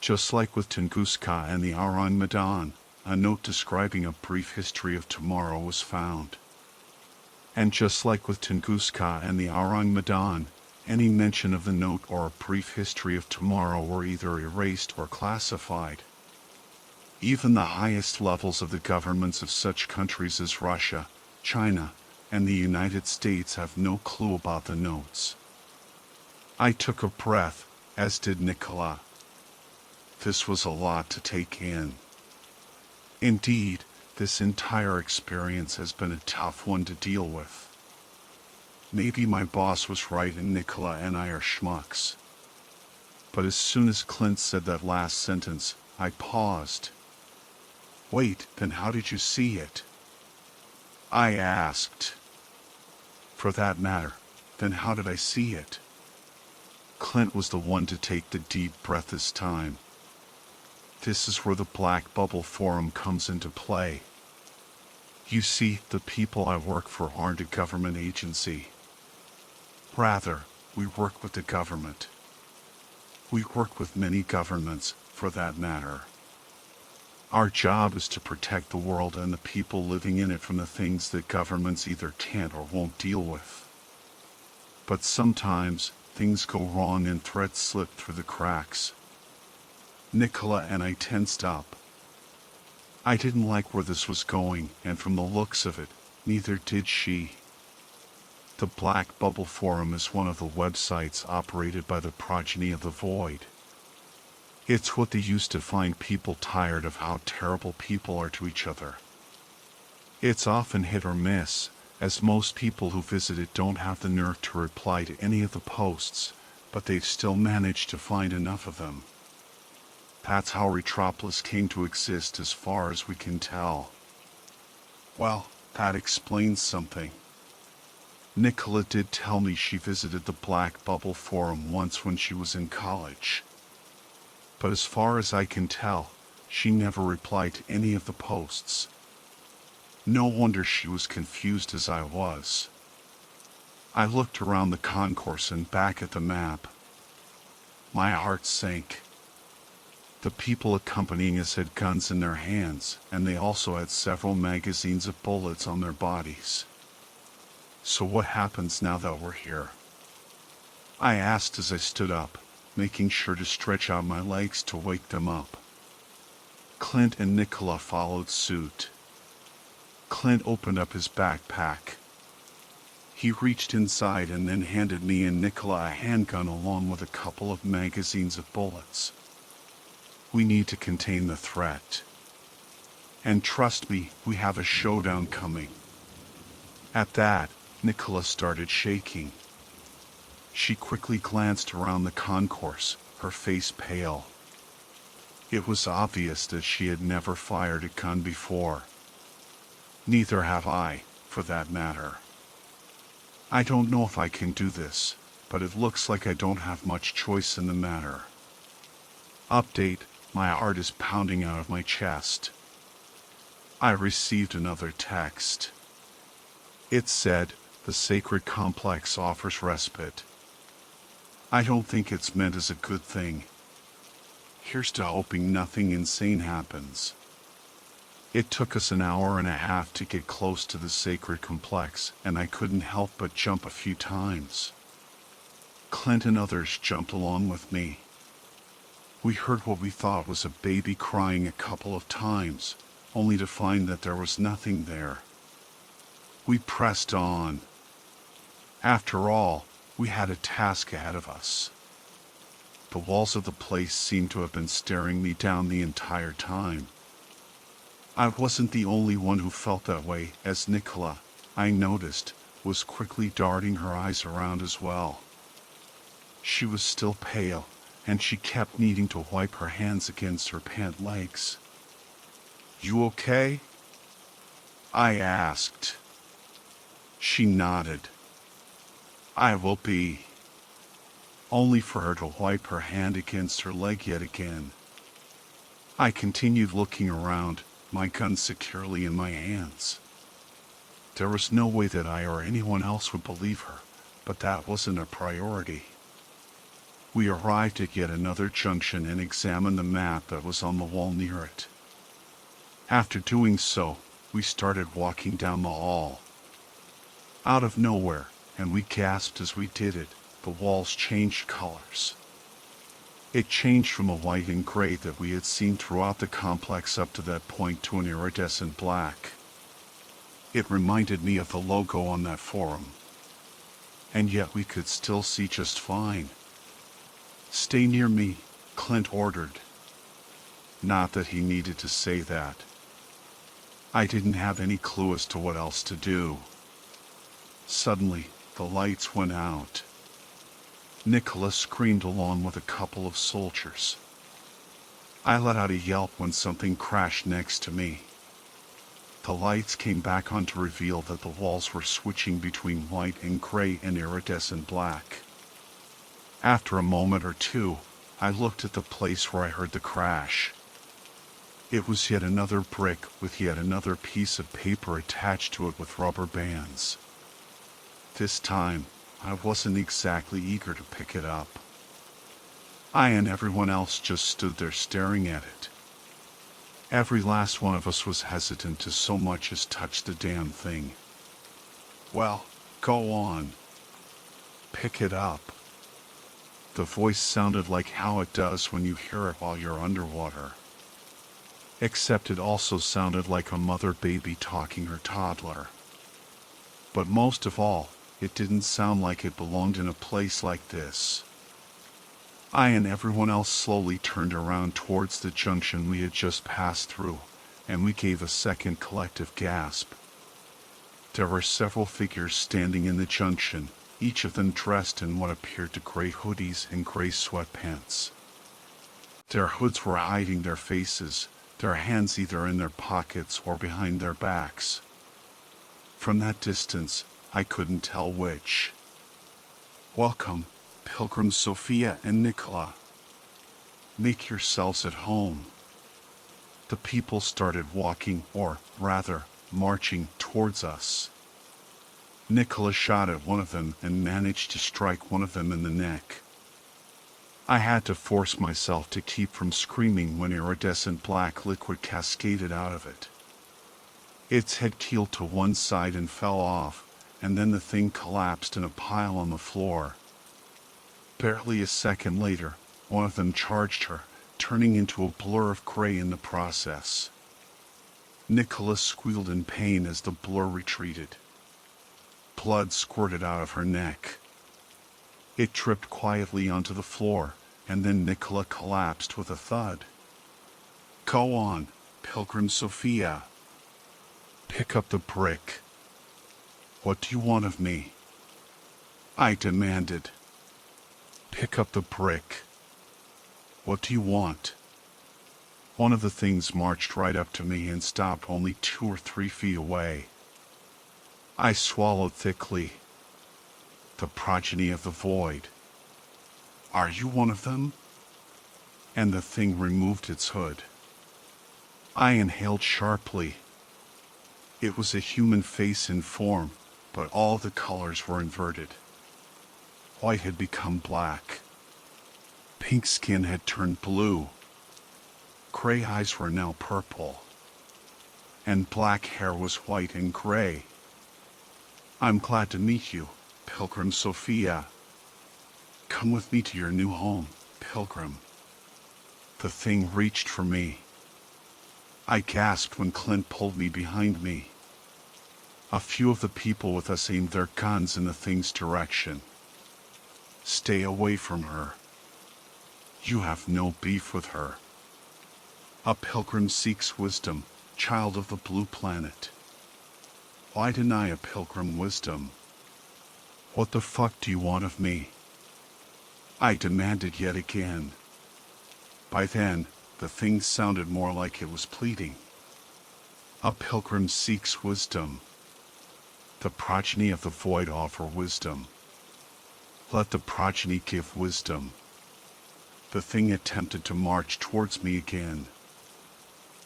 Just like with Tunguska and the Orang Medan, a note describing a brief history of tomorrow was found. And just like with Tunguska and the Orang Medan, any mention of the note or a brief history of tomorrow were either erased or classified. Even the highest levels of the governments of such countries as Russia, China, and the United States have no clue about the notes. I took a breath, as did Nicola. This was a lot to take in. Indeed, this entire experience has been a tough one to deal with. Maybe my boss was right and Nicola and I are schmucks. But as soon as Clint said that last sentence, I paused. Wait, then how did you see it? I asked. For that matter, then how did I see it? Clint was the one to take the deep breath this time. This is where the Black Bubble Forum comes into play. You see, the people I work for aren't a government agency. Rather, we work with the government. We work with many governments, for that matter. Our job is to protect the world and the people living in it from the things that governments either can't or won't deal with. But sometimes, things go wrong and threats slip through the cracks. Nicola and I tensed up. I didn't like where this was going, and from the looks of it, neither did she. The Black Bubble Forum is one of the websites operated by the progeny of the Void. It's what they use to find people tired of how terrible people are to each other. It's often hit or miss, as most people who visit it don't have the nerve to reply to any of the posts, but they've still managed to find enough of them. That's how Retropolis came to exist as far as we can tell. Well, that explains something. Nicola did tell me she visited the Black Bubble Forum once when she was in college. But as far as I can tell, she never replied to any of the posts. No wonder she was confused as I was. I looked around the concourse and back at the map. My heart sank. The people accompanying us had guns in their hands, and they also had several magazines of bullets on their bodies. So what happens now that we're here? I asked as I stood up, making sure to stretch out my legs to wake them up. Clint and Nicola followed suit. Clint opened up his backpack. He reached inside and then handed me and Nicola a handgun along with a couple of magazines of bullets. We need to contain the threat. And trust me, we have a showdown coming. At that, Nicola started shaking. She quickly glanced around the concourse, her face pale. It was obvious that she had never fired a gun before. Neither have I, for that matter. I don't know if I can do this, but it looks like I don't have much choice in the matter. Update, my heart is pounding out of my chest. I received another text. It said, the sacred complex offers respite. I don't think it's meant as a good thing. Here's to hoping nothing insane happens. It took us an hour and a half to get close to the sacred complex, and I couldn't help but jump a few times. Clint and others jumped along with me. We heard what we thought was a baby crying a couple of times, only to find that there was nothing there. We pressed on. After all, we had a task ahead of us. The walls of the place seemed to have been staring me down the entire time. I wasn't the only one who felt that way, as Nicola, I noticed, was quickly darting her eyes around as well. She was still pale, and she kept needing to wipe her hands against her pant legs. "You okay?" I asked. She nodded. "I will be." Only for her to wipe her hand against her leg yet again. I continued looking around, my gun securely in my hands. There was no way that I or anyone else would believe her, but that wasn't a priority. We arrived at yet another junction and examined the map that was on the wall near it. After doing so, we started walking down the hall. Out of nowhere, and we gasped as we did it, the walls changed colors. It changed from a white and gray that we had seen throughout the complex up to that point to an iridescent black. It reminded me of the logo on that forum. And yet we could still see just fine. "Stay near me," Clint ordered. Not that he needed to say that. I didn't have any clue as to what else to do. Suddenly, the lights went out. Nicholas screamed along with a couple of soldiers. I let out a yelp when something crashed next to me. The lights came back on to reveal that the walls were switching between white and gray and iridescent black. After a moment or two, I looked at the place where I heard the crash. It was yet another brick with yet another piece of paper attached to it with rubber bands. This time, I wasn't exactly eager to pick it up. I and everyone else just stood there staring at it. Every last one of us was hesitant to so much as touch the damn thing. "Well, go on. Pick it up." The voice sounded like how it does when you hear it while you're underwater. Except it also sounded like a mother baby talking her toddler. But most of all, it didn't sound like it belonged in a place like this. I and everyone else slowly turned around towards the junction we had just passed through, and we gave a second collective gasp. There were several figures standing in the junction, each of them dressed in what appeared to gray hoodies and gray sweatpants. Their hoods were hiding their faces, their hands either in their pockets or behind their backs. From that distance, I couldn't tell which. "Welcome, Pilgrim Sophia and Nicola. Make yourselves at home." The people started walking, or rather, marching towards us. Nicola shot at one of them and managed to strike one of them in the neck. I had to force myself to keep from screaming when iridescent black liquid cascaded out of it. Its head keeled to one side and fell off, and then the thing collapsed in a pile on the floor. Barely a second later, one of them charged her, turning into a blur of gray in the process. Nicola squealed in pain as the blur retreated. Blood squirted out of her neck. It tripped quietly onto the floor, and then Nicola collapsed with a thud. "Go on, Pilgrim Sophia. Pick up the brick." "What do you want of me?" I demanded. "Pick up the brick." "What do you want?" One of the things marched right up to me and stopped only 2 or 3 feet away. I swallowed thickly. "The progeny of the void. Are you one of them?" And the thing removed its hood. I inhaled sharply. It was a human face in form, but all the colors were inverted. White had become black. Pink skin had turned blue. Gray eyes were now purple. And black hair was white and gray. "I'm glad to meet you, Pilgrim Sophia. Come with me to your new home, Pilgrim." The thing reached for me. I gasped when Clint pulled me behind me. A few of the people with us aimed their guns in the thing's direction. "Stay away from her. You have no beef with her. A pilgrim seeks wisdom, child of the blue planet. Why deny a pilgrim wisdom? What the fuck do you want of me?" I demanded yet again. By then, the thing sounded more like it was pleading. "A pilgrim seeks wisdom. The progeny of the void offer wisdom. Let the progeny give wisdom." The thing attempted to march towards me again.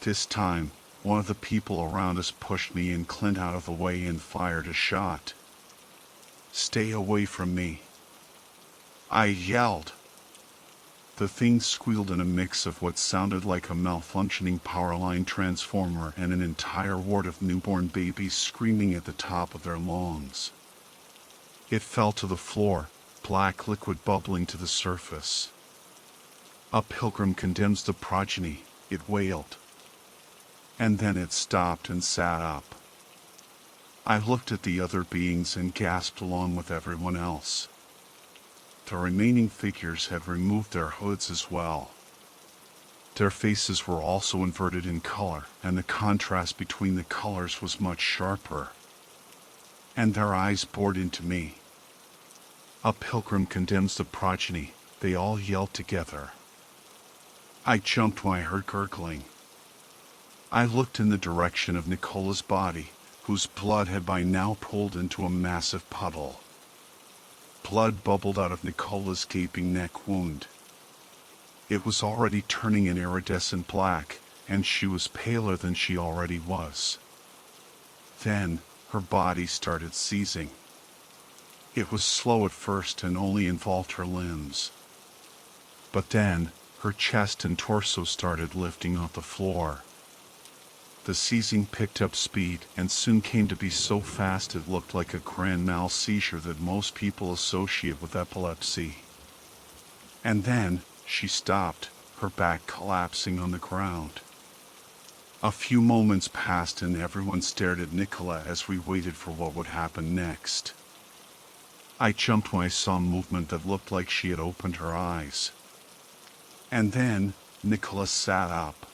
This time, One of the people around us pushed me and Clint out of the way and fired a shot. "Stay away from me," I yelled. The thing squealed in a mix of what sounded like a malfunctioning power line transformer and an entire ward of newborn babies screaming at the top of their lungs. It fell to the floor, black liquid bubbling to the surface. "A pilgrim condemns the progeny," it wailed. And then it stopped and sat up. I looked at the other beings and gasped along with everyone else. The remaining figures had removed their hoods as well. Their faces were also inverted in color, and the contrast between the colors was much sharper. And their eyes bored into me. "A pilgrim condemns the progeny," they all yelled together. I jumped when I heard gurgling. I looked in the direction of Nicola's body, whose blood had by now pooled into a massive puddle. Blood bubbled out of Nicola's gaping neck wound. It was already turning an iridescent black, and she was paler than she already was. Then, her body started seizing. It was slow at first and only involved her limbs. But then, her chest and torso started lifting off the floor. The seizing picked up speed and soon came to be so fast it looked like a grand mal seizure that most people associate with epilepsy. And then, she stopped, her back collapsing on the ground. A few moments passed and everyone stared at Nicola as we waited for what would happen next. I jumped when I saw movement that looked like she had opened her eyes. And then, Nicola sat up.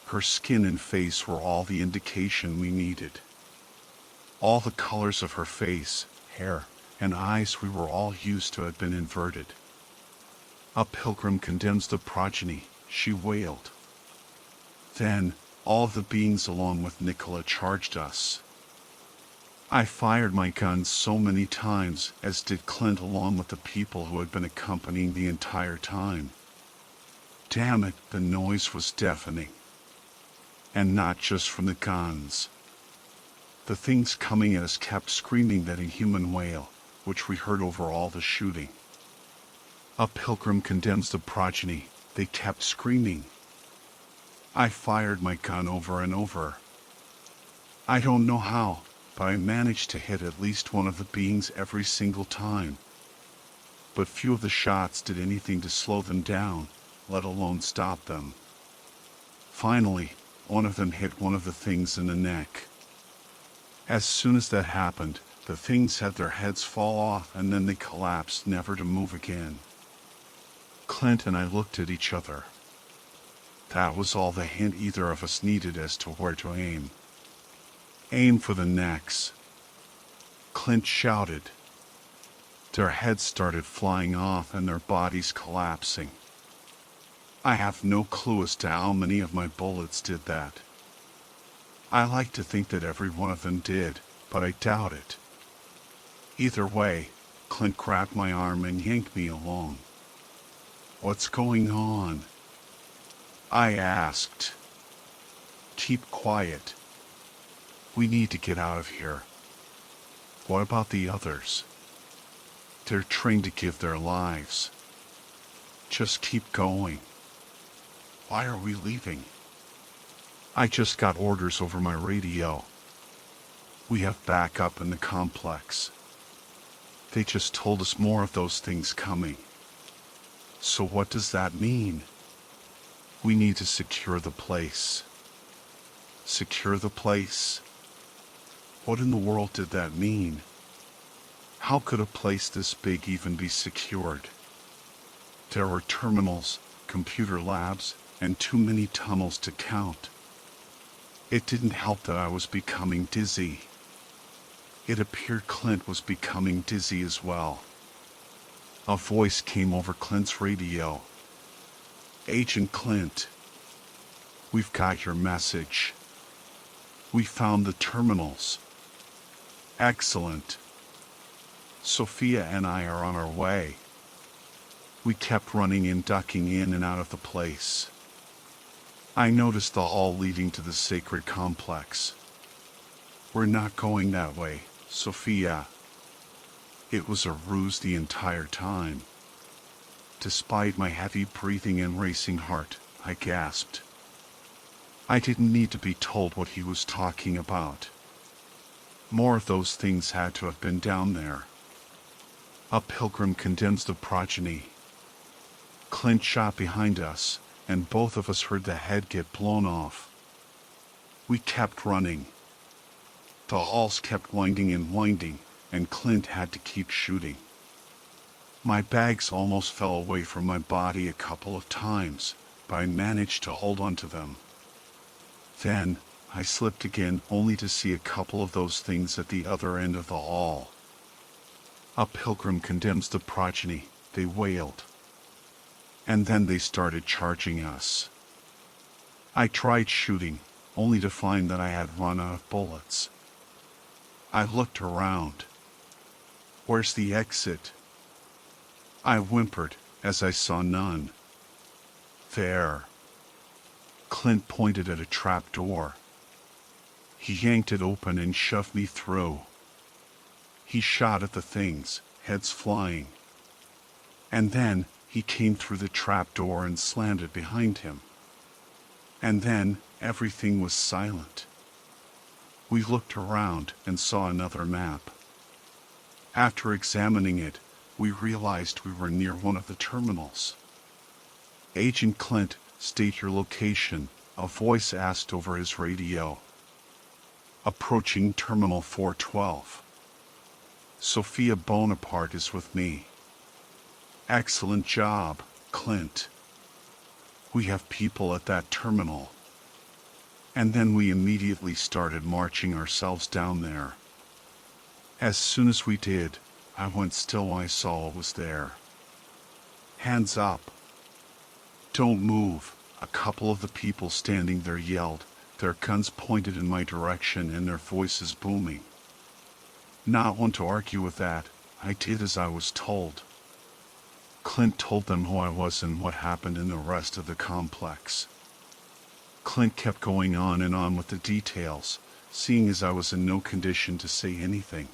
Her skin and face were all the indication we needed. All the colors of her face, hair, and eyes we were all used to had been inverted. "A pilgrim condemns the progeny," she wailed. Then, all the beings along with Nicola charged us. I fired my gun so many times, as did Clint along with the people who had been accompanying the entire time. Damn it, the noise was deafening. And not just from the guns. The things coming at us kept screaming that inhuman wail, which we heard over all the shooting. "A pilgrim condemns the progeny," they kept screaming. I fired my gun over and over. I don't know how, but I managed to hit at least one of the beings every single time. But few of the shots did anything to slow them down, let alone stop them. Finally, one of them hit one of the things in the neck. As soon as that happened, the things had their heads fall off and then they collapsed, never to move again. Clint and I looked at each other. That was all the hint either of us needed as to where to aim. "Aim for the necks," Clint shouted. Their heads started flying off and their bodies collapsing. I have no clue as to how many of my bullets did that. I like to think that every one of them did, but I doubt it. Either way, Clint grabbed my arm and yanked me along. "What's going on?" I asked. "Keep quiet. We need to get out of here." "What about the others?" "They're trained to give their lives. Just keep going." "Why are we leaving?" "I just got orders over my radio. We have backup in the complex. They just told us more of those things coming." "So what does that mean?" "We need to secure the place." "Secure the place?" What in the world did that mean? How could a place this big even be secured? There were terminals, computer labs, and too many tunnels to count. It didn't help that I was becoming dizzy. It appeared Clint was becoming dizzy as well. A voice came over Clint's radio. "Agent Clint, we've got your message. We found the terminals." "Excellent. Sophia and I are on our way." We kept running and ducking in and out of the place. I noticed the hall leading to the sacred complex. We're not going that way, Sophia. It was a ruse the entire time. Despite my heavy breathing and racing heart, I gasped. I didn't need to be told what he was talking about. More of those things had to have been down there. A pilgrim condemns the progeny. Clint shot behind us, and both of us heard the head get blown off. We kept running. The halls kept winding and winding, and Clint had to keep shooting. My bags almost fell away from my body a couple of times, but I managed to hold on to them. Then, I slipped again, only to see a couple of those things at the other end of the hall. A pilgrim condemns the progeny, they wailed. And then they started charging us. I tried shooting, only to find that I had run out of bullets. I looked around. Where's the exit? I whimpered as I saw none. There. Clint pointed at a trap door. He yanked it open and shoved me through. He shot at the things, heads flying. And then he came through the trap door and slammed it behind him. And then everything was silent. We looked around and saw another map. After examining it, we realized we were near one of the terminals. Agent Clint, state your location, a voice asked over his radio. Approaching Terminal 412. Sophia Bonaparte is with me. Excellent job, Clint. We have people at that terminal. And then we immediately started marching ourselves down there. As soon as we did, I went still when I saw what was there. Hands up. Don't move, a couple of the people standing there yelled, their guns pointed in my direction and their voices booming. Not one to argue with that, I did as I was told. Clint told them who I was and what happened in the rest of the complex. Clint kept going on and on with the details, seeing as I was in no condition to say anything.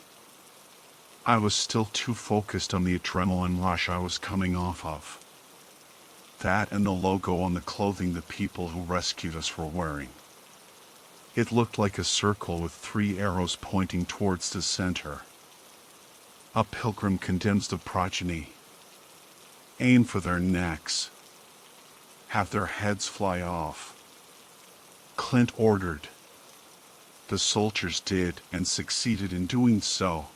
I was still too focused on the adrenaline rush I was coming off of. That and the logo on the clothing the people who rescued us were wearing. It looked like a circle with 3 arrows pointing towards the center. A pilgrim condemns the progeny. Aim for their necks. Have their heads fly off. Clint ordered. The soldiers did and succeeded in doing so.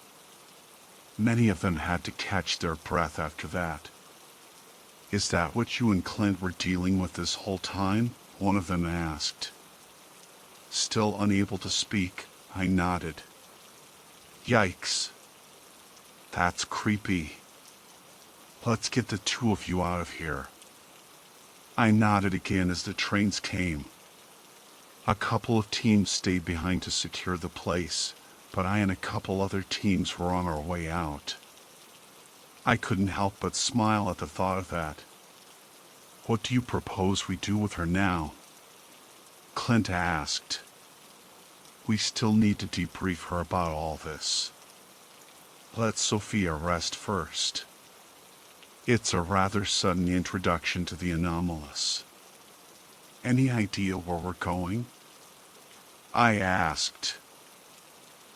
Many of them had to catch their breath after that. Is that what you and Clint were dealing with this whole time? One of them asked. Still unable to speak, I nodded. Yikes. That's creepy. Let's get the 2 of you out of here. I nodded again as the trains came. A couple of teams stayed behind to secure the place, but I and a couple other teams were on our way out. I couldn't help but smile at the thought of that. What do you propose we do with her now? Clint asked. We still need to debrief her about all this. Let Sophia rest first. It's a rather sudden introduction to the anomalous. Any idea where we're going? I asked.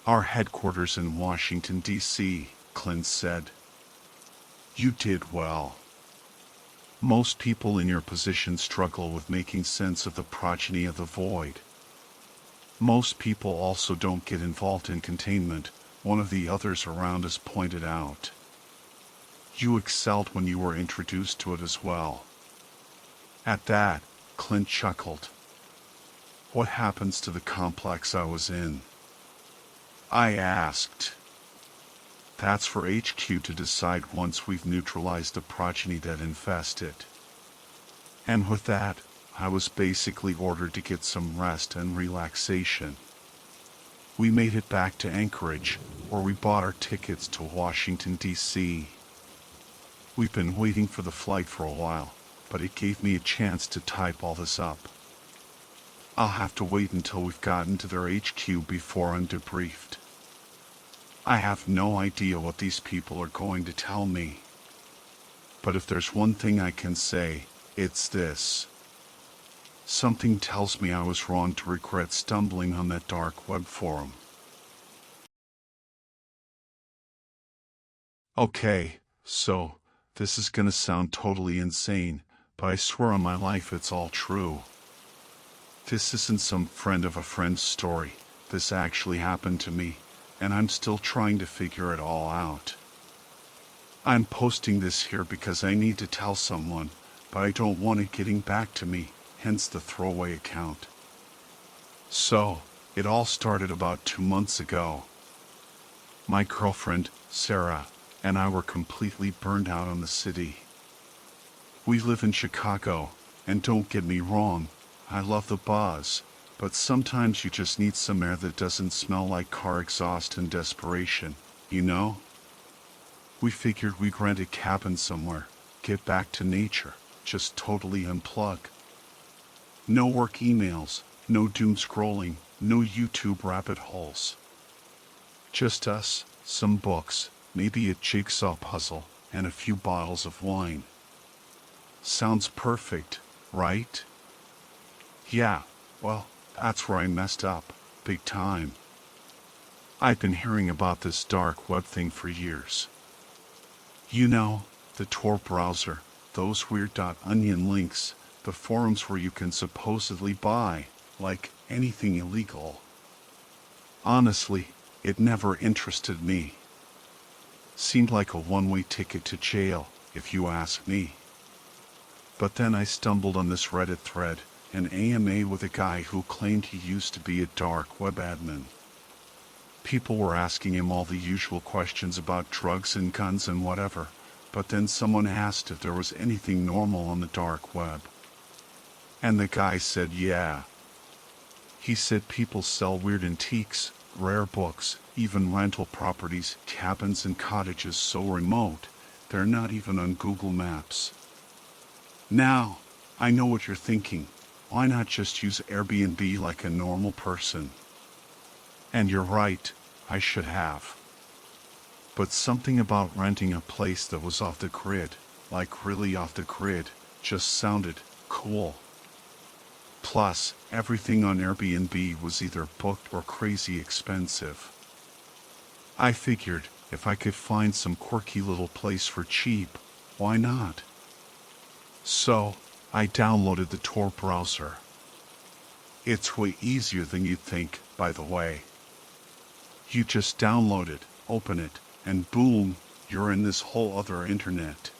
Our headquarters in Washington, D.C., Clint said. You did well. Most people in your position struggle with making sense of the progeny of the void. Most people also don't get involved in containment, one of the others around us pointed out. You excelled when you were introduced to it as well. At that, Clint chuckled. What happens to the complex I was in? I asked. That's for HQ to decide once we've neutralized the progeny that infest it. And with that, I was basically ordered to get some rest and relaxation. We made it back to Anchorage, where we bought our tickets to Washington, D.C. We've been waiting for the flight for a while, but it gave me a chance to type all this up. I'll have to wait until we've gotten to their HQ before I'm debriefed. I have no idea what these people are going to tell me. But if there's one thing I can say, it's this. Something tells me I was wrong to regret stumbling on that dark web forum. Okay, so, this is gonna sound totally insane, but I swear on my life it's all true. This isn't some friend of a friend's story. This actually happened to me, and I'm still trying to figure it all out. I'm posting this here because I need to tell someone, but I don't want it getting back to me, hence the throwaway account. So, it all started about 2 months ago. My girlfriend, Sarah, and I were completely burned out on the city. We live in Chicago, and don't get me wrong, I love the buzz, but sometimes you just need some air that doesn't smell like car exhaust and desperation, you know? We figured we'd rent a cabin somewhere, get back to nature, just totally unplug. No work emails, no doom scrolling, no YouTube rabbit holes. Just us, some books, maybe a jigsaw puzzle, and a few bottles of wine. Sounds perfect, right? Yeah, well, that's where I messed up, big time. I've been hearing about this dark web thing for years. You know, the Tor browser, those weird .onion links, the forums where you can supposedly buy, like, anything illegal. Honestly, it never interested me. Seemed like a one-way ticket to jail, if you ask me. But then I stumbled on this Reddit thread, an AMA with a guy who claimed he used to be a dark web admin. People were asking him all the usual questions about drugs and guns and whatever, but then someone asked if there was anything normal on the dark web. And the guy said yeah. He said people sell weird antiques, rare books, even rental properties, cabins and cottages so remote, they're not even on Google Maps. Now, I know what you're thinking. Why not just use Airbnb like a normal person? And you're right, I should have. But something about renting a place that was off the grid, like really off the grid, just sounded cool. Plus, everything on Airbnb was either booked or crazy expensive. I figured, if I could find some quirky little place for cheap, why not? So, I downloaded the Tor browser. It's way easier than you'd think, by the way. You just download it, open it, and boom, you're in this whole other internet.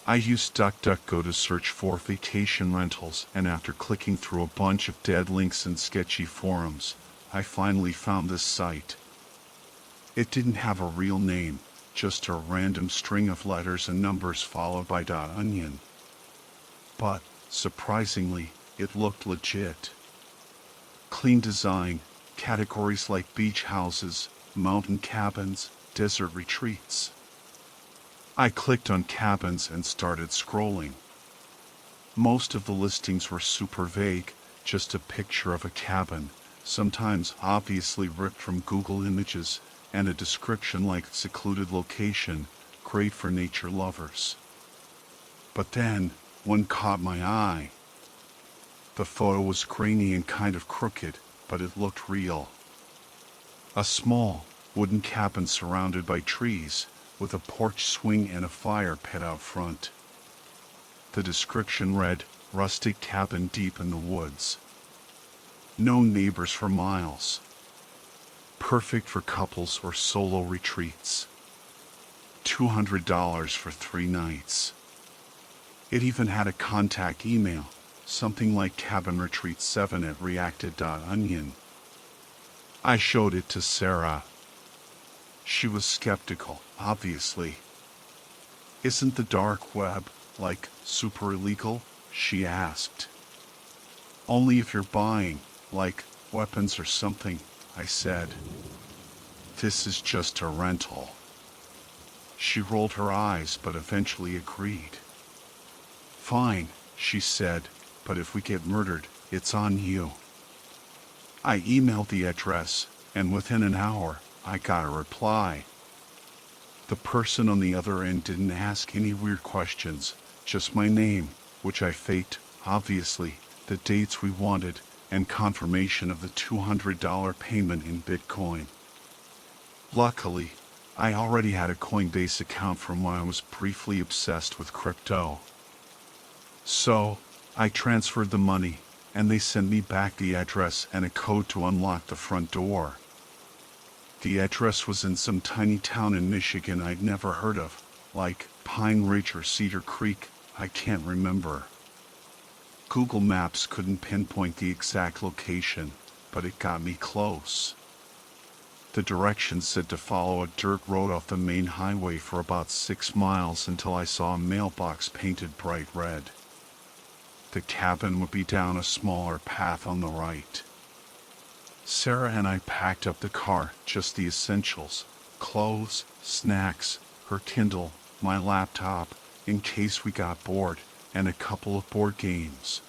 I used DuckDuckGo to search for vacation rentals, and after clicking through a bunch of dead links and sketchy forums, I finally found this site. It didn't have a real name, just a random string of letters and numbers followed by .onion. But, surprisingly, it looked legit. Clean design, categories like beach houses, mountain cabins, desert retreats. I clicked on cabins and started scrolling. Most of the listings were super vague, just a picture of a cabin, sometimes obviously ripped from Google Images, and a description like secluded location, great for nature lovers. But then, one caught my eye. The photo was grainy and kind of crooked, but it looked real. A small, wooden cabin surrounded by trees, with a porch swing and a fire pit out front. The description read, rustic cabin deep in the woods. No neighbors for miles. Perfect for couples or solo retreats. $200 for 3 nights. It even had a contact email, something like cabinretreat7@reacted.onion. I showed it to Sarah. She was skeptical, obviously. Isn't the dark web, like, super illegal? She asked. Only if you're buying, like, weapons or something, I said. This is just a rental. She rolled her eyes but eventually agreed. Fine, she said, but if we get murdered, It's on you. I emailed the address, and within an hour, I got a reply. The person on the other end didn't ask any weird questions, just my name, which I faked, obviously, the dates we wanted, and confirmation of the $200 payment in Bitcoin. Luckily, I already had a Coinbase account from when I was briefly obsessed with crypto. So, I transferred the money, and they sent me back the address and a code to unlock the front door. The address was in some tiny town in Michigan I'd never heard of, like Pine Ridge or Cedar Creek, I can't remember. Google Maps couldn't pinpoint the exact location, but it got me close. The directions said to follow a dirt road off the main highway for about 6 miles until I saw a mailbox painted bright red. The cabin would be down a smaller path on the right. Sarah and I packed up the car, just the essentials, clothes, snacks, her Kindle, my laptop, in case we got bored, and a couple of board games.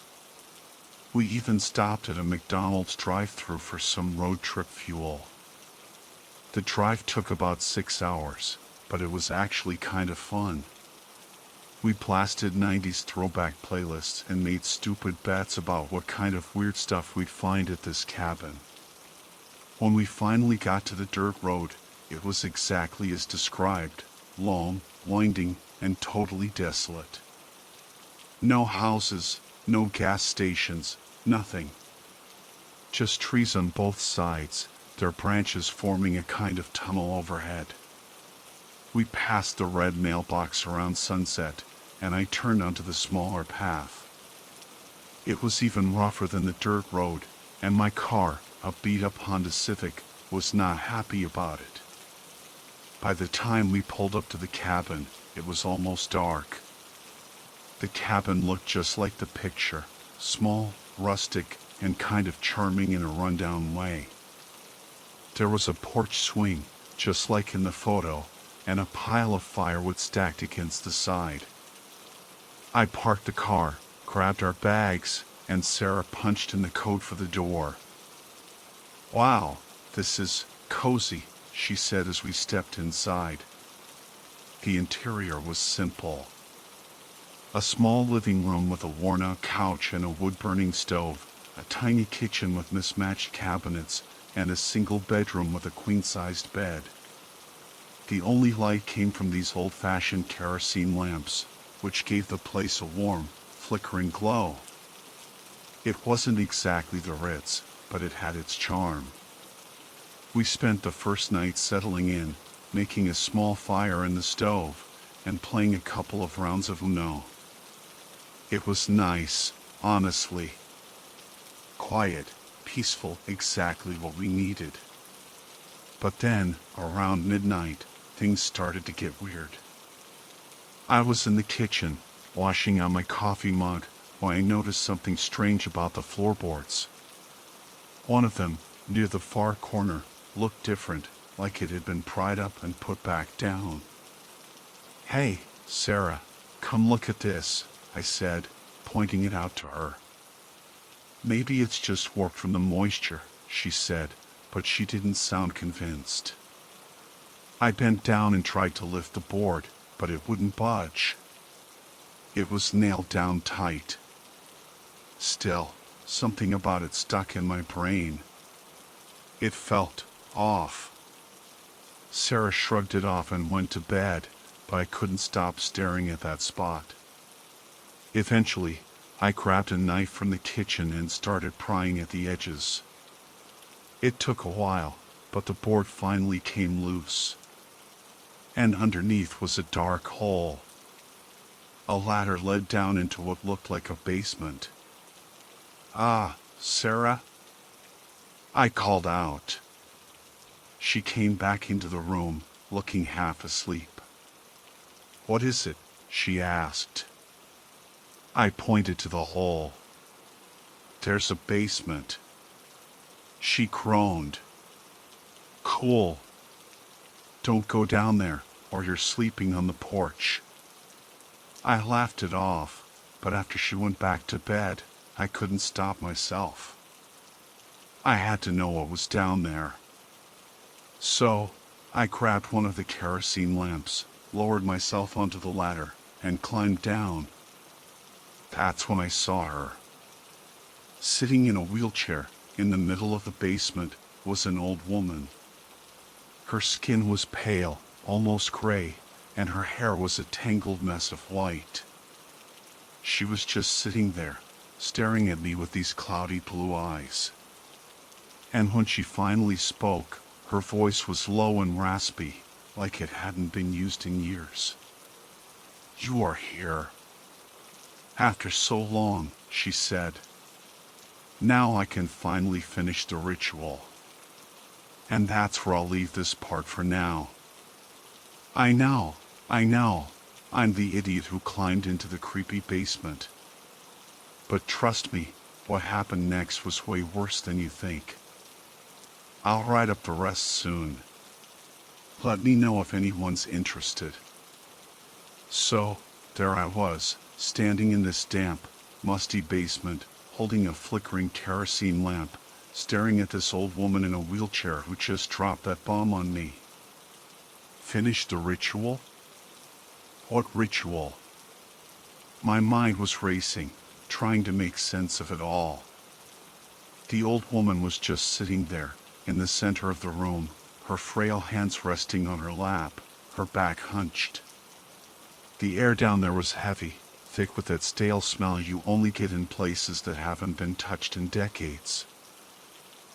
We even stopped at a McDonald's drive-thru for some road trip fuel. The drive took about 6 hours, but it was actually kind of fun. We blasted 90s throwback playlists and made stupid bets about what kind of weird stuff we'd find at this cabin. When we finally got to the dirt road, it was exactly as described, long, winding, and totally desolate. No houses, no gas stations, nothing. Just trees on both sides, their branches forming a kind of tunnel overhead. We passed the red mailbox around sunset, and I turned onto the smaller path. It was even rougher than the dirt road, and my car, a beat-up Honda Civic, was not happy about it. By the time we pulled up to the cabin, it was almost dark. The cabin looked just like the picture, small, rustic, and kind of charming in a rundown way. There was a porch swing, just like in the photo, and a pile of firewood stacked against the side. I parked the car, grabbed our bags, and Sarah punched in the code for the door. "Wow, this is cozy," she said as we stepped inside. The interior was simple. A small living room with a worn-out couch and a wood-burning stove, a tiny kitchen with mismatched cabinets, and a single bedroom with a queen-sized bed. The only light came from these old-fashioned kerosene lamps, which gave the place a warm, flickering glow. It wasn't exactly the Ritz, but it had its charm. We spent the first night settling in, making a small fire in the stove, and playing a couple of rounds of Uno. It was nice, honestly. Quiet, peaceful, exactly what we needed. But then, around midnight, things started to get weird. I was in the kitchen, washing out my coffee mug, when I noticed something strange about the floorboards. One of them, near the far corner, looked different, like it had been pried up and put back down. "Hey, Sarah, come look at this," I said, pointing it out to her. "Maybe it's just warped from the moisture," she said, but she didn't sound convinced. I bent down and tried to lift the board, but it wouldn't budge. It was nailed down tight. Still, something about it stuck in my brain. It felt off. Sarah shrugged it off and went to bed, but I couldn't stop staring at that spot. Eventually, I grabbed a knife from the kitchen and started prying at the edges. It took a while, but the board finally came loose. And underneath was a dark hole. A ladder led down into what looked like a basement. "Ah, Sarah?" I called out. She came back into the room, looking half asleep. "What is it?" she asked. I pointed to the hole. "There's a basement." She groaned. "Cool. Don't go down there, or you're sleeping on the porch." I laughed it off, but after she went back to bed, I couldn't stop myself. I had to know what was down there. So, I grabbed one of the kerosene lamps, lowered myself onto the ladder, and climbed down. That's when I saw her. Sitting in a wheelchair, in the middle of the basement, was an old woman. Her skin was pale, almost gray, and her hair was a tangled mess of white. She was just sitting there, staring at me with these cloudy blue eyes. And when she finally spoke, her voice was low and raspy, like it hadn't been used in years. "You are here. After so long," she said. "Now I can finally finish the ritual. And that's where I'll leave this part for now. I know, I'm the idiot who climbed into the creepy basement. But trust me, what happened next was way worse than you think. I'll write up the rest soon. Let me know if anyone's interested." So, there I was, standing in this damp, musty basement, holding a flickering kerosene lamp, staring at this old woman in a wheelchair who just dropped that bomb on me. Finish the ritual? What ritual? My mind was racing, trying to make sense of it all. The old woman was just sitting there, in the center of the room, her frail hands resting on her lap, her back hunched. The air down there was heavy, thick with that stale smell you only get in places that haven't been touched in decades.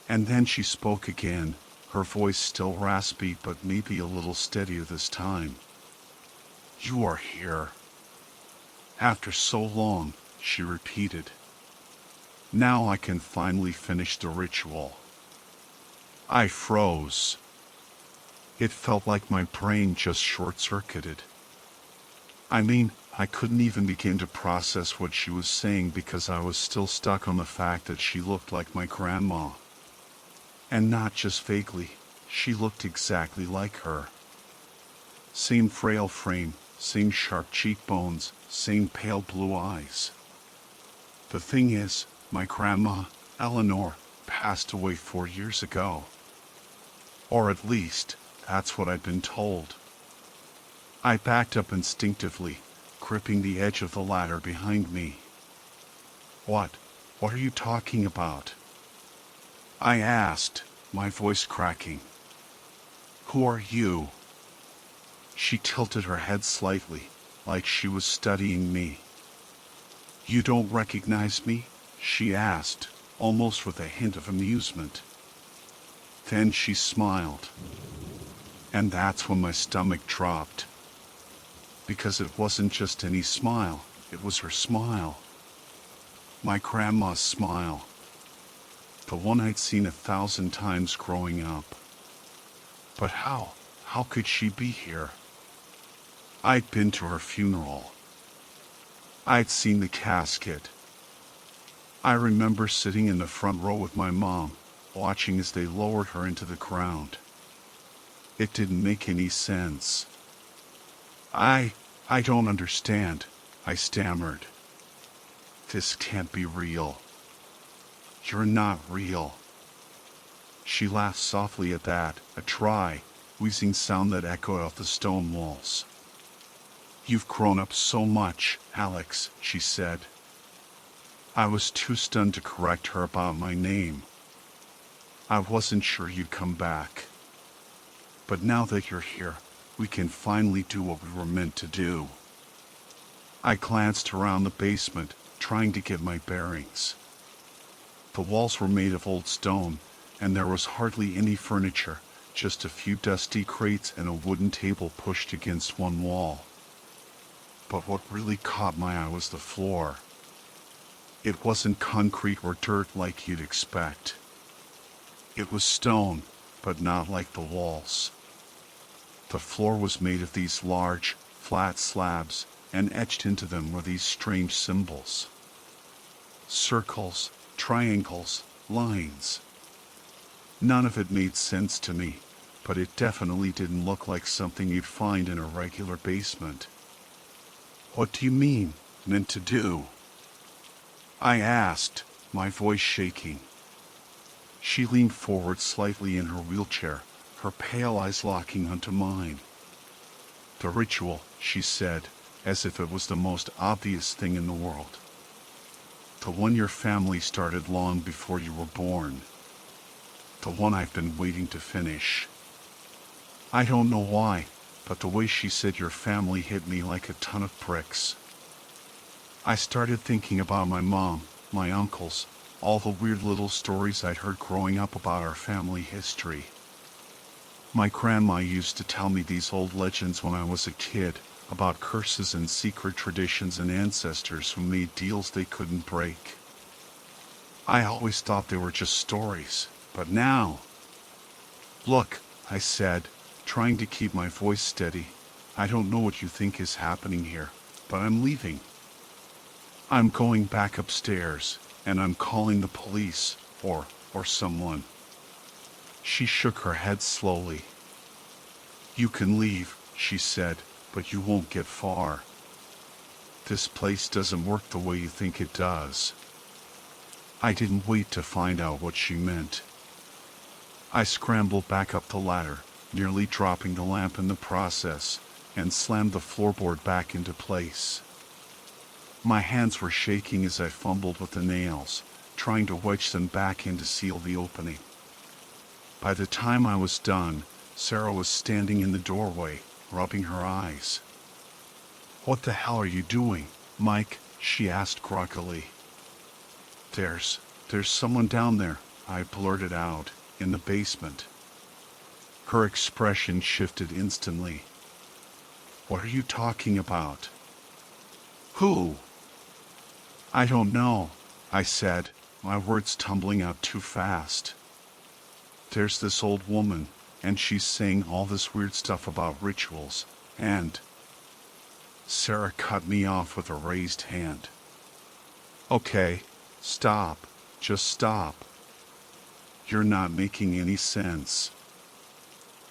And then she spoke again, her voice still raspy but maybe a little steadier this time. "You are here. After so long," she repeated. "Now I can finally finish the ritual." I froze. It felt like my brain just short-circuited. I mean, I couldn't even begin to process what she was saying because I was still stuck on the fact that she looked like my grandma. And not just vaguely, she looked exactly like her. Same frail frame, same sharp cheekbones, same pale blue eyes. The thing is, my grandma, Eleanor, passed away 4 years ago. Or at least, that's what I'd been told. I backed up instinctively, gripping the edge of the ladder behind me. What are you talking about?" I asked, my voice cracking. "Who are you?" She tilted her head slightly, like she was studying me. "You don't recognize me?" she asked, almost with a hint of amusement. Then she smiled. And that's when my stomach dropped. Because it wasn't just any smile, it was her smile. My grandma's smile. The one I'd seen 1,000 times growing up. But how could she be here? I'd been to her funeral. I'd seen the casket. I remember sitting in the front row with my mom, watching as they lowered her into the ground. It didn't make any sense. I don't understand," I stammered. "This can't be real. You're not real." She laughed softly at that, a dry, wheezing sound that echoed off the stone walls. "You've grown up so much, Alex," she said. I was too stunned to correct her about my name. I wasn't sure you'd come back. But now that you're here, we can finally do what we were meant to do. I glanced around the basement, trying to get my bearings. The walls were made of old stone, and there was hardly any furniture, just a few dusty crates and a wooden table pushed against one wall. But what really caught my eye was the floor. It wasn't concrete or dirt like you'd expect. It was stone, but not like the walls. The floor was made of these large, flat slabs, and etched into them were these strange symbols. Circles, triangles, lines. None of it made sense to me, but it definitely didn't look like something you'd find in a regular basement. "What do you mean, meant to do?" I asked, my voice shaking. She leaned forward slightly in her wheelchair, her pale eyes locking onto mine. The ritual, she said, as if it was the most obvious thing in the world. The one your family started long before you were born. The one I've been waiting to finish. I don't know why, but the way she said your family hit me like a ton of bricks. I started thinking about my mom, my uncles, all the weird little stories I'd heard growing up about our family history. My grandma used to tell me these old legends when I was a kid, about curses and secret traditions and ancestors who made deals they couldn't break. I always thought they were just stories, but now... Look, I said, trying to keep my voice steady, I don't know what you think is happening here, but I'm leaving. I'm going back upstairs, and I'm calling the police, or someone. She shook her head slowly. You can leave, she said, but you won't get far. This place doesn't work the way you think it does. I didn't wait to find out what she meant. I scrambled back up the ladder, nearly dropping the lamp in the process, and slammed the floorboard back into place. My hands were shaking as I fumbled with the nails, trying to wedge them back in to seal the opening. By the time I was done, Sarah was standing in the doorway, rubbing her eyes. What the hell are you doing, Mike? She asked groggily. There's someone down there, I blurted out, in the basement. Her expression shifted instantly. What are you talking about? Who? I don't know, I said, my words tumbling out too fast. There's this old woman, and she's saying all this weird stuff about rituals, and... Sarah cut me off with a raised hand. Okay, stop, just stop. You're not making any sense.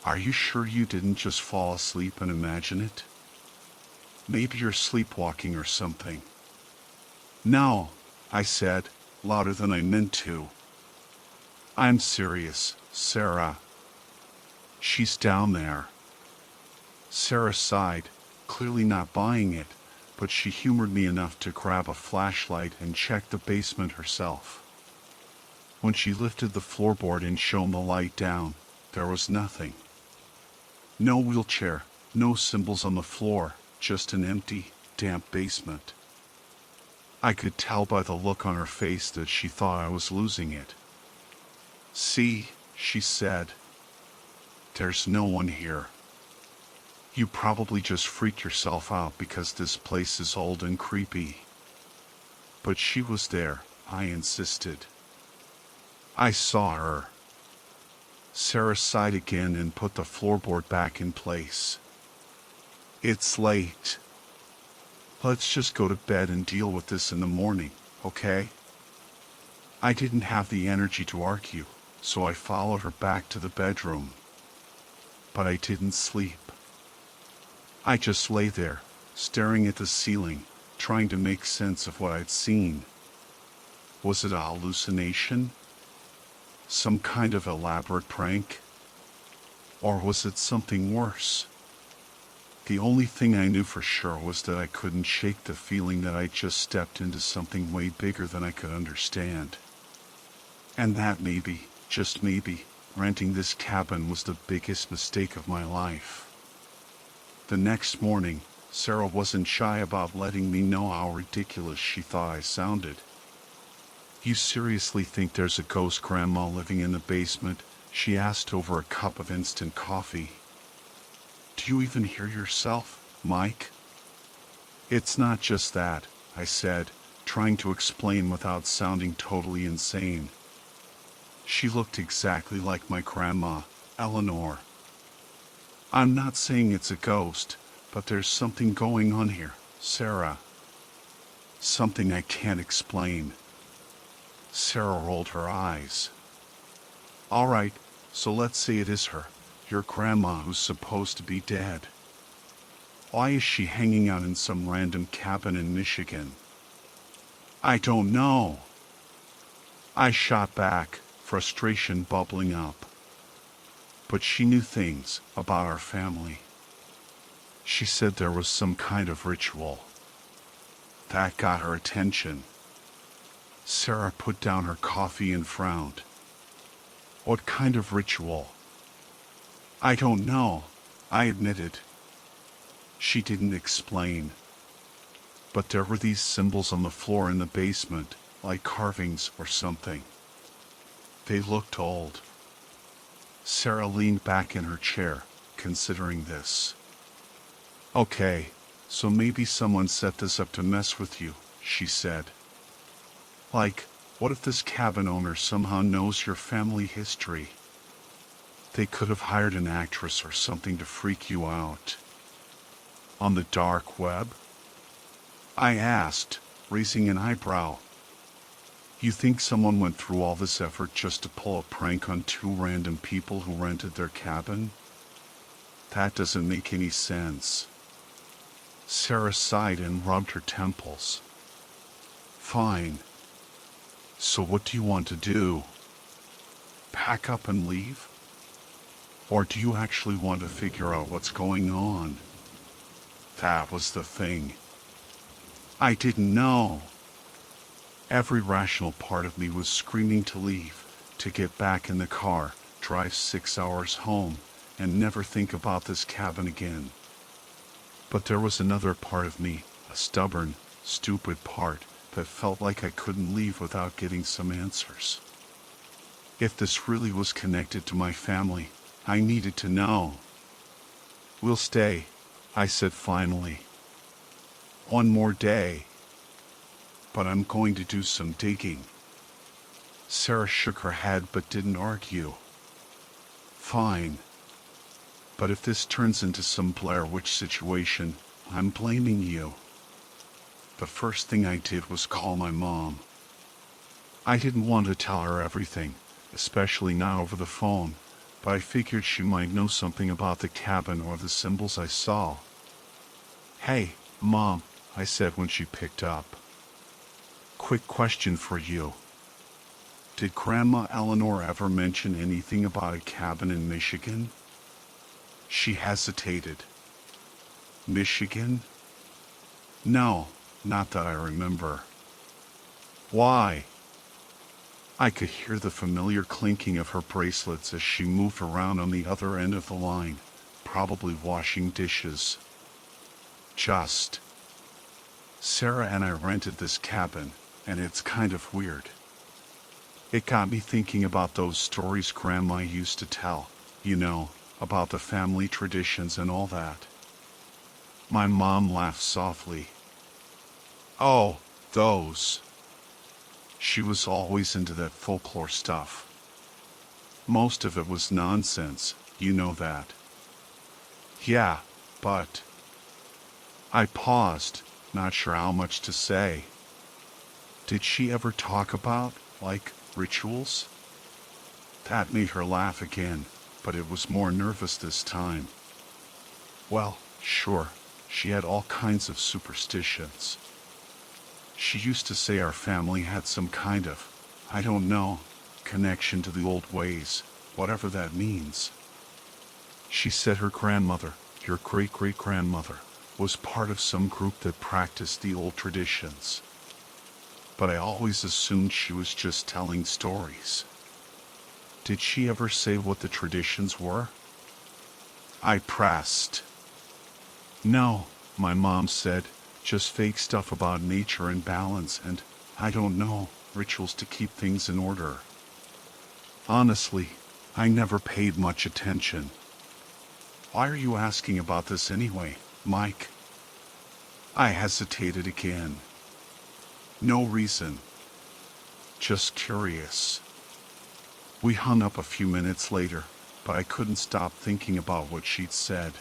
Are you sure you didn't just fall asleep and imagine it? Maybe you're sleepwalking or something. No, I said, louder than I meant to. I'm serious, Sarah. She's down there. Sarah sighed, clearly not buying it, but she humored me enough to grab a flashlight and check the basement herself. When she lifted the floorboard and shone the light down, there was nothing. No wheelchair, no symbols on the floor, just an empty, damp basement. I could tell by the look on her face that she thought I was losing it. See, she said. There's no one here. You probably just freaked yourself out because this place is old and creepy. But she was there, I insisted. I saw her. Sarah sighed again and put the floorboard back in place. It's late. Let's just go to bed and deal with this in the morning, okay? I didn't have the energy to argue, so I followed her back to the bedroom. But I didn't sleep. I just lay there, staring at the ceiling, trying to make sense of what I'd seen. Was it a hallucination? Some kind of elaborate prank? Or was it something worse? The only thing I knew for sure was that I couldn't shake the feeling that I'd just stepped into something way bigger than I could understand. And that maybe, just maybe, renting this cabin was the biggest mistake of my life. The next morning, Sarah wasn't shy about letting me know how ridiculous she thought I sounded. You seriously think there's a ghost grandma living in the basement? She asked over a cup of instant coffee. Do you even hear yourself, Mike? It's not just that, I said, trying to explain without sounding totally insane. She looked exactly like my grandma, Eleanor. I'm not saying it's a ghost, but there's something going on here, Sarah. Something I can't explain. Sarah rolled her eyes. All right, so let's say it is her, your grandma who's supposed to be dead. Why is she hanging out in some random cabin in Michigan? I don't know. I shot back, frustration bubbling up. But she knew things about our family. She said there was some kind of ritual. That got her attention. Sarah put down her coffee and frowned. What kind of ritual? I don't know, I admitted. She didn't explain. But there were these symbols on the floor in the basement, like carvings or something. They looked old. Sarah leaned back in her chair, considering this. Okay, so maybe someone set this up to mess with you, she said. Like, what if this cabin owner somehow knows your family history? They could have hired an actress or something to freak you out. On the dark web? I asked, raising an eyebrow. You think someone went through all this effort just to pull a prank on two random people who rented their cabin? That doesn't make any sense. Sarah sighed and rubbed her temples. Fine. So what do you want to do? Pack up and leave? Or do you actually want to figure out what's going on? That was the thing. I didn't know. Every rational part of me was screaming to leave, to get back in the car, drive 6 hours home, and never think about this cabin again. But there was another part of me, a stubborn, stupid part, that felt like I couldn't leave without getting some answers. If this really was connected to my family, I needed to know. We'll stay, I said finally. One more day. But I'm going to do some digging. Sarah shook her head but didn't argue. Fine. But if this turns into some Blair Witch situation, I'm blaming you. The first thing I did was call my mom. I didn't want to tell her everything, especially not over the phone, but I figured she might know something about the cabin or the symbols I saw. Hey, Mom, I said when she picked up. Quick question for you. Did Grandma Eleanor ever mention anything about a cabin in Michigan? She hesitated. Michigan? No, not that I remember. Why? I could hear the familiar clinking of her bracelets as she moved around on the other end of the line, probably washing dishes. Just. Sarah and I rented this cabin, and it's kind of weird. It got me thinking about those stories Grandma used to tell, you know, about the family traditions and all that. My mom laughed softly. Oh, those. She was always into that folklore stuff. Most of it was nonsense, you know that. Yeah, but... I paused, not sure how much to say. Did she ever talk about, like, rituals? That made her laugh again, but it was more nervous this time. Well, sure, she had all kinds of superstitions. She used to say our family had some kind of, I don't know, connection to the old ways, whatever that means. She said her grandmother, your great-great-grandmother, was part of some group that practiced the old traditions. But I always assumed she was just telling stories. Did she ever say what the traditions were? I pressed. No, my mom said, just fake stuff about nature and balance and, I don't know, rituals to keep things in order. Honestly, I never paid much attention. Why are you asking about this anyway, Mike? I hesitated again. No reason. Just curious. We hung up a few minutes later, but I couldn't stop thinking about what she'd said.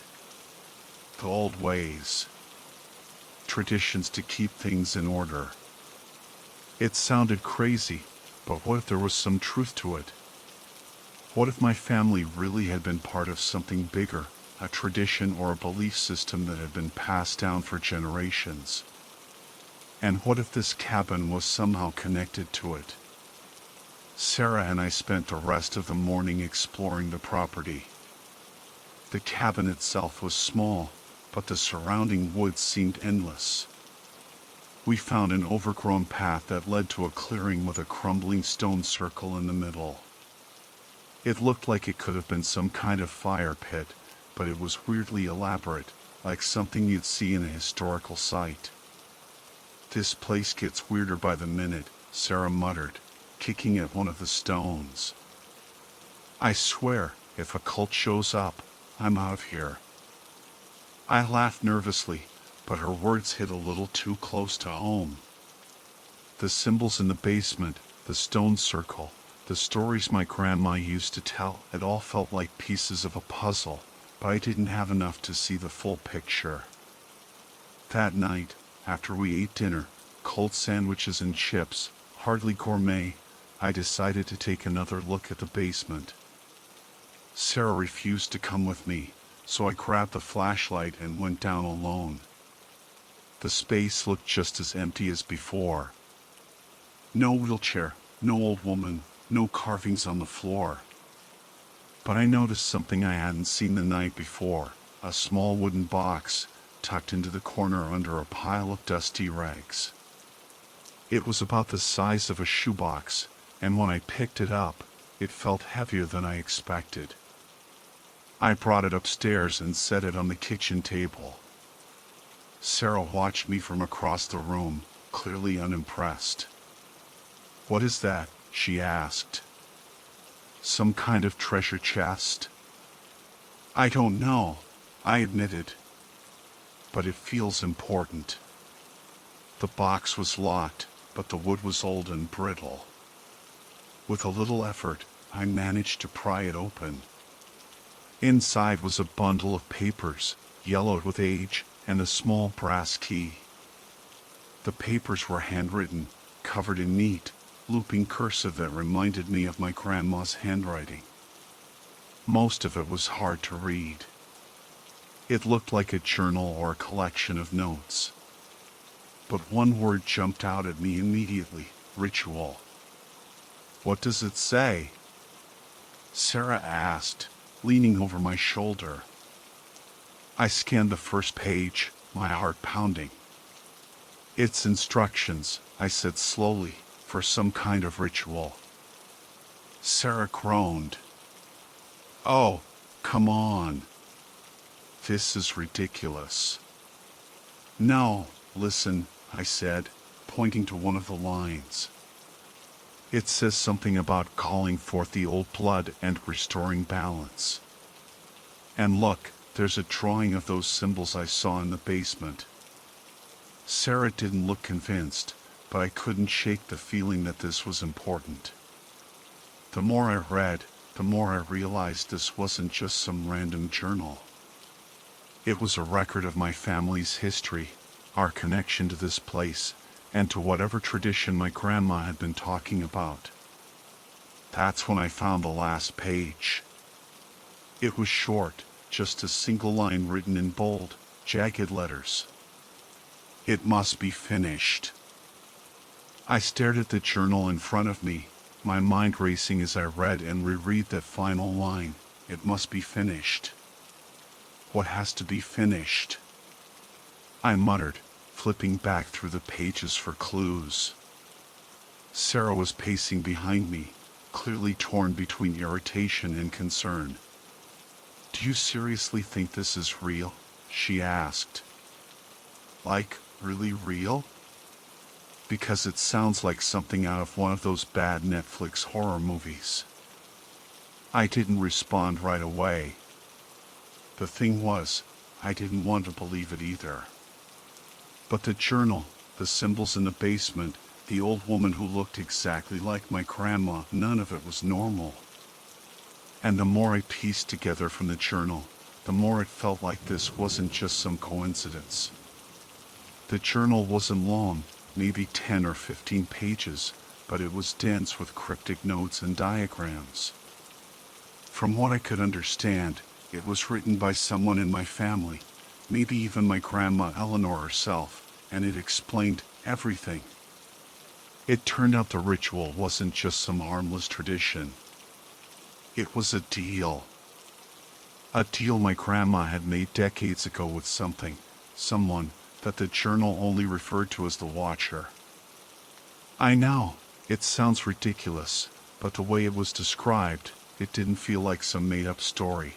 The old ways. Traditions to keep things in order. It sounded crazy, but what if there was some truth to it? What if my family really had been part of something bigger, a tradition or a belief system that had been passed down for generations? And what if this cabin was somehow connected to it? Sarah and I spent the rest of the morning exploring the property. The cabin itself was small, but the surrounding woods seemed endless. We found an overgrown path that led to a clearing with a crumbling stone circle in the middle. It looked like it could have been some kind of fire pit, but it was weirdly elaborate, like something you'd see in a historical site. "This place gets weirder by the minute," Sarah muttered, kicking at one of the stones. "I swear, if a cult shows up, I'm out of here." I laughed nervously, but her words hit a little too close to home. The symbols in the basement, the stone circle, the stories my grandma used to tell, it all felt like pieces of a puzzle, but I didn't have enough to see the full picture. That night, after we ate dinner, cold sandwiches and chips, hardly gourmet, I decided to take another look at the basement. Sarah refused to come with me, so I grabbed the flashlight and went down alone. The space looked just as empty as before. No wheelchair, no old woman, no carvings on the floor. But I noticed something I hadn't seen the night before, a small wooden box tucked into the corner under a pile of dusty rags. It was about the size of a shoebox, and when I picked it up, it felt heavier than I expected. I brought it upstairs and set it on the kitchen table. Sarah watched me from across the room, clearly unimpressed. "What is that?" she asked. "Some kind of treasure chest?" "I don't know," I admitted. "But it feels important." The box was locked, but the wood was old and brittle. With a little effort, I managed to pry it open. Inside was a bundle of papers, yellowed with age, and a small brass key. The papers were handwritten, covered in neat, looping cursive that reminded me of my grandma's handwriting. Most of it was hard to read. It looked like a journal or a collection of notes. But one word jumped out at me immediately: ritual. "What does it say?" Sarah asked, leaning over my shoulder. I scanned the first page, my heart pounding. "It's instructions," I said slowly, "for some kind of ritual." Sarah groaned. "Oh, come on. This is ridiculous." "No, listen," I said, pointing to one of the lines. "It says something about calling forth the old blood and restoring balance. And look, there's a drawing of those symbols I saw in the basement." Sarah didn't look convinced, but I couldn't shake the feeling that this was important. The more I read, the more I realized this wasn't just some random journal. It was a record of my family's history, our connection to this place, and to whatever tradition my grandma had been talking about. That's when I found the last page. It was short, just a single line written in bold, jagged letters. "It must be finished." I stared at the journal in front of me, my mind racing as I read and reread that final line: "It must be finished." What has to be finished? I muttered, flipping back through the pages for clues. Sarah was pacing behind me, clearly torn between irritation and concern. "Do you seriously think this is real?" she asked. "Like, really real?" "Because it sounds like something out of one of those bad Netflix horror movies." I didn't respond right away. The thing was, I didn't want to believe it either. But the journal, the symbols in the basement, the old woman who looked exactly like my grandma, none of it was normal. And the more I pieced together from the journal, the more it felt like this wasn't just some coincidence. The journal wasn't long, maybe 10 or 15 pages, but it was dense with cryptic notes and diagrams. From what I could understand, it was written by someone in my family, maybe even my grandma Eleanor herself, and it explained everything. It turned out the ritual wasn't just some harmless tradition. It was a deal. A deal my grandma had made decades ago with someone that the journal only referred to as the Watcher. I know, it sounds ridiculous, but the way it was described, it didn't feel like some made-up story.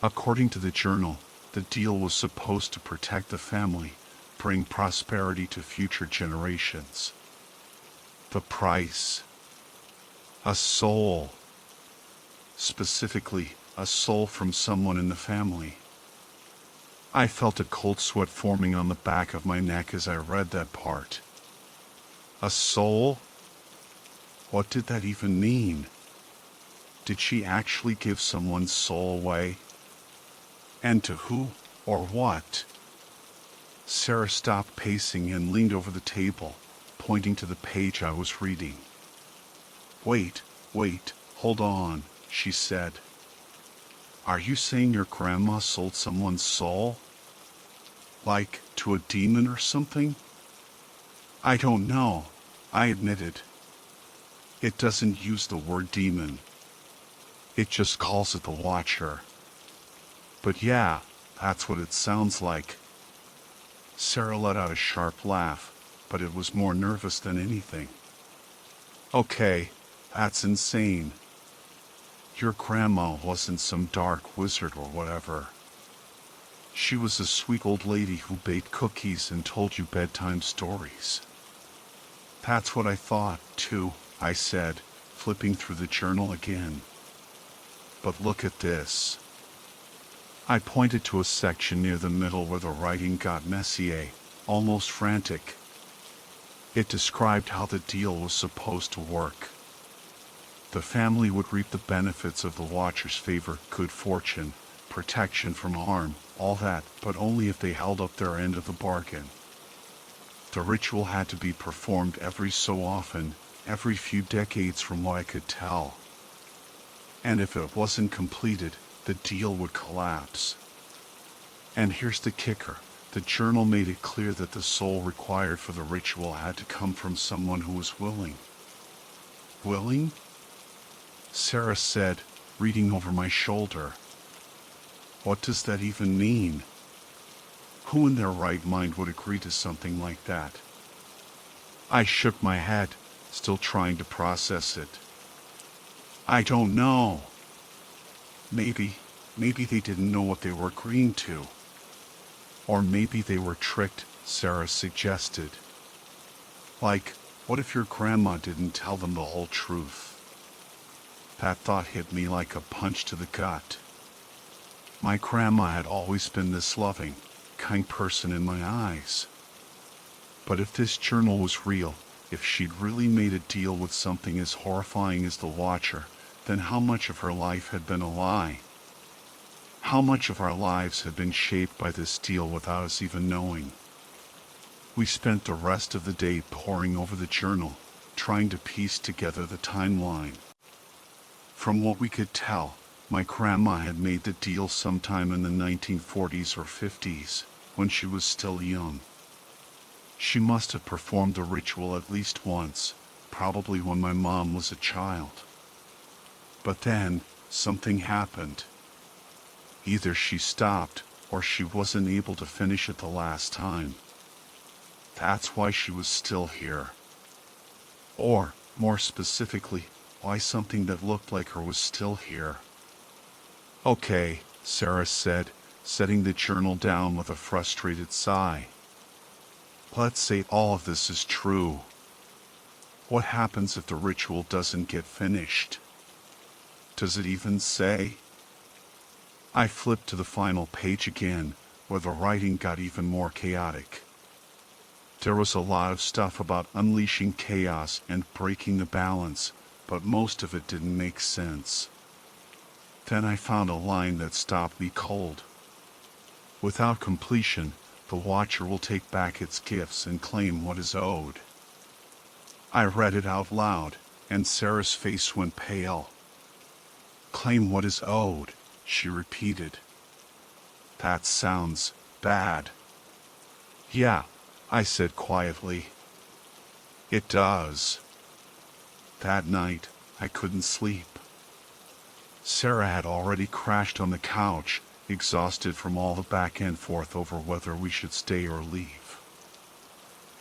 According to the journal, the deal was supposed to protect the family, bring prosperity to future generations. The price. A soul. Specifically, a soul from someone in the family. I felt a cold sweat forming on the back of my neck as I read that part. A soul? What did that even mean? Did she actually give someone's soul away? And to who or what? Sarah stopped pacing and leaned over the table, pointing to the page I was reading. Wait, hold on, she said. Are you saying your grandma sold someone's soul? Like to a demon or something? I don't know, I admitted. It doesn't use the word demon. It just calls it the Watcher. But yeah, that's what it sounds like. Sarah let out a sharp laugh, but it was more nervous than anything. Okay, that's insane. Your grandma wasn't some dark wizard or whatever. She was a sweet old lady who baked cookies and told you bedtime stories. That's what I thought, too, I said, flipping through the journal again. But look at this. I pointed to a section near the middle where the writing got messy, almost frantic. It described how the deal was supposed to work. The family would reap the benefits of the Watcher's favor, good fortune, protection from harm, all that, but only if they held up their end of the bargain. The ritual had to be performed every so often, every few decades from what I could tell. And if it wasn't completed, the deal would collapse. And here's the kicker. The journal made it clear that the soul required for the ritual had to come from someone who was willing. Willing? Sarah said, reading over my shoulder. What does that even mean? Who in their right mind would agree to something like that? I shook my head, still trying to process it. I don't know. Maybe they didn't know what they were agreeing to. Or maybe they were tricked, Sarah suggested. Like, what if your grandma didn't tell them the whole truth? That thought hit me like a punch to the gut. My grandma had always been this loving, kind person in my eyes. But if this journal was real, if she'd really made a deal with something as horrifying as the Watcher, then how much of her life had been a lie? How much of our lives had been shaped by this deal without us even knowing? We spent the rest of the day poring over the journal, trying to piece together the timeline. From what we could tell, my grandma had made the deal sometime in the 1940s or 50s, when she was still young. She must have performed the ritual at least once, probably when my mom was a child. But then, something happened. Either she stopped, or she wasn't able to finish it the last time. That's why she was still here. Or, more specifically, why something that looked like her was still here. Okay, Sarah said, setting the journal down with a frustrated sigh. Let's say all of this is true. What happens if the ritual doesn't get finished? Does it even say? I flipped to the final page again, where the writing got even more chaotic. There was a lot of stuff about unleashing chaos and breaking the balance, but most of it didn't make sense. Then I found a line that stopped me cold. Without completion, the Watcher will take back its gifts and claim what is owed. I read it out loud, and Sarah's face went pale. Claim what is owed, she repeated. That sounds bad. Yeah, I said quietly. It does. That night, I couldn't sleep. Sarah had already crashed on the couch, exhausted from all the back and forth over whether we should stay or leave.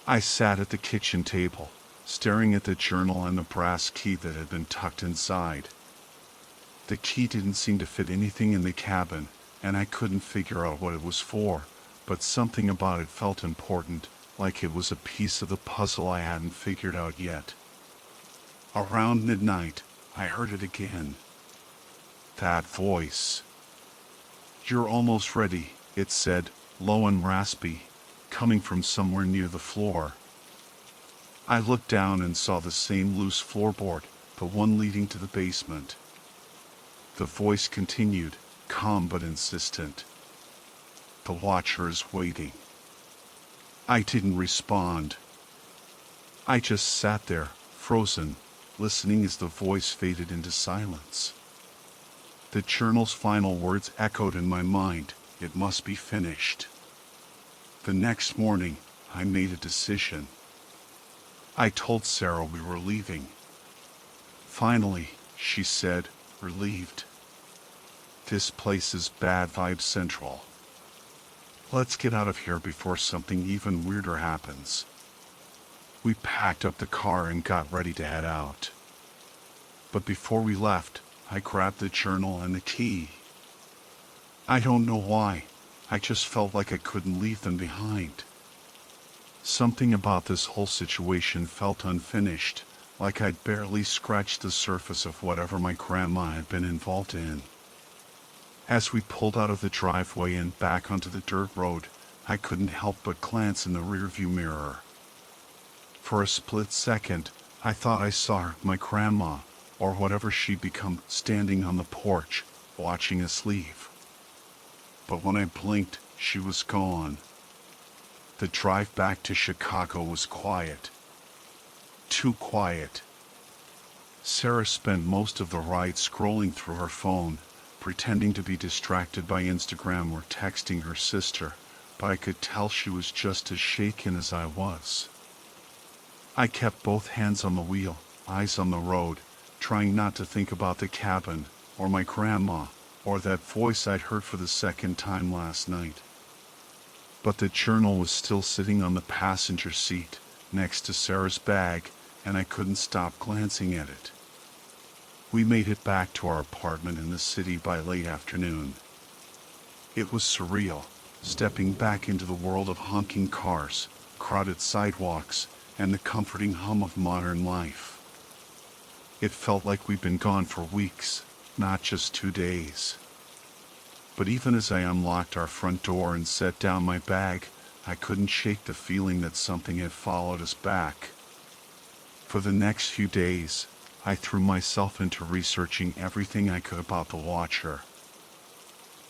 I sat at the kitchen table, staring at the journal and the brass key that had been tucked inside. The key didn't seem to fit anything in the cabin, and I couldn't figure out what it was for, but something about it felt important, like it was a piece of the puzzle I hadn't figured out yet. Around midnight, I heard it again. That voice. "You're almost ready," it said, low and raspy, coming from somewhere near the floor. I looked down and saw the same loose floorboard, the one leading to the basement. The voice continued, calm but insistent. "The Watcher is waiting." I didn't respond. I just sat there, frozen, listening as the voice faded into silence. The journal's final words echoed in my mind. It must be finished. The next morning, I made a decision. I told Sarah we were leaving. "Finally," she said, relieved. "This place is bad vibe central. Let's get out of here before something even weirder happens." We packed up the car and got ready to head out. But before we left, I grabbed the journal and the key. I don't know why, I just felt like I couldn't leave them behind. Something about this whole situation felt unfinished, like I'd barely scratched the surface of whatever my grandma had been involved in. As we pulled out of the driveway and back onto the dirt road, I couldn't help but glance in the rearview mirror. For a split second, I thought I saw my grandma, or whatever she'd become, standing on the porch, watching us leave. But when I blinked, she was gone. The drive back to Chicago was quiet. Too quiet. Sarah spent most of the ride scrolling through her phone, pretending to be distracted by Instagram or texting her sister, but I could tell she was just as shaken as I was. I kept both hands on the wheel, eyes on the road, trying not to think about the cabin, or my grandma, or that voice I'd heard for the second time last night. But the journal was still sitting on the passenger seat, next to Sarah's bag, and I couldn't stop glancing at it. We made it back to our apartment in the city by late afternoon. It was surreal, stepping back into the world of honking cars, crowded sidewalks, and the comforting hum of modern life. It felt like we'd been gone for weeks, not just 2 days. But even as I unlocked our front door and set down my bag, I couldn't shake the feeling that something had followed us back. For the next few days, I threw myself into researching everything I could about the Watcher.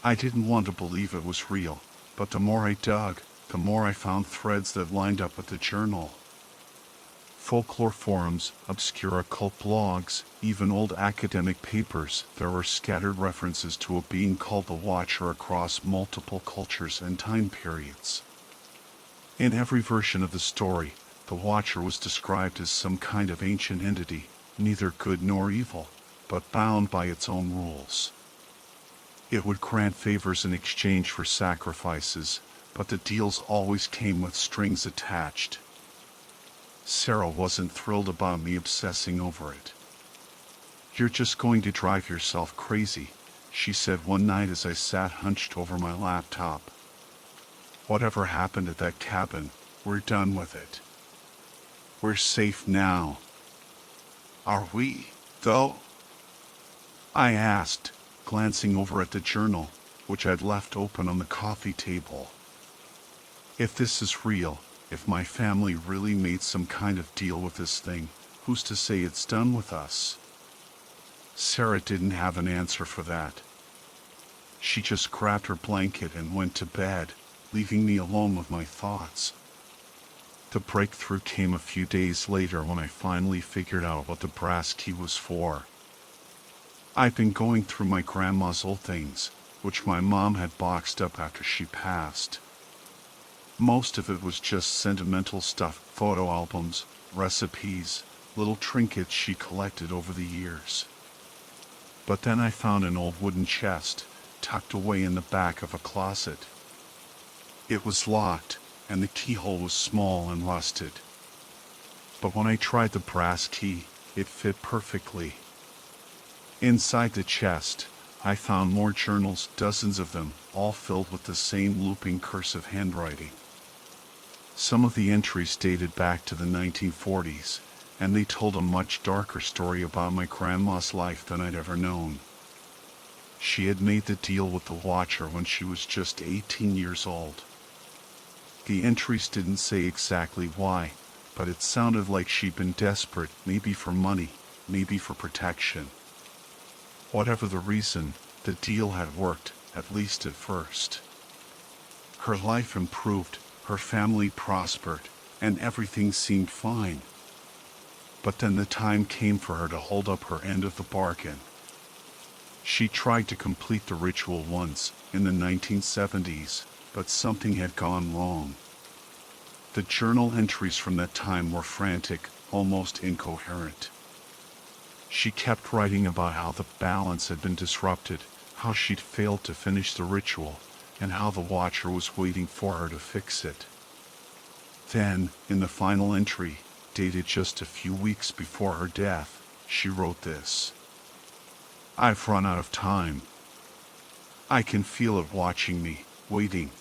I didn't want to believe it was real, but the more I dug, the more I found threads that lined up with the journal. Folklore forums, obscure occult blogs, even old academic papers, there were scattered references to a being called the Watcher across multiple cultures and time periods. In every version of the story, the Watcher was described as some kind of ancient entity, neither good nor evil, but bound by its own rules. It would grant favors in exchange for sacrifices, but the deals always came with strings attached. Sarah wasn't thrilled about me obsessing over it. "You're just going to drive yourself crazy," she said one night as I sat hunched over my laptop. "Whatever happened at that cabin, we're done with it. We're safe now." "Are we, though?" I asked, glancing over at the journal, which I'd left open on the coffee table. If this is real, if my family really made some kind of deal with this thing, who's to say it's done with us? Sarah didn't have an answer for that. She just grabbed her blanket and went to bed, leaving me alone with my thoughts. The breakthrough came a few days later when I finally figured out what the brass key was for. I'd been going through my grandma's old things, which my mom had boxed up after she passed. Most of it was just sentimental stuff, photo albums, recipes, little trinkets she collected over the years. But then I found an old wooden chest, tucked away in the back of a closet. It was locked, and the keyhole was small and rusted. But when I tried the brass key, it fit perfectly. Inside the chest, I found more journals, dozens of them, all filled with the same looping cursive handwriting. Some of the entries dated back to the 1940s, and they told a much darker story about my grandma's life than I'd ever known. She had made the deal with the Watcher when she was just 18 years old. The entries didn't say exactly why, but it sounded like she'd been desperate, maybe for money, maybe for protection. Whatever the reason, the deal had worked, at least at first. Her life improved, her family prospered, and everything seemed fine. But then the time came for her to hold up her end of the bargain. She tried to complete the ritual once, in the 1970s, but something had gone wrong. The journal entries from that time were frantic, almost incoherent. She kept writing about how the balance had been disrupted, how she'd failed to finish the ritual, and how the Watcher was waiting for her to fix it. Then, in the final entry, dated just a few weeks before her death, she wrote this: "I've run out of time. I can feel it watching me, waiting.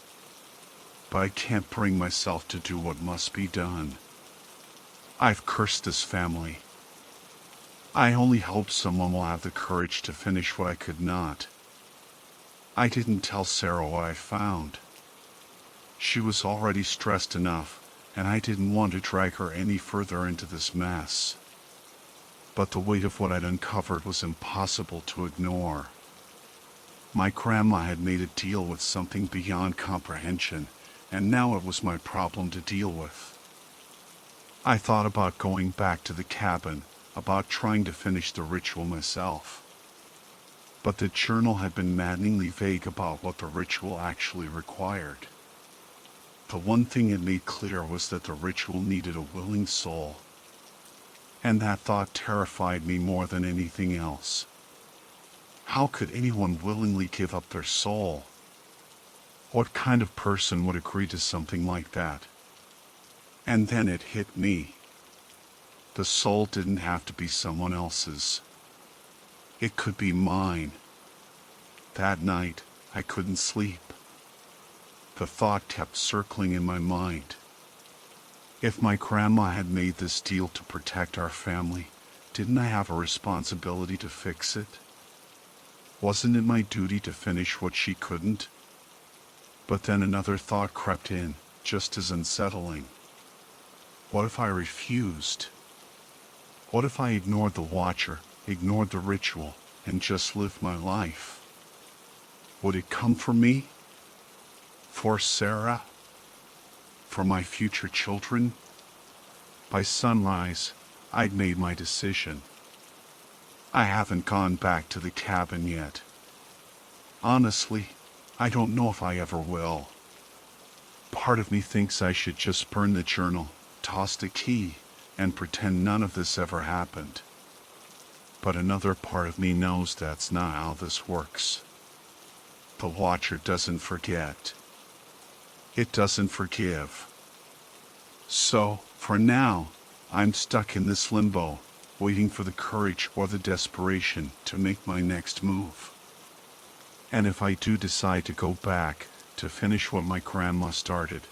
But I can't bring myself to do what must be done. I've cursed this family. I only hope someone will have the courage to finish what I could not. I didn't tell Sarah what I found. She was already stressed enough, and I didn't want to drag her any further into this mess. But the weight of what I'd uncovered was impossible to ignore. My grandma had made a deal with something beyond comprehension, and now it was my problem to deal with. I thought about going back to the cabin, about trying to finish the ritual myself. But the journal had been maddeningly vague about what the ritual actually required. The one thing it made clear was that the ritual needed a willing soul. And that thought terrified me more than anything else. How could anyone willingly give up their soul? What kind of person would agree to something like that? And then it hit me. The soul didn't have to be someone else's. It could be mine. That night, I couldn't sleep. The thought kept circling in my mind. If my grandma had made this deal to protect our family, didn't I have a responsibility to fix it? Wasn't it my duty to finish what she couldn't? But then another thought crept in, just as unsettling. What if I refused? What if I ignored the Watcher, ignored the ritual, and just lived my life? Would it come for me? For Sarah? For my future children? By sunrise, I'd made my decision. I haven't gone back to the cabin yet. Honestly, I don't know if I ever will. Part of me thinks I should just burn the journal, toss the key, and pretend none of this ever happened. But another part of me knows that's not how this works. The Watcher doesn't forget. It doesn't forgive. So, for now, I'm stuck in this limbo, waiting for the courage or the desperation to make my next move. And if I do decide to go back, to finish what my grandma started,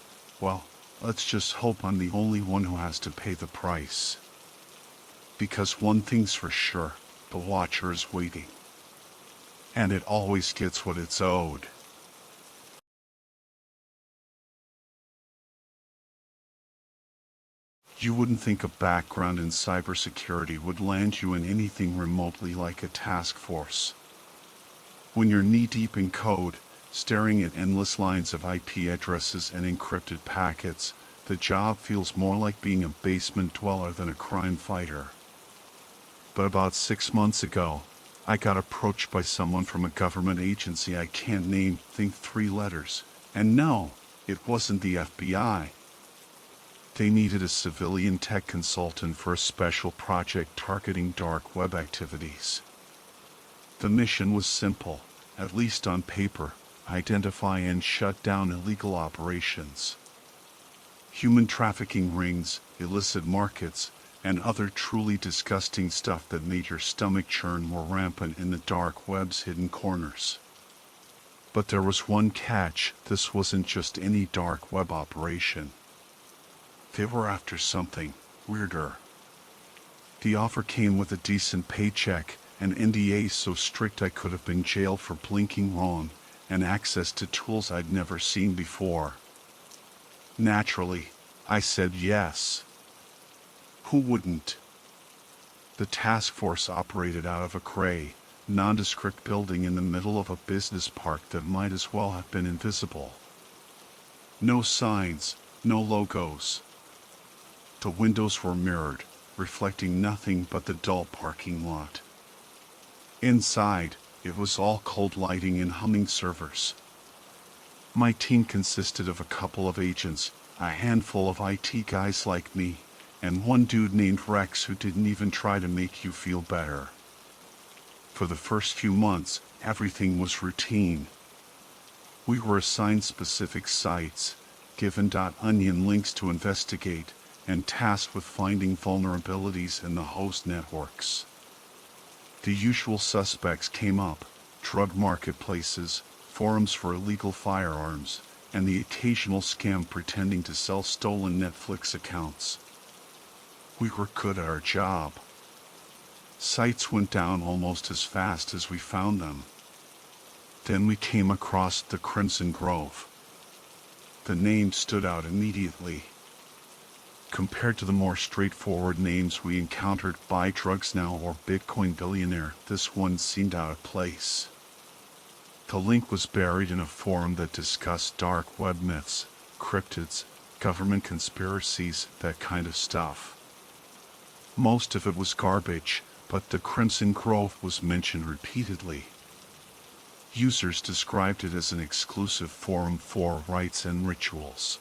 well, let's just hope I'm the only one who has to pay the price. Because one thing's for sure, the Watcher is waiting. And it always gets what it's owed. You wouldn't think a background in cybersecurity would land you in anything remotely like a task force. When you're knee-deep in code, staring at endless lines of IP addresses and encrypted packets, the job feels more like being a basement dweller than a crime fighter. But about 6 months ago, I got approached by someone from a government agency I can't name, think 3 letters. And no, It wasn't the FBI. They needed a civilian tech consultant for a special project targeting dark web activities. The mission was simple, at least on paper: identify and shut down illegal operations. Human trafficking rings, illicit markets, and other truly disgusting stuff that made your stomach churn were rampant in the dark web's hidden corners. But there was one catch: this wasn't just any dark web operation. They were after something weirder. The offer came with a decent paycheck, an NDA so strict I could have been jailed for blinking wrong, and access to tools I'd never seen before. Naturally, I said yes. Who wouldn't? The task force operated out of a gray, nondescript building in the middle of a business park that might as well have been invisible. No signs, no logos. The windows were mirrored, reflecting nothing but the dull parking lot. Inside, it was all cold lighting and humming servers. My team consisted of a couple of agents, a handful of IT guys like me, and one dude named Rex who didn't even try to make you feel better. For the first few months, everything was routine. We were assigned specific sites, given .onion links to investigate, and tasked with finding vulnerabilities in the host networks. The usual suspects came up: drug marketplaces, forums for illegal firearms, and the occasional scam pretending to sell stolen Netflix accounts. We were good at our job. Sites went down almost as fast as we found them. Then we came across the Crimson Grove. The name stood out immediately. Compared to the more straightforward names we encountered: Buy Drugs Now or Bitcoin Billionaire, this one seemed out of place. The link was buried in a forum that discussed dark web myths, cryptids, government conspiracies, that kind of stuff. Most of it was garbage, but the Crimson Grove was mentioned repeatedly. Users described it as an exclusive forum for rites and rituals.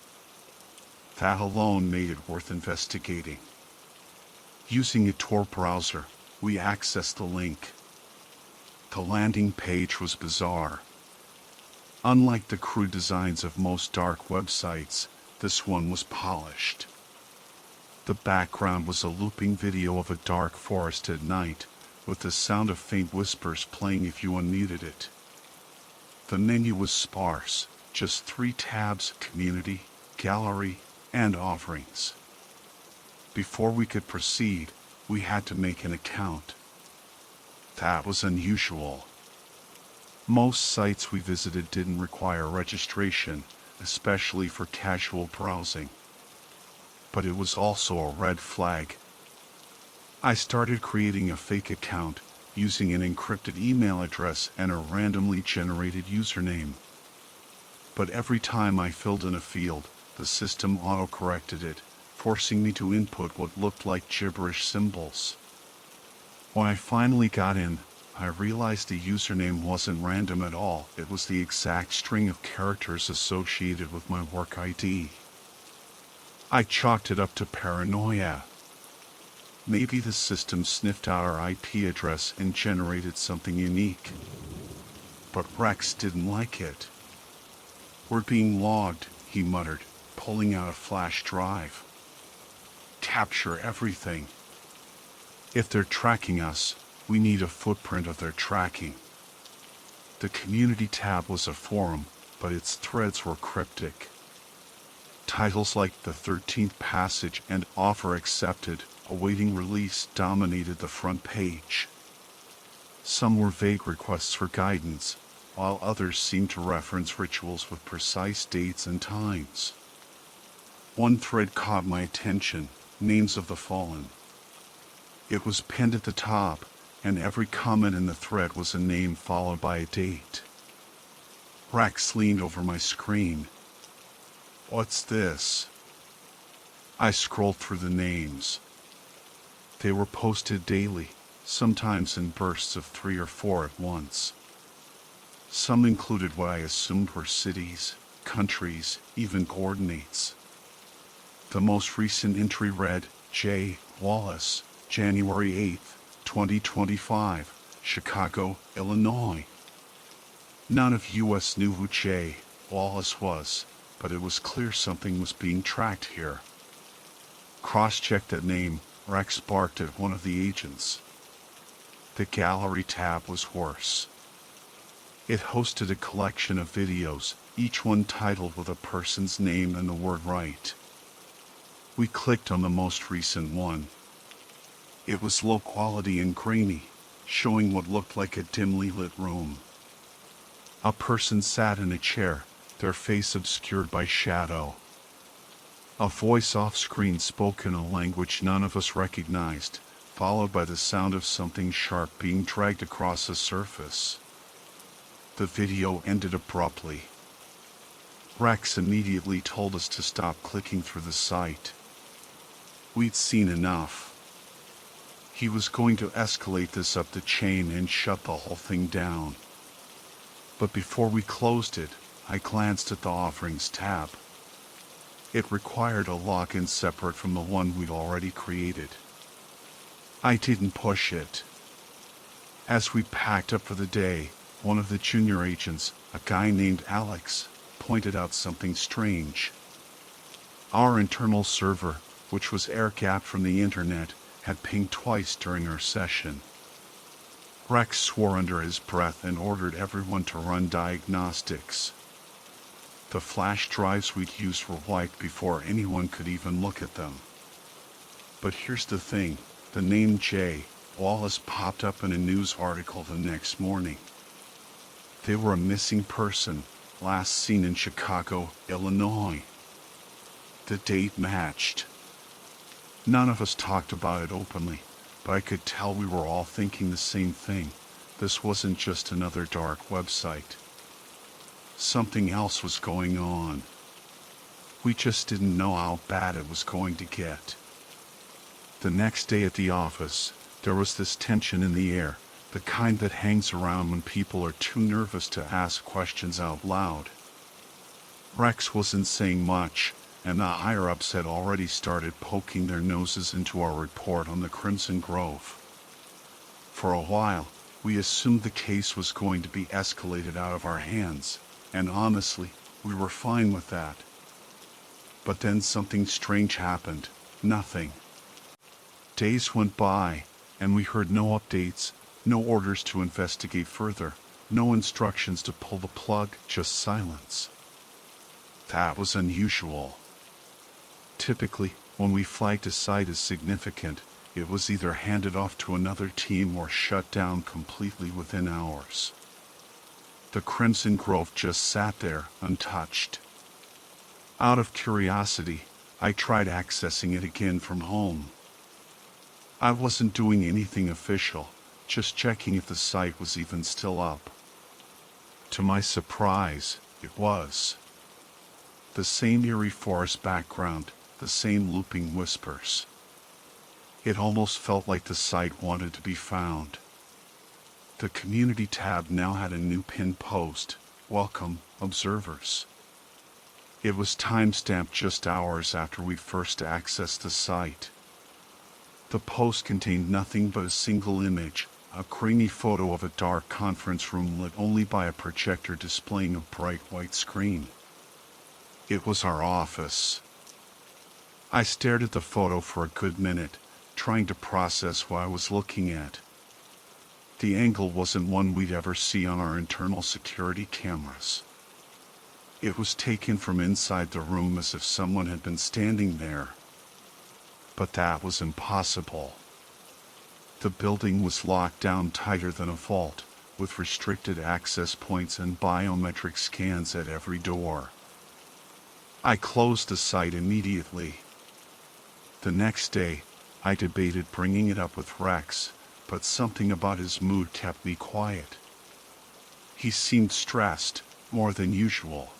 That alone made it worth investigating. Using a Tor browser, we accessed the link. The landing page was bizarre. Unlike the crude designs of most dark websites, this one was polished. The background was a looping video of a dark forest at night, with the sound of faint whispers playing if you unmuted it. The menu was sparse, just 3 tabs: Community, Gallery, and Offerings. Before we could proceed, we had to make an account. That was unusual. Most sites we visited didn't require registration, especially for casual browsing. But it was also a red flag. I started creating a fake account, using an encrypted email address and a randomly generated username. But every time I filled in a field, the system auto-corrected it, forcing me to input what looked like gibberish symbols. When I finally got in, I realized the username wasn't random at all. It was the exact string of characters associated with my work ID. I chalked it up to paranoia. Maybe the system sniffed out our IP address and generated something unique. But Rex didn't like it. "We're being logged," he muttered, pulling out a flash drive. "Capture everything. If they're tracking us, we need a footprint of their tracking." The community tab was a forum, but its threads were cryptic. Titles like "The 13th Passage" and "Offer Accepted, Awaiting Release" dominated the front page. Some were vague requests for guidance, while others seemed to reference rituals with precise dates and times. One thread caught my attention: Names of the Fallen. It was pinned at the top, and every comment in the thread was a name followed by a date. Rex leaned over my screen. "What's this?" I scrolled through the names. They were posted daily, sometimes in bursts of 3 or 4 at once. Some included what I assumed were cities, countries, even coordinates. The most recent entry read, J. Wallace, January 8th, 2025, Chicago, Illinois. None of US knew who J. Wallace was, but it was clear something was being tracked here. Cross-check that name, Rex barked at one of the agents. The gallery tab was worse. It hosted a collection of videos, each one titled with a person's name and the word right. We clicked on the most recent one. It was low quality and grainy, showing what looked like a dimly lit room. A person sat in a chair, their face obscured by shadow. A voice off-screen spoke in a language none of us recognized, followed by the sound of something sharp being dragged across a surface. The video ended abruptly. Rex immediately told us to stop clicking through the site. We'd seen enough. He was going to escalate this up the chain and shut the whole thing down. But before we closed it, I glanced at the offerings tab. It required a login separate from the one we'd already created. I didn't push it. As we packed up for the day, one of the junior agents, a guy named Alex, pointed out something strange. Our internal server, which was air-gapped from the internet, had pinged twice during our session. Rex swore under his breath and ordered everyone to run diagnostics. The flash drives we'd used were wiped before anyone could even look at them. But here's the thing, the name J. Wallace popped up in a news article the next morning. They were a missing person, last seen in Chicago, Illinois. The date matched. None of us talked about it openly, but I could tell we were all thinking the same thing. This wasn't just another dark website. Something else was going on. We just didn't know how bad it was going to get. The next day at the office, there was this tension in the air, the kind that hangs around when people are too nervous to ask questions out loud. Rex wasn't saying much, and the higher-ups had already started poking their noses into our report on the Crimson Grove. For a while, we assumed the case was going to be escalated out of our hands, and honestly, we were fine with that. But then something strange happened. Nothing. Days went by, and we heard no updates, no orders to investigate further, no instructions to pull the plug, just silence. That was unusual. Typically, when we flagged a site as significant, it was either handed off to another team or shut down completely within hours. The Crimson Grove just sat there, untouched. Out of curiosity, I tried accessing it again from home. I wasn't doing anything official, just checking if the site was even still up. To my surprise, it was. The same eerie forest background, the same looping whispers. It almost felt like the site wanted to be found. The community tab now had a new pinned post, "Welcome, observers." It was timestamped just hours after we first accessed the site. The post contained nothing but a single image, a grainy photo of a dark conference room lit only by a projector displaying a bright white screen. It was our office. I stared at the photo for a good minute, trying to process what I was looking at. The angle wasn't one we'd ever see on our internal security cameras. It was taken from inside the room as if someone had been standing there. But that was impossible. The building was locked down tighter than a vault, with restricted access points and biometric scans at every door. I closed the site immediately. The next day, I debated bringing it up with Rex, but something about his mood kept me quiet. He seemed stressed, more than usual.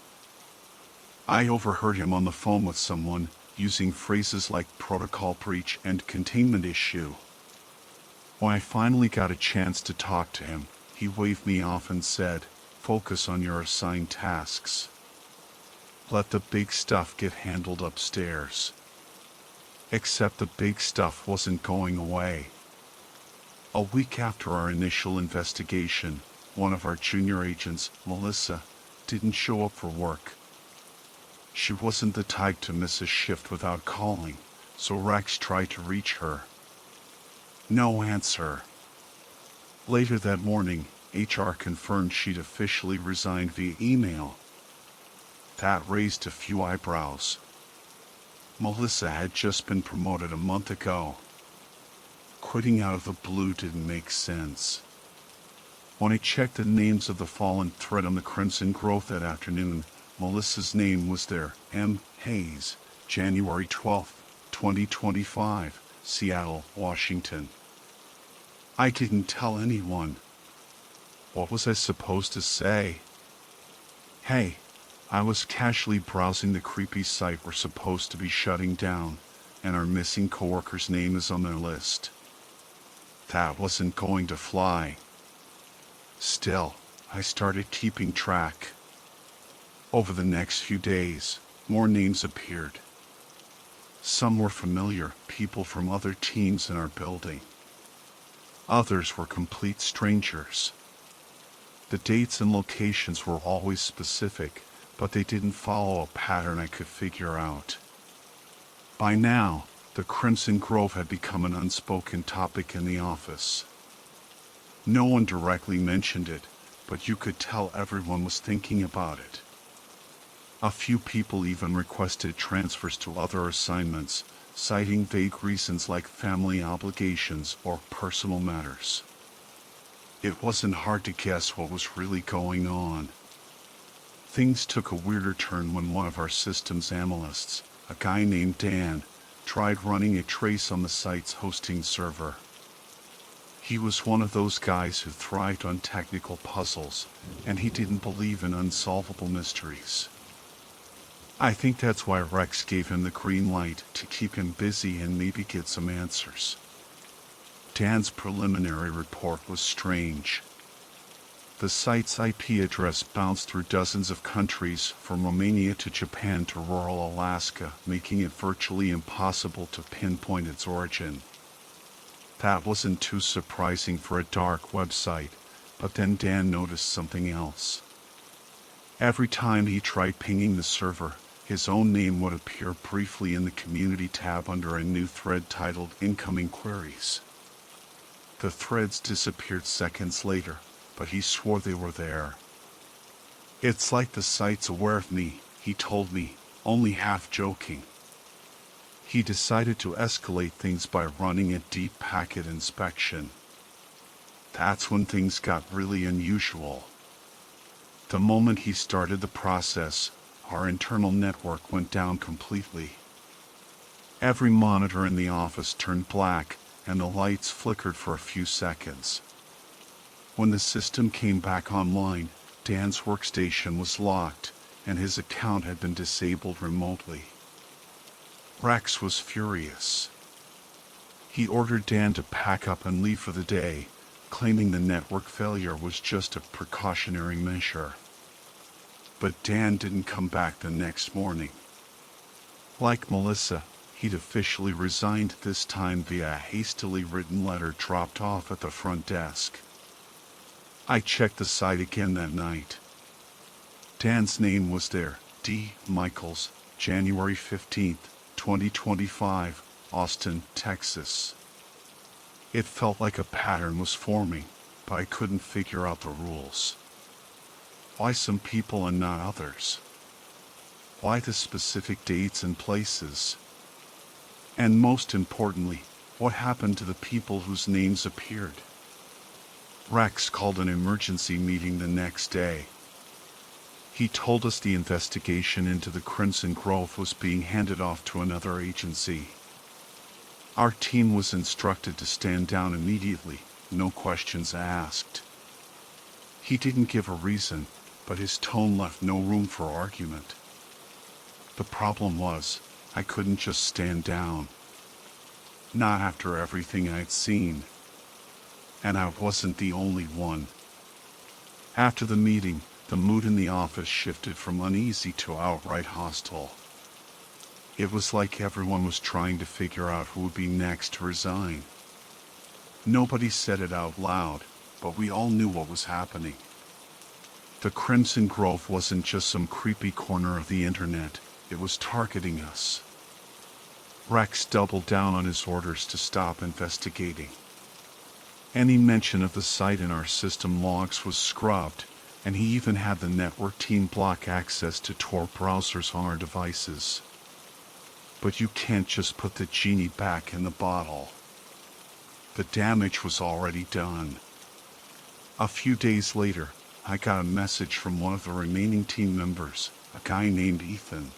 I overheard him on the phone with someone, using phrases like protocol breach and containment issue. When I finally got a chance to talk to him, he waved me off and said, "Focus on your assigned tasks." Let the big stuff get handled upstairs. Except the big stuff wasn't going away. A week after our initial investigation, one of our junior agents, Melissa, didn't show up for work. She wasn't the type to miss a shift without calling, so Rex tried to reach her. No answer. Later that morning, HR confirmed she'd officially resigned via email. That raised a few eyebrows. Melissa had just been promoted a month ago. Quitting out of the blue didn't make sense. When I checked the names of the fallen thread on the Crimson Grove that afternoon, Melissa's name was there. M. Hayes, January 12, 2025, Seattle, Washington. I didn't tell anyone. What was I supposed to say? Hey, I was casually browsing the creepy site we're supposed to be shutting down, and our missing coworker's name is on their list. That wasn't going to fly. Still, I started keeping track. Over the next few days, more names appeared. Some were familiar, people from other teams in our building. Others were complete strangers. The dates and locations were always specific, but they didn't follow a pattern I could figure out. By now, the Crimson Grove had become an unspoken topic in the office. No one directly mentioned it, but you could tell everyone was thinking about it. A few people even requested transfers to other assignments, citing vague reasons like family obligations or personal matters. It wasn't hard to guess what was really going on. Things took a weirder turn when one of our systems analysts, a guy named Dan, tried running a trace on the site's hosting server. He was one of those guys who thrived on technical puzzles, and he didn't believe in unsolvable mysteries. I think that's why Rex gave him the green light, to keep him busy and maybe get some answers. Dan's preliminary report was strange. The site's IP address bounced through dozens of countries, from Romania to Japan to rural Alaska, making it virtually impossible to pinpoint its origin. That wasn't too surprising for a dark website, but then Dan noticed something else. Every time he tried pinging the server, his own name would appear briefly in the Community tab under a new thread titled Incoming Queries. The threads disappeared seconds later, but he swore they were there. It's like the site's aware of me, he told me, only half joking. He decided to escalate things by running a deep packet inspection. That's when things got really unusual. The moment he started the process, our internal network went down completely. Every monitor in the office turned black, and the lights flickered for a few seconds. When the system came back online, Dan's workstation was locked, and his account had been disabled remotely. Rex was furious. He ordered Dan to pack up and leave for the day, claiming the network failure was just a precautionary measure. But Dan didn't come back the next morning. Like Melissa, he'd officially resigned, this time via a hastily written letter dropped off at the front desk. I checked the site again that night. Dan's name was there, D. Michaels, January 15, 2025, Austin, Texas. It felt like a pattern was forming, but I couldn't figure out the rules. Why some people and not others? Why the specific dates and places? And most importantly, what happened to the people whose names appeared? Rex called an emergency meeting the next day. He told us the investigation into the Crimson Grove was being handed off to another agency. Our team was instructed to stand down immediately, no questions asked. He didn't give a reason, but his tone left no room for argument. The problem was, I couldn't just stand down. Not after everything I'd seen. And I wasn't the only one. After the meeting, The mood in the office shifted from uneasy to outright hostile. It was like everyone was trying to figure out who would be next to resign. Nobody said it out loud, but we all knew what was happening. The Crimson Grove wasn't just some creepy corner of the internet, it was targeting us. Rex doubled down on his orders to stop investigating. Any mention of the site in our system logs was scrubbed, and he even had the network team block access to Tor browsers on our devices. But you can't just put the genie back in the bottle. The damage was already done. A few days later, I got a message from one of the remaining team members, a guy named Ethan.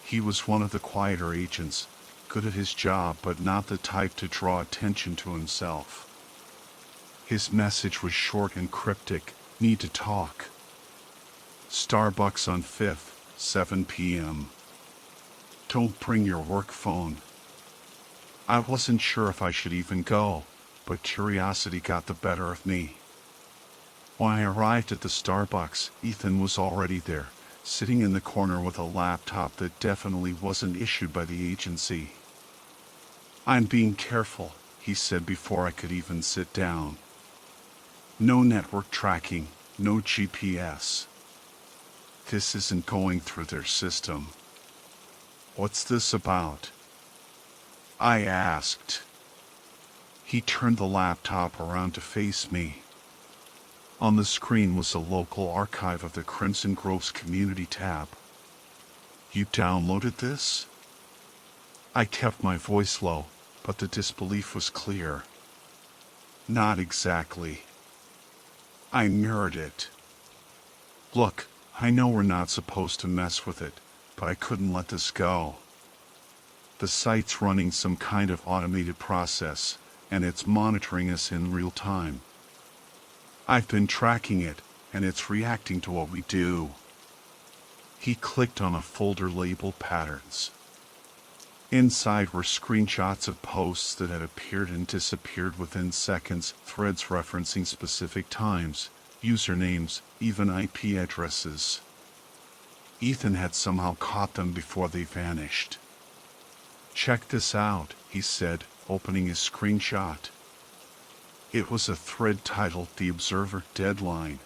He was one of the quieter agents, good at his job but not the type to draw attention to himself. His message was short and cryptic, need to talk. Starbucks on 5th, 7 p.m. Don't bring your work phone. I wasn't sure if I should even go, but curiosity got the better of me. When I arrived at the Starbucks, Ethan was already there, sitting in the corner with a laptop that definitely wasn't issued by the agency. "I'm being careful," he said before I could even sit down. "No network tracking, no GPS. This isn't going through their system." "What's this about?" I asked. He turned the laptop around to face me. On the screen was a local archive of the Crimson Grove's community tab. "You downloaded this?" I kept my voice low, but the disbelief was clear. "Not exactly. I mirrored it. Look, I know we're not supposed to mess with it, but I couldn't let this go. The site's running some kind of automated process, and it's monitoring us in real time. I've been tracking it, and it's reacting to what we do." He clicked on a folder labeled Patterns. Inside were screenshots of posts that had appeared and disappeared within seconds, threads referencing specific times, usernames, even IP addresses. Ethan had somehow caught them before they vanished. "Check this out," he said, opening his screenshot. It was a thread titled "The Observer Deadline."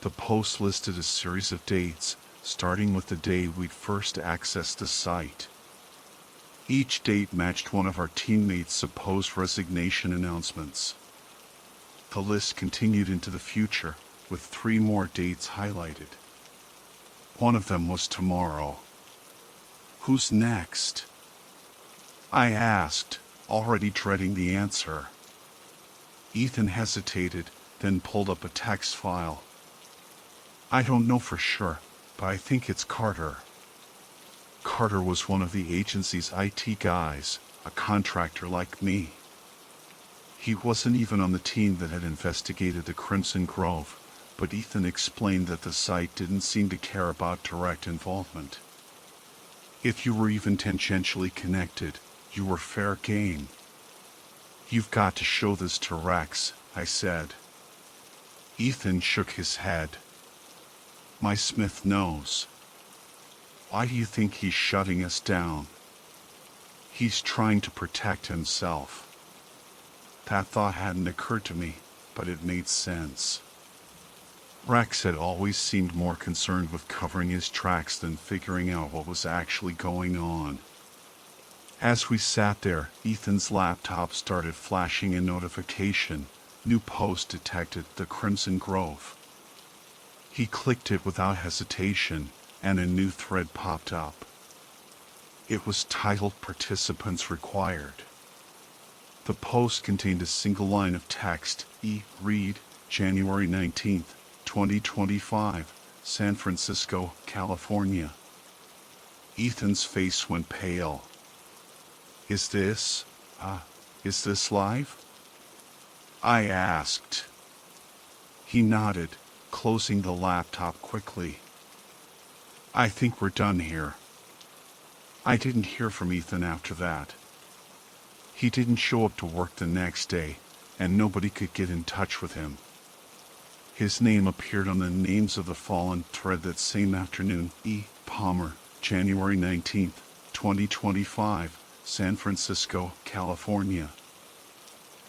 The post listed a series of dates, starting with the day we'd first accessed the site. Each date matched one of our teammates' supposed resignation announcements. The list continued into the future, with 3 more dates highlighted. One of them was tomorrow. "Who's next?" I asked, already dreading the answer. Ethan hesitated, then pulled up a text file. "I don't know for sure, but I think it's Carter." Carter was one of the agency's IT guys, a contractor like me. He wasn't even on the team that had investigated the Crimson Grove, but Ethan explained that the site didn't seem to care about direct involvement. If you were even tangentially connected, you were fair game. "You've got to show this to Rex," I said. Ethan shook his head. "My Smith knows." "Why do you think he's shutting us down?" "He's trying to protect himself." That thought hadn't occurred to me, but it made sense. Rex had always seemed more concerned with covering his tracks than figuring out what was actually going on. As we sat there, Ethan's laptop started flashing a notification. New post detected, the Crimson Grove. He clicked it without hesitation, and a new thread popped up. It was titled "Participants Required." The post contained a single line of text, read, January 19th, 2025, San Francisco, California. Ethan's face went pale. Is this live?" I asked. He nodded, closing the laptop quickly. "I think we're done here." I didn't hear from Ethan after that. He didn't show up to work the next day, and nobody could get in touch with him. His name appeared on the Names of the Fallen thread that same afternoon. E. Palmer, January 19th, 2025, San Francisco, California.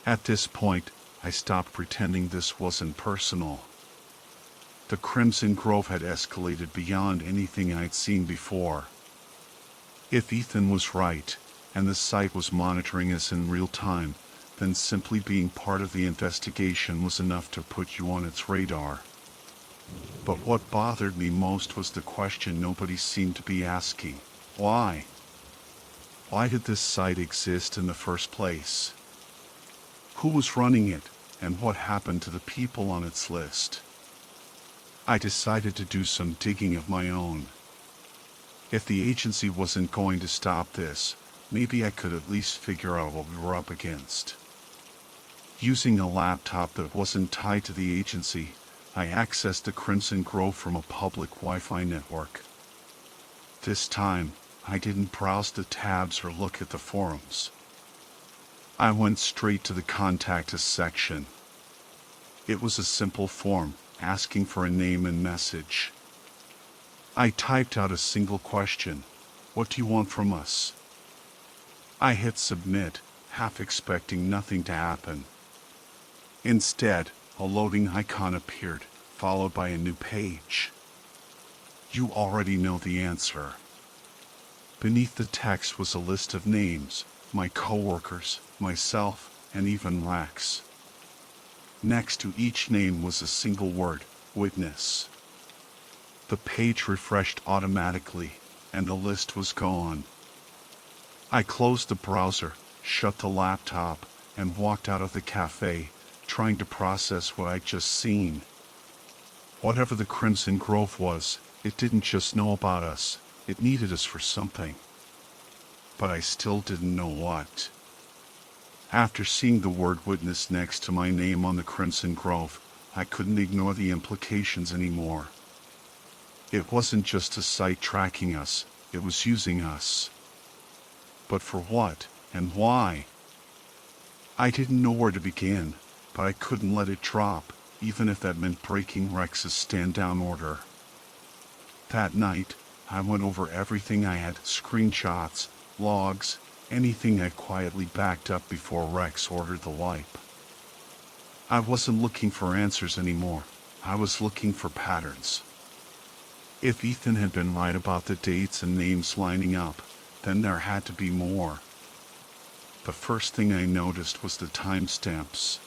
At this point, I stopped pretending this wasn't personal. The Crimson Grove had escalated beyond anything I'd seen before. If Ethan was right, and the site was monitoring us in real time, then simply being part of the investigation was enough to put you on its radar. But what bothered me most was the question nobody seemed to be asking. Why? Why did this site exist in the first place? Who was running it, and what happened to the people on its list? I decided to do some digging of my own. If the agency wasn't going to stop this, maybe I could at least figure out what we were up against. Using a laptop that wasn't tied to the agency, I accessed the Crimson Grove from a public Wi-Fi network. This time, I didn't browse the tabs or look at the forums. I went straight to the Contact Us section. It was a simple form, asking for a name and message. I typed out a single question: "What do you want from us?" I hit submit, half expecting nothing to happen. Instead, a loading icon appeared, followed by a new page. You already know the answer. Beneath the text was a list of names, my coworkers, myself, and even Rex. Next to each name was a single word: witness. The page refreshed automatically, and the list was gone. I closed the browser, shut the laptop, and walked out of the cafe, trying to process what I'd just seen. Whatever the Crimson Grove was, it didn't just know about us, it needed us for something. But I still didn't know what. After seeing the word witness next to my name on the Crimson Grove, I couldn't ignore the implications anymore. It wasn't just a site tracking us, it was using us. But for what, and why? I didn't know where to begin, but I couldn't let it drop, even if that meant breaking Rex's stand-down order. That night, I went over everything I had: screenshots, logs, anything I'd quietly backed up before Rex ordered the wipe. I wasn't looking for answers anymore, I was looking for patterns. If Ethan had been right about the dates and names lining up, then there had to be more. The first thing I noticed was the timestamps.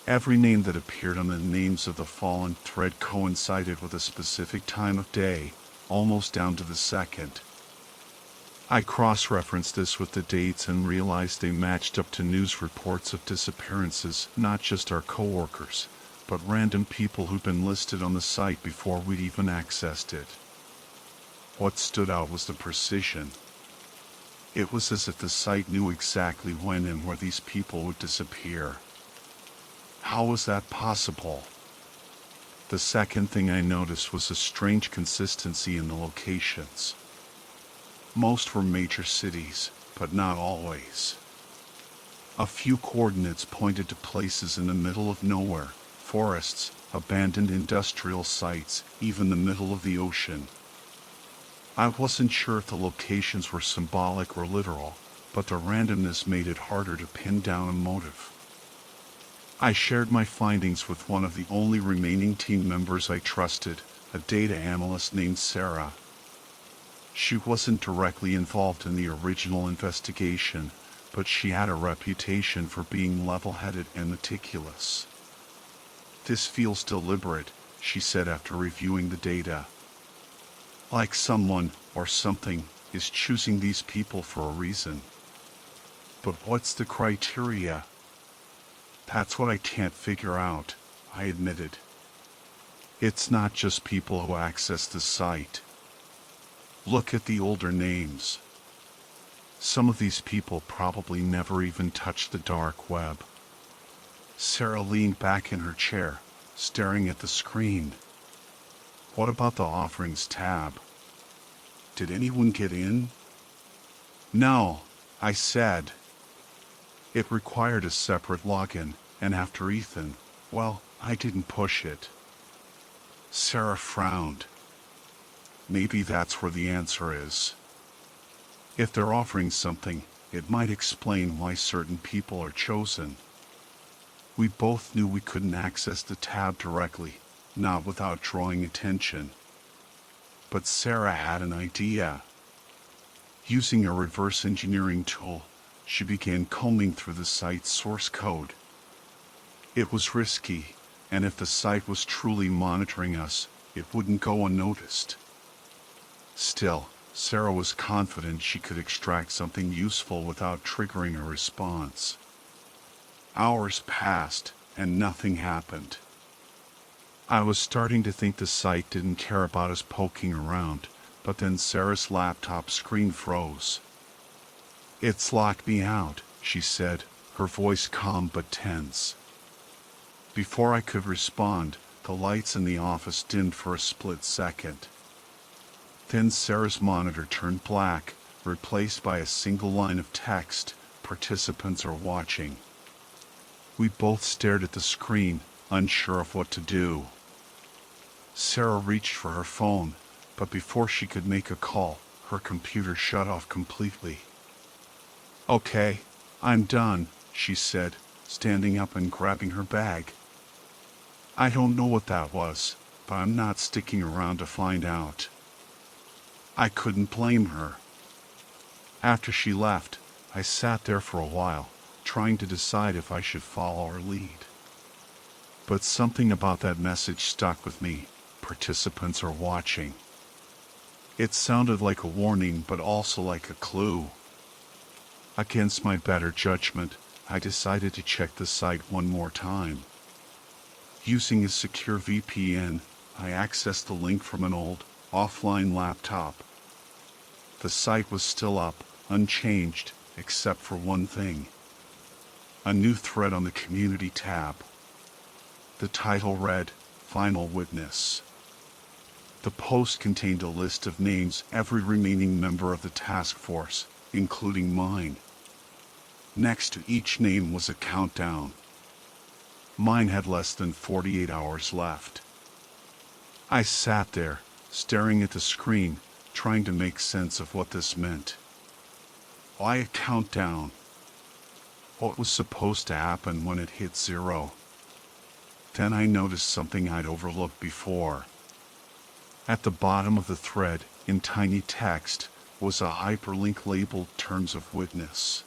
Every name that appeared on the Names of the Fallen thread coincided with a specific time of day, almost down to the second. I cross-referenced this with the dates and realized they matched up to news reports of disappearances, not just our coworkers, but random people who'd been listed on the site before we'd even accessed it. What stood out was the precision. It was as if the site knew exactly when and where these people would disappear. How was that possible? The second thing I noticed was a strange consistency in the locations. Most were major cities, but not always. A few coordinates pointed to places in the middle of nowhere: forests, abandoned industrial sites, even the middle of the ocean. I wasn't sure if the locations were symbolic or literal, but the randomness made it harder to pin down a motive. I shared my findings with one of the only remaining team members I trusted, a data analyst named Sarah. She wasn't directly involved in the original investigation, but she had a reputation for being level-headed and meticulous. "This feels deliberate," she said after reviewing the data. "Like someone, or something, is choosing these people for a reason." "But what's the criteria?" "That's what I can't figure out," I admitted. "It's not just people who access the site. Look at the older names. Some of these people probably never even touched the dark web." Sarah leaned back in her chair, staring at the screen. "What about the offerings tab? Did anyone get in?" "No," I said. "It required a separate login, and after Ethan, Well, I didn't push it. Sarah frowned. Maybe that's where the answer is. If they're offering something, it might explain why certain people are chosen. We both knew we couldn't access the tab directly, not without drawing attention. But Sarah had an idea. Using a reverse engineering tool, she began combing through the site's source code. It was risky, and if the site was truly monitoring us, it wouldn't go unnoticed. Still, Sarah was confident she could extract something useful without triggering a response. Hours passed, and nothing happened. I was starting to think the site didn't care about us poking around, but then Sarah's laptop screen froze. "It's locked me out," she said, her voice calm but tense. Before I could respond, the lights in the office dimmed for a split second. Then Sarah's monitor turned black, replaced by a single line of text, "Participants are watching." We both stared at the screen, unsure of what to do. Sarah reached for her phone, but before she could make a call, her computer shut off completely. "Okay, I'm done," she said, standing up and grabbing her bag. I don't know what that was, but I'm not sticking around to find out. I couldn't blame her. After she left, I sat there for a while, trying to decide if I should follow her lead. But something about that message stuck with me. Participants are watching. It sounded like a warning, but also like a clue. Against my better judgment, I decided to check the site one more time. Using a secure VPN, I accessed the link from an old, offline laptop. The site was still up, unchanged, except for one thing. A new thread on the community tab. The title read, "Final Witness." The post contained a list of names of every remaining member of the task force, including mine. Next to each name was a countdown. Mine had less than 48 hours left. I sat there, staring at the screen, trying to make sense of what this meant. Why a countdown? What was supposed to happen when it hit 0? Then I noticed something I'd overlooked before. At the bottom of the thread, in tiny text, was a hyperlink labeled Terms of Witness.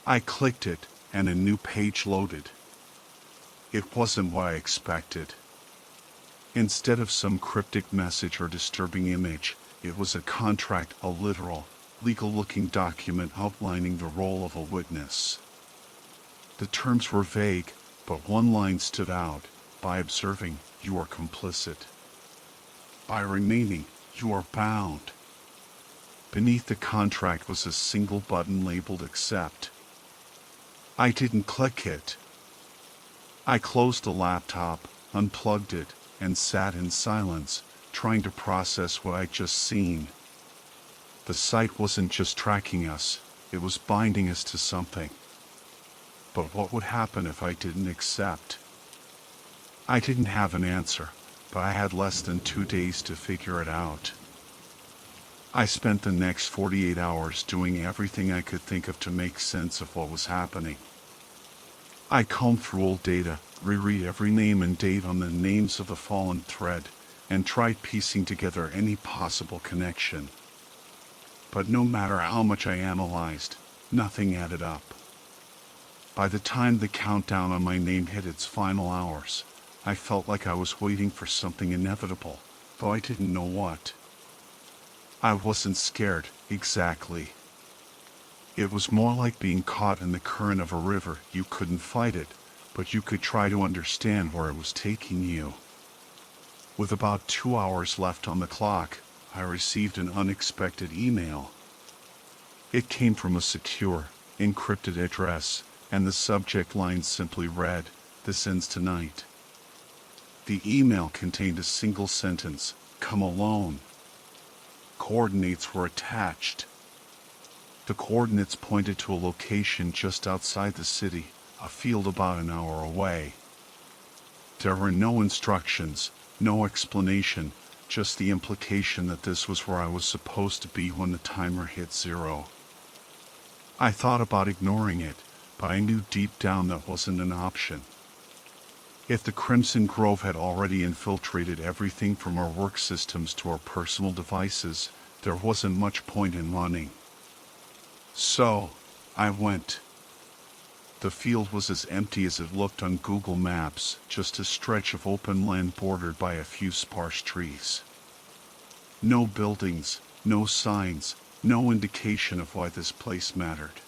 I clicked it, and a new page loaded. It wasn't what I expected. Instead of some cryptic message or disturbing image, it was a contract, a literal, legal-looking document outlining the role of a witness. The terms were vague, but one line stood out: by observing, you are complicit. By remaining, you are bound. Beneath the contract was a single button labeled Accept. I didn't click it. I closed the laptop, unplugged it, and sat in silence, trying to process what I'd just seen. The site wasn't just tracking us, it was binding us to something. But what would happen if I didn't accept? I didn't have an answer, but I had less than 2 days to figure it out. I spent the next 48 hours doing everything I could think of to make sense of what was happening. I combed through old data, reread every name and date on the names of the fallen thread, and tried piecing together any possible connection. But no matter how much I analyzed, nothing added up. By the time the countdown on my name hit its final hours, I felt like I was waiting for something inevitable, though I didn't know what. I wasn't scared, exactly. It was more like being caught in the current of a river. You couldn't fight it, but you could try to understand where it was taking you. With about 2 hours left on the clock, I received an unexpected email. It came from a secure, encrypted address, and the subject line simply read, "This ends tonight." The email contained a single sentence, "Come alone." Coordinates were attached. The coordinates pointed to a location just outside the city, a field about an hour away. There were no instructions, no explanation, just the implication that this was where I was supposed to be when the timer hit 0. I thought about ignoring it, but I knew deep down that wasn't an option. If the Crimson Grove had already infiltrated everything from our work systems to our personal devices, there wasn't much point in running. So, I went. The field was as empty as it looked on Google Maps, just a stretch of open land bordered by a few sparse trees. No buildings, no signs, no indication of why this place mattered.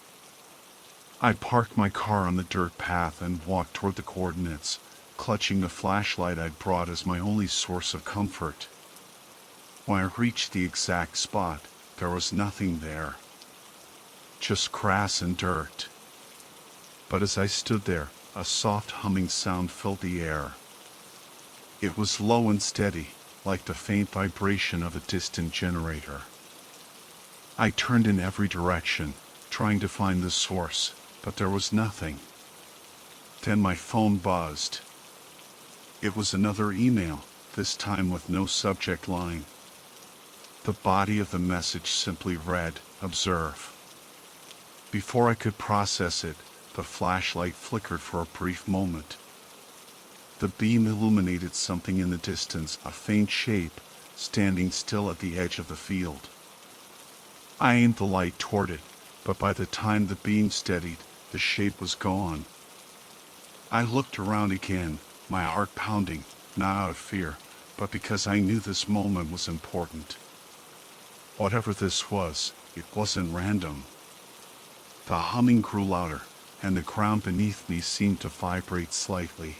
I parked my car on the dirt path and walked toward the coordinates, clutching the flashlight I'd brought as my only source of comfort. When I reached the exact spot, there was nothing there. Just grass and dirt. But as I stood there, a soft humming sound filled the air. It was low and steady, like the faint vibration of a distant generator. I turned in every direction, trying to find the source, but there was nothing. Then my phone buzzed. It was another email, this time with no subject line. The body of the message simply read, "Observe." Before I could process it, the flashlight flickered for a brief moment. The beam illuminated something in the distance, a faint shape, standing still at the edge of the field. I aimed the light toward it, but by the time the beam steadied, the shape was gone. I looked around again, my heart pounding, not out of fear, but because I knew this moment was important. Whatever this was, it wasn't random. The humming grew louder, and the ground beneath me seemed to vibrate slightly.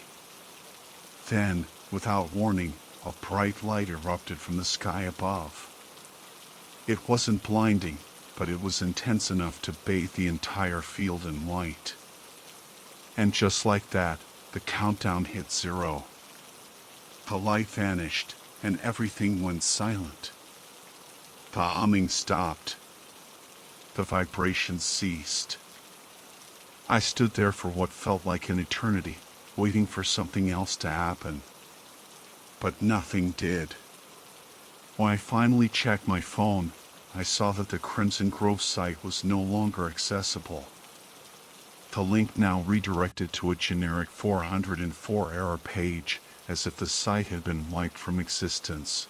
Then, without warning, a bright light erupted from the sky above. It wasn't blinding, but it was intense enough to bathe the entire field in white. And just like that, the countdown hit 0. The light vanished, and everything went silent. The humming stopped. The vibration ceased. I stood there for what felt like an eternity, waiting for something else to happen. But nothing did. When I finally checked my phone, I saw that the Crimson Grove site was no longer accessible. The link now redirected to a generic 404 error page, as if the site had been wiped from existence.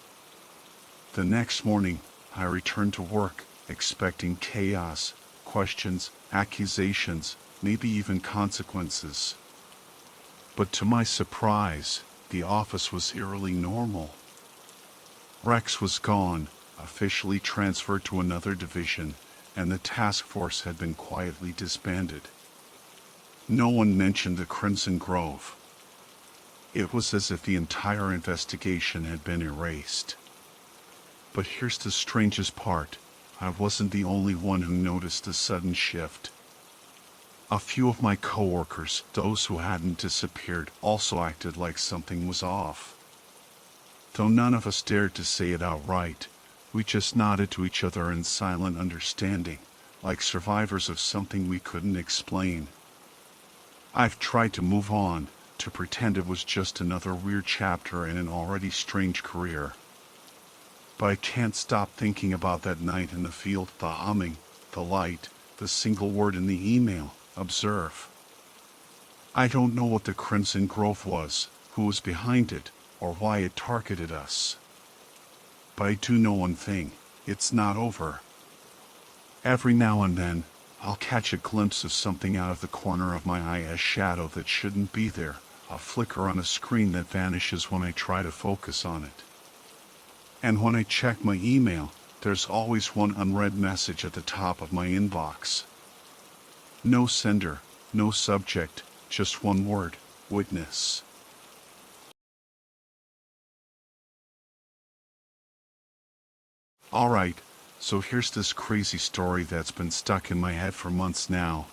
The next morning, I returned to work, expecting chaos, questions, accusations, maybe even consequences. But to my surprise, the office was eerily normal. Rex was gone, officially transferred to another division, and the task force had been quietly disbanded. No one mentioned the Crimson Grove. It was as if the entire investigation had been erased. But here's the strangest part. I wasn't the only one who noticed the sudden shift. A few of my coworkers, those who hadn't disappeared, also acted like something was off. Though none of us dared to say it outright, we just nodded to each other in silent understanding, like survivors of something we couldn't explain. I've tried to move on, to pretend it was just another weird chapter in an already strange career. But I can't stop thinking about that night in the field, the humming, the light, the single word in the email, "Observe." I don't know what the Crimson Grove was, who was behind it, or why it targeted us. But I do know one thing, it's not over. Every now and then, I'll catch a glimpse of something out of the corner of my eye, a shadow that shouldn't be there, a flicker on a screen that vanishes when I try to focus on it. And when I check my email, there's always one unread message at the top of my inbox. No sender, no subject, just one word, witness. Alright, so here's this crazy story that's been stuck in my head for months now.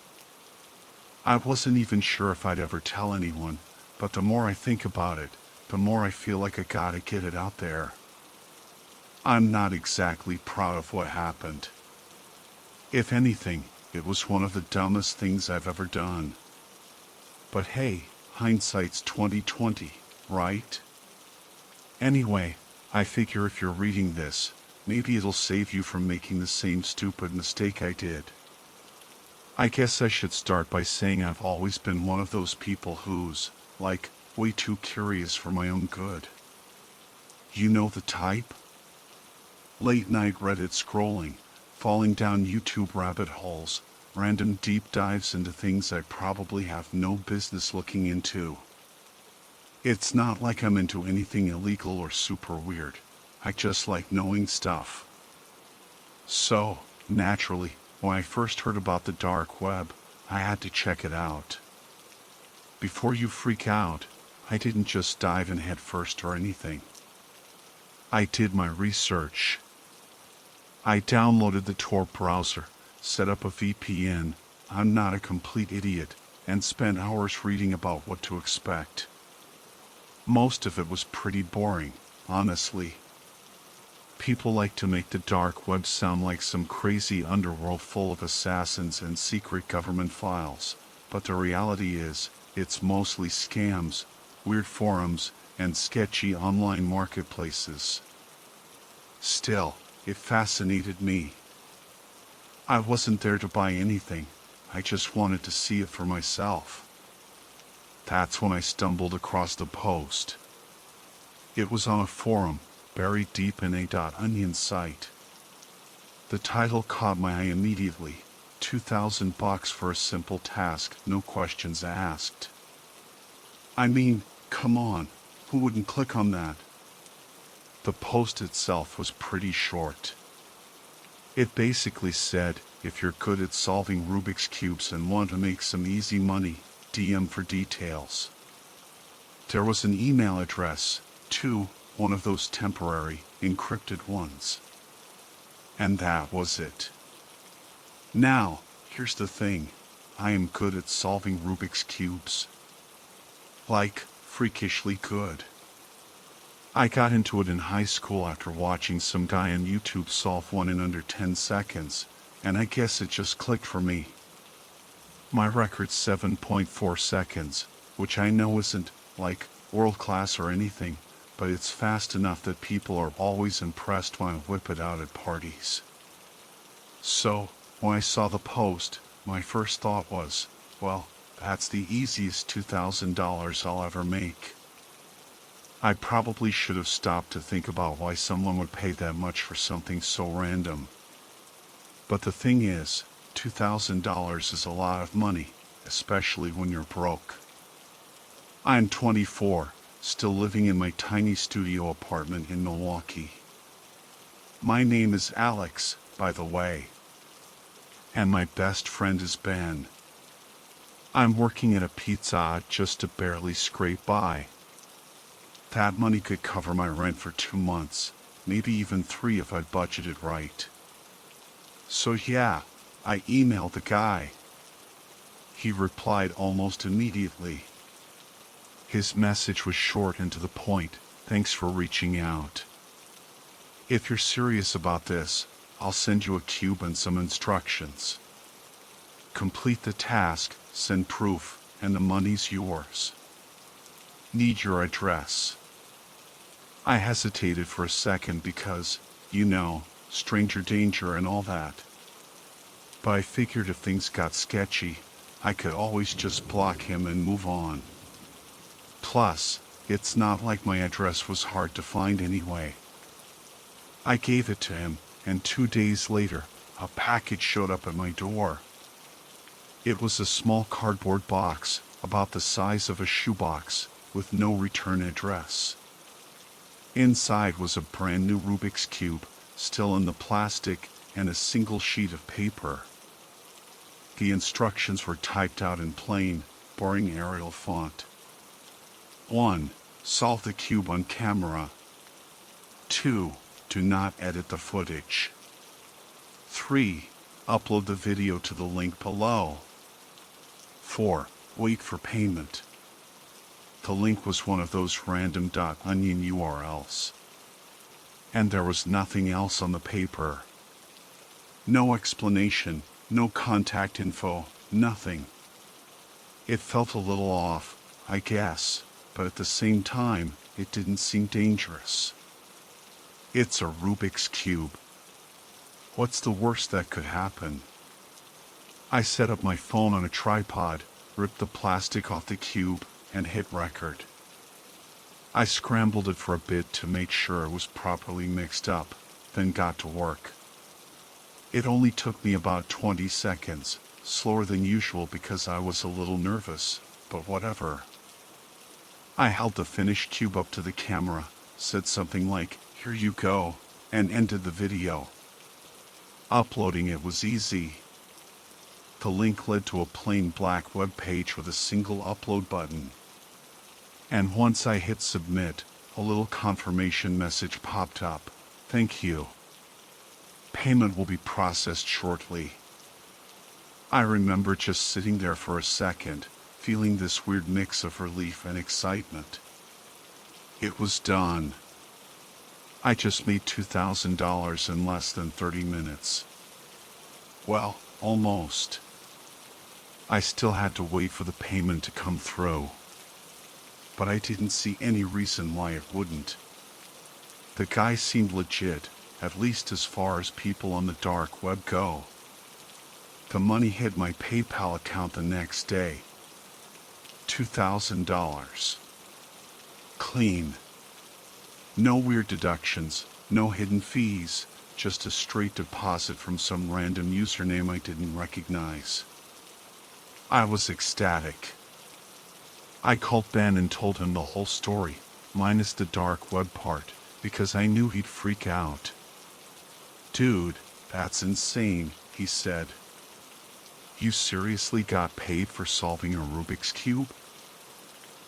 I wasn't even sure if I'd ever tell anyone, but the more I think about it, the more I feel like I gotta get it out there. I'm not exactly proud of what happened. If anything, it was one of the dumbest things I've ever done. But hey, hindsight's 20/20. right? Anyway, I figure if you're reading this, maybe it'll save you from making the same stupid mistake I did. I guess I should start by saying I've always been one of those people who's, like, way too curious for my own good. You know the type? Late night Reddit scrolling, falling down YouTube rabbit holes, random deep dives into things I probably have no business looking into. It's not like I'm into anything illegal or super weird. I just like knowing stuff. So, naturally, when I first heard about the dark web, I had to check it out. Before you freak out, I didn't just dive in head first or anything. I did my research. I downloaded the Tor browser, set up a VPN, I'm not a complete idiot, and spent hours reading about what to expect. Most of it was pretty boring, honestly. People like to make the dark web sound like some crazy underworld full of assassins and secret government files, but the reality is, it's mostly scams, weird forums, and sketchy online marketplaces. Still, it fascinated me. I wasn't there to buy anything, I just wanted to see it for myself. That's when I stumbled across the post. It was on a forum, buried deep in a .onion site. The title caught my eye immediately. $2,000 for a simple task, no questions asked. I mean, come on, who wouldn't click on that? The post itself was pretty short. It basically said, if you're good at solving Rubik's Cubes and want to make some easy money, DM for details. There was an email address, too, one of those temporary, encrypted ones. And that was it. Now, here's the thing. I am good at solving Rubik's Cubes. Like, freakishly good. I got into it in high school after watching some guy on YouTube solve one in under 10 seconds, and I guess it just clicked for me. My record's 7.4 seconds, which I know isn't, like, world class or anything, but it's fast enough that people are always impressed when I whip it out at parties. So, when I saw the post, my first thought was, well, that's the easiest $2,000 I'll ever make. I probably should have stopped to think about why someone would pay that much for something so random. But the thing is, $2,000 is a lot of money, especially when you're broke. I'm 24, still living in my tiny studio apartment in Milwaukee. My name is Alex, by the way. And my best friend is Ben. I'm working at a Pizza Hut just to barely scrape by. That money could cover my rent for 2 months, maybe even 3 if I'd budgeted right. So yeah, I emailed the guy. He replied almost immediately. His message was short and to the point, thanks for reaching out. If you're serious about this, I'll send you a cube and some instructions. Complete the task, send proof, and the money's yours. Need your address. I hesitated for a second because, you know, stranger danger and all that. But I figured if things got sketchy, I could always just block him and move on. Plus, it's not like my address was hard to find anyway. I gave it to him, and 2 days later, a package showed up at my door. It was a small cardboard box, about the size of a shoebox, with no return address. Inside was a brand new Rubik's Cube, still in the plastic, and a single sheet of paper. The instructions were typed out in plain, boring Arial font. 1. Solve the cube on camera. 2. Do not edit the footage. 3. Upload the video to the link below. 4. Wait for payment. The link was one of those random .onion URLs. And there was nothing else on the paper. No explanation, no contact info, nothing. It felt a little off, I guess. but at the same time, it didn't seem dangerous. It's a Rubik's Cube. What's the worst that could happen? I set up my phone on a tripod, ripped the plastic off the cube, and hit record. I scrambled it for a bit to make sure it was properly mixed up, then got to work. It only took me about 20 seconds, slower than usual because I was a little nervous, but whatever. I held the finished cube up to the camera, said something like, "Here you go," and ended the video. Uploading it was easy. The link led to a plain black web page with a single upload button. And once I hit submit, a little confirmation message popped up. "Thank you. Payment will be processed shortly." I remember just sitting there for a second, feeling this weird mix of relief and excitement. It was done. I just made $2,000 in less than 30 minutes. Well, almost. I still had to wait for the payment to come through. But I didn't see any reason why it wouldn't. The guy seemed legit, at least as far as people on the dark web go. The money hit my PayPal account the next day. $2,000. Clean. No weird deductions, no hidden fees, just a straight deposit from some random username I didn't recognize. I was ecstatic. I called Ben and told him the whole story, minus the dark web part, because I knew he'd freak out. "Dude, that's insane," he said. "You seriously got paid for solving a Rubik's Cube?"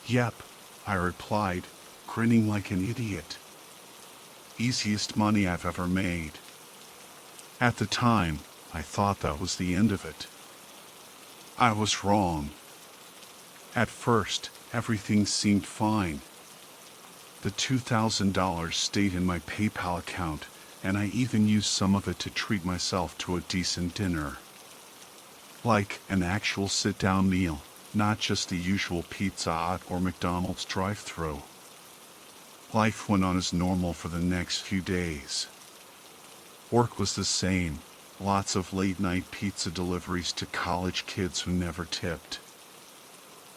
"Yep," I replied, grinning like an idiot. "Easiest money I've ever made." At the time, I thought that was the end of it. I was wrong. At first, everything seemed fine. The $2,000 stayed in my PayPal account, and I even used some of it to treat myself to a decent dinner. Like an actual sit-down meal, not just the usual Pizza Hut or McDonald's drive-thru. Life went on as normal for the next few days. Work was the same, lots of late-night pizza deliveries to college kids who never tipped.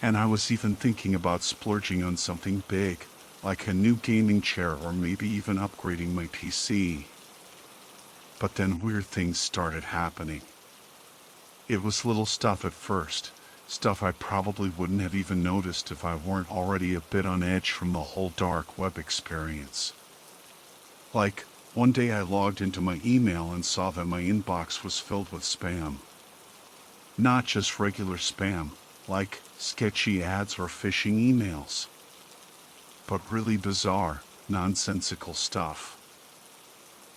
And I was even thinking about splurging on something big, like a new gaming chair or maybe even upgrading my PC. But then weird things started happening. It was little stuff at first, stuff I probably wouldn't have even noticed if I weren't already a bit on edge from the whole dark web experience. Like, one day I logged into my email and saw that my inbox was filled with spam. Not just regular spam, like sketchy ads or phishing emails, but really bizarre, nonsensical stuff.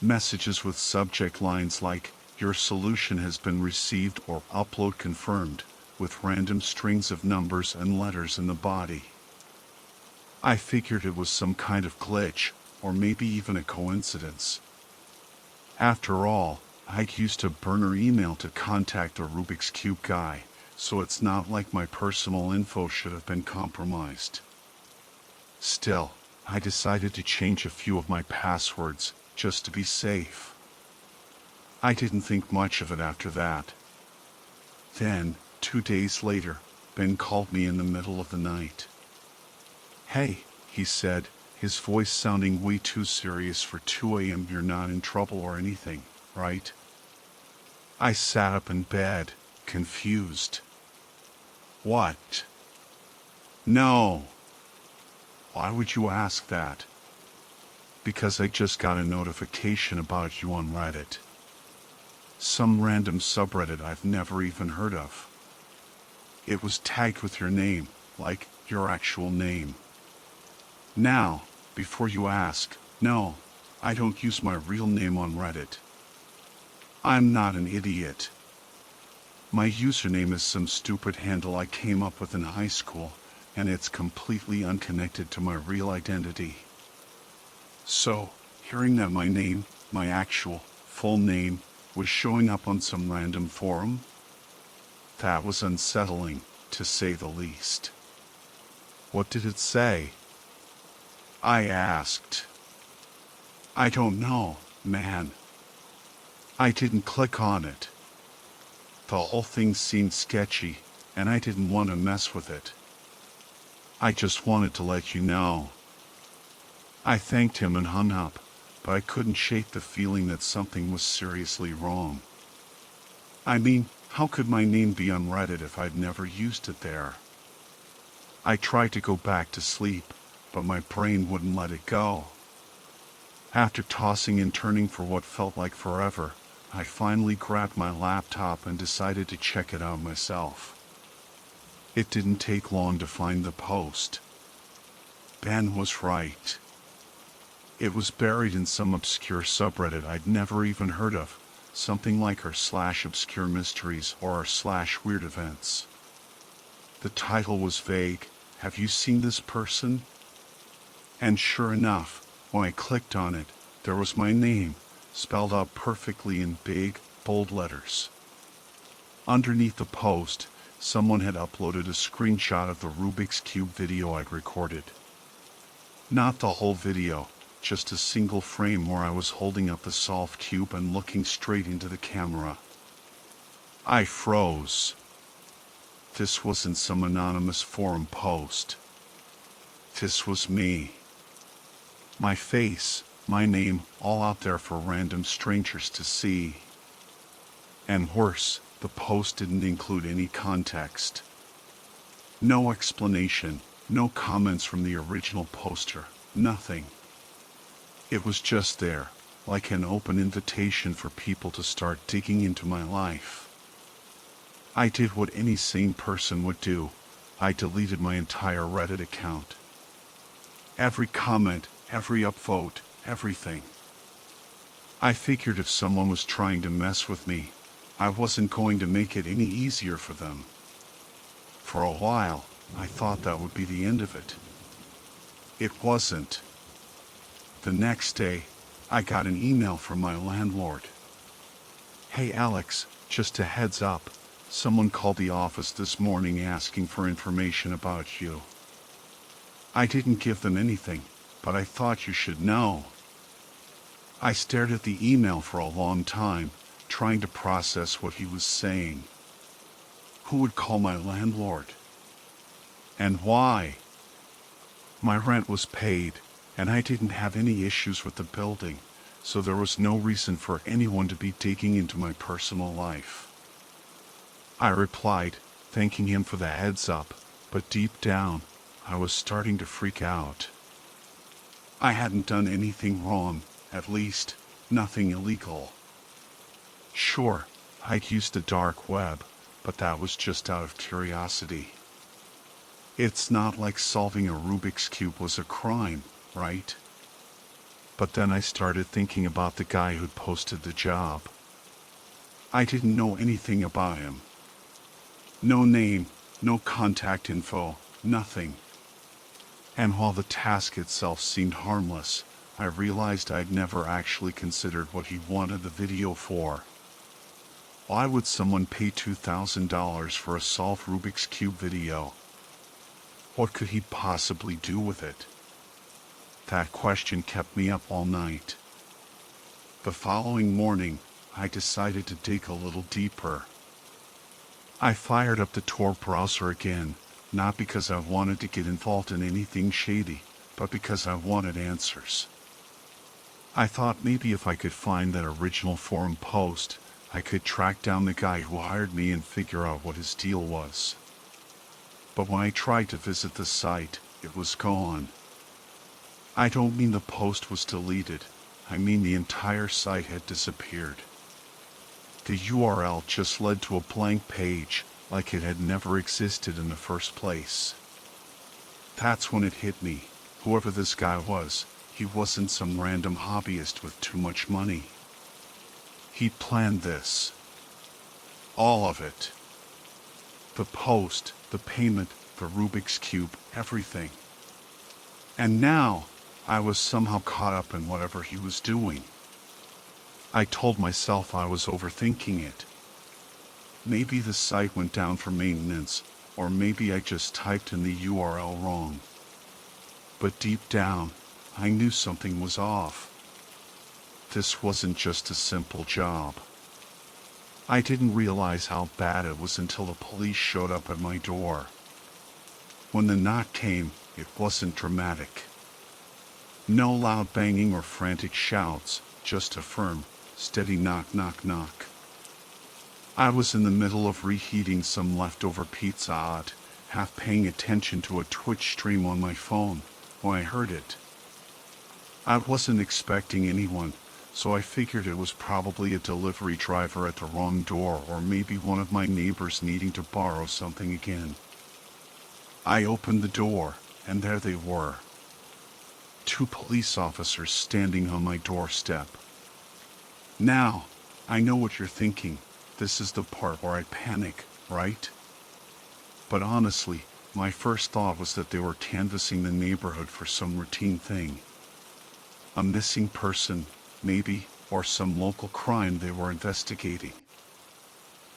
Messages with subject lines like, "Your solution has been received" or "Upload confirmed," with random strings of numbers and letters in the body. I figured it was some kind of glitch, or maybe even a coincidence. After all, I'd used a burner email to contact the Rubik's Cube guy, so it's not like my personal info should have been compromised. Still, I decided to change a few of my passwords, just to be safe. I didn't think much of it after that. Then, 2 days later, Ben called me in the middle of the night. "Hey," he said, his voice sounding way too serious for 2 a.m. "You're not in trouble or anything, right?" I sat up in bed, confused. "What? No." "Why would you ask that?" "Because I just got a notification about you on Reddit. Some random subreddit I've never even heard of. It was tagged with your name, like your actual name. Now, before you ask, no, I don't use my real name on Reddit. I'm not an idiot. My username is some stupid handle I came up with in high school, and it's completely unconnected to my real identity." So, hearing that my name, my actual, full name, was showing up on some random forum, that was unsettling, to say the least. What did it say? I asked. I don't know, man. I didn't click on it. The whole thing seemed sketchy, and I didn't want to mess with it. I just wanted to let you know. I thanked him and hung up, but I couldn't shake the feeling that something was seriously wrong. I mean, how could my name be on Reddit if I'd never used it there? I tried to go back to sleep, but my brain wouldn't let it go. After tossing and turning for what felt like forever, I finally grabbed my laptop and decided to check it out myself. It didn't take long to find the post. Ben was right. It was buried in some obscure subreddit I'd never even heard of, something like r/obscure mysteries or r/weird events. The title was vague, "Have you seen this person?" And sure enough, when I clicked on it, there was my name, spelled out perfectly in big, bold letters. Underneath the post, someone had uploaded a screenshot of the Rubik's Cube video I'd recorded. Not the whole video, just a single frame where I was holding up the solved cube and looking straight into the camera. I froze. This wasn't some anonymous forum post. This was me. My face, my name, all out there for random strangers to see. And worse, the post didn't include any context. No explanation, no comments from the original poster, nothing. It was just there, like an open invitation for people to start digging into my life. I did what any sane person would do. I deleted my entire Reddit account. Every comment, every upvote, everything. I figured if someone was trying to mess with me, I wasn't going to make it any easier for them. For a while, I thought that would be the end of it. It wasn't. The next day, I got an email from my landlord. "Hey Alex, just a heads up, someone called the office this morning asking for information about you." I didn't give them anything, but I thought you should know. I stared at the email for a long time, trying to process what he was saying. Who would call my landlord? And why? My rent was paid, and I didn't have any issues with the building, so there was no reason for anyone to be digging into my personal life. I replied, thanking him for the heads up, but deep down, I was starting to freak out. I hadn't done anything wrong, at least, nothing illegal. Sure, I'd used the dark web, but that was just out of curiosity. It's not like solving a Rubik's Cube was a crime, right? But then I started thinking about the guy who'd posted the job. I didn't know anything about him. No name, no contact info, nothing. And while the task itself seemed harmless, I realized I'd never actually considered what he wanted the video for. Why would someone pay $2,000 for a solved Rubik's Cube video? What could he possibly do with it? That question kept me up all night. The following morning, I decided to dig a little deeper. I fired up the Tor browser again, not because I wanted to get involved in anything shady, but because I wanted answers. I thought maybe if I could find that original forum post, I could track down the guy who hired me and figure out what his deal was. But when I tried to visit the site, it was gone. I don't mean the post was deleted, I mean the entire site had disappeared. The URL just led to a blank page, like it had never existed in the first place. That's when it hit me. Whoever this guy was, he wasn't some random hobbyist with too much money. He'd planned this. All of it. The post, the payment, the Rubik's Cube, everything. And now, I was somehow caught up in whatever he was doing. I told myself I was overthinking it. Maybe the site went down for maintenance, or maybe I just typed in the URL wrong. But deep down, I knew something was off. This wasn't just a simple job. I didn't realize how bad it was until the police showed up at my door. When the knock came, it wasn't dramatic. No loud banging or frantic shouts, just a firm, steady knock, knock, knock. I was in the middle of reheating some leftover pizza hut, half paying attention to a Twitch stream on my phone, when I heard it. I wasn't expecting anyone, so I figured it was probably a delivery driver at the wrong door or maybe one of my neighbors needing to borrow something again. I opened the door, and there they were. 2 police officers standing on my doorstep. Now, I know what you're thinking. This is the part where I panic, right? But honestly, my first thought was that they were canvassing the neighborhood for some routine thing. A missing person, maybe, or some local crime they were investigating.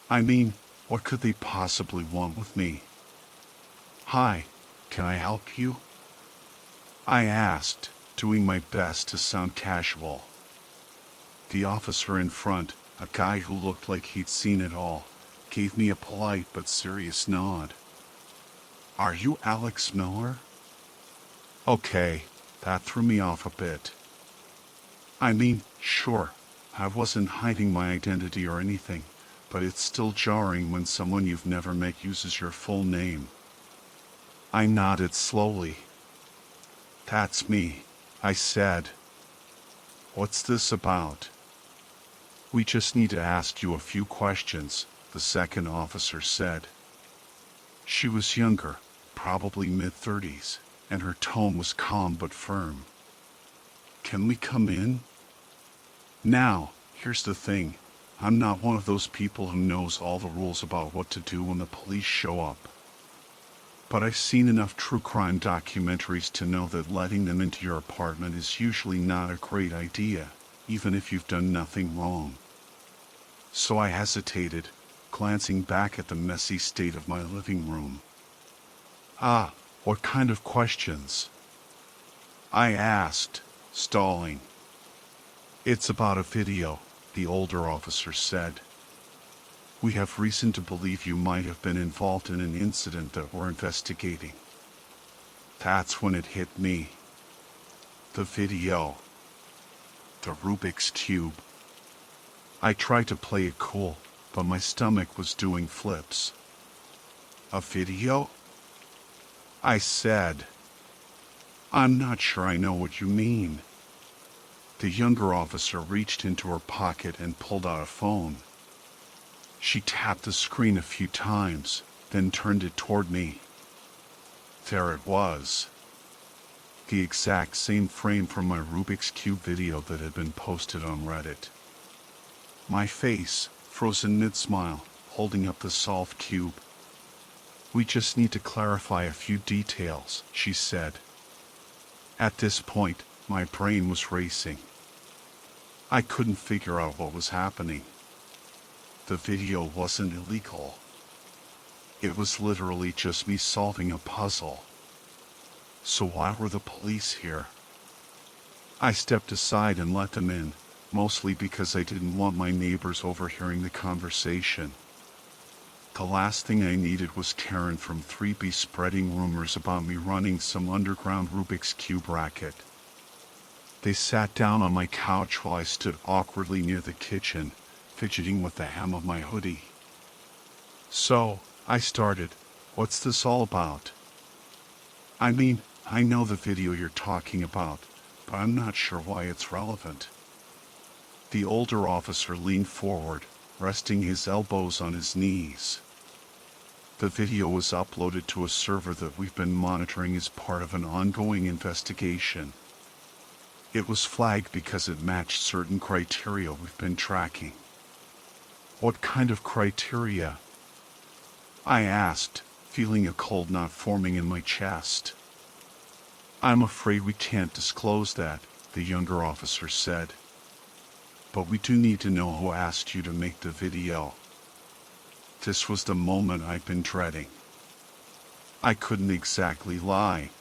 I mean, what could they possibly want with me? "Hi, can I help you?" I asked, doing my best to sound casual. The officer in front, a guy who looked like he'd seen it all, gave me a polite but serious nod. "Are you Alex Miller?" Okay, that threw me off a bit. I mean, sure, I wasn't hiding my identity or anything, but it's still jarring when someone you've never met uses your full name. I nodded slowly. "That's me," I said. "What's this about?" "We just need to ask you a few questions," the second officer said. She was younger, probably mid-30s, and her tone was calm but firm. "Can we come in?" Now, here's the thing. I'm not one of those people who knows all the rules about what to do when the police show up. But I've seen enough true crime documentaries to know that letting them into your apartment is usually not a great idea, even if you've done nothing wrong. So I hesitated, glancing back at the messy state of my living room. "Ah, what kind of questions?" I asked, stalling. "It's about a video," the older officer said. "We have reason to believe you might have been involved in an incident that we're investigating." That's when it hit me. The video. The Rubik's Cube. I tried to play it cool, but my stomach was doing flips. "A video?" I said. "I'm not sure I know what you mean." The younger officer reached into her pocket and pulled out a phone. She tapped the screen a few times, then turned it toward me. There it was. The exact same frame from my Rubik's Cube video that had been posted on Reddit. My face, frozen mid-smile, holding up the solved cube. "We just need to clarify a few details," she said. At this point, my brain was racing. I couldn't figure out what was happening. The video wasn't illegal. It was literally just me solving a puzzle. So why were the police here? I stepped aside and let them in, mostly because I didn't want my neighbors overhearing the conversation. The last thing I needed was Karen from 3B spreading rumors about me running some underground Rubik's Cube racket. They sat down on my couch while I stood awkwardly near the kitchen, fidgeting with the hem of my hoodie. "So," I started, "what's this all about?" "I mean, I know the video you're talking about, but I'm not sure why it's relevant." The older officer leaned forward, resting his elbows on his knees. "The video was uploaded to a server that we've been monitoring as part of an ongoing investigation. It was flagged because it matched certain criteria we've been tracking." "What kind of criteria?" I asked, feeling a cold knot forming in my chest. "I'm afraid we can't disclose that," the younger officer said. "But we do need to know who asked you to make the video." This was the moment I'd been dreading. I couldn't exactly lie.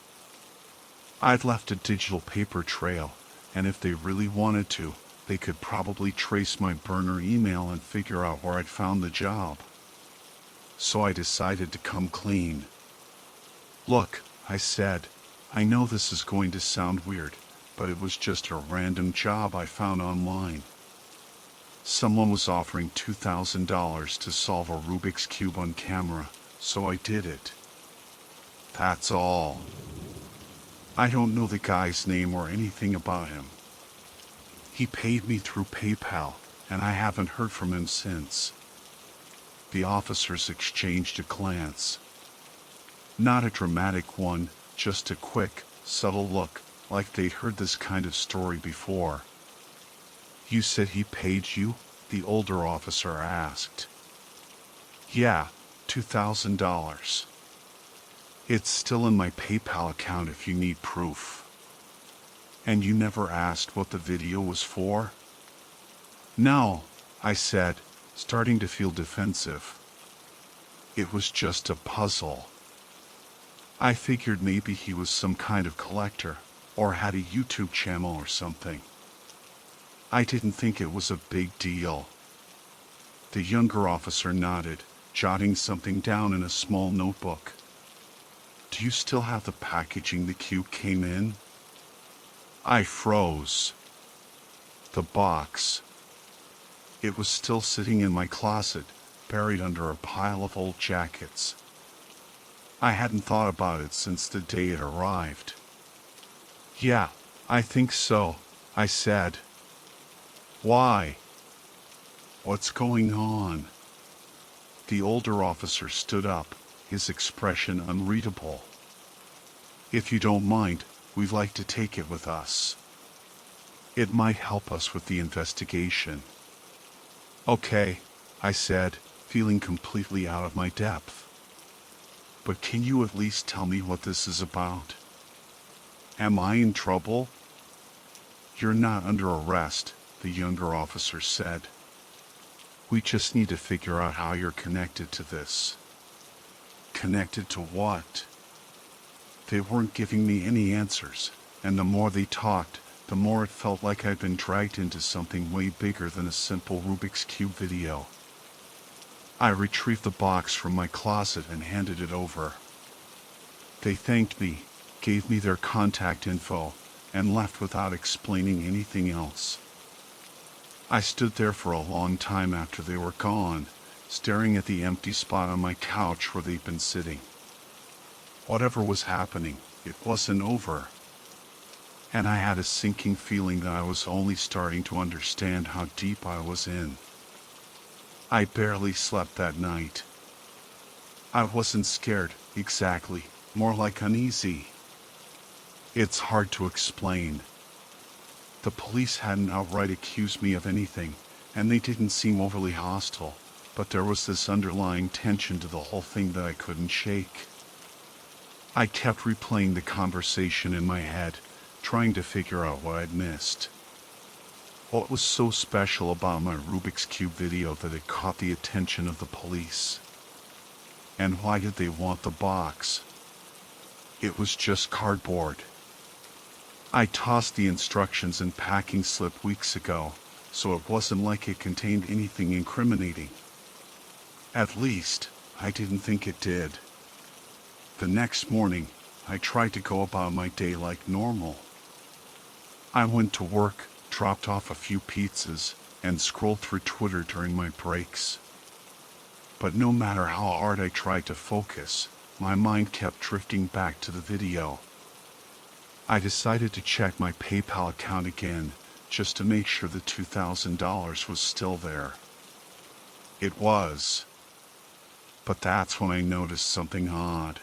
I'd left a digital paper trail, and if they really wanted to, they could probably trace my burner email and figure out where I'd found the job. So I decided to come clean. Look, I said, I know this is going to sound weird, but it was just a random job I found online. Someone was offering $2,000 to solve a Rubik's Cube on camera, so I did it. That's all. I don't know the guy's name or anything about him. He paid me through PayPal, and I haven't heard from him since. The officers exchanged a glance. Not a dramatic one, just a quick, subtle look, like they'd heard this kind of story before. You said he paid you? The older officer asked. Yeah, $2,000. It's still in my PayPal account if you need proof. And you never asked what the video was for? No, I said, starting to feel defensive. It was just a puzzle. I figured maybe he was some kind of collector, or had a YouTube channel or something. I didn't think it was a big deal. The younger officer nodded, jotting something down in a small notebook. Do you still have the packaging the cube came in? I froze. The box. It was still sitting in my closet, buried under a pile of old jackets. I hadn't thought about it since the day it arrived. Yeah, I think so, I said. Why? What's going on? The older officer stood up, his expression unreadable. If you don't mind, we'd like to take it with us. It might help us with the investigation. Okay, I said, feeling completely out of my depth. But can you at least tell me what this is about? Am I in trouble? You're not under arrest, the younger officer said. We just need to figure out how you're connected to this. Connected to what? They weren't giving me any answers, and the more they talked, the more it felt like I'd been dragged into something way bigger than a simple Rubik's Cube video. I retrieved the box from my closet and handed it over. They thanked me, gave me their contact info, and left without explaining anything else. I stood there for a long time after they were gone, staring at the empty spot on my couch where they'd been sitting. Whatever was happening, it wasn't over. And I had a sinking feeling that I was only starting to understand how deep I was in. I barely slept that night. I wasn't scared, exactly, more like uneasy. It's hard to explain. The police hadn't outright accused me of anything, and they didn't seem overly hostile, but there was this underlying tension to the whole thing that I couldn't shake. I kept replaying the conversation in my head, trying to figure out what I'd missed. What was so special about my Rubik's Cube video that it caught the attention of the police? And why did they want the box? It was just cardboard. I tossed the instructions and packing slip weeks ago, so it wasn't like it contained anything incriminating. At least, I didn't think it did. The next morning, I tried to go about my day like normal. I went to work, dropped off a few pizzas, and scrolled through Twitter during my breaks. But no matter how hard I tried to focus, my mind kept drifting back to the video. I decided to check my PayPal account again, just to make sure the $2,000 was still there. It was. But that's when I noticed something odd.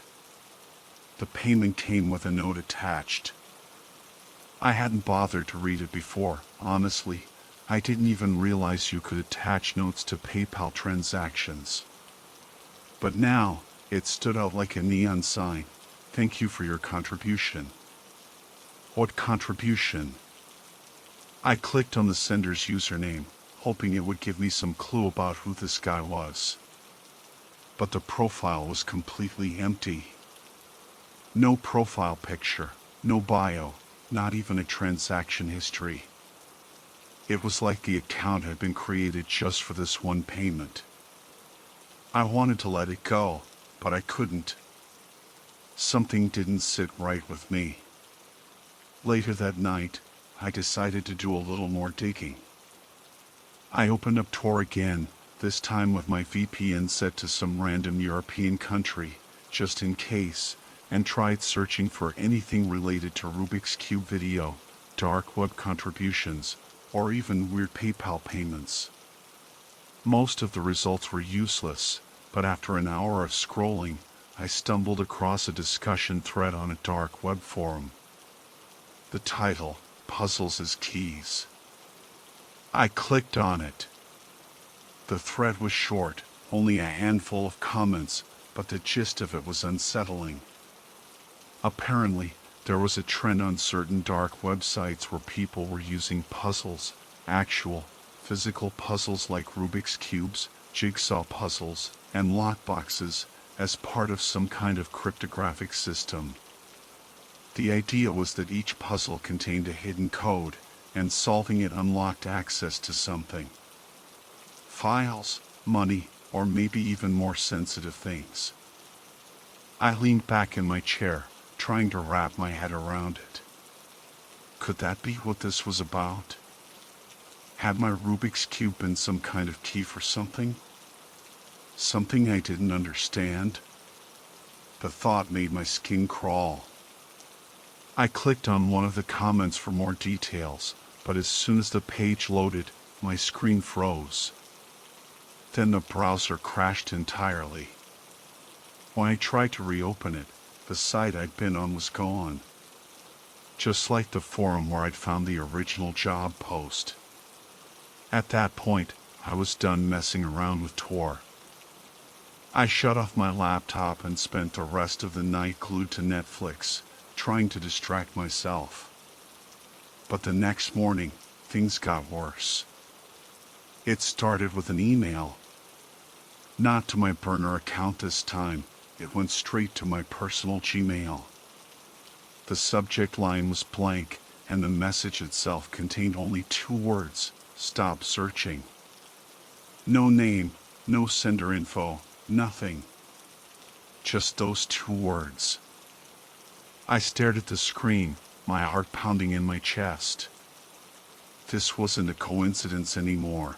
The payment came with a note attached. I hadn't bothered to read it before, honestly. I didn't even realize you could attach notes to PayPal transactions. But now, it stood out like a neon sign. Thank you for your contribution. What contribution? I clicked on the sender's username, hoping it would give me some clue about who this guy was. But the profile was completely empty. No profile picture, no bio, not even a transaction history. It was like the account had been created just for this one payment. I wanted to let it go, but I couldn't. Something didn't sit right with me. Later that night, I decided to do a little more digging. I opened up Tor again, this time with my VPN set to some random European country, just in case, and tried searching for anything related to Rubik's Cube video, dark web contributions, or even weird PayPal payments. Most of the results were useless, but after an hour of scrolling, I stumbled across a discussion thread on a dark web forum. The title, Puzzles as Keys. I clicked on it. The thread was short, only a handful of comments, but the gist of it was unsettling. Apparently, there was a trend on certain dark websites where people were using puzzles, actual, physical puzzles like Rubik's Cubes, jigsaw puzzles, and lockboxes, as part of some kind of cryptographic system. The idea was that each puzzle contained a hidden code, and solving it unlocked access to something. Files, money, or maybe even more sensitive things. I leaned back in my chair, trying to wrap my head around it. Could that be what this was about? Had my Rubik's Cube been some kind of key for something? Something I didn't understand? The thought made my skin crawl. I clicked on one of the comments for more details, but as soon as the page loaded, my screen froze. Then the browser crashed entirely. When I tried to reopen it, the site I'd been on was gone. Just like the forum where I'd found the original job post. At that point, I was done messing around with Tor. I shut off my laptop and spent the rest of the night glued to Netflix, trying to distract myself. But the next morning, things got worse. It started with an email. Not to my burner account this time, it went straight to my personal Gmail. The subject line was blank, and the message itself contained only 2 words, "Stop searching." No name, no sender info, nothing. Just those 2 words. I stared at the screen, my heart pounding in my chest. This wasn't a coincidence anymore.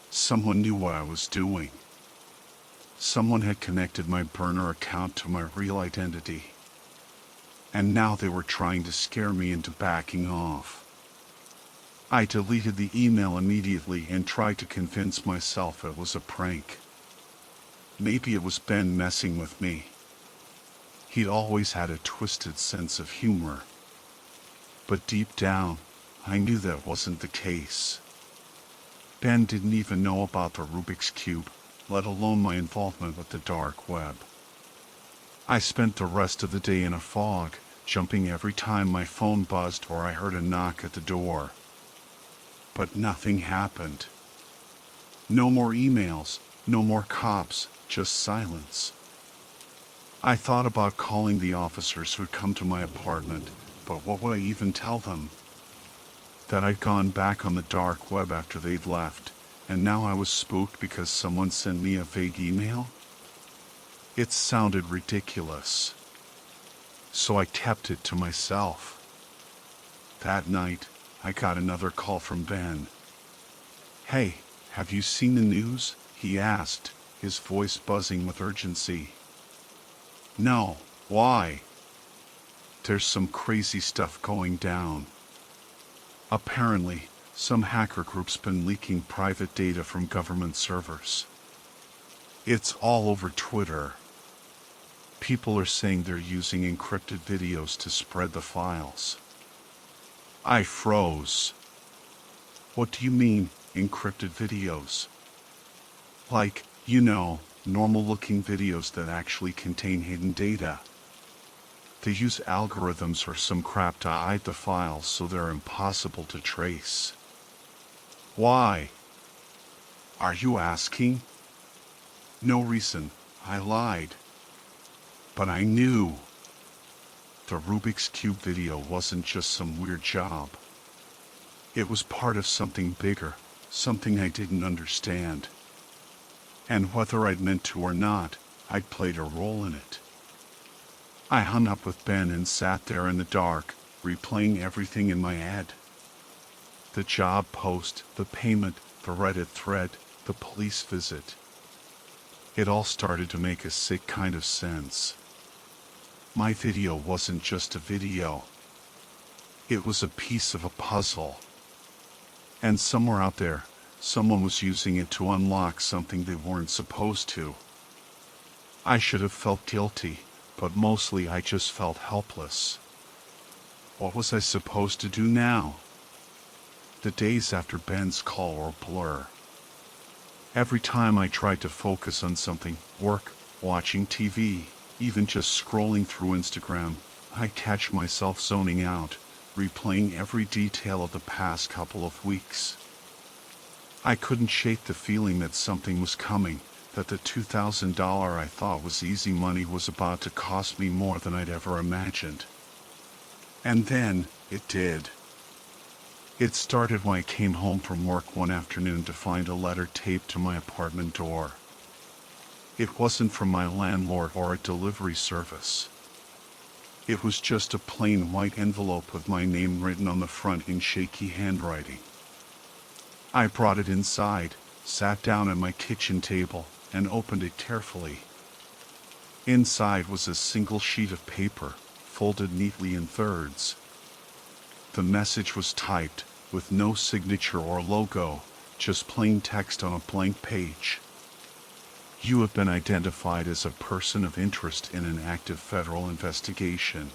Someone knew what I was doing. Someone had connected my burner account to my real identity. And now they were trying to scare me into backing off. I deleted the email immediately and tried to convince myself it was a prank. Maybe it was Ben messing with me. He'd always had a twisted sense of humor. But deep down, I knew that wasn't the case. Ben didn't even know about the Rubik's Cube, let alone my involvement with the dark web. I spent the rest of the day in a fog, jumping every time my phone buzzed or I heard a knock at the door. But nothing happened. No more emails, no more cops, just silence. I thought about calling the officers who'd come to my apartment, but what would I even tell them? That I'd gone back on the dark web after they'd left, and now I was spooked because someone sent me a vague email? It sounded ridiculous. So I kept it to myself. That night, I got another call from Ben. "Hey, have you seen the news?" he asked, his voice buzzing with urgency. "No, why?" "There's some crazy stuff going down. Apparently, some hacker group's been leaking private data from government servers. It's all over Twitter. People are saying they're using encrypted videos to spread the files." I froze. "What do you mean, encrypted videos?" "Like, normal-looking videos that actually contain hidden data. They use algorithms or some crap to hide the files so they're impossible to trace." "Why?" "Are you asking?" "No reason," I lied. "But I knew." The Rubik's Cube video wasn't just some weird job. It was part of something bigger, something I didn't understand. And whether I'd meant to or not, I'd played a role in it. I hung up with Ben and sat there in the dark, replaying everything in my head. The job post, the payment, the Reddit thread, the police visit. It all started to make a sick kind of sense. My video wasn't just a video. It was a piece of a puzzle. And somewhere out there, someone was using it to unlock something they weren't supposed to. I should have felt guilty, but mostly I just felt helpless. What was I supposed to do now? The days after Ben's call were a blur. Every time I tried to focus on something, work, watching TV, even just scrolling through Instagram, I'd catch myself zoning out, replaying every detail of the past couple of weeks. I couldn't shake the feeling that something was coming, that the $2,000 I thought was easy money was about to cost me more than I'd ever imagined. And then, it did. It started when I came home from work one afternoon to find a letter taped to my apartment door. It wasn't from my landlord or a delivery service. It was just a plain white envelope with my name written on the front in shaky handwriting. I brought it inside, sat down at my kitchen table, and opened it carefully. Inside was a single sheet of paper, folded neatly in thirds. The message was typed, with no signature or logo, just plain text on a blank page. You have been identified as a person of interest in an active federal investigation.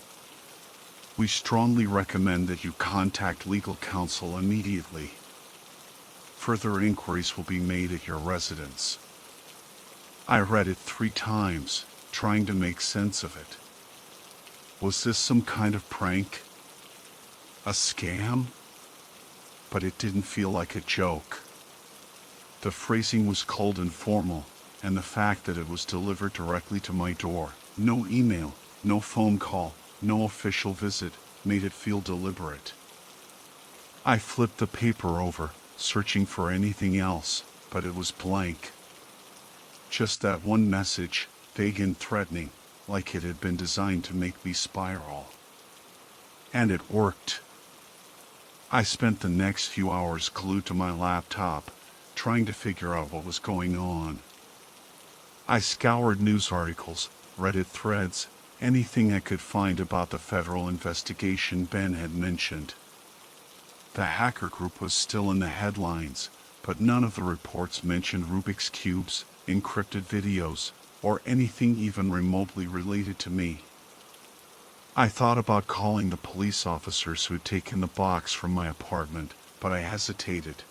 We strongly recommend that you contact legal counsel immediately. Further inquiries will be made at your residence. I read it 3 times, trying to make sense of it. Was this some kind of prank? A scam? But it didn't feel like a joke. The phrasing was cold and formal, and the fact that it was delivered directly to my door, no email, no phone call, no official visit, made it feel deliberate. I flipped the paper over, searching for anything else, but it was blank. Just that one message, vague and threatening, like it had been designed to make me spiral. And it worked. I spent the next few hours glued to my laptop, trying to figure out what was going on. I scoured news articles, Reddit threads, anything I could find about the federal investigation Ben had mentioned. The hacker group was still in the headlines, but none of the reports mentioned Rubik's Cubes, encrypted videos, or anything even remotely related to me. I thought about calling the police officers who had taken the box from my apartment, but I hesitated.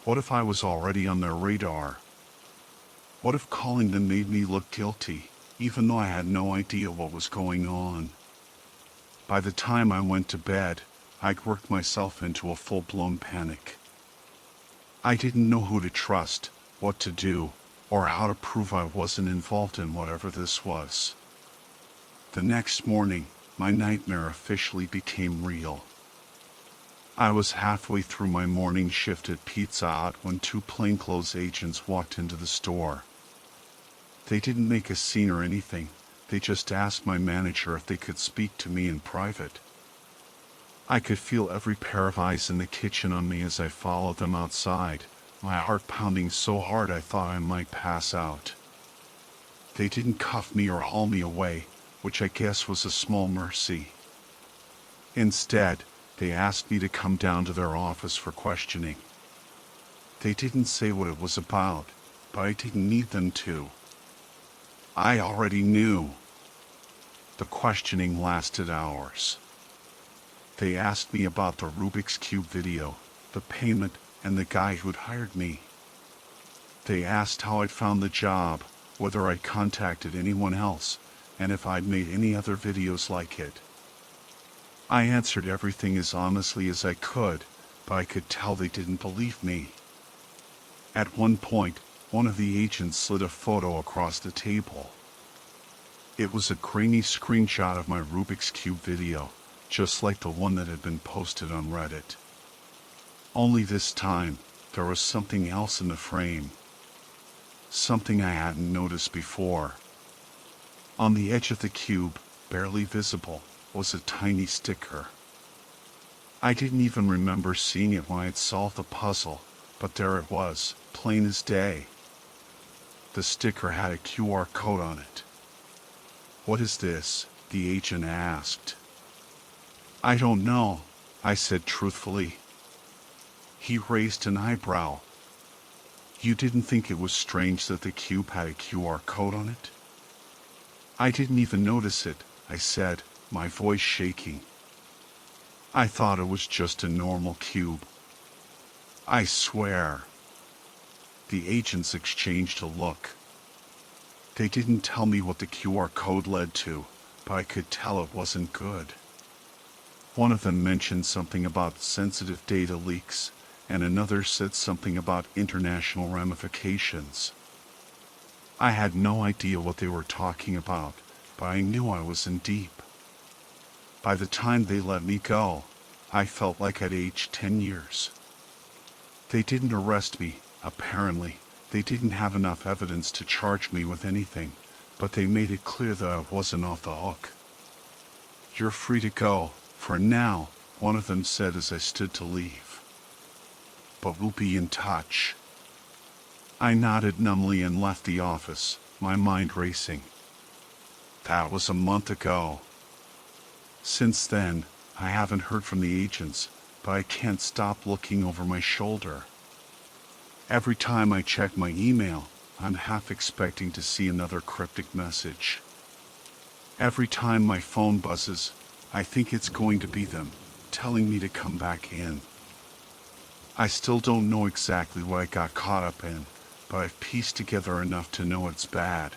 What if I was already on their radar? What if calling them made me look guilty, even though I had no idea what was going on? By the time I went to bed, I'd worked myself into a full-blown panic. I didn't know who to trust, what to do, or how to prove I wasn't involved in whatever this was. The next morning, my nightmare officially became real. I was halfway through my morning shift at Pizza Hut when 2 plainclothes agents walked into the store. They didn't make a scene or anything, they just asked my manager if they could speak to me in private. I could feel every pair of eyes in the kitchen on me as I followed them outside, my heart pounding so hard I thought I might pass out. They didn't cuff me or haul me away, which I guess was a small mercy. Instead, they asked me to come down to their office for questioning. They didn't say what it was about, but I didn't need them to. I already knew. The questioning lasted hours. They asked me about the Rubik's Cube video, the payment, and the guy who'd hired me. They asked how I'd found the job, whether I'd contacted anyone else, and if I'd made any other videos like it. I answered everything as honestly as I could, but I could tell they didn't believe me. At one point, one of the agents slid a photo across the table. It was a grainy screenshot of my Rubik's Cube video, just like the one that had been posted on Reddit. Only this time, there was something else in the frame. Something I hadn't noticed before. On the edge of the cube, barely visible, was a tiny sticker. I didn't even remember seeing it when I had solved the puzzle, but there it was, plain as day. The sticker had a QR code on it. "What is this?" the agent asked. "I don't know," I said truthfully. He raised an eyebrow. "You didn't think it was strange that the cube had a QR code on it?" "I didn't even notice it," I said, my voice shaking. "I thought it was just a normal cube." "I swear." The agents exchanged a look. They didn't tell me what the QR code led to, but I could tell it wasn't good. One of them mentioned something about sensitive data leaks, and another said something about international ramifications. I had no idea what they were talking about, but I knew I was in deep. By the time they let me go, I felt like I'd aged 10 years. They didn't arrest me, apparently. They didn't have enough evidence to charge me with anything, but they made it clear that I wasn't off the hook. "You're free to go, for now," one of them said as I stood to leave. "But we'll be in touch." I nodded numbly and left the office, my mind racing. That was a month ago. Since then, I haven't heard from the agents, but I can't stop looking over my shoulder. Every time I check my email, I'm half expecting to see another cryptic message. Every time my phone buzzes, I think it's going to be them, telling me to come back in. I still don't know exactly what I got caught up in, but I've pieced together enough to know it's bad.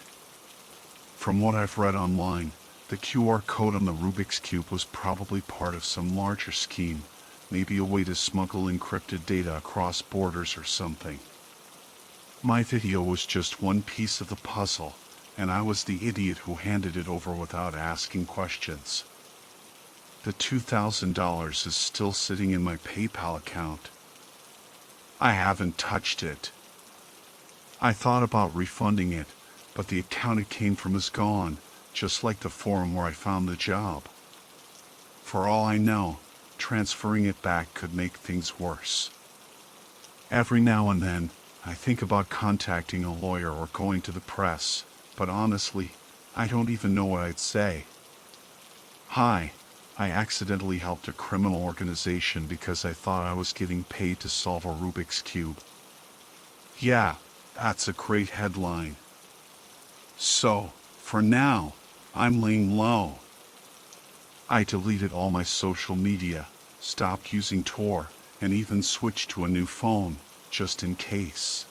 From what I've read online, the QR code on the Rubik's Cube was probably part of some larger scheme, maybe a way to smuggle encrypted data across borders or something. My video was just one piece of the puzzle, and I was the idiot who handed it over without asking questions. The $2,000 is still sitting in my PayPal account. I haven't touched it. I thought about refunding it, but the account it came from is gone, just like the forum where I found the job. For all I know, transferring it back could make things worse. Every now and then, I think about contacting a lawyer or going to the press, but honestly, I don't even know what I'd say. "Hi, I accidentally helped a criminal organization because I thought I was getting paid to solve a Rubik's Cube." Yeah, that's a great headline. So, for now, I'm laying low. I deleted all my social media, stopped using Tor, and even switched to a new phone, just in case.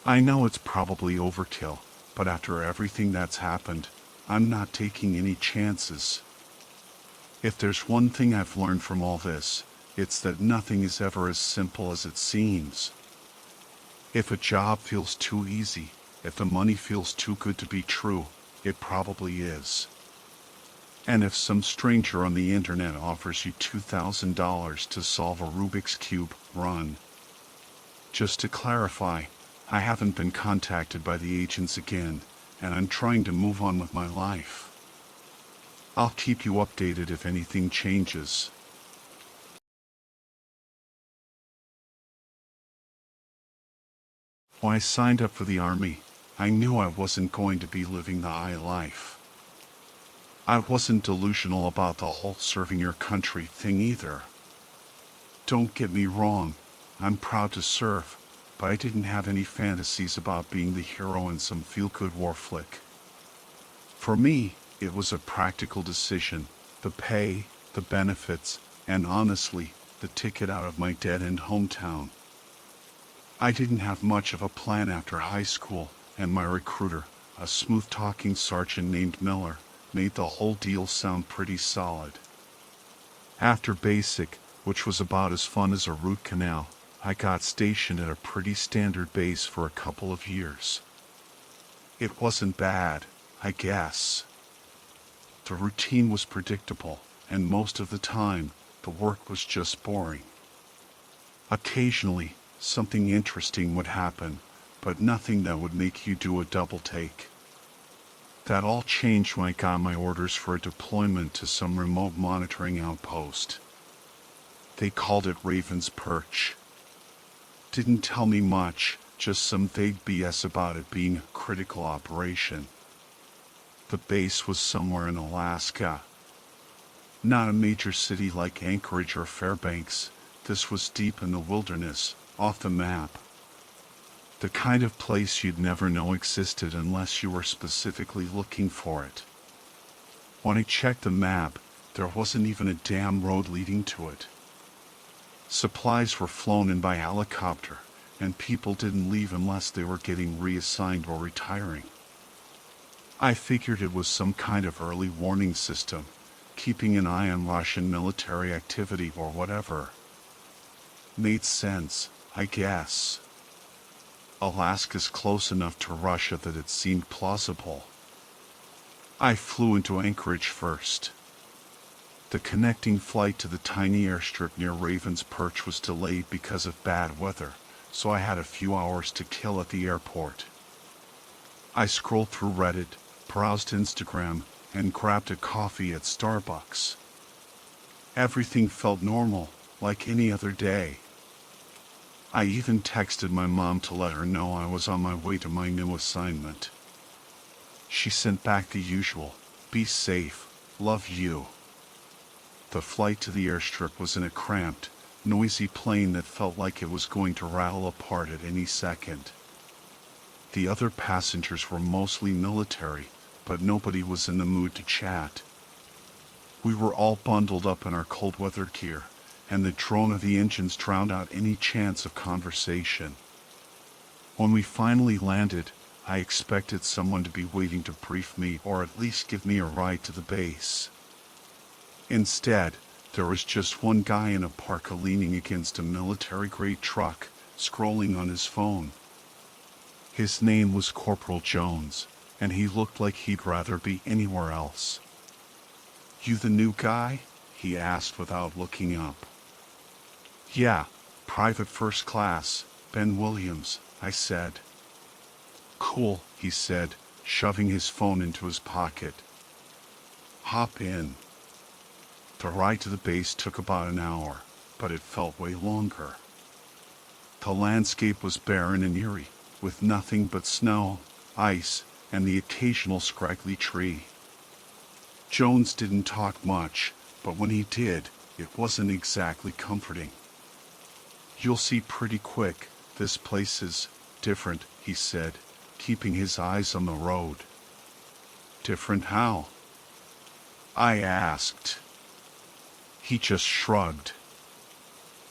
I know it's probably overkill, but after everything that's happened, I'm not taking any chances. If there's one thing I've learned from all this, it's that nothing is ever as simple as it seems. If a job feels too easy, if the money feels too good to be true, it probably is. And if some stranger on the internet offers you $2,000 to solve a Rubik's Cube, run. Just to clarify, I haven't been contacted by the agents again, and I'm trying to move on with my life. I'll keep you updated if anything changes. When I signed up for the army, I knew I wasn't going to be living the high life. I wasn't delusional about the whole serving your country thing either. Don't get me wrong, I'm proud to serve, but I didn't have any fantasies about being the hero in some feel-good war flick. For me, it was a practical decision: the pay, the benefits, and honestly, the ticket out of my dead-end hometown. I didn't have much of a plan after high school, and my recruiter, a smooth-talking sergeant named Miller, made the whole deal sound pretty solid. After basic, which was about as fun as a root canal, I got stationed at a pretty standard base for a couple of years. It wasn't bad. I guess. The routine was predictable, and most of the time, the work was just boring. Occasionally, something interesting would happen, but nothing that would make you do a double take. That all changed when I got my orders for a deployment to some remote monitoring outpost. They called it Raven's Perch. Didn't tell me much, just some vague BS about it being a critical operation. The base was somewhere in Alaska. Not a major city like Anchorage or Fairbanks. This was deep in the wilderness, off the map. The kind of place you'd never know existed unless you were specifically looking for it. When I checked the map, there wasn't even a damn road leading to it. Supplies were flown in by helicopter, and people didn't leave unless they were getting reassigned or retiring. I figured it was some kind of early warning system, keeping an eye on Russian military activity or whatever. Made sense, I guess. Alaska's close enough to Russia that it seemed plausible. I flew into Anchorage first. The connecting flight to the tiny airstrip near Raven's Perch was delayed because of bad weather, so I had a few hours to kill at the airport. I scrolled through Reddit, browsed Instagram, and grabbed a coffee at Starbucks. Everything felt normal, like any other day. I even texted my mom to let her know I was on my way to my new assignment. She sent back the usual, "Be safe, love you." The flight to the airstrip was in a cramped, noisy plane that felt like it was going to rattle apart at any second. The other passengers were mostly military, but nobody was in the mood to chat. We were all bundled up in our cold weather gear, and the drone of the engines drowned out any chance of conversation. When we finally landed, I expected someone to be waiting to brief me or at least give me a ride to the base. Instead, there was just one guy in a parka leaning against a military-grade truck, scrolling on his phone. His name was Corporal Jones, and he looked like he'd rather be anywhere else. "You the new guy?" he asked without looking up. "Yeah, private first class, Ben Williams," I said. "Cool," he said, shoving his phone into his pocket. "Hop in." The ride to the base took about an hour, but it felt way longer. The landscape was barren and eerie, with nothing but snow, ice, and the occasional scraggly tree. Jones didn't talk much, but when he did, it wasn't exactly comforting. "You'll see pretty quick, this place is different," he said, keeping his eyes on the road. "Different how?" I asked. He just shrugged.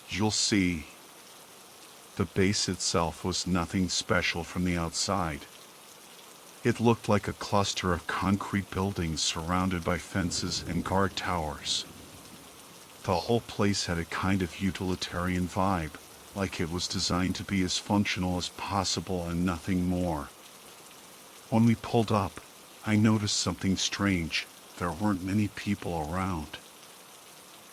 "You'll see." The base itself was nothing special from the outside. It looked like a cluster of concrete buildings surrounded by fences and guard towers. The whole place had a kind of utilitarian vibe, like it was designed to be as functional as possible and nothing more. When we pulled up, I noticed something strange. There weren't many people around.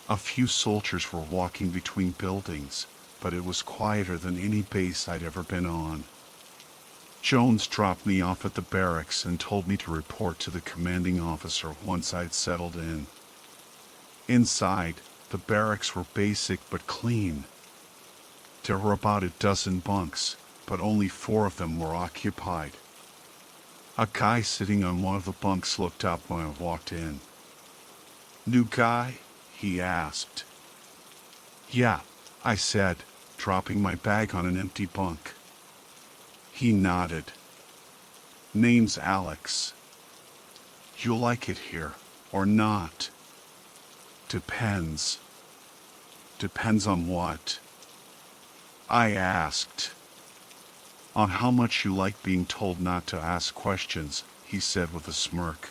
A few soldiers were walking between buildings, but it was quieter than any base I'd ever been on. Jones dropped me off at the barracks and told me to report to the commanding officer once I'd settled in. Inside, the barracks were basic but clean. There were about a dozen bunks, but only 4 of them were occupied. A guy sitting on one of the bunks looked up when I walked in. "New guy?" he asked. "Yeah," I said, dropping my bag on an empty bunk. He nodded. "Name's Alex." "You'll like it here, or not?" "Depends." "Depends on what?" I asked. "On how much you like being told not to ask questions," he said with a smirk.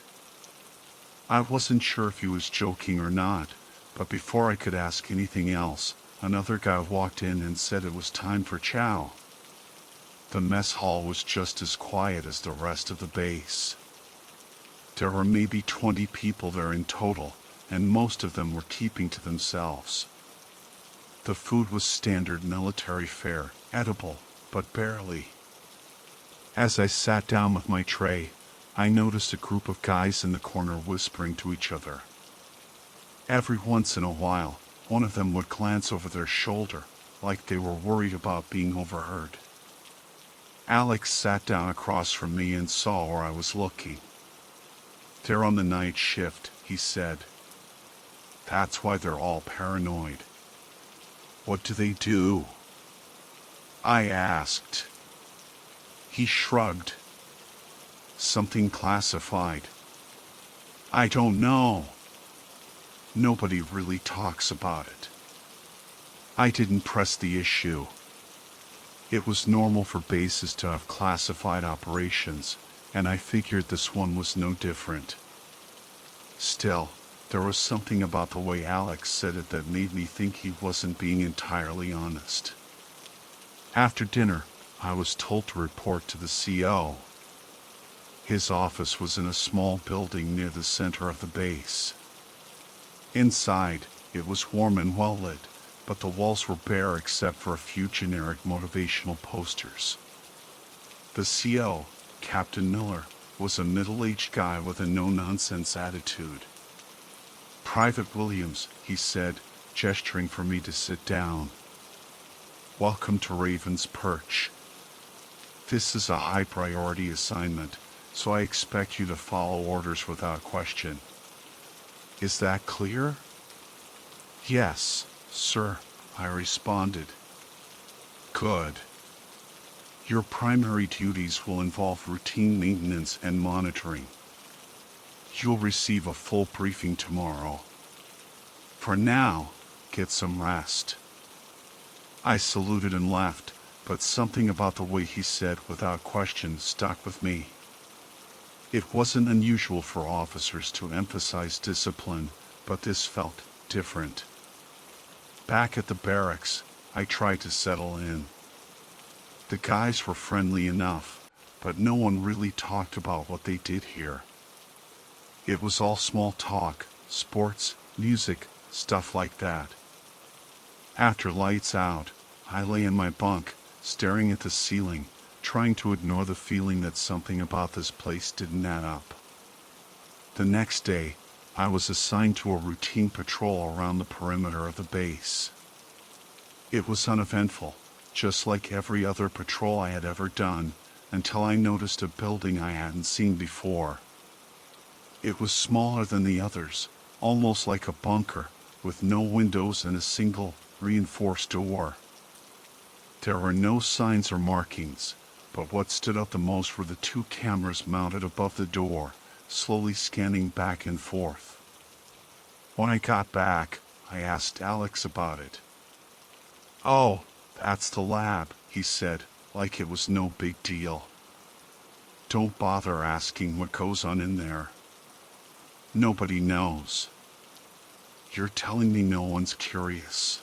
I wasn't sure if he was joking or not, but before I could ask anything else, another guy walked in and said it was time for chow. The mess hall was just as quiet as the rest of the base. There were maybe 20 people there in total, and most of them were keeping to themselves. The food was standard military fare, edible, but barely. As I sat down with my tray, I noticed a group of guys in the corner whispering to each other. Every once in a while, one of them would glance over their shoulder, like they were worried about being overheard. Alex sat down across from me and saw where I was looking. "They're on the night shift," he said. "That's why they're all paranoid." "What do they do?" I asked. He shrugged. "Something classified. I don't know. Nobody really talks about it." I didn't press the issue. It was normal for bases to have classified operations, and I figured this one was no different. Still, there was something about the way Alex said it that made me think he wasn't being entirely honest. After dinner, I was told to report to the CO. His office was in a small building near the center of the base. Inside, it was warm and well lit, but the walls were bare except for a few generic motivational posters. The CO, Captain Miller, was a middle-aged guy with a no-nonsense attitude. "Private Williams," he said, gesturing for me to sit down. "Welcome to Raven's Perch. This is a high-priority assignment, so I expect you to follow orders without question. Is that clear?" "Yes, sir," I responded. "Good. Your primary duties will involve routine maintenance and monitoring. You'll receive a full briefing tomorrow. For now, get some rest." I saluted and left, but something about the way he said "without question" stuck with me. It wasn't unusual for officers to emphasize discipline, but this felt different. Back at the barracks, I tried to settle in. The guys were friendly enough, but no one really talked about what they did here. It was all small talk, sports, music, stuff like that. After lights out, I lay in my bunk, staring at the ceiling, trying to ignore the feeling that something about this place didn't add up. The next day, I was assigned to a routine patrol around the perimeter of the base. It was uneventful, just like every other patrol I had ever done, until I noticed a building I hadn't seen before. It was smaller than the others, almost like a bunker, with no windows and a single, reinforced door. There were no signs or markings, but what stood out the most were the 2 cameras mounted above the door, slowly scanning back and forth. When I got back, I asked Alex about it. "Oh, that's the lab," he said, like it was no big deal. "Don't bother asking what goes on in there. Nobody knows." "You're telling me no one's curious?"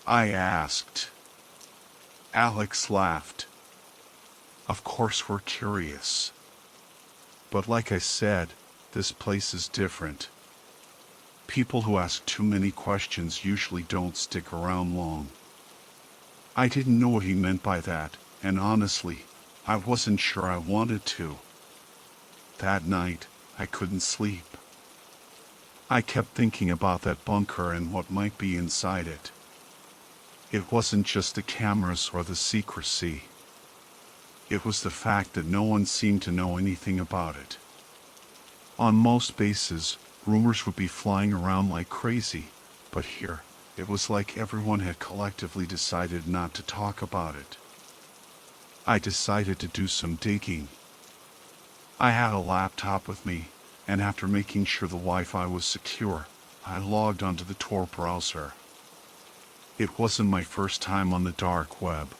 I asked. Alex laughed. "Of course we're curious. But like I said, this place is different. People who ask too many questions usually don't stick around long." I didn't know what he meant by that, and honestly, I wasn't sure I wanted to. That night, I couldn't sleep. I kept thinking about that bunker and what might be inside it. It wasn't just the cameras or the secrecy. It was the fact that no one seemed to know anything about it. On most bases, rumors would be flying around like crazy, but here, it was like everyone had collectively decided not to talk about it. I decided to do some digging. I had a laptop with me, and after making sure the Wi-Fi was secure, I logged onto the Tor browser. It wasn't my first time on the dark web.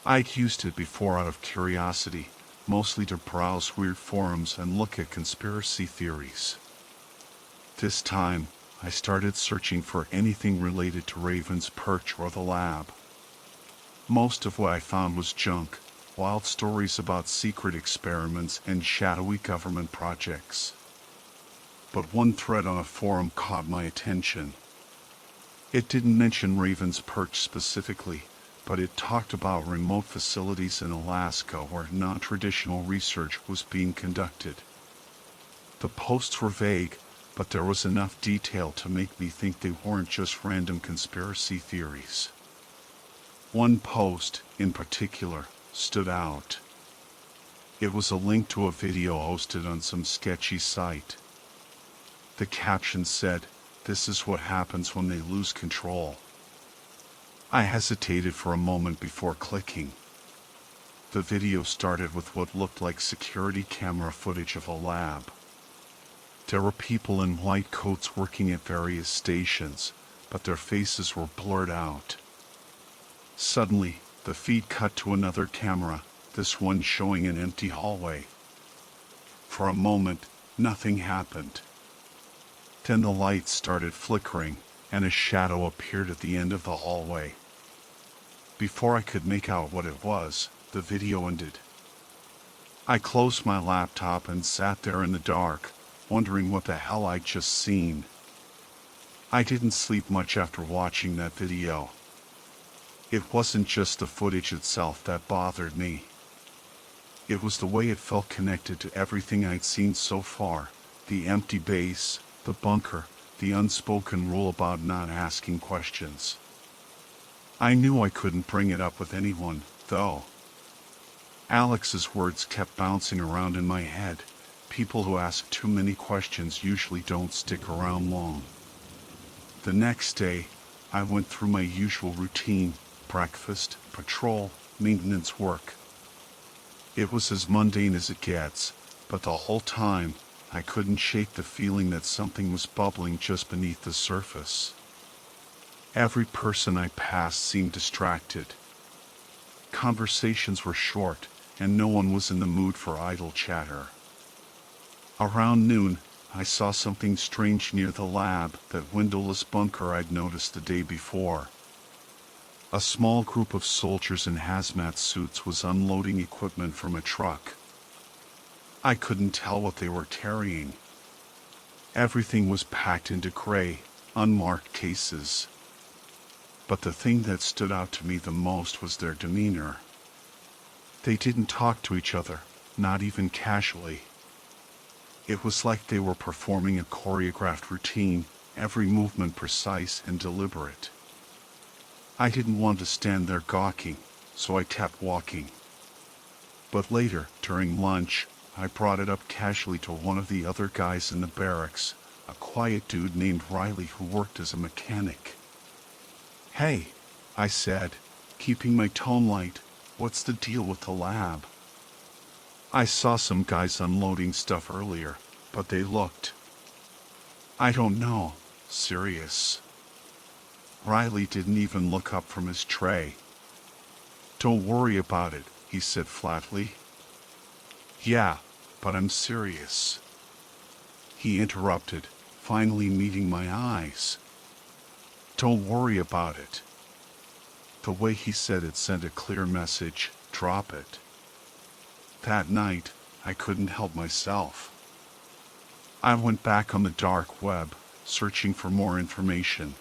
I'd used it before out of curiosity, mostly to browse weird forums and look at conspiracy theories. This time, I started searching for anything related to Raven's Perch or the lab. Most of what I found was junk, wild stories about secret experiments and shadowy government projects. But one thread on a forum caught my attention. It didn't mention Raven's Perch specifically, but it talked about remote facilities in Alaska where non-traditional research was being conducted. The posts were vague, but there was enough detail to make me think they weren't just random conspiracy theories. One post, in particular, stood out. It was a link to a video hosted on some sketchy site. The caption said, "This is what happens when they lose control." I hesitated for a moment before clicking. The video started with what looked like security camera footage of a lab. There were people in white coats working at various stations, but their faces were blurred out. Suddenly, the feed cut to another camera, this one showing an empty hallway. For a moment, nothing happened. Then the lights started flickering, and a shadow appeared at the end of the hallway. Before I could make out what it was, the video ended. I closed my laptop and sat there in the dark, wondering what the hell I'd just seen. I didn't sleep much after watching that video. It wasn't just the footage itself that bothered me. It was the way it felt connected to everything I'd seen so far, the empty base, the bunker, the unspoken rule about not asking questions. I knew I couldn't bring it up with anyone, though. Alex's words kept bouncing around in my head. People who ask too many questions usually don't stick around long. The next day, I went through my usual routine: breakfast, patrol, maintenance work. It was as mundane as it gets, but the whole time, I couldn't shake the feeling that something was bubbling just beneath the surface. Every person I passed seemed distracted. Conversations were short, and no one was in the mood for idle chatter. Around noon, I saw something strange near the lab, that windowless bunker I'd noticed the day before. A small group of soldiers in hazmat suits was unloading equipment from a truck. I couldn't tell what they were carrying. Everything was packed into gray, unmarked cases. But the thing that stood out to me the most was their demeanor. They didn't talk to each other, not even casually. It was like they were performing a choreographed routine, every movement precise and deliberate. I didn't want to stand there gawking, so I kept walking. But later, during lunch, I brought it up casually to one of the other guys in the barracks, a quiet dude named Riley who worked as a mechanic. "Hey," I said, keeping my tone light, "what's the deal with the lab? I saw some guys unloading stuff earlier, but they looked, I don't know, serious." Riley didn't even look up from his tray. "Don't worry about it," he said flatly. "Yeah, but I'm serious." He interrupted, finally meeting my eyes. "Don't worry about it." The way he said it sent a clear message: drop it. That night, I couldn't help myself. I went back on the dark web, searching for more information.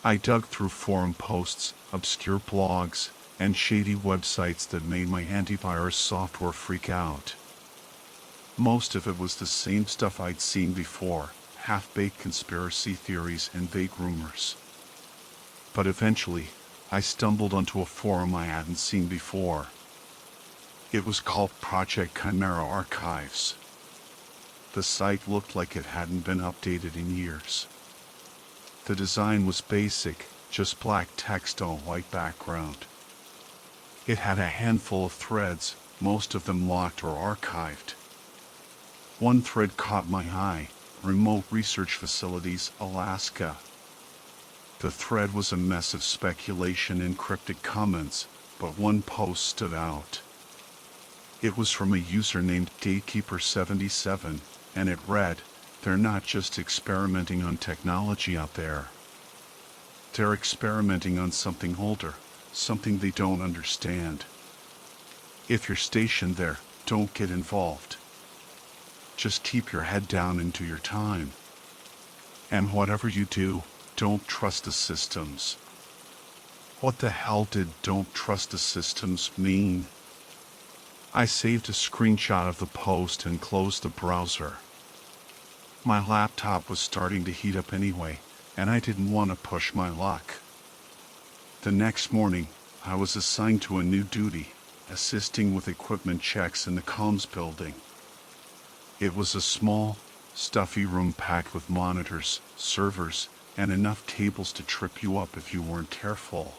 I dug through forum posts, obscure blogs, and shady websites that made my antivirus software freak out. Most of it was the same stuff I'd seen before, half-baked conspiracy theories and vague rumors. But eventually, I stumbled onto a forum I hadn't seen before. It was called Project Chimera Archives. The site looked like it hadn't been updated in years. The design was basic, just black text on a white background. It had a handful of threads, most of them locked or archived. One thread caught my eye: Remote Research Facilities, Alaska. The thread was a mess of speculation and cryptic comments, but one post stood out. It was from a user named Gatekeeper77, and it read, "They're not just experimenting on technology out there. They're experimenting on something older, something they don't understand." If you're stationed there, don't get involved. Just keep your head down and do your time. And whatever you do, don't trust the systems. What the hell did "don't trust the systems" mean? I saved a screenshot of the post and closed the browser. My laptop was starting to heat up anyway, and I didn't want to push my luck. The next morning, I was assigned to a new duty, assisting with equipment checks in the comms building. It was a small, stuffy room packed with monitors, servers, and enough tables to trip you up if you weren't careful.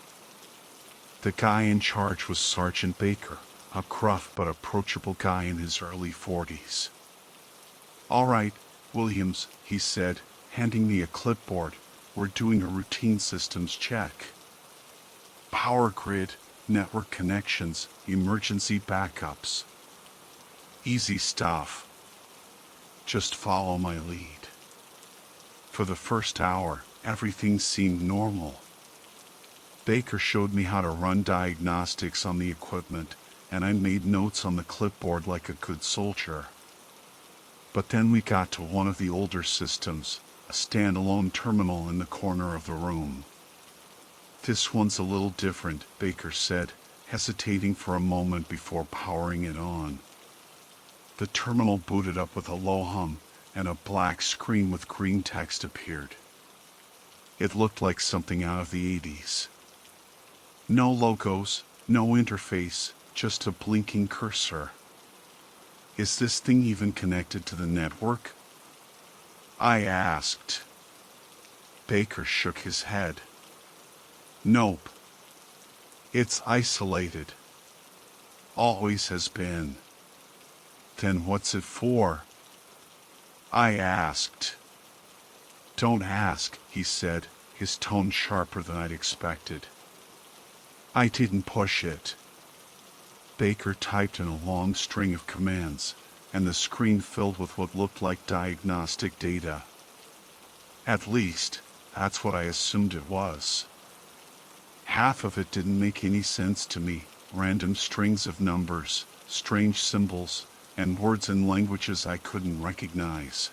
The guy in charge was Sergeant Baker, a gruff but approachable guy in his early 40s. "All right, Williams," he said, handing me a clipboard. "We're doing a routine systems check. Power grid, network connections, emergency backups. Easy stuff. Just follow my lead." For the first hour, everything seemed normal. Baker showed me how to run diagnostics on the equipment, and I made notes on the clipboard like a good soldier. But then we got to one of the older systems, a standalone terminal in the corner of the room. "This one's a little different," Baker said, hesitating for a moment before powering it on. The terminal booted up with a low hum, and a black screen with green text appeared. It looked like something out of the 80s. No logos, no interface, just a blinking cursor. "Is this thing even connected to the network?" I asked. Baker shook his head. "Nope. It's isolated. Always has been." "Then what's it for?" I asked. "Don't ask," he said, his tone sharper than I'd expected. I didn't push it. Baker typed in a long string of commands, and the screen filled with what looked like diagnostic data. At least, that's what I assumed it was. Half of it didn't make any sense to me, random strings of numbers, strange symbols, and words in languages I couldn't recognize.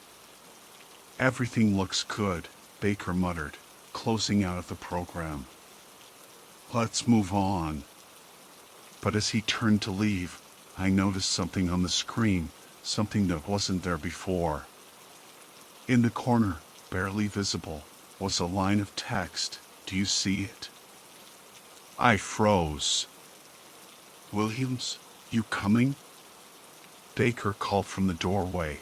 "Everything looks good," Baker muttered, closing out of the program. "Let's move on." But as he turned to leave, I noticed something on the screen, something that wasn't there before. In the corner, barely visible, was a line of text. "Do you see it?" I froze. "Williams, you coming?" Baker called from the doorway.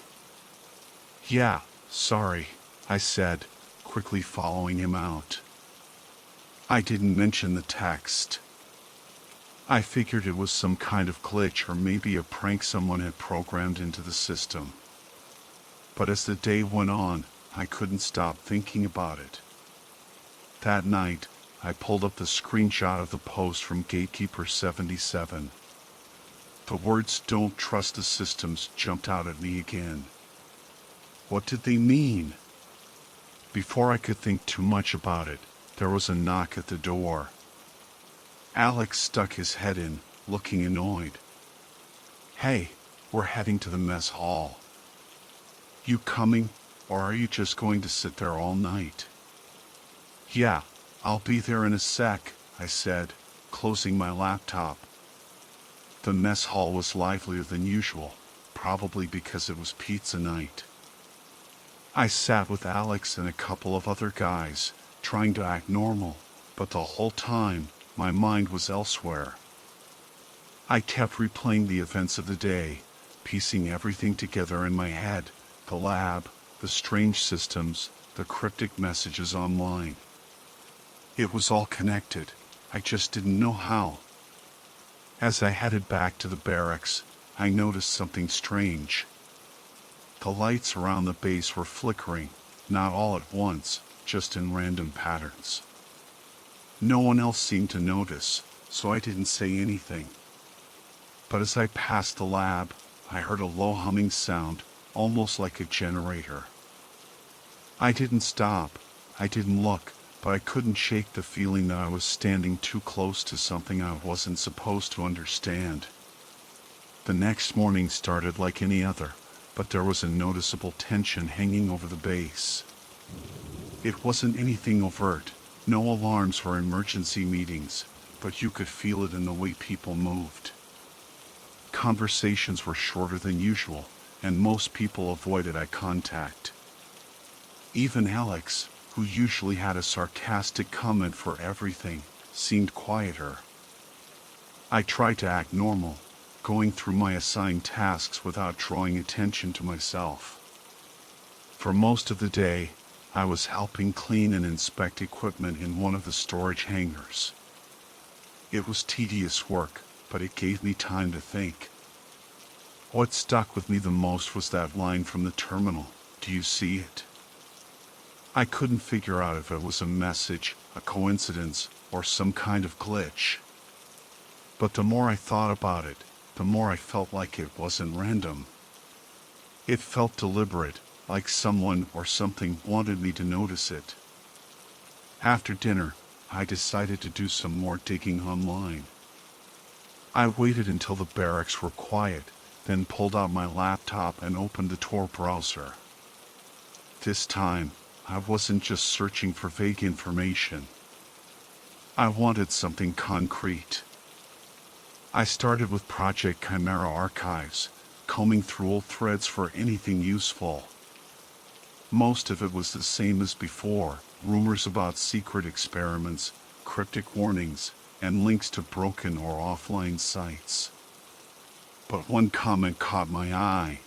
"Yeah, sorry," I said, quickly following him out. I didn't mention the text. I figured it was some kind of glitch or maybe a prank someone had programmed into the system. But as the day went on, I couldn't stop thinking about it. That night, I pulled up the screenshot of the post from Gatekeeper 77. The words "don't trust the systems" jumped out at me again. What did they mean? Before I could think too much about it, there was a knock at the door. Alex stuck his head in, looking annoyed. "Hey, we're heading to the mess hall. You coming, or are you just going to sit there all night?" "Yeah, I'll be there in a sec," I said, closing my laptop. The mess hall was livelier than usual, probably because it was pizza night. I sat with Alex and a couple of other guys, trying to act normal, but the whole time, my mind was elsewhere. I kept replaying the events of the day, piecing everything together in my head: the lab, the strange systems, the cryptic messages online. It was all connected. I just didn't know how. As I headed back to the barracks, I noticed something strange. The lights around the base were flickering, not all at once, just in random patterns. No one else seemed to notice, so I didn't say anything. But as I passed the lab, I heard a low humming sound, almost like a generator. I didn't stop, I didn't look, but I couldn't shake the feeling that I was standing too close to something I wasn't supposed to understand. The next morning started like any other, but there was a noticeable tension hanging over the base. It wasn't anything overt, no alarms or emergency meetings, but you could feel it in the way people moved. Conversations were shorter than usual, and most people avoided eye contact. Even Alex, who usually had a sarcastic comment for everything, seemed quieter. I tried to act normal, going through my assigned tasks without drawing attention to myself. For most of the day, I was helping clean and inspect equipment in one of the storage hangars. It was tedious work, but it gave me time to think. What stuck with me the most was that line from the terminal, "Do you see it?" I couldn't figure out if it was a message, a coincidence, or some kind of glitch. But the more I thought about it, the more I felt like it wasn't random. It felt deliberate, like someone or something wanted me to notice it. After dinner, I decided to do some more digging online. I waited until the barracks were quiet, then pulled out my laptop and opened the Tor browser. This time, I wasn't just searching for vague information. I wanted something concrete. I started with Project Chimera archives, combing through old threads for anything useful. Most of it was the same as before, rumors about secret experiments, cryptic warnings, and links to broken or offline sites. But one comment caught my eye.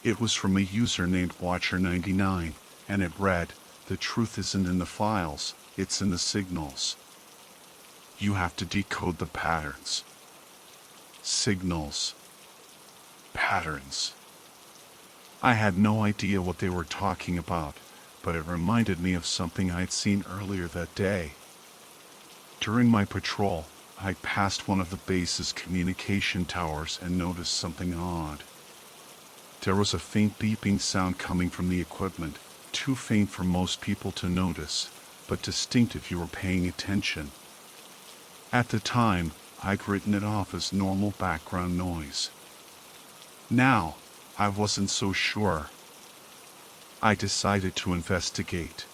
It was from a user named Watcher99, and it read, "The truth isn't in the files, it's in the signals. You have to decode the patterns." Signals. Patterns. I had no idea what they were talking about, but it reminded me of something I'd seen earlier that day. During my patrol, I passed one of the base's communication towers and noticed something odd. There was a faint beeping sound coming from the equipment, too faint for most people to notice, but distinct if you were paying attention. At the time, I'd written it off as normal background noise. Now, I wasn't so sure. I decided to investigate.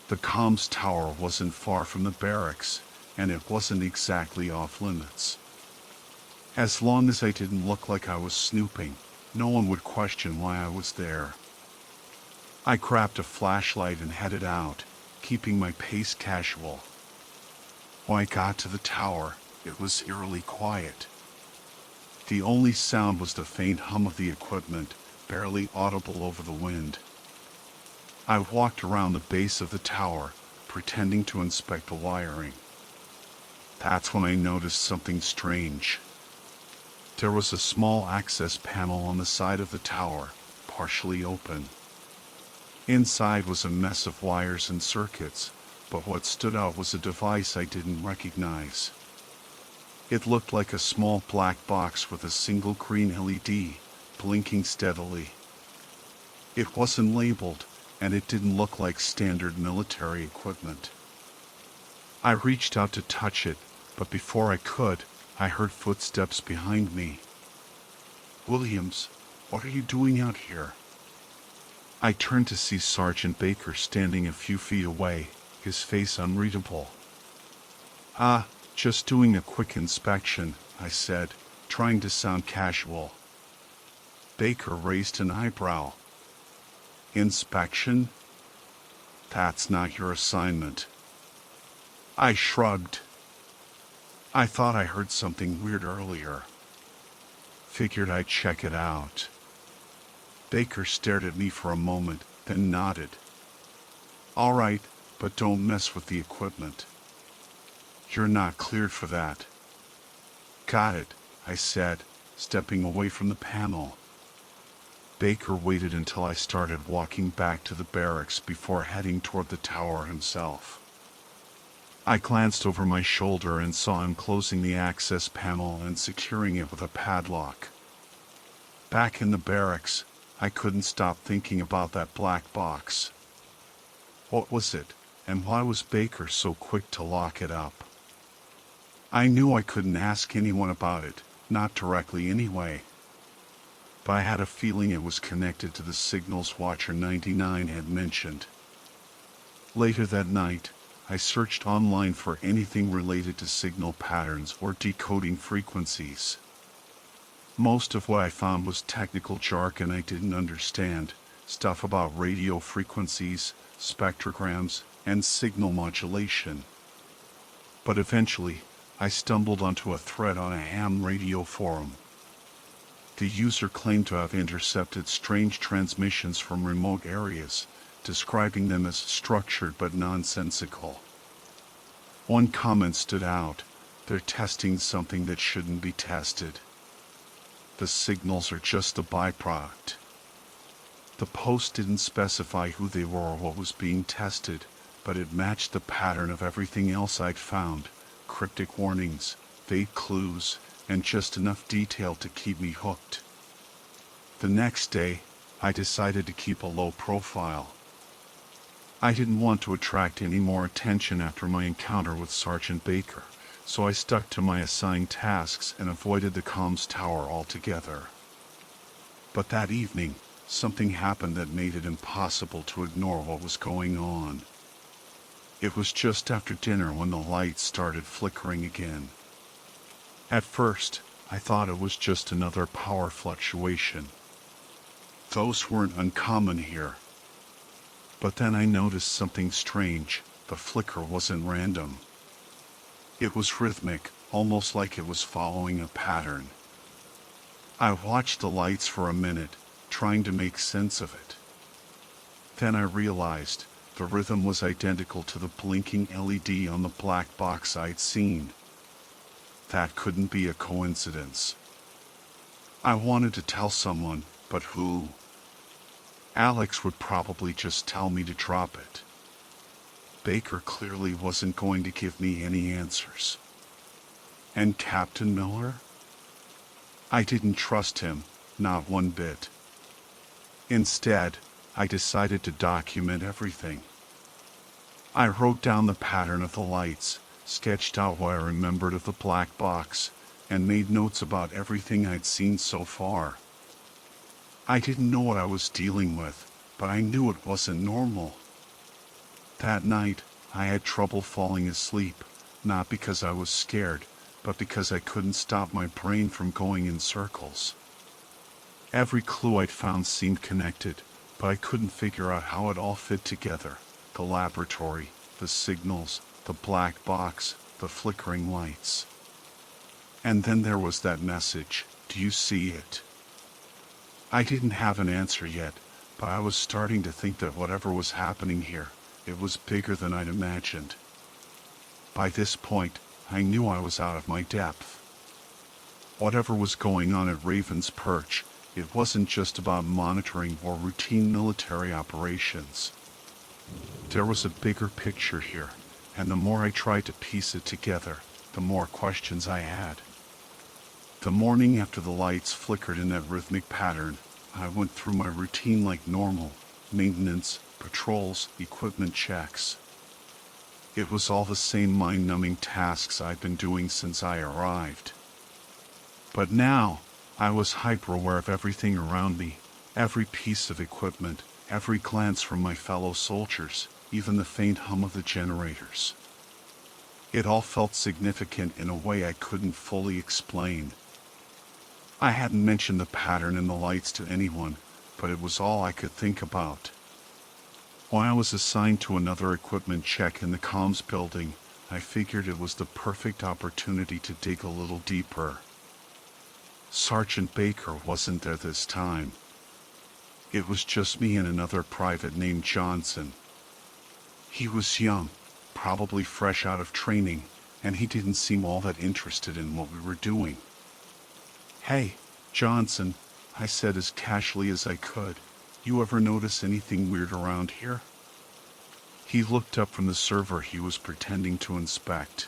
The comms tower wasn't far from the barracks, and it wasn't exactly off limits. As long as I didn't look like I was snooping, no one would question why I was there. I grabbed a flashlight and headed out, keeping my pace casual. When I got to the tower, it was eerily quiet. The only sound was the faint hum of the equipment, barely audible over the wind. I walked around the base of the tower, pretending to inspect the wiring. That's when I noticed something strange. There was a small access panel on the side of the tower, partially open. Inside was a mess of wires and circuits, but what stood out was a device I didn't recognize. It looked like a small black box with a single green LED, blinking steadily. It wasn't labeled, and it didn't look like standard military equipment. I reached out to touch it, but before I could, I heard footsteps behind me. "Williams, what are you doing out here?" I turned to see Sergeant Baker standing a few feet away, his face unreadable. Just doing a quick inspection," I said, trying to sound casual. Baker raised an eyebrow. "Inspection? That's not your assignment." I shrugged. I thought I heard something weird earlier. Figured I'd check it out. Baker stared at me for a moment, then nodded. "All right, but don't mess with the equipment. You're not cleared for that." "Got it," I said, stepping away from the panel. Baker waited until I started walking back to the barracks before heading toward the tower himself. I glanced over my shoulder and saw him closing the access panel and securing it with a padlock. Back in the barracks, I couldn't stop thinking about that black box. What was it, and why was Baker so quick to lock it up? I knew I couldn't ask anyone about it, Not directly anyway. But I had a feeling it was connected to the signals Watcher 99 had mentioned. Later that night, I searched online for anything related to signal patterns or decoding frequencies. Most of what I found was technical jargon I didn't understand, stuff about radio frequencies, spectrograms, and signal modulation. But eventually, I stumbled onto a thread on a ham radio forum. The user claimed to have intercepted strange transmissions from remote areas, describing them as structured but nonsensical. One comment stood out: they're testing something that shouldn't be tested. The signals are just a byproduct. The post didn't specify who they were or what was being tested, but it matched the pattern of everything else I'd found: cryptic warnings, vague clues, and just enough detail to keep me hooked. The next day, I decided to keep a low profile. I didn't want to attract any more attention after my encounter with Sergeant Baker, so I stuck to my assigned tasks and avoided the comms tower altogether. But that evening, something happened that made it impossible to ignore what was going on. It was just after dinner when the lights started flickering again. At first, I thought it was just another power fluctuation. Those weren't uncommon here. But then I noticed something strange. The flicker wasn't random. It was rhythmic, almost like it was following a pattern. I watched the lights for a minute, trying to make sense of it. Then I realized the rhythm was identical to the blinking LED on the black box I'd seen. That couldn't be a coincidence. I wanted to tell someone, but who? Alex would probably just tell me to drop it. Baker clearly wasn't going to give me any answers. And Captain Miller? I didn't trust him, not one bit. Instead, I decided to document everything. I wrote down the pattern of the lights, sketched out what I remembered of the black box, and made notes about everything I'd seen so far. I didn't know what I was dealing with, but I knew it wasn't normal. That night, I had trouble falling asleep, not because I was scared, but because I couldn't stop my brain from going in circles. Every clue I'd found seemed connected, but I couldn't figure out how it all fit together: the laboratory, the signals, the black box, the flickering lights. And then there was that message: "Do you see it?" I didn't have an answer yet, but I was starting to think that whatever was happening here, it was bigger than I'd imagined. By this point, I knew I was out of my depth. Whatever was going on at Raven's Perch, it wasn't just about monitoring or routine military operations. There was a bigger picture here, and the more I tried to piece it together, the more questions I had. The morning after the lights flickered in that rhythmic pattern, I went through my routine like normal: maintenance, patrols, equipment checks. It was all the same mind-numbing tasks I'd been doing since I arrived. But now, I was hyper-aware of everything around me, every piece of equipment, every glance from my fellow soldiers, even the faint hum of the generators. It all felt significant in a way I couldn't fully explain. I hadn't mentioned the pattern in the lights to anyone, but it was all I could think about. When I was assigned to another equipment check in the comms building, I figured it was the perfect opportunity to dig a little deeper. Sergeant Baker wasn't there this time. It was just me and another private named Johnson. He was young, probably fresh out of training, and he didn't seem all that interested in what we were doing. "Hey, Johnson," I said as casually as I could, "you ever notice anything weird around here?" He looked up from the server he was pretending to inspect.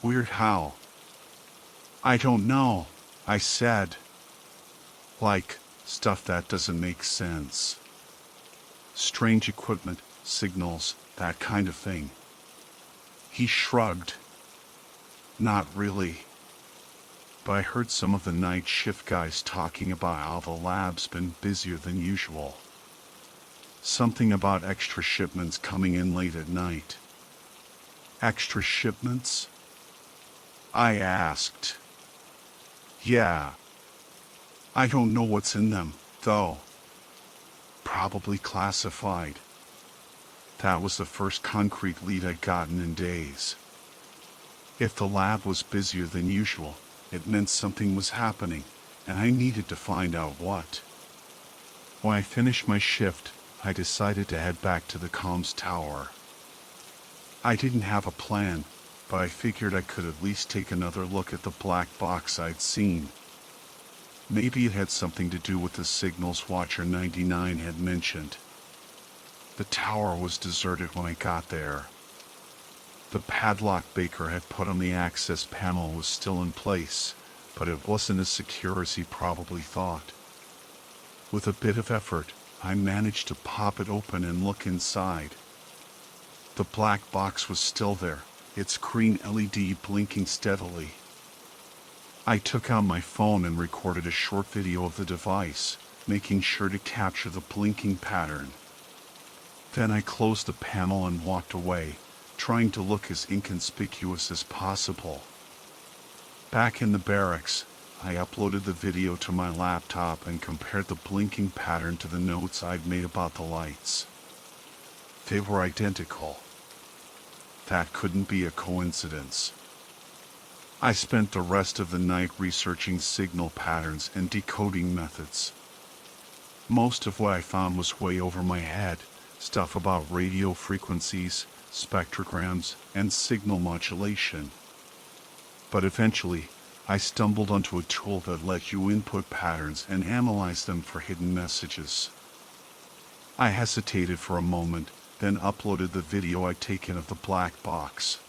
"Weird how?" "I don't know," I said. "Like, stuff that doesn't make sense. Strange equipment, signals, that kind of thing." He shrugged. "Not really. but I heard some of the night shift guys talking about how the lab's been busier than usual. Something about extra shipments coming in late at night. Extra shipments? I asked. Yeah. I don't know what's in them, though. Probably classified. That was the first concrete lead I'd gotten in days. If the lab was busier than usual, it meant something was happening, and I needed to find out what. When I finished my shift, I decided to head back to the comms tower. I didn't have a plan, but I figured I could at least take another look at the black box I'd seen. Maybe it had something to do with the signals Watcher 99 had mentioned. The tower was deserted when I got there. The padlock Baker had put on the access panel was still in place, but it wasn't as secure as he probably thought. With a bit of effort, I managed to pop it open and look inside. The black box was still there, its green LED blinking steadily. I took out my phone and recorded a short video of the device, making sure to capture the blinking pattern. Then I closed the panel and walked away, trying to look as inconspicuous as possible. Back in the barracks, I uploaded the video to my laptop and compared the blinking pattern to the notes I'd made about the lights. They were identical. That couldn't be a coincidence. I spent the rest of the night researching signal patterns and decoding methods. Most of what I found was way over my head, stuff about radio frequencies, spectrograms, and signal modulation. But eventually, I stumbled onto a tool that let you input patterns and analyze them for hidden messages. I hesitated for a moment, then uploaded the video I'd taken of the black box.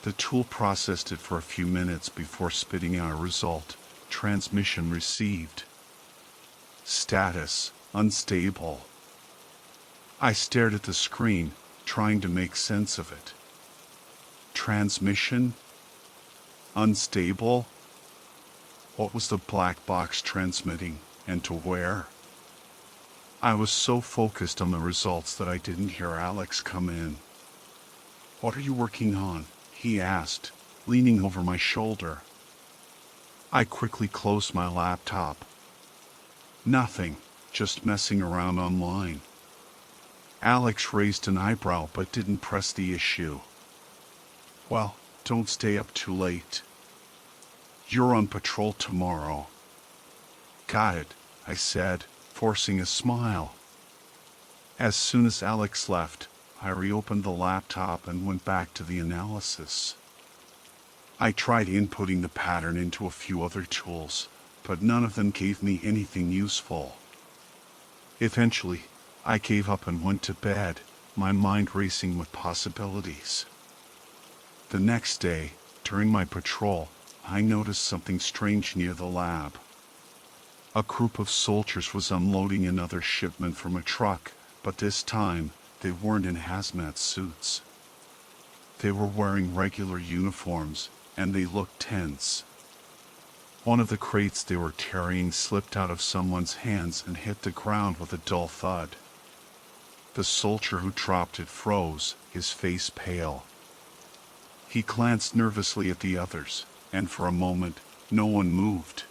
The tool processed it for a few minutes before spitting out a result. Transmission received. Status unstable. I stared at the screen, trying to make sense of it. Transmission unstable? What was the black box transmitting, and to where? I was so focused on the results that I didn't hear Alex come in. "What are you working on?" he asked, leaning over my shoulder. I quickly closed my laptop. "Nothing, just messing around online." Alex raised an eyebrow but didn't press the issue. "Well, don't stay up too late. You're on patrol tomorrow." "Got it," I said, forcing a smile. As soon as Alex left, I reopened the laptop and went back to the analysis. I tried inputting the pattern into a few other tools, but none of them gave me anything useful. Eventually, I gave up and went to bed, my mind racing with possibilities. The next day, during my patrol, I noticed something strange near the lab. A group of soldiers was unloading another shipment from a truck, but this time, they weren't in hazmat suits. They were wearing regular uniforms, and they looked tense. One of the crates they were carrying slipped out of someone's hands and hit the ground with a dull thud. The soldier who dropped it froze, his face pale. He glanced nervously at the others, and for a moment, no one moved.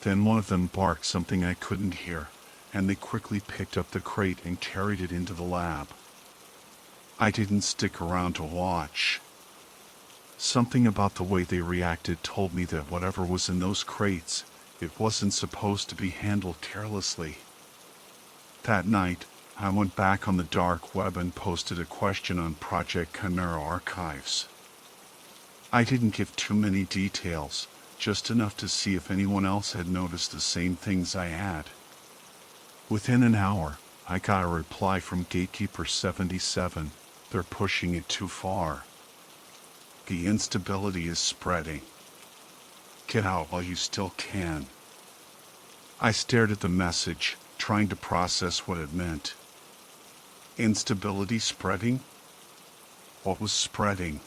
Then one of them barked something I couldn't hear, and they quickly picked up the crate and carried it into the lab. I didn't stick around to watch. Something about the way they reacted told me that whatever was in those crates, it wasn't supposed to be handled carelessly. That night, I went back on the dark web and posted a question on Project Canary archives. I didn't give too many details, just enough to see if anyone else had noticed the same things I had. Within an hour, I got a reply from Gatekeeper 77, "They're pushing it too far. The instability is spreading. Get out while you still can." I stared at the message, trying to process what it meant. Instability spreading? What was spreading?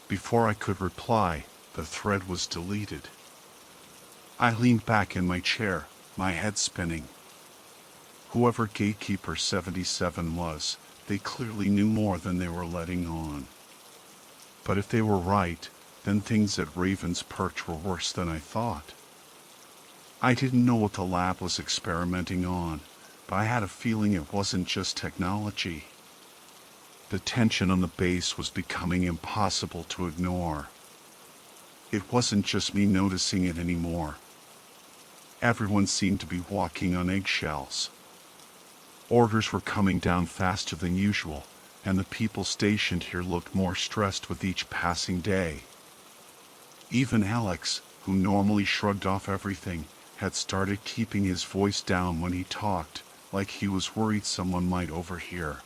Before I could reply, The thread was deleted. I leaned back in my chair, my head spinning. Whoever Gatekeeper 77 was, they clearly knew more than they were letting on. But if they were right, then things at Raven's Perch were worse than I thought. I didn't know what the lab was experimenting on, but I had a feeling it wasn't just technology. The tension on the base was becoming impossible to ignore. It wasn't just me noticing it anymore. Everyone seemed to be walking on eggshells. Orders were coming down faster than usual, and the people stationed here looked more stressed with each passing day. Even Alex, who normally shrugged off everything, had started keeping his voice down when he talked, like he was worried someone might overhear.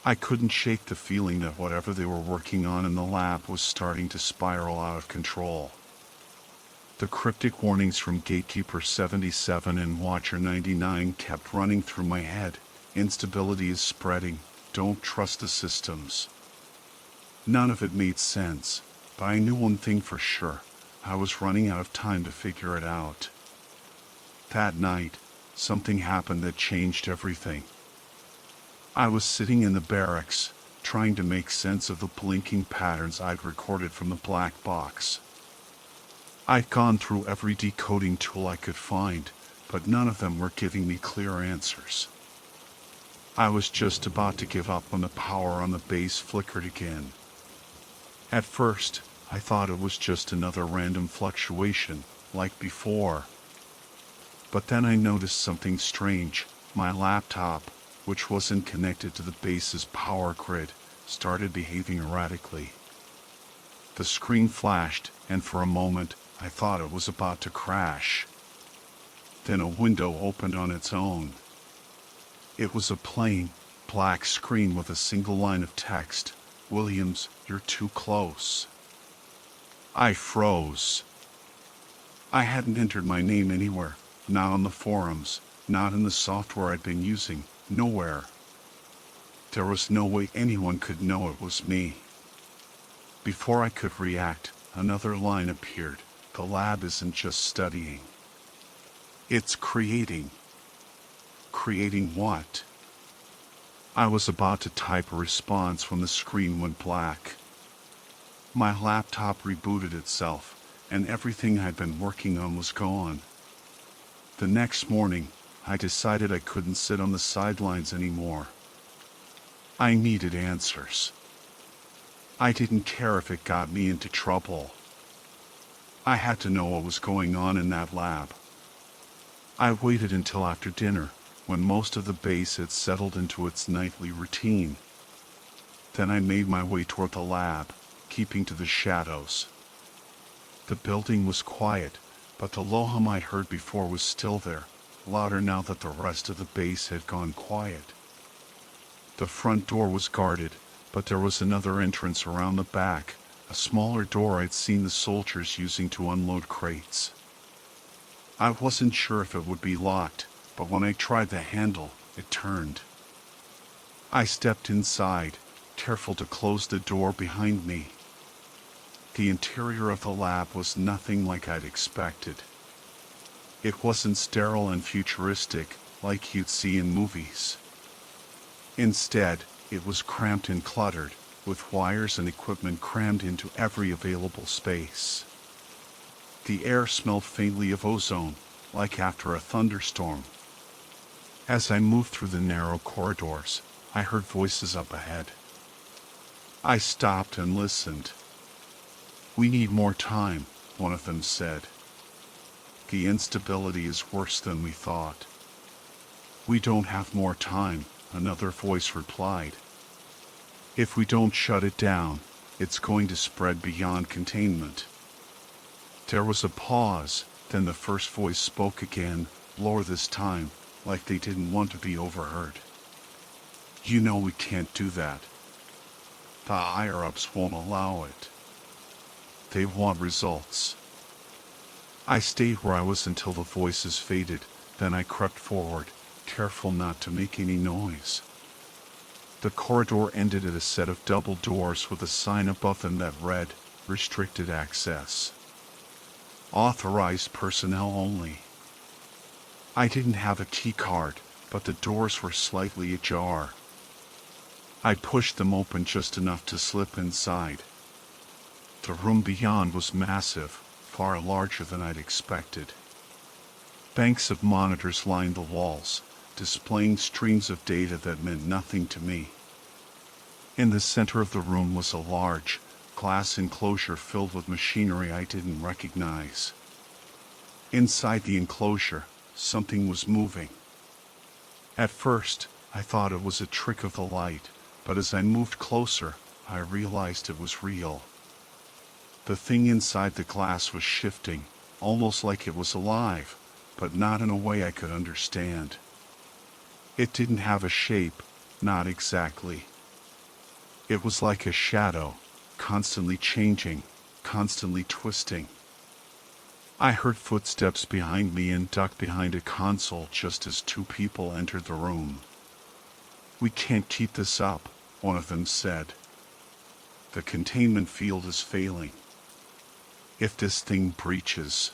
I couldn't shake the feeling that whatever they were working on in the lab was starting to spiral out of control. The cryptic warnings from Gatekeeper 77 and Watcher 99 kept running through my head. Instability is spreading. Don't trust the systems. None of it made sense, but I knew one thing for sure. I was running out of time to figure it out. That night, something happened that changed everything. I was sitting in the barracks, trying to make sense of the blinking patterns I'd recorded from the black box. I'd gone through every decoding tool I could find, but none of them were giving me clear answers. I was just about to give up when the power on the base flickered again. At first, I thought it was just another random fluctuation, like before. But then I noticed something strange. My laptop, which wasn't connected to the base's power grid, started behaving erratically. The screen flashed, and for a moment, I thought it was about to crash. Then a window opened on its own. It was a plain, black screen with a single line of text. "Williams, you're too close." I froze. I hadn't entered my name anywhere, not on the forums, not in the software I'd been using, nowhere. There was no way anyone could know it was me. Before I could react, another line appeared. The lab isn't just studying. It's creating. Creating what? I was about to type a response when the screen went black. My laptop rebooted itself, and everything I'd been working on was gone. The next morning, I decided I couldn't sit on the sidelines anymore. I needed answers. I didn't care if it got me into trouble. I had to know what was going on in that lab. I waited until after dinner, when most of the base had settled into its nightly routine. Then I made my way toward the lab, keeping to the shadows. The building was quiet, but the low hum I heard before was still there, louder now that the rest of the base had gone quiet. The front door was guarded, but there was another entrance around the back, a smaller door I'd seen the soldiers using to unload crates. I wasn't sure if it would be locked, but when I tried the handle, it turned. I stepped inside, careful to close the door behind me. The interior of the lab was nothing like I'd expected. It wasn't sterile and futuristic like you'd see in movies. Instead, it was cramped and cluttered, with wires and equipment crammed into every available space. The air smelled faintly of ozone, like after a thunderstorm. As I moved through the narrow corridors, I heard voices up ahead. I stopped and listened. "We need more time," one of them said. "The instability is worse than we thought." "We don't have more time," another voice replied. "If we don't shut it down, it's going to spread beyond containment." There was a pause, then the first voice spoke again, lower this time, like they didn't want to be overheard. "You know we can't do that. The higher-ups won't allow it. They want results." I stayed where I was until the voices faded, then I crept forward, careful not to make any noise. The corridor ended at a set of double doors with a sign above them that read, restricted access. Authorized personnel only. I didn't have a key card, but the doors were slightly ajar. I pushed them open just enough to slip inside. The room beyond was massive, far larger than I'd expected. Banks of monitors lined the walls, displaying streams of data that meant nothing to me. In the center of the room was a large, glass enclosure filled with machinery I didn't recognize. Inside the enclosure, something was moving. At first, I thought it was a trick of the light, but as I moved closer, I realized it was real. The thing inside the glass was shifting, almost like it was alive, but not in a way I could understand. It didn't have a shape, not exactly. It was like a shadow, constantly changing, constantly twisting. I heard footsteps behind me and ducked behind a console just as two people entered the room. "We can't keep this up," one of them said. "The containment field is failing. If this thing breaches—"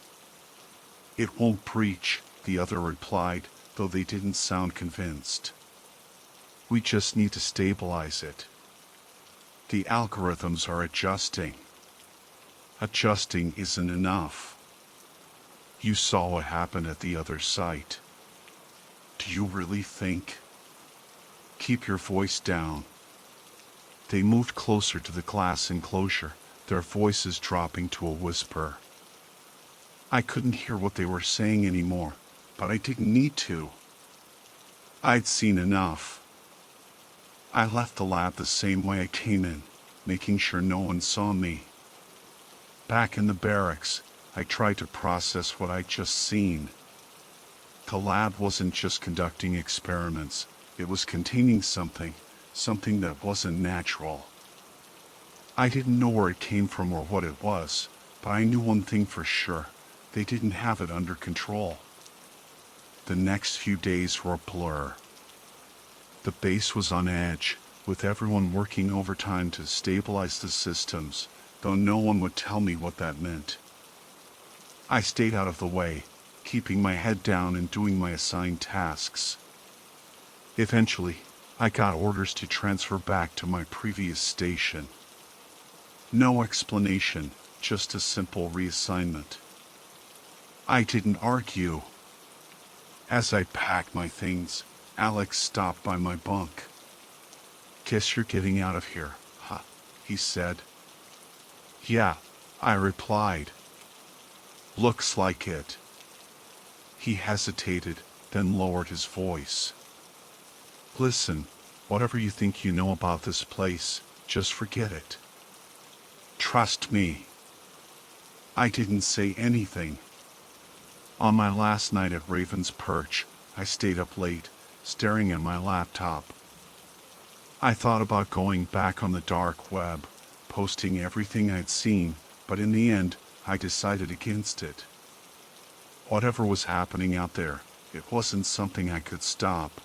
"It won't breach," the other replied, though they didn't sound convinced. "We just need to stabilize it. The algorithms are adjusting." "Adjusting isn't enough. You saw what happened at the other site. Do you really think—" "Keep your voice down." They moved closer to the glass enclosure, their voices dropping to a whisper. I couldn't hear what they were saying anymore, but I didn't need to. I'd seen enough. I left the lab the same way I came in, making sure no one saw me. Back in the barracks, I tried to process what I'd just seen. The lab wasn't just conducting experiments, it was containing something that wasn't natural. I didn't know where it came from or what it was, but I knew one thing for sure: they didn't have it under control. The next few days were a blur. The base was on edge, with everyone working overtime to stabilize the systems, though no one would tell me what that meant. I stayed out of the way, keeping my head down and doing my assigned tasks. Eventually, I got orders to transfer back to my previous station. No explanation, just a simple reassignment. I didn't argue. As I packed my things, Alex stopped by my bunk. "Guess you're getting out of here, huh?" he said. "Yeah," I replied. "Looks like it." He hesitated, then lowered his voice. "Listen, whatever you think you know about this place, just forget it. Trust me." I didn't say anything. On my last night at Raven's Perch, I stayed up late, staring at my laptop. I thought about going back on the dark web, posting everything I'd seen, but in the end, I decided against it. Whatever was happening out there, it wasn't something I could stop.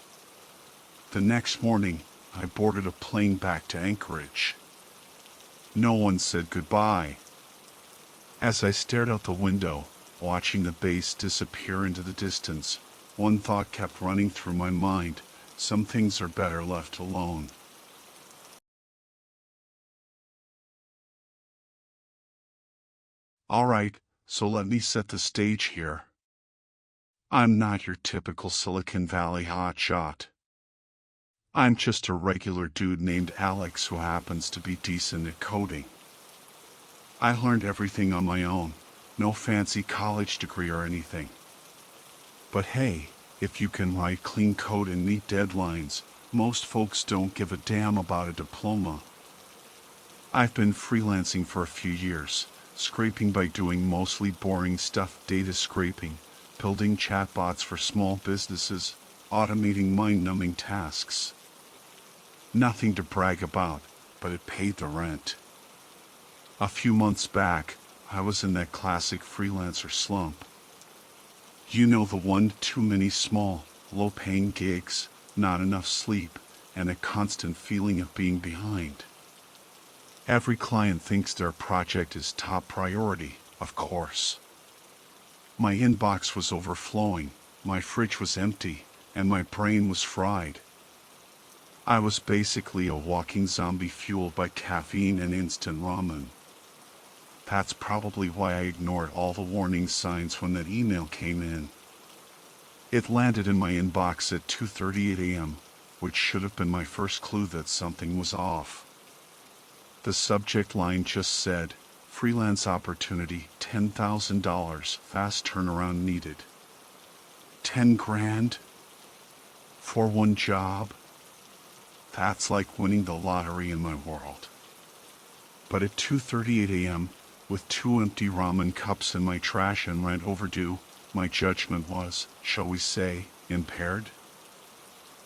The next morning, I boarded a plane back to Anchorage. No one said goodbye. As I stared out the window, watching the base disappear into the distance, one thought kept running through my mind: some things are better left alone. Alright, so let me set the stage here. I'm not your typical Silicon Valley hotshot. I'm just a regular dude named Alex who happens to be decent at coding. I learned everything on my own, no fancy college degree or anything. But hey, if you can write clean code and meet deadlines, most folks don't give a damn about a diploma. I've been freelancing for a few years, scraping by doing mostly boring stuff: data scraping, building chatbots for small businesses, automating mind-numbing tasks. Nothing to brag about, but it paid the rent. A few months back, I was in that classic freelancer slump. You know the one: too many small, low-paying gigs, not enough sleep, and a constant feeling of being behind. Every client thinks their project is top priority, of course. My inbox was overflowing, my fridge was empty, and my brain was fried. I was basically a walking zombie fueled by caffeine and instant ramen. That's probably why I ignored all the warning signs when that email came in. It landed in my inbox at 2:38 a.m., which should have been my first clue that something was off. The subject line just said, "Freelance opportunity, $10,000, fast turnaround needed." 10 grand? For one job? That's like winning the lottery in my world. But at 2:38 a.m., with 2 empty ramen cups in my trash and rent overdue, my judgment was, shall we say, impaired.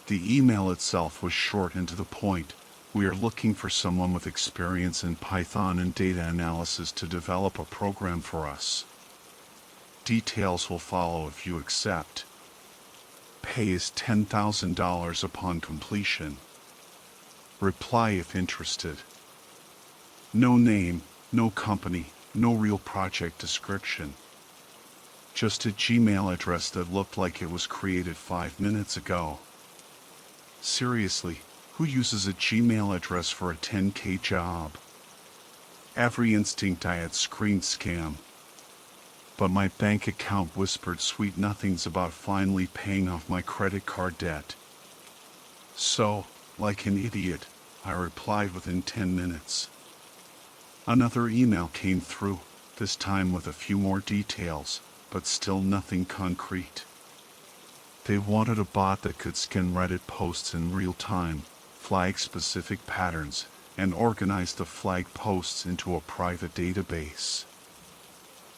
The email itself was short and to the point. We are looking for someone with experience in Python and data analysis to develop a program for us. Details will follow if you accept. Pay is $10,000 upon completion. Reply if interested. No name, no company, no real project description. Just a Gmail address that looked like it was created 5 minutes ago. Seriously, who uses a Gmail address for a 10K job? Every instinct I had screamed scam. But my bank account whispered sweet nothings about finally paying off my credit card debt. So, like an idiot, I replied within 10 minutes. Another email came through, this time with a few more details, but still nothing concrete. They wanted a bot that could scan Reddit posts in real time, flag specific patterns, and organize the flag posts into a private database.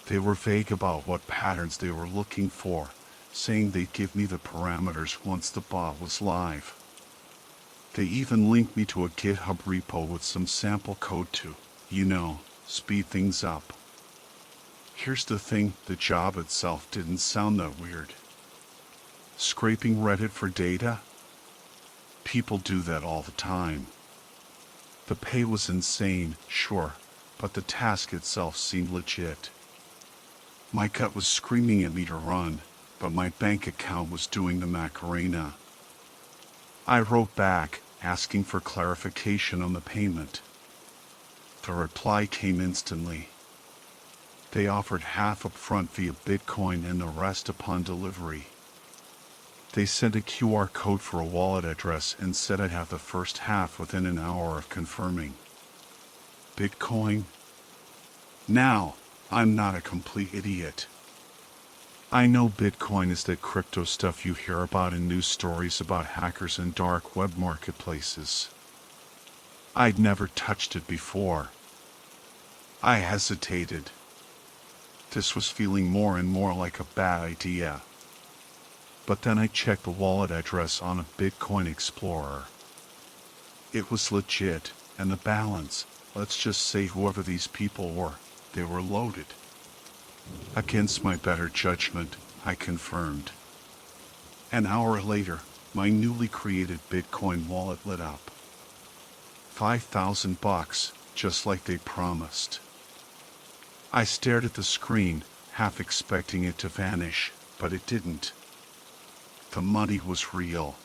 They were vague about what patterns they were looking for, saying they'd give me the parameters once the bot was live. They even linked me to a GitHub repo with some sample code to, speed things up. Here's the thing, the job itself didn't sound that weird. Scraping Reddit for data? People do that all the time. The pay was insane, sure, but the task itself seemed legit. My gut was screaming at me to run, but my bank account was doing the Macarena. I wrote back, asking for clarification on the payment. The reply came instantly. They offered half up front via Bitcoin and the rest upon delivery. They sent a QR code for a wallet address and said I'd have the first half within an hour of confirming. Bitcoin? Now, I'm not a complete idiot. I know Bitcoin is that crypto stuff you hear about in news stories about hackers and dark web marketplaces. I'd never touched it before. I hesitated. This was feeling more and more like a bad idea. But then I checked the wallet address on a Bitcoin Explorer. It was legit, and the balance, let's just say whoever these people were, they were loaded. Against my better judgment, I confirmed. An hour later, my newly created Bitcoin wallet lit up. $5,000, just like they promised. I stared at the screen, half expecting it to vanish, but it didn't. The money was real.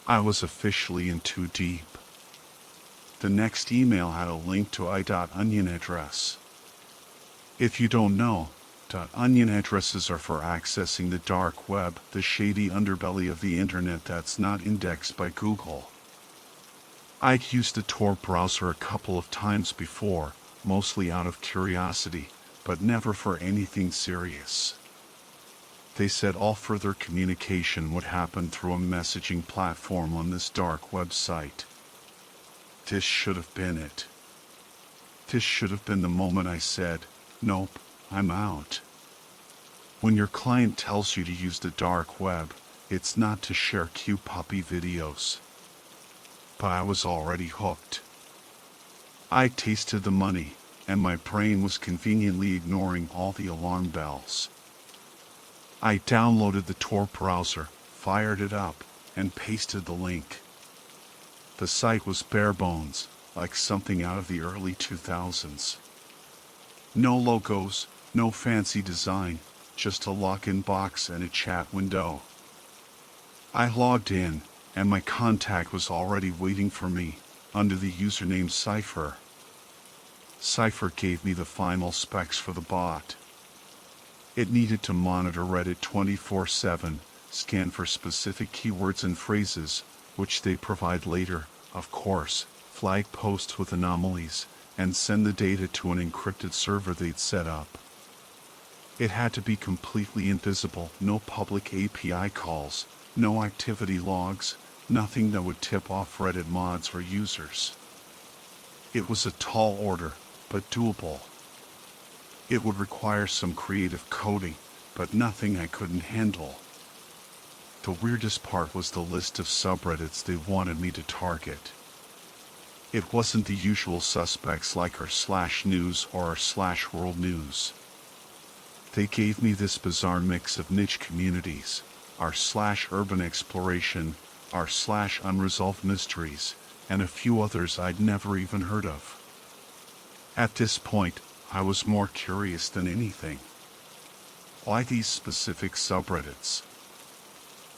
I was officially in too deep. The next email had a link to i.onion address. If you don't know, .onion addresses are for accessing the dark web, the shady underbelly of the internet that's not indexed by Google. I'd used the Tor browser a couple of times before, mostly out of curiosity, but never for anything serious. They said all further communication would happen through a messaging platform on this dark website. This should have been it. This should have been the moment I said, nope, I'm out. When your client tells you to use the dark web, it's not to share cute puppy videos. But I was already hooked. I tasted the money, and my brain was conveniently ignoring all the alarm bells. I downloaded the Tor browser, fired it up, and pasted the link. The site was bare bones, like something out of the early 2000s. No logos, no fancy design, just a lock-in box and a chat window. I logged in, and my contact was already waiting for me, under the username Cypher. Cypher gave me the final specs for the bot. It needed to monitor Reddit 24/7, scan for specific keywords and phrases, which they provide later, of course, flag posts with anomalies, and send the data to an encrypted server they'd set up. It had to be completely invisible, no public API calls, no activity logs, nothing that would tip off Reddit mods or users. It was a tall order, but doable. It would require some creative coding, but nothing I couldn't handle. The weirdest part was the list of subreddits they wanted me to target. It wasn't the usual suspects like r/news or r/world news. They gave me this bizarre mix of niche communities, r/urban exploration, r/unresolved mysteries, and a few others I'd never even heard of. At this point, I was more curious than anything. Why these specific subreddits?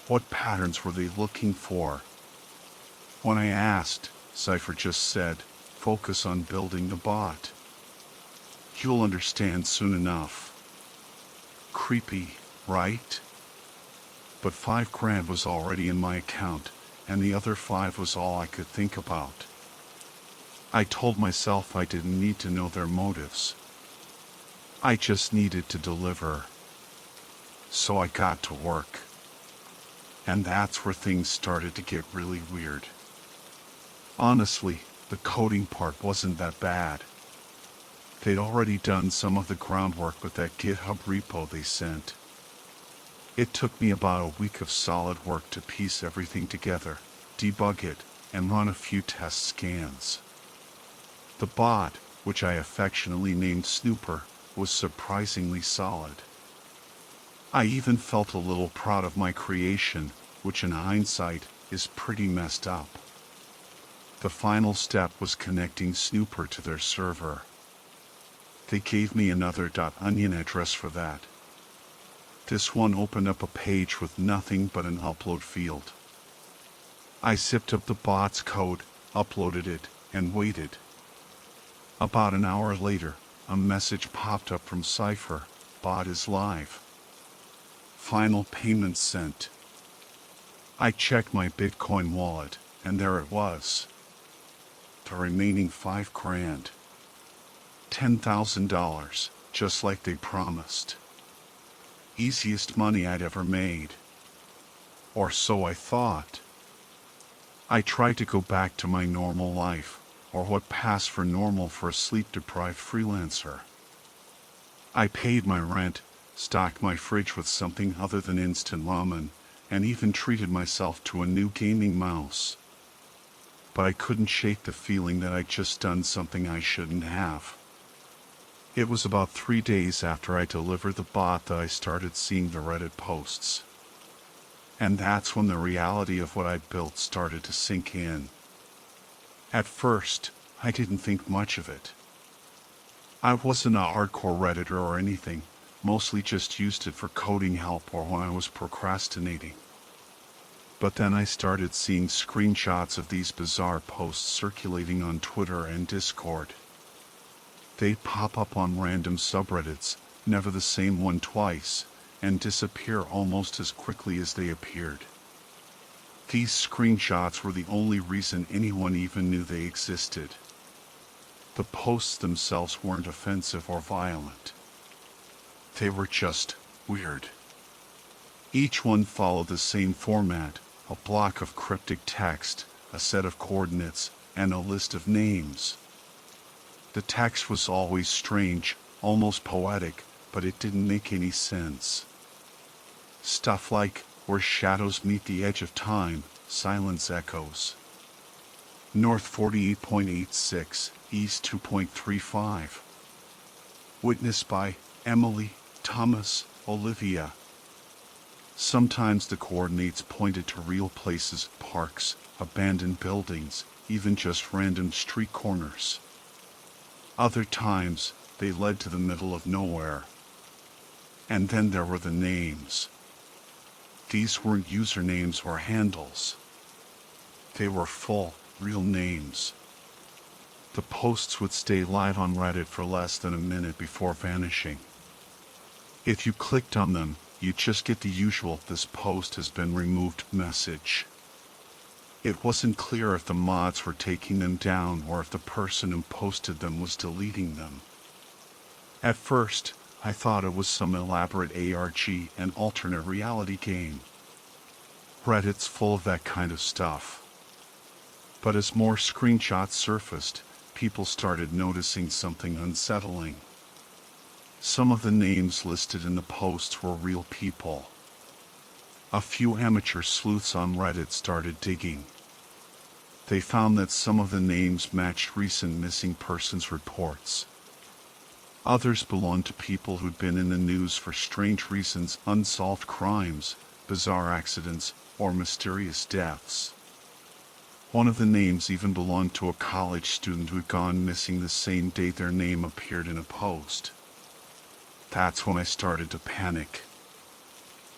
What patterns were they looking for? When I asked, Cypher just said, focus on building the bot. You'll understand soon enough. Creepy, right? But $5,000 was already in my account, and the other 5 was all I could think about. I told myself I didn't need to know their motives. I just needed to deliver. So I got to work. And that's where things started to get really weird. Honestly, the coding part wasn't that bad. They'd already done some of the groundwork with that GitHub repo they sent. It took me about a week of solid work to piece everything together, debug it, and run a few test scans. The bot, which I affectionately named Snooper, was surprisingly solid. I even felt a little proud of my creation, which in hindsight is pretty messed up. The final step was connecting Snooper to their server. They gave me another .onion address for that. This one opened up a page with nothing but an upload field. I zipped up the bot's code, uploaded it, and waited. About an hour later, a message popped up from Cypher, bot is live. Final payment sent. I checked my Bitcoin wallet, and there it was. The remaining $5,000. $10,000, just like they promised. Easiest money I'd ever made. Or so I thought. I tried to go back to my normal life, or what passed for normal for a sleep-deprived freelancer. I paid my rent, stocked my fridge with something other than instant ramen, and even treated myself to a new gaming mouse. But I couldn't shake the feeling that I'd just done something I shouldn't have. It was about 3 days after I delivered the bot that I started seeing the Reddit posts. And that's when the reality of what I'd built started to sink in. At first, I didn't think much of it. I wasn't a hardcore Redditor or anything, mostly just used it for coding help or when I was procrastinating. But then I started seeing screenshots of these bizarre posts circulating on Twitter and Discord. They'd pop up on random subreddits, never the same one twice, and disappear almost as quickly as they appeared. These screenshots were the only reason anyone even knew they existed. The posts themselves weren't offensive or violent. They were just weird. Each one followed the same format, a block of cryptic text, a set of coordinates, and a list of names. The text was always strange, almost poetic, but it didn't make any sense. Stuff like, where shadows meet the edge of time, silence echoes. North 48.86, East 2.35. Witnessed by Emily, Thomas, Olivia. Sometimes the coordinates pointed to real places, parks, abandoned buildings, even just random street corners. Other times, they led to the middle of nowhere. And then there were the names. These weren't usernames or handles. They were full, real names. The posts would stay live on Reddit for less than a minute before vanishing. If you clicked on them, you'd just get the usual "this post has been removed" message. It wasn't clear if the mods were taking them down or if the person who posted them was deleting them. At first, I thought it was some elaborate ARG and alternate reality game. Reddit's full of that kind of stuff. But as more screenshots surfaced, people started noticing something unsettling. Some of the names listed in the posts were real people. A few amateur sleuths on Reddit started digging. They found that some of the names matched recent missing persons reports. Others belonged to people who'd been in the news for strange reasons, unsolved crimes, bizarre accidents, or mysterious deaths. One of the names even belonged to a college student who'd gone missing the same day their name appeared in a post. That's when I started to panic.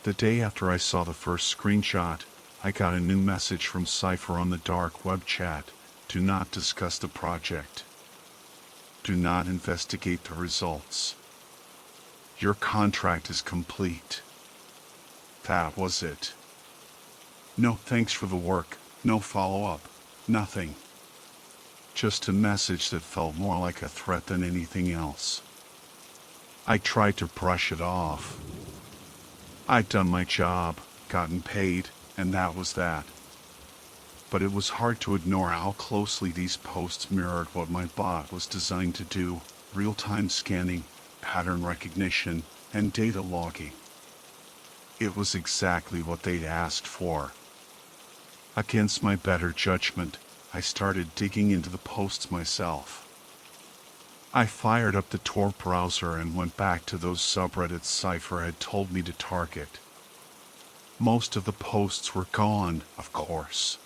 The day after I saw the first screenshot, I got a new message from Cypher on the dark web chat: "Do not discuss the project. Do not investigate the results. Your contract is complete." That was it. No thanks for the work, no follow-up, nothing. Just a message that felt more like a threat than anything else. I tried to brush it off. I'd done my job, gotten paid, and that was that. But it was hard to ignore how closely these posts mirrored what my bot was designed to do: real-time scanning, pattern recognition, and data logging. It was exactly what they'd asked for. Against my better judgment, I started digging into the posts myself. I fired up the Tor browser and went back to those subreddits Cypher had told me to target. Most of the posts were gone, of course.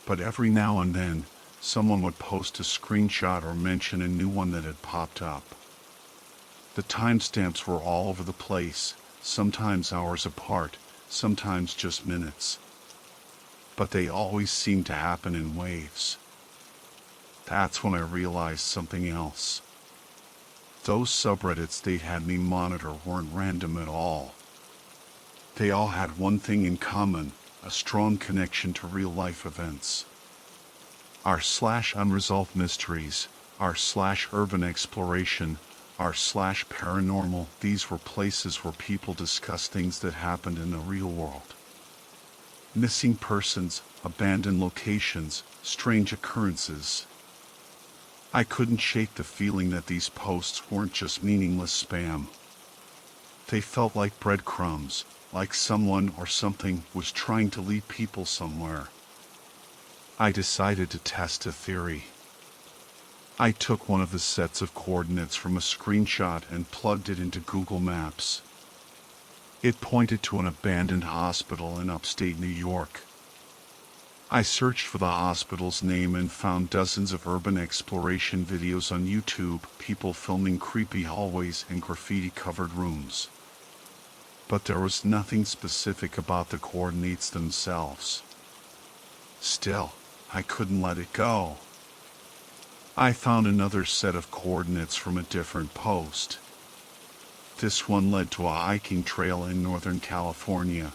But every now and then, someone would post a screenshot or mention a new one that had popped up. The timestamps were all over the place, sometimes hours apart, sometimes just minutes. But they always seemed to happen in waves. That's when I realized something else. Those subreddits they'd had me monitor weren't random at all. They all had one thing in common: a strong connection to real-life events. r/unresolved mysteries, r/urban exploration, r/paranormal. These were places where people discussed things that happened in the real world. Missing persons, abandoned locations, strange occurrences. I couldn't shake the feeling that these posts weren't just meaningless spam. They felt like breadcrumbs, like someone or something was trying to lead people somewhere. I decided to test a theory. I took one of the sets of coordinates from a screenshot and plugged it into Google Maps. It pointed to an abandoned hospital in upstate New York. I searched for the hospital's name and found dozens of urban exploration videos on YouTube, people filming creepy hallways and graffiti-covered rooms. But there was nothing specific about the coordinates themselves. Still, I couldn't let it go. I found another set of coordinates from a different post. This one led to a hiking trail in Northern California.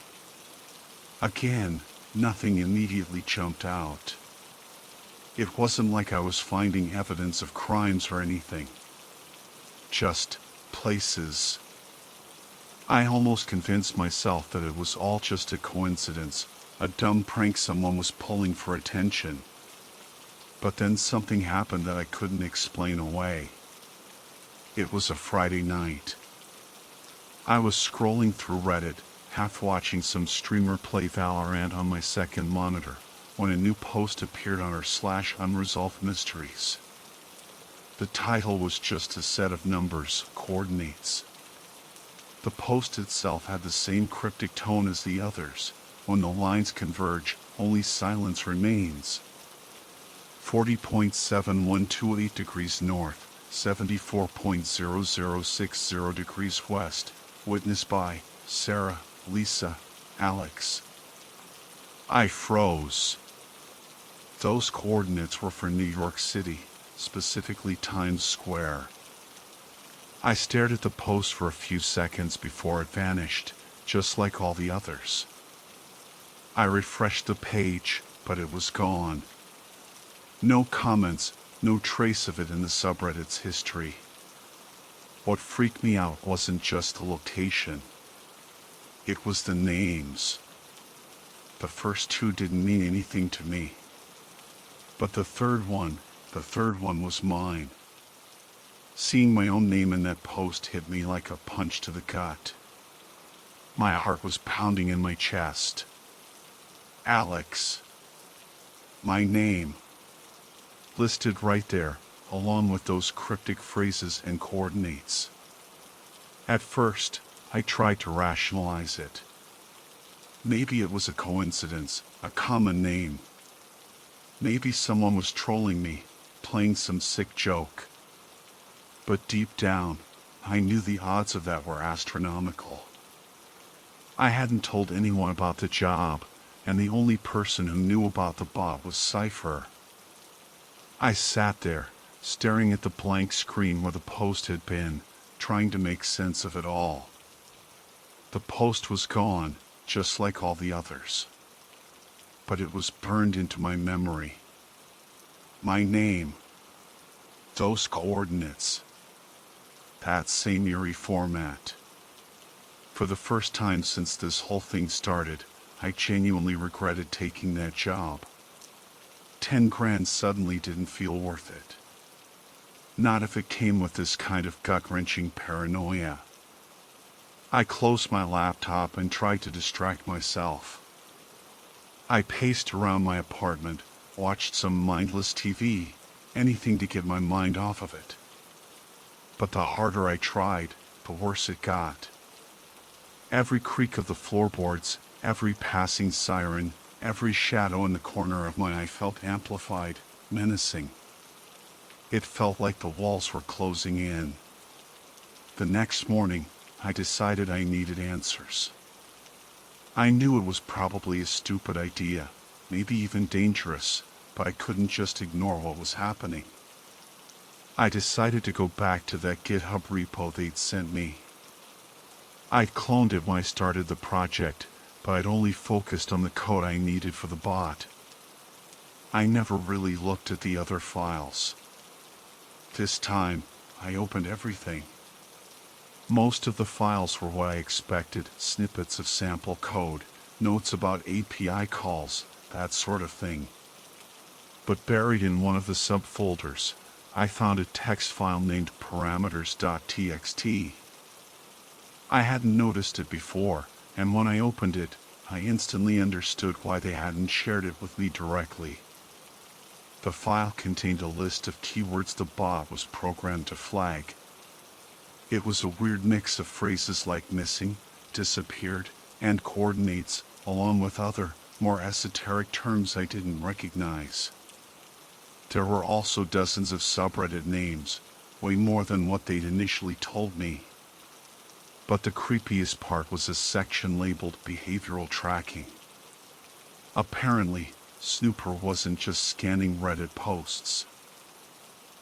Again, nothing immediately jumped out. It wasn't like I was finding evidence of crimes or anything. Just places. I almost convinced myself that it was all just a coincidence, a dumb prank someone was pulling for attention. But then something happened that I couldn't explain away. It was a Friday night. I was scrolling through Reddit, half watching some streamer play Valorant on my second monitor, when a new post appeared on r/unresolved mysteries. The title was just a set of numbers, coordinates. The post itself had the same cryptic tone as the others. When the lines converge, only silence remains. 40.712 degrees north, 74.0060 degrees west. Witnessed by Sarah, Lisa, Alex. I froze. Those coordinates were for New York City, specifically Times Square. I stared at the post for a few seconds before it vanished, just like all the others. I refreshed the page, but it was gone. No comments, no trace of it in the subreddit's history. What freaked me out wasn't just the location. It was the names. The first two didn't mean anything to me. But the third one was mine. Seeing my own name in that post hit me like a punch to the gut. My heart was pounding in my chest. Alex. My name. Listed right there, along with those cryptic phrases and coordinates. At first, I tried to rationalize it. Maybe it was a coincidence, a common name. Maybe someone was trolling me, playing some sick joke. But deep down, I knew the odds of that were astronomical. I hadn't told anyone about the job, and the only person who knew about the bot was Cypher. I sat there, staring at the blank screen where the post had been, trying to make sense of it all. The post was gone, just like all the others. But it was burned into my memory. My name. Those coordinates. That same eerie format. For the first time since this whole thing started, I genuinely regretted taking that job. 10 grand suddenly didn't feel worth it. Not if it came with this kind of gut-wrenching paranoia. I closed my laptop and tried to distract myself. I paced around my apartment, watched some mindless TV, anything to get my mind off of it. But the harder I tried, the worse it got. Every creak of the floorboards, every passing siren, every shadow in the corner of my eye felt amplified, menacing. It felt like the walls were closing in. The next morning, I decided I needed answers. I knew it was probably a stupid idea, maybe even dangerous, but I couldn't just ignore what was happening. I decided to go back to that GitHub repo they'd sent me. I'd cloned it when I started the project, but I'd only focused on the code I needed for the bot. I never really looked at the other files. This time, I opened everything. Most of the files were what I expected, snippets of sample code, notes about API calls, that sort of thing. But buried in one of the subfolders, I found a text file named parameters.txt. I hadn't noticed it before, and when I opened it, I instantly understood why they hadn't shared it with me directly. The file contained a list of keywords the bot was programmed to flag. It was a weird mix of phrases like missing, disappeared, and coordinates, along with other, more esoteric terms I didn't recognize. There were also dozens of subreddit names, way more than what they'd initially told me. But the creepiest part was a section labeled behavioral tracking. Apparently, Snooper wasn't just scanning Reddit posts.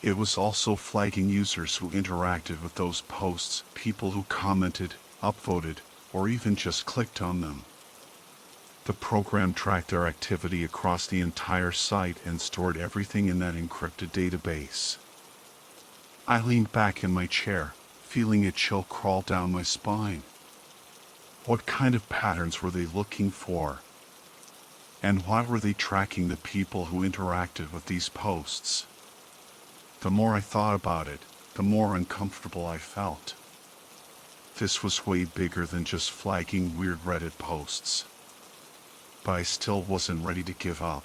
It was also flagging users who interacted with those posts, people who commented, upvoted, or even just clicked on them. The program tracked their activity across the entire site and stored everything in that encrypted database. I leaned back in my chair, feeling a chill crawl down my spine. What kind of patterns were they looking for? And why were they tracking the people who interacted with these posts? The more I thought about it, the more uncomfortable I felt. This was way bigger than just flagging weird Reddit posts. But I still wasn't ready to give up.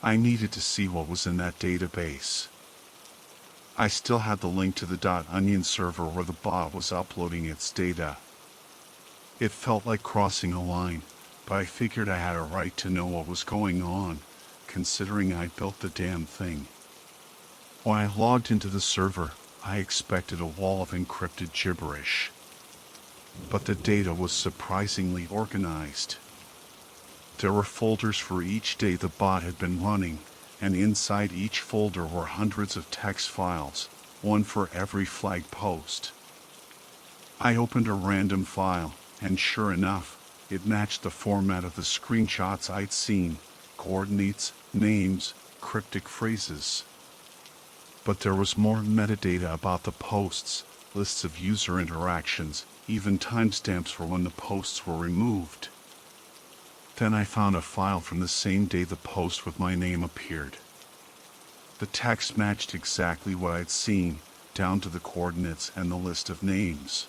I needed to see what was in that database. I still had the link to the .onion server where the bot was uploading its data. It felt like crossing a line, but I figured I had a right to know what was going on, considering I built the damn thing. When I logged into the server, I expected a wall of encrypted gibberish. But the data was surprisingly organized. There were folders for each day the bot had been running, and inside each folder were hundreds of text files, one for every flagged post. I opened a random file, and sure enough, it matched the format of the screenshots I'd seen: coordinates, names, cryptic phrases. But there was more metadata about the posts, lists of user interactions, even timestamps for when the posts were removed. Then I found a file from the same day the post with my name appeared. The text matched exactly what I'd seen, down to the coordinates and the list of names.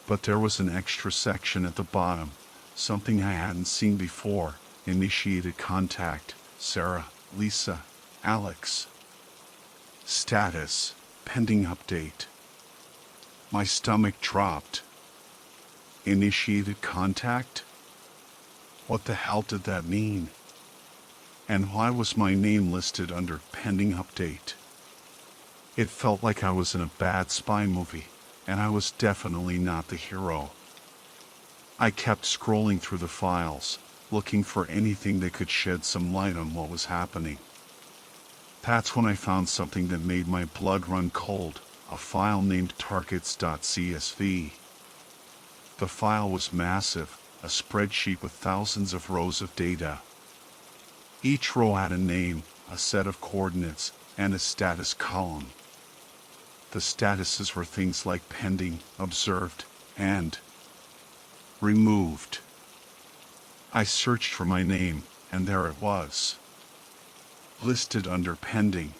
But there was an extra section at the bottom, something I hadn't seen before: initiated contact, Sarah, Lisa, Alex. Status, pending update. My stomach dropped. Initiated contact? What the hell did that mean? And why was my name listed under pending update? It felt like I was in a bad spy movie, and I was definitely not the hero. I kept scrolling through the files, looking for anything that could shed some light on what was happening. That's when I found something that made my blood run cold: a file named targets.csv. The file was massive, a spreadsheet with thousands of rows of data. Each row had a name, a set of coordinates, and a status column. The statuses were things like pending, observed, and removed. I searched for my name, and there it was, listed under pending.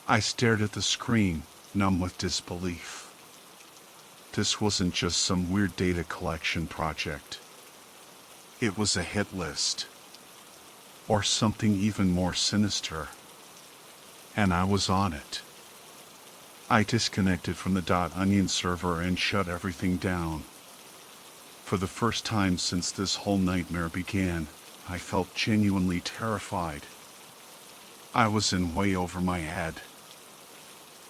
I stared at the screen, numb with disbelief. This wasn't just some weird data collection project. It was a hit list. Or something even more sinister. And I was on it. I disconnected from the .onion server and shut everything down. For the first time since this whole nightmare began, I felt genuinely terrified. I was in way over my head.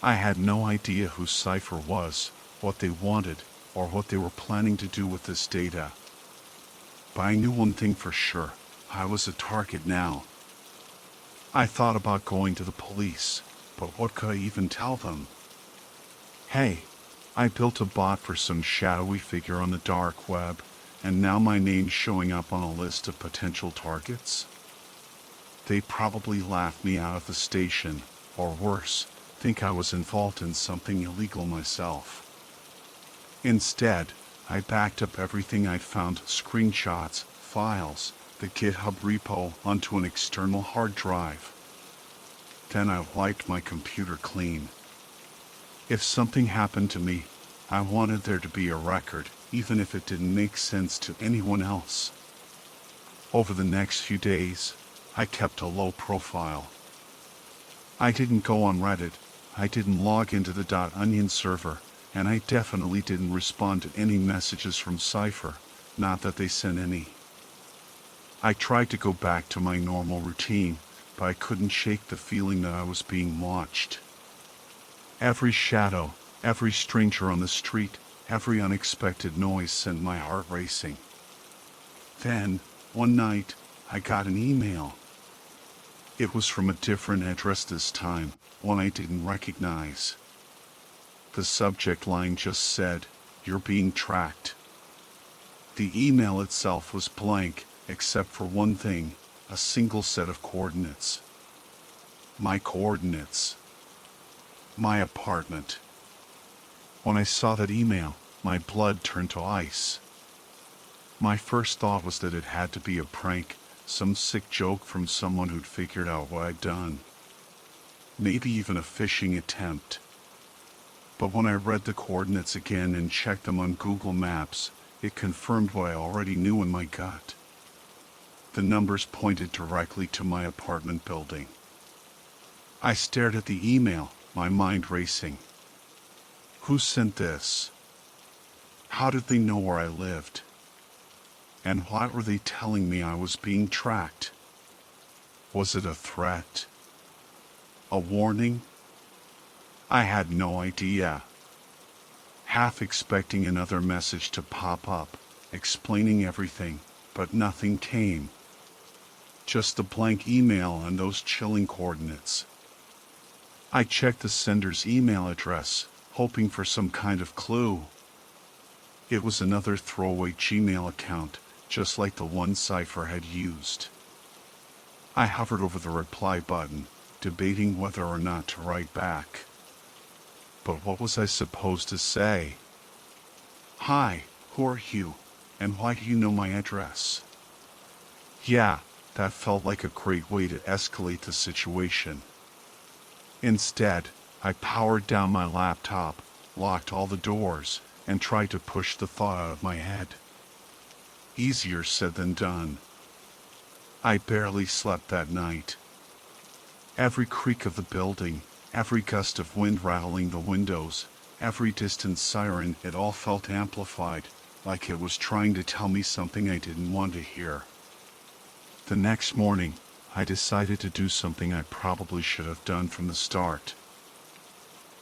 I had no idea who Cypher was, what they wanted, or what they were planning to do with this data. But I knew one thing for sure: I was a target now. I thought about going to the police, but what could I even tell them? Hey, I built a bot for some shadowy figure on the dark web, and now my name's showing up on a list of potential targets? They'd probably laugh me out of the station, or worse, think I was involved in something illegal myself. Instead, I backed up everything I'd found: screenshots, files, the GitHub repo, onto an external hard drive. Then I wiped my computer clean. If something happened to me, I wanted there to be a record, even if it didn't make sense to anyone else. Over the next few days, I kept a low profile. I didn't go on Reddit, I didn't log into the .onion server, and I definitely didn't respond to any messages from Cypher, not that they sent any. I tried to go back to my normal routine, but I couldn't shake the feeling that I was being watched. Every shadow, every stranger on the street, every unexpected noise sent my heart racing. Then, one night, I got an email. It was from a different address this time, one I didn't recognize. The subject line just said, "You're being tracked." The email itself was blank, except for one thing: a single set of coordinates. My coordinates. My apartment. When I saw that email, my blood turned to ice. My first thought was that it had to be a prank, some sick joke from someone who'd figured out what I'd done. Maybe even a phishing attempt. But when I read the coordinates again and checked them on Google Maps, it confirmed what I already knew in my gut. The numbers pointed directly to my apartment building. I stared at the email, my mind racing. Who sent this? How did they know where I lived? And why were they telling me I was being tracked? Was it a threat? A warning? I had no idea. Half expecting another message to pop up, explaining everything, but nothing came. Just the blank email and those chilling coordinates. I checked the sender's email address, hoping for some kind of clue. It was another throwaway Gmail account, just like the one Cypher had used. I hovered over the reply button, debating whether or not to write back. But what was I supposed to say? Hi, who are you, and why do you know my address? Yeah, that felt like a great way to escalate the situation. Instead, I powered down my laptop, locked all the doors, and tried to push the thought out of my head. Easier said than done. I barely slept that night. Every creak of the building, every gust of wind rattling the windows, every distant siren, it all felt amplified, like it was trying to tell me something I didn't want to hear. The next morning, I decided to do something I probably should have done from the start.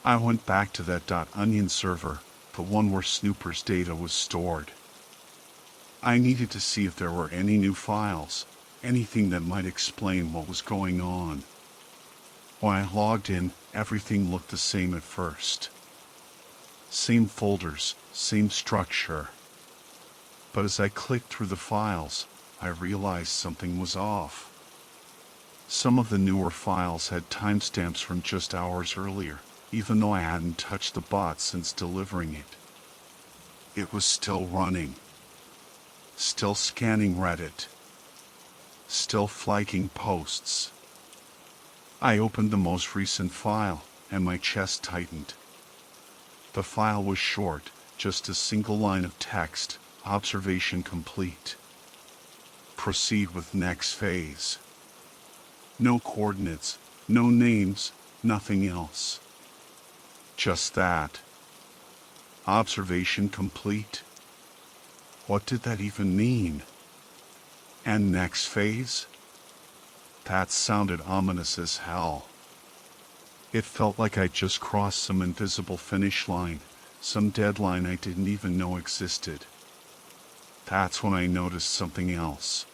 I went back to that .onion server, the one where Snooper's data was stored. I needed to see if there were any new files, anything that might explain what was going on. When I logged in, everything looked the same at first. Same folders, same structure. But as I clicked through the files, I realized something was off. Some of the newer files had timestamps from just hours earlier, even though I hadn't touched the bot since delivering it. It was still running. Still scanning Reddit. Still flagging posts. I opened the most recent file, and my chest tightened. The file was short, just a single line of text, observation complete. Proceed with next phase. No coordinates, no names, nothing else. Just that. Observation complete. What did that even mean? And next phase? That sounded ominous as hell. It felt like I'd just crossed some invisible finish line, some deadline I didn't even know existed. That's when I noticed something else.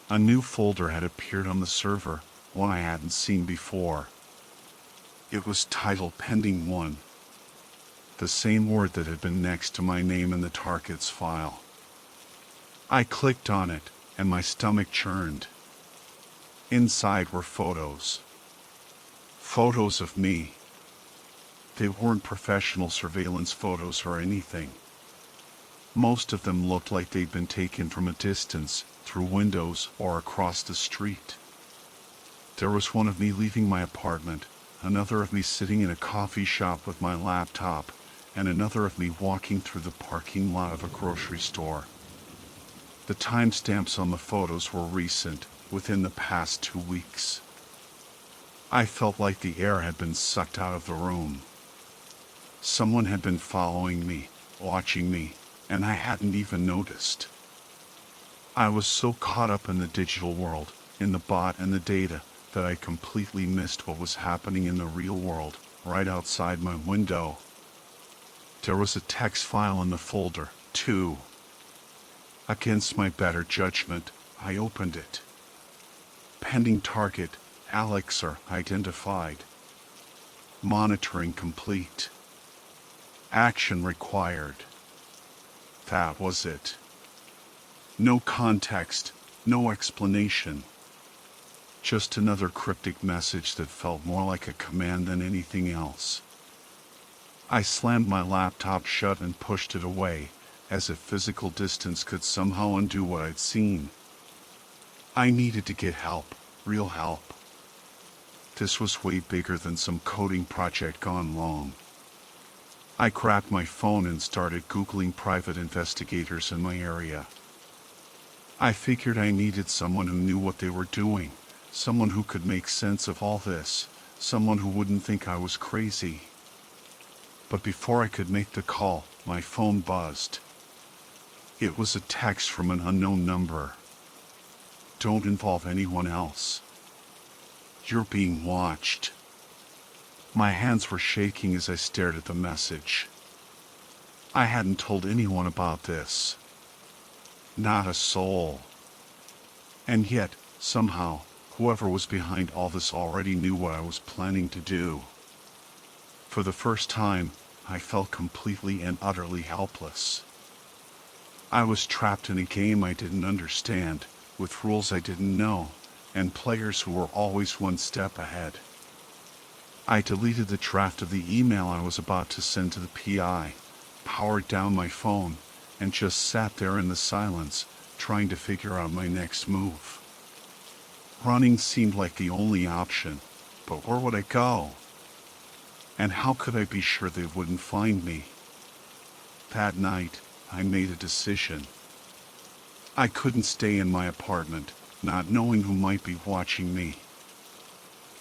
A new folder had appeared on the server, one I hadn't seen before. It was titled Pending 1. The same word that had been next to my name in the targets file. I clicked on it, and my stomach churned. Inside were photos. Photos of me. They weren't professional surveillance photos or anything. Most of them looked like they'd been taken from a distance, through windows or across the street. There was one of me leaving my apartment, another of me sitting in a coffee shop with my laptop, and another of me walking through the parking lot of a grocery store. The timestamps on the photos were recent, within the past 2 weeks. I felt like the air had been sucked out of the room. Someone had been following me, watching me, and I hadn't even noticed. I was so caught up in the digital world, in the bot and the data, that I completely missed what was happening in the real world, right outside my window. There was a text file in the folder, too. Against my better judgment, I opened it. Pending target, Alexer identified. Monitoring complete. Action required. That was it. No context, no explanation. Just another cryptic message that felt more like a command than anything else. I slammed my laptop shut and pushed it away, as if physical distance could somehow undo what I'd seen. I needed to get help, real help. This was way bigger than some coding project gone wrong. I grabbed my phone and started Googling private investigators in my area. I figured I needed someone who knew what they were doing, someone who could make sense of all this, someone who wouldn't think I was crazy. But before I could make the call, my phone buzzed. It was a text from an unknown number. Don't involve anyone else. You're being watched. My hands were shaking as I stared at the message. I hadn't told anyone about this. Not a soul. And yet, somehow, whoever was behind all this already knew what I was planning to do. For the first time, I felt completely and utterly helpless. I was trapped in a game I didn't understand, with rules I didn't know, and players who were always one step ahead. I deleted the draft of the email I was about to send to the PI, powered down my phone, and just sat there in the silence, trying to figure out my next move. Running seemed like the only option, but where would I go? And how could I be sure they wouldn't find me? That night, I made a decision. I couldn't stay in my apartment, not knowing who might be watching me.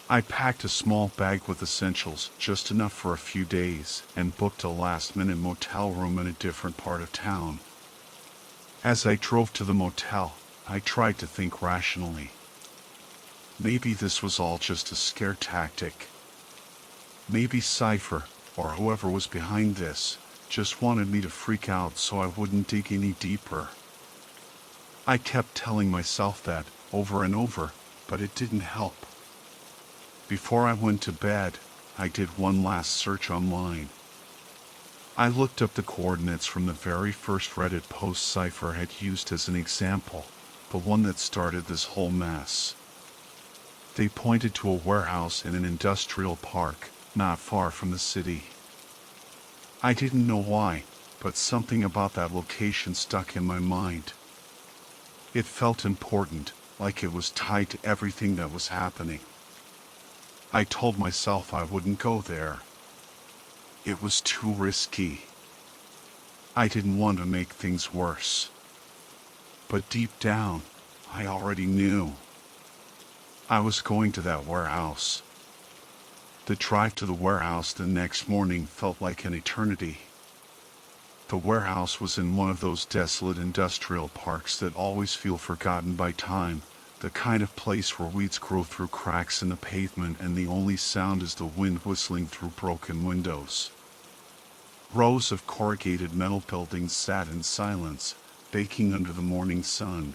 I packed a small bag with essentials, just enough for a few days, and booked a last-minute motel room in a different part of town. As I drove to the motel, I tried to think rationally. Maybe this was all just a scare tactic. Maybe Cypher, or whoever was behind this, just wanted me to freak out so I wouldn't dig any deeper. I kept telling myself that, over and over, but it didn't help. Before I went to bed, I did one last search online. I looked up the coordinates from the very first Reddit post Cypher had used as an example, the one that started this whole mess. They pointed to a warehouse in an industrial park, not far from the city. I didn't know why, but something about that location stuck in my mind. It felt important, like it was tied to everything that was happening. I told myself I wouldn't go there. It was too risky. I didn't want to make things worse. But deep down, I already knew. I was going to that warehouse. The drive to the warehouse the next morning felt like an eternity. The warehouse was in one of those desolate industrial parks that always feel forgotten by time, the kind of place where weeds grow through cracks in the pavement and the only sound is the wind whistling through broken windows. Rows of corrugated metal buildings sat in silence, baking under the morning sun.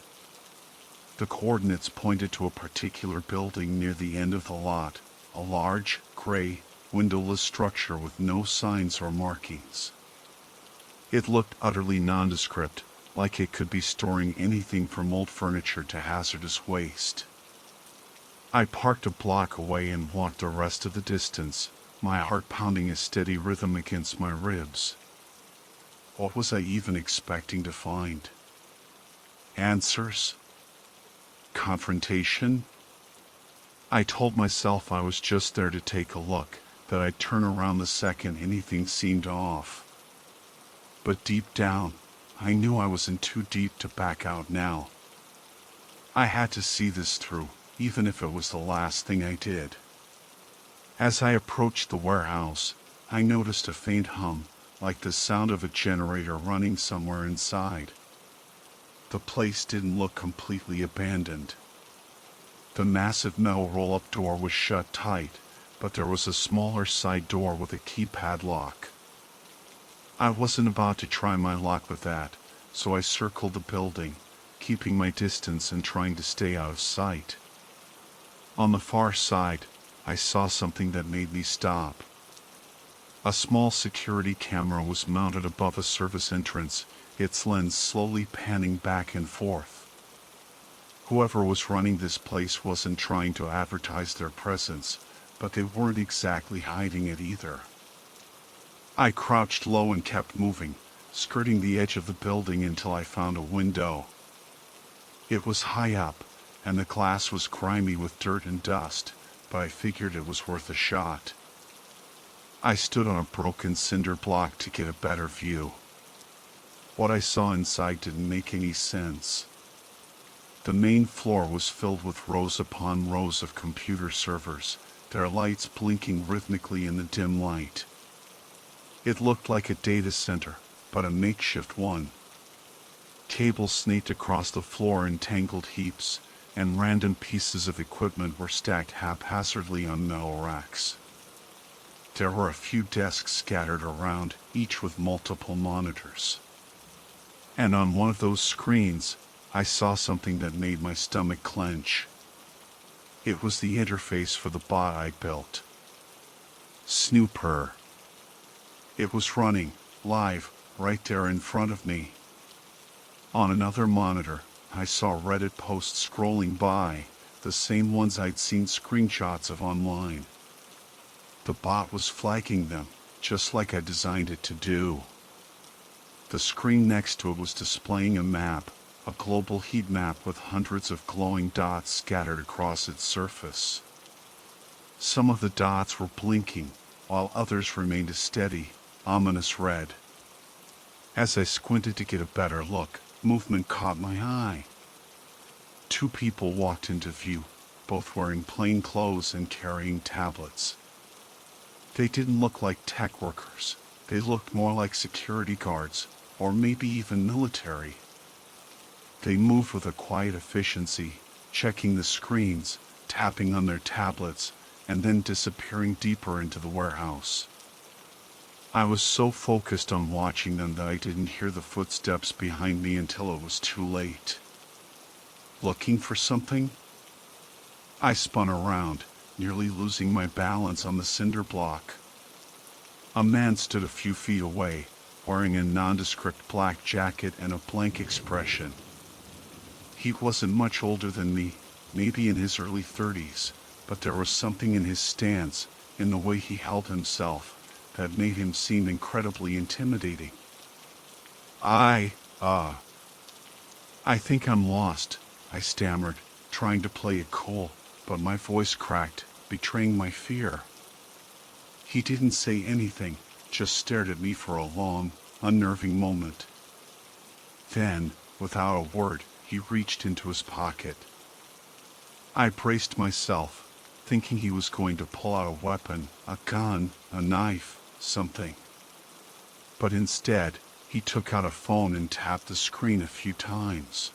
The coordinates pointed to a particular building near the end of the lot, a large, gray, windowless structure with no signs or markings. It looked utterly nondescript, like it could be storing anything from old furniture to hazardous waste. I parked a block away and walked the rest of the distance, my heart pounding a steady rhythm against my ribs. What was I even expecting to find? Answers? Confrontation? I told myself I was just there to take a look, that I'd turn around the second anything seemed off. But deep down, I knew I was in too deep to back out now. I had to see this through, even if it was the last thing I did. As I approached the warehouse, I noticed a faint hum, like the sound of a generator running somewhere inside. The place didn't look completely abandoned. The massive metal roll-up door was shut tight, but there was a smaller side door with a keypad lock. I wasn't about to try my luck with that, so I circled the building, keeping my distance and trying to stay out of sight. On the far side, I saw something that made me stop. A small security camera was mounted above a service entrance, its lens slowly panning back and forth. Whoever was running this place wasn't trying to advertise their presence, but they weren't exactly hiding it either. I crouched low and kept moving, skirting the edge of the building until I found a window. It was high up, and the glass was grimy with dirt and dust, but I figured it was worth a shot. I stood on a broken cinder block to get a better view. What I saw inside didn't make any sense. The main floor was filled with rows upon rows of computer servers, their lights blinking rhythmically in the dim light. It looked like a data center, but a makeshift one. Cables snaked across the floor in tangled heaps, and random pieces of equipment were stacked haphazardly on metal racks. There were a few desks scattered around, each with multiple monitors. And on one of those screens, I saw something that made my stomach clench. It was the interface for the bot I built. Snooper. It was running, live, right there in front of me. On another monitor, I saw Reddit posts scrolling by, the same ones I'd seen screenshots of online. The bot was flagging them, just like I designed it to do. The screen next to it was displaying a map, a global heat map with hundreds of glowing dots scattered across its surface. Some of the dots were blinking, while others remained a steady, ominous red. As I squinted to get a better look, movement caught my eye. Two people walked into view, both wearing plain clothes and carrying tablets. They didn't look like tech workers. They looked more like security guards, or maybe even military. They moved with a quiet efficiency, checking the screens, tapping on their tablets, and then disappearing deeper into the warehouse. I was so focused on watching them that I didn't hear the footsteps behind me until it was too late. Looking for something? I spun around, nearly losing my balance on the cinder block. A man stood a few feet away, wearing a nondescript black jacket and a blank expression. He wasn't much older than me, maybe in his early 30s, but there was something in his stance, in the way he held himself, that made him seem incredibly intimidating. I think I'm lost, I stammered, trying to play it cool, but my voice cracked, betraying my fear. He didn't say anything, just stared at me for a long, unnerving moment. Then, without a word, he reached into his pocket. I braced myself, thinking he was going to pull out a weapon, a gun, a knife, something. But instead, he took out a phone and tapped the screen a few times.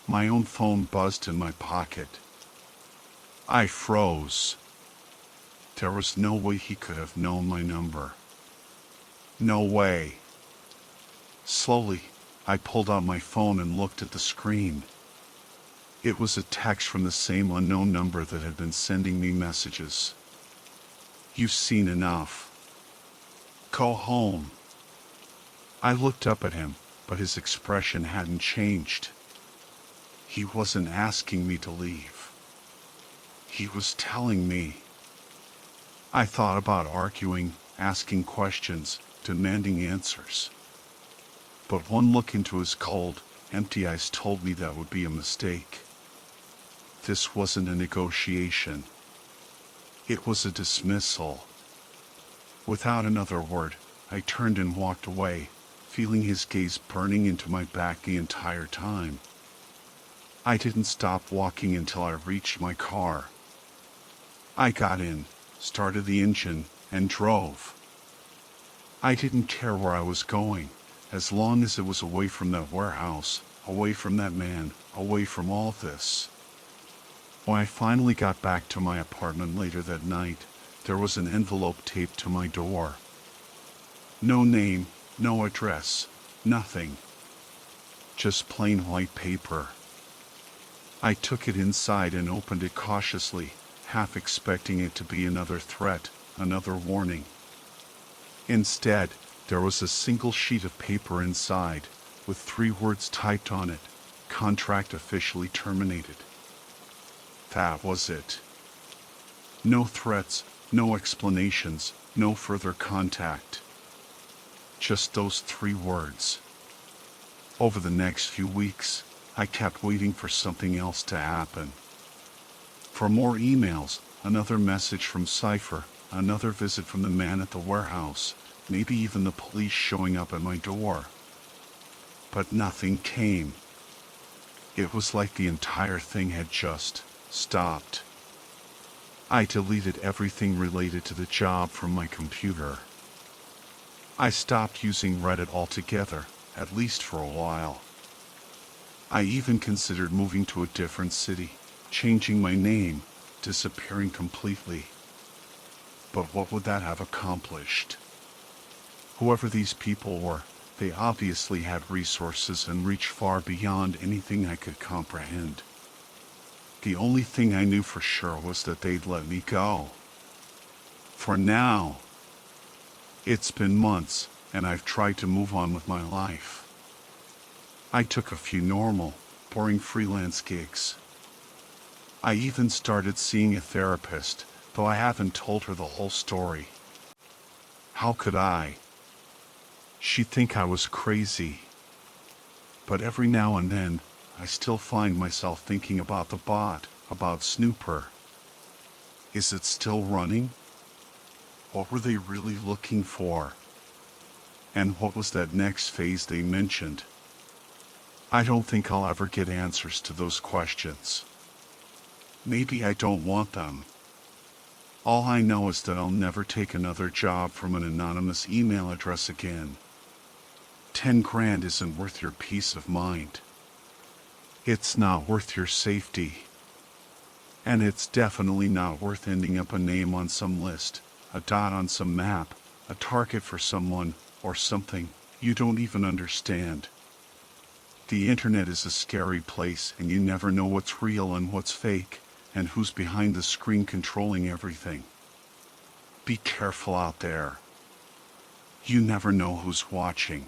My own phone buzzed in my pocket. I froze. There was no way he could have known my number. No way. Slowly, I pulled out my phone and looked at the screen. It was a text from the same unknown number that had been sending me messages. You've seen enough. Go home. I looked up at him, but his expression hadn't changed. He wasn't asking me to leave. He was telling me. I thought about arguing, asking questions, demanding answers. But one look into his cold, empty eyes told me that would be a mistake. This wasn't a negotiation. It was a dismissal. Without another word, I turned and walked away, feeling his gaze burning into my back the entire time. I didn't stop walking until I reached my car. I got in, started the engine, and drove. I didn't care where I was going, as long as it was away from that warehouse, away from that man, away from all this. When I finally got back to my apartment later that night, there was an envelope taped to my door. No name, no address, nothing. Just plain white paper. I took it inside and opened it cautiously, half expecting it to be another threat, another warning. Instead, there was a single sheet of paper inside, with 3 words typed on it: contract officially terminated. That was it. No threats, no explanations, no further contact. Just those 3 words. Over the next few weeks, I kept waiting for something else to happen. For more emails, another message from Cypher, another visit from the man at the warehouse, maybe even the police showing up at my door. But nothing came. It was like the entire thing had just stopped. I deleted everything related to the job from my computer. I stopped using Reddit altogether, at least for a while. I even considered moving to a different city, changing my name, disappearing completely. But what would that have accomplished? Whoever these people were, they obviously had resources and reached far beyond anything I could comprehend. The only thing I knew for sure was that they'd let me go. For now. It's been months, and I've tried to move on with my life. I took a few normal, boring freelance gigs. I even started seeing a therapist, though I haven't told her the whole story. How could I? She'd think I was crazy. But every now and then, I still find myself thinking about the bot, about Snooper. Is it still running? What were they really looking for? And what was that next phase they mentioned? I don't think I'll ever get answers to those questions. Maybe I don't want them. All I know is that I'll never take another job from an anonymous email address again. 10 grand isn't worth your peace of mind. It's not worth your safety. And it's definitely not worth ending up a name on some list, a dot on some map, a target for someone, or something you don't even understand. The internet is a scary place, and you never know what's real and what's fake, and who's behind the screen controlling everything. Be careful out there. You never know who's watching.